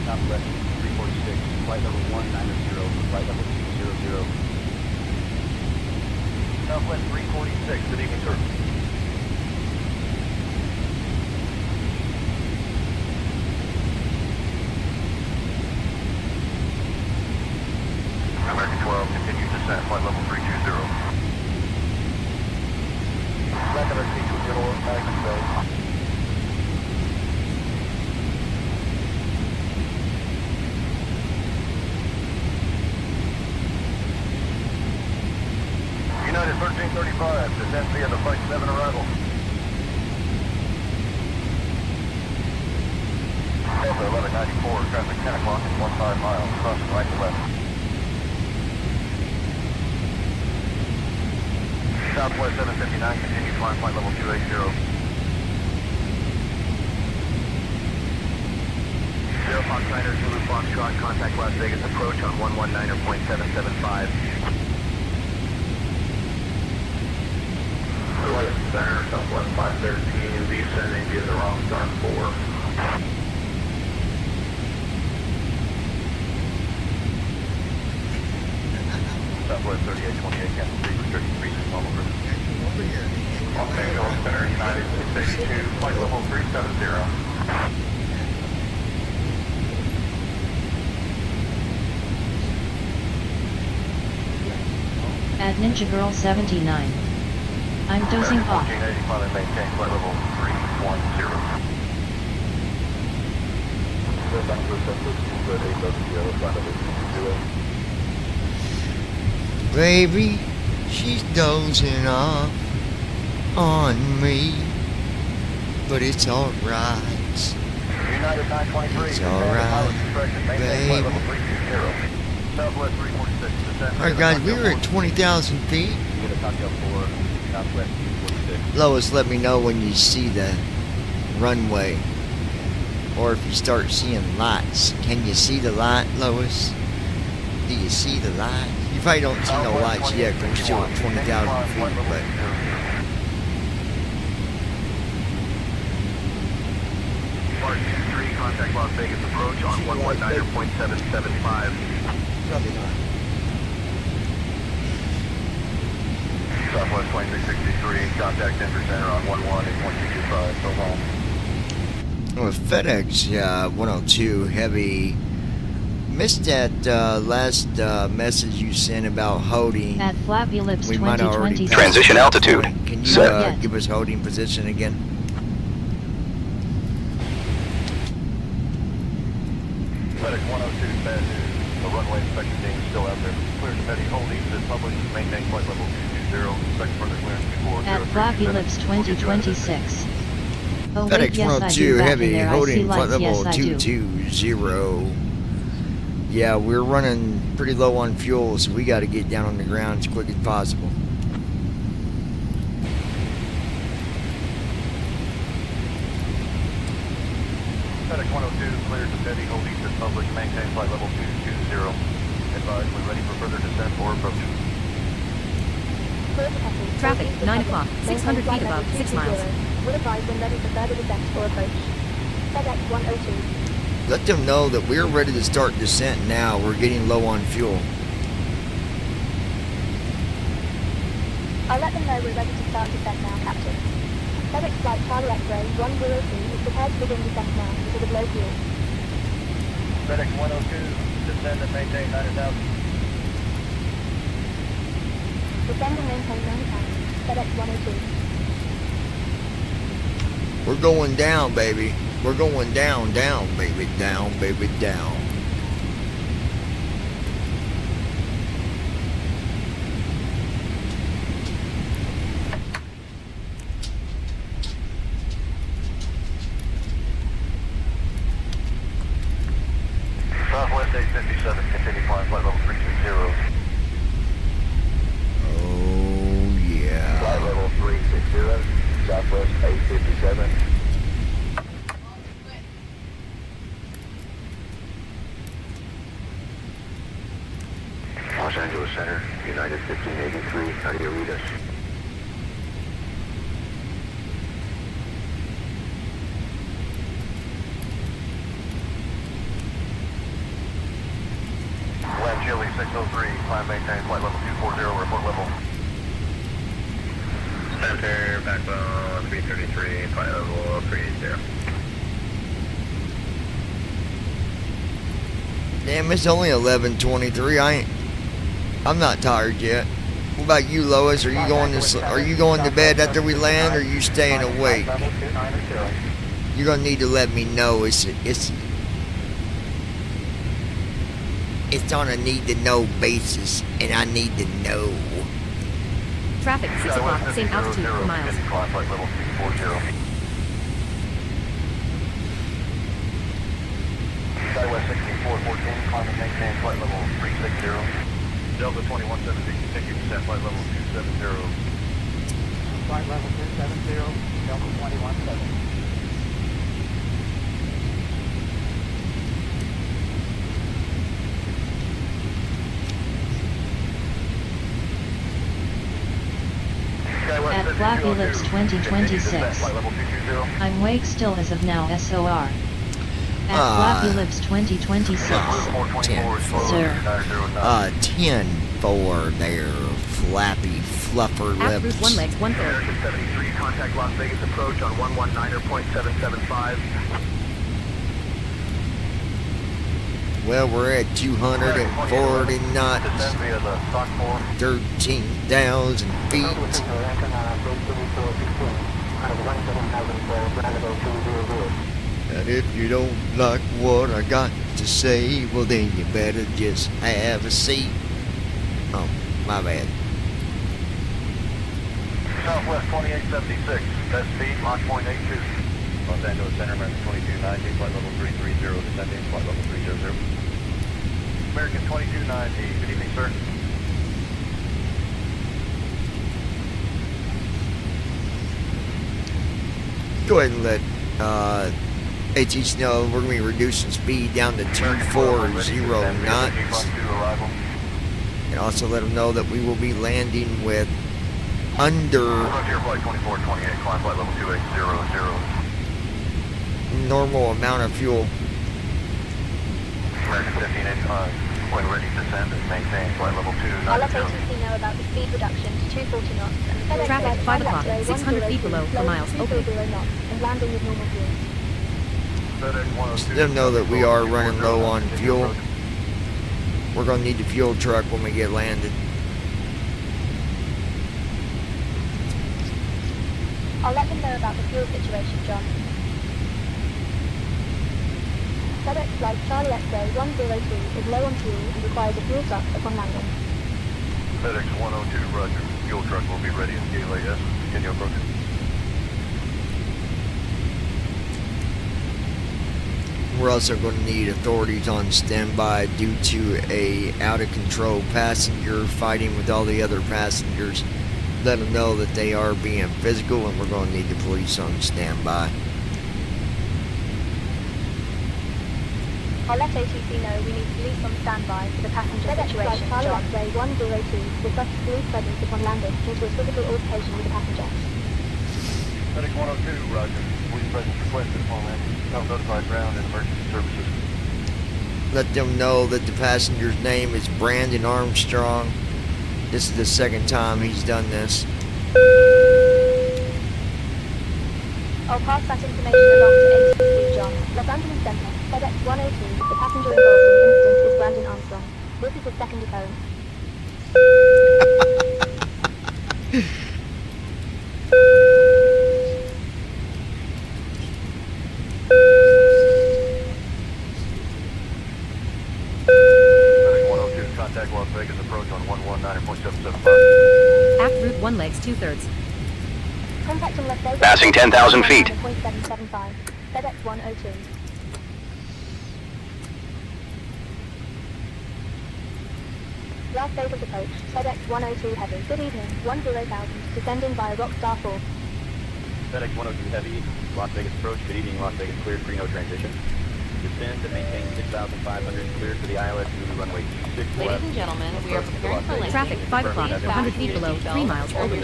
Southwest 346, flight level 190 for flight level 200. Southwest 346, good evening, sir. American 12, continue descent, flight level 320. Left of our 320, American 12. United 1335, descent via the Flight 7 arrival. Delta 1194, traffic 10 o'clock and 15 miles, crossing right to left. Southwest 759, continue flying flight level 280. Zero Fox Niner, Zulu Foxtrot, contact Las Vegas approach on 119.775. West Center, Southwest 513, descending via the wrong start 4. Southwest 3828, Kansas City, restricted 36 normal group. Over here. Los Angeles Center, United 682, flight level 370. At Ninja Girl 79. I'm dozing off. 1480, finally maintain flight level 310. Baby, she's dozing off on me, but it's alright. United 923, It's alright, baby. Southwest 346, descend. Alright guys, we were at 20,000 feet. Get a Tokyo 4, Southwest 346. Lois, let me know when you see the runway, or if you start seeing lights. Can you see the light, Lois? Do you see the light? You probably don't see no lights yet because we're still at 20,000 feet, but Mark 23, contact Las Vegas approach on 119.775. probably not. Southwest 2663, contact Denver Center on 118.225, so long. With FedEx 102 Heavy, missed that last message you sent about holding. At Flappy Lips We might have already 2026. Transition altitude. Can you Set. give us holding position again? FedEx 102, bad news. The runway inspection team is still out there. Clear to Petty Holdings is published. Maintain flight level 220. Expect further clearance before At Flappy Lips 2026. Oh wait, FedEx yes I 102 do. Back in Heavy there, I see holding flight lights. level Yes I do. 220. Yeah, we're running pretty low on fuel, so we got to get down on the ground as quick as possible. FedEx 102, clear to Petty Holdings is published. Maintain flight level 220. Advise we're ready for further descent or approach. Traffic, 9 o'clock, 600 feet above, 6 miles. Will advise when ready for further descent or approach. FedEx 102. Let them know that we're ready to start descent now. We're getting low on fuel. I'll let them know we're ready to start descent now, Captain. FedEx Flight Charlie X-Ray 102 is prepared to begin descent now because of low fuel. FedEx 102, descend and maintain 90,000. Descend and maintain 90,000. FedEx 102. We're going down, baby. We're going down, down, baby, down, baby, down. Southwest 857, continue flying flight level 320. Oh, yeah. Flight level 360, Southwest 857. Los Angeles Center, United 1583, how do you read us? Land Chile 603, climb maintain, flight level 240, report level. Center, backbone 333, flight level 380. Damn, it's only 11:23. I'm not tired yet. What about you, Lois? Are you going to bed after we land, or are you staying awake? You're gonna need to let me know. It's on a need to know basis, and I need to know. Traffic, 6 o'clock, same altitude for miles. Flight level 240. Skywest 6414, climb and maintain flight level 360. Delta 2170, continue descent flight level 270. Flight level 270, Delta 2170. Flappy Lips 2026. I'm Wake still as of now SOR. At Flappy Lips 2026. 10-4. Sir. 10-4 there. Flappy Fluffer Aft Lips. route 1 legs 1/3. 73, contact Las Vegas approach on 119.775. Well, we're at 240 knots. 13,000 feet. And if you don't like what I got to say, well then you better just have a seat. Oh, my bad. Southwest 2876, best speed, Mach 0.82. Los Angeles Center, American 2290, flight level 330, descending, flight level 300. American 2290, good evening, sir. Go ahead and let ATC know we're going to be reducing speed down to 240 knots. And also let them know that we will be landing with under Flight 2428, climb flight level 2800. normal amount of fuel. American 1585, when ready to descend and maintain flight level 290. I'll let ATC know about the speed reduction to 240 knots and the FedEx Traffic flight 5 o'clock, 600 feet below, for miles, open. 340 knots and landing with normal fuel. Let them know that we are running low on fuel. We're going to need the fuel truck when we get landed. I'll let them know about the fuel situation, John. FedEx flight Charlie X-ray 102 is low on fuel and requires a fuel truck upon landing. FedEx 102, roger. Fuel truck will be ready at Gale AS. Continue approach. We're also going to need authorities on standby due to a out-of-control passenger fighting with all the other passengers. Let them know that they are being physical, and we're going to need the police on standby. I'll let ATC know we need police on standby for the passenger situation. Charlie X-ray 102 requests police presence upon landing due to a physical altercation with the passenger. FedEx 102, roger. Police presence requested upon landing. I'll notify ground and emergency services. Let them know that the passenger's name is Brandon Armstrong. This is the second time he's done this. I'll pass that information along to ATC John. Los Angeles Center, FedEx 102. The passenger involved in the incident is Brandon Armstrong. This is his second occurrence. Contact Las Vegas approach on 119.775. Aft route 1 legs 2/3. Contacting Las Vegas. Passing 10,000 feet. 119.775. FedEx 102. Las Vegas approach. FedEx 102 heavy. Good evening. 10,000. Descending via Rockstar 4. FedEx 102 Heavy, Las Vegas approach. Good evening, Las Vegas cleared, pre-no transition. Descend and maintain 6,500, cleared for the ILS Zulu runway 26 Ladies left. and gentlemen, we are preparing for landing. Traffic 5 o'clock, 100 feet below, 3 miles, over.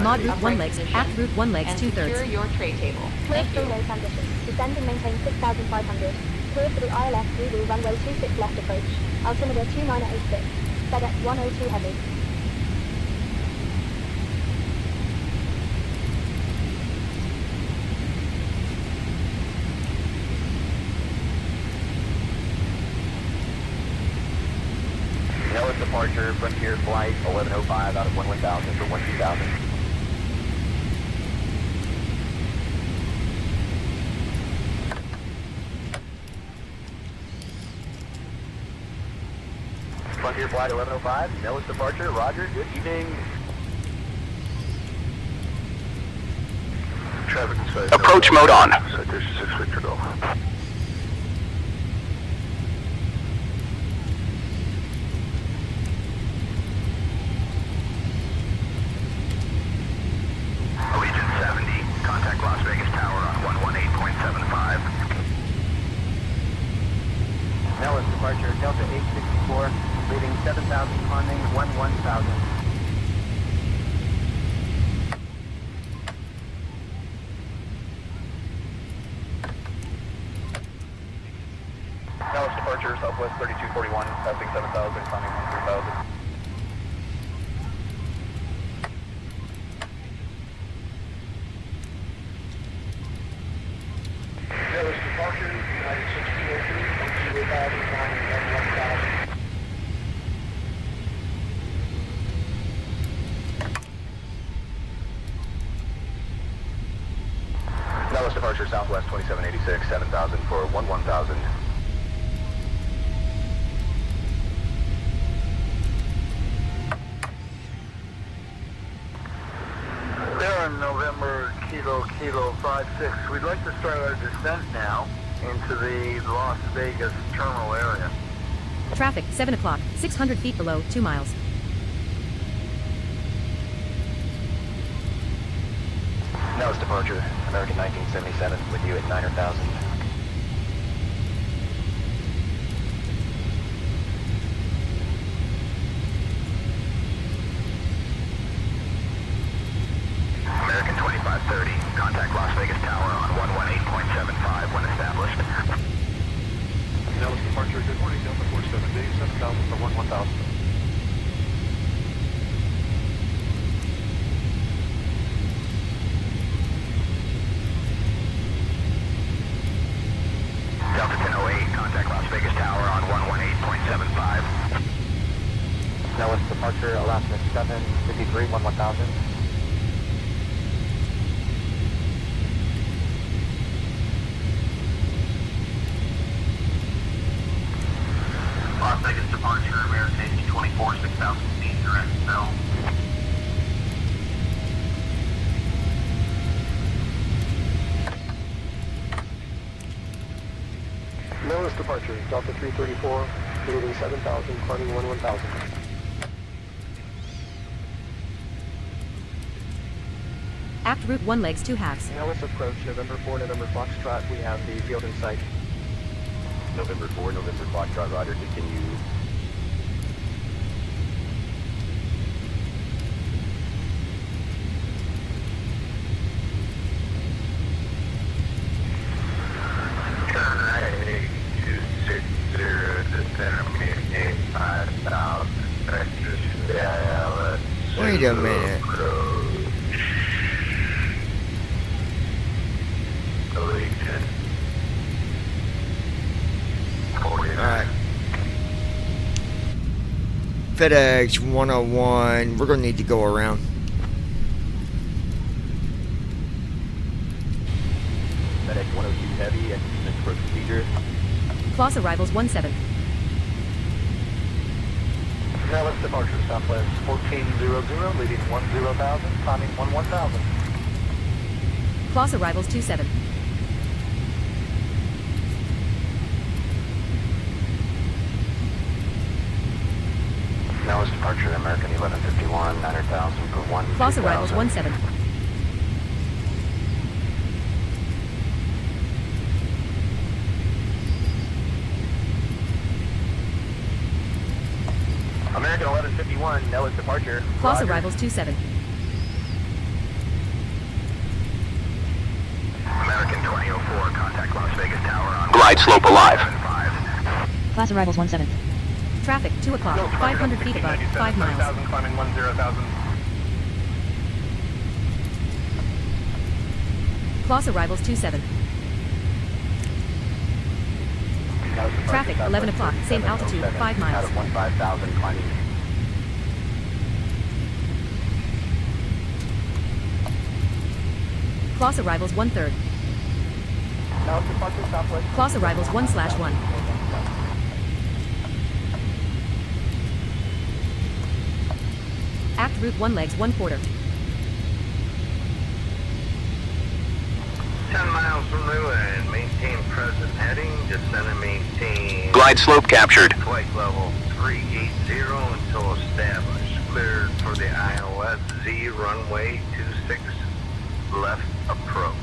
Mod route 1 legs, aft route 1 legs and 2/3. secure your tray table. Clear Thank you. through no transition. Descend and maintain 6,500. Clear for the ILS Zulu runway 26 left approach. Altimeter 2986. FedEx 102 heavy. Nellis departure, Frontier flight 1105 out of 11000 for 12000. Frontier flight 1105, Nellis departure, roger, good evening. Traffic inside. Approach mode on. Citation 6 Victor Golf. Allegiant 70, contact Las Vegas Tower on 118.75. Nellis departure, Delta 864, leaving 7,000, climbing 11,000. 3000, climbing 3000. Dallas departure, United 1603, 0,000, climbing 1000. Dallas departure, Southwest 2786, 7000 for 11,000. Darren, November, Kilo 56. We'd like to start our descent now into the Las Vegas terminal area. Traffic, 7 o'clock, 600 feet below, 2 miles. Dallas departure, American 1977, with you at 9,000. American 2530, contact Las Vegas Tower on 118.75 when established. Dallas departure, good morning, Delta 470, 7000 for 11,000. Delta 1008, contact Las Vegas Tower on 118.75. Dallas departure, Alaska 753, 11,000. Las Vegas departure, American AG24, 6,000 feet, direct cell. Dallas departure, Delta 334, leaving 7,000, climbing 11,000. Act route 1 legs 2 halves. Dallas approach, November 4, November Foxtrot. We have the field in sight. November 4, November Foxtrot, Roger, continue. Wait a minute. Alright. FedEx 101. We're gonna need to go around. FedEx 102 Heavy, execution approach procedure. Class arrivals 17. Dallas departure, Southwest 1400, leading 10,000, climbing 11,000. Class arrivals 27. Dallas departure, American 1151, 900,000 for 1. Class arrivals 17. American 1151, Dallas departure. Class Roger. arrivals 27. American 2004, contact Las Vegas Tower on Glide slope alive. 175. Class arrivals 17. Traffic, 2 o'clock, 500 feet above, 5 miles. 7,000, climbing 10,000. Class arrivals 27. Traffic, 11 o'clock, same altitude, 5 miles. Out of 15,000, climbing. Class arrivals 1/3. Dallas departure, Southwest. Class arrivals 1/1. Act route 1 legs 1/4. 10 miles from Lewin, maintain present heading, descend and maintain. Glide slope captured. Flight level 380 until established. Cleared for the ILS Z runway 26 left approach.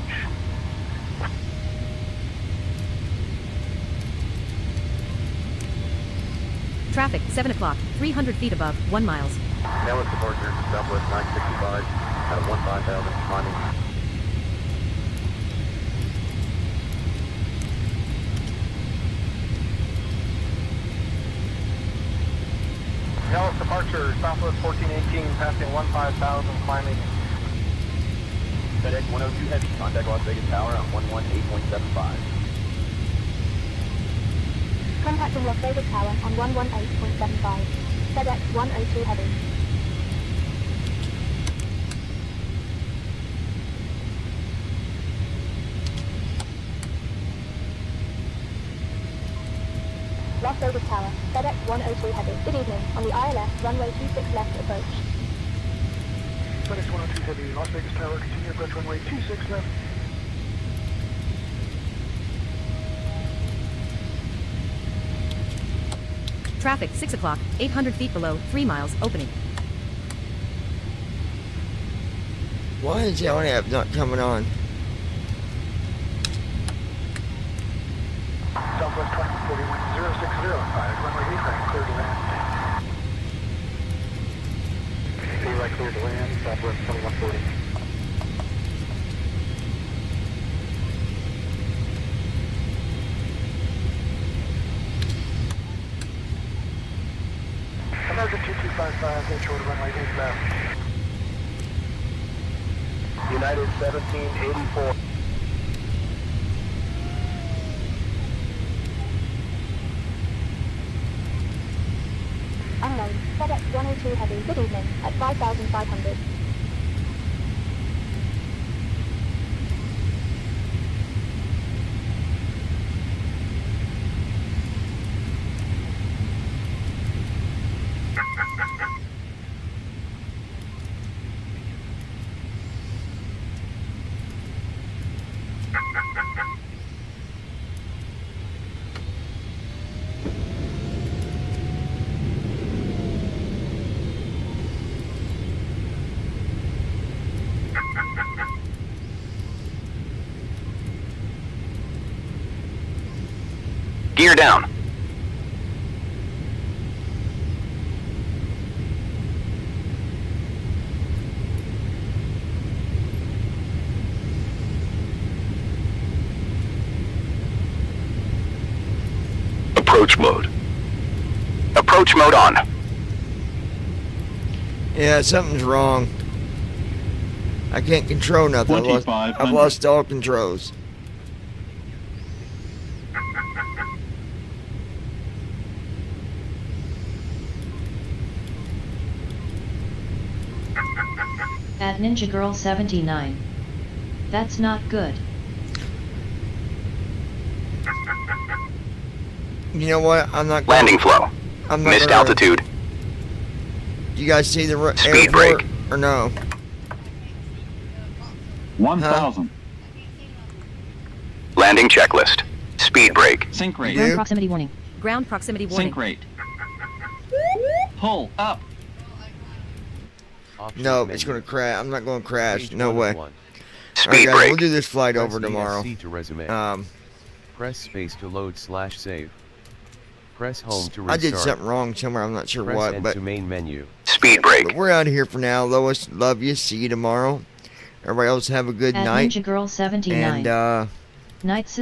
Traffic, 7 o'clock, 300 feet above, 1 miles. Dallas departure, Southwest 965, out of 15,000, climbing. Dallas departure, Southwest 1418, passing 15,000, climbing. FedEx 102 Heavy, contact Las Vegas Tower on 118.75. Contacting Las Vegas Tower on 118.75. FedEx 102 Heavy. Las Vegas Tower, FedEx 102 Heavy. Good evening. On the ILS, runway 26 left approach. FedEx 102 Heavy, Las Vegas Tower, continue approach runway 26 left. Traffic 6 o'clock, 800 feet below, 3 miles, opening. Why is the on app not coming on? Southwest 24160, runway 8 right, clear to land. 8 right, clear to land, Southwest 2140. American 2255, hold short of runway 8 left. United 1784. Unknown. FedEx 102 Heavy. Good evening. At 5,500. Gear down. Approach mode. Approach mode on. Yeah, something's wrong. I can't control nothing. I've lost all controls. At Ninja Girl 79. That's not good. You know what? I'm not. Landing flow. I'm not Missed gonna, altitude. You guys see the Speed airport brake. or no? 1,000. Landing checklist. Speed brake. Sync rate. Ground proximity warning. Ground proximity warning. Sync rate. Pull up. No, it's gonna crash. I'm not gonna crash. No way. Speed guys, brake. we'll do this flight over Press tomorrow. ESC to resume. Press space to load / save. Press home to restart. I did something wrong somewhere. I'm not sure Press what, End but to main menu. Speed brake. But we're out of here for now. Lois, love you. See you tomorrow. Everybody else have a good At night. Ninja Girl 79. And Night Sister.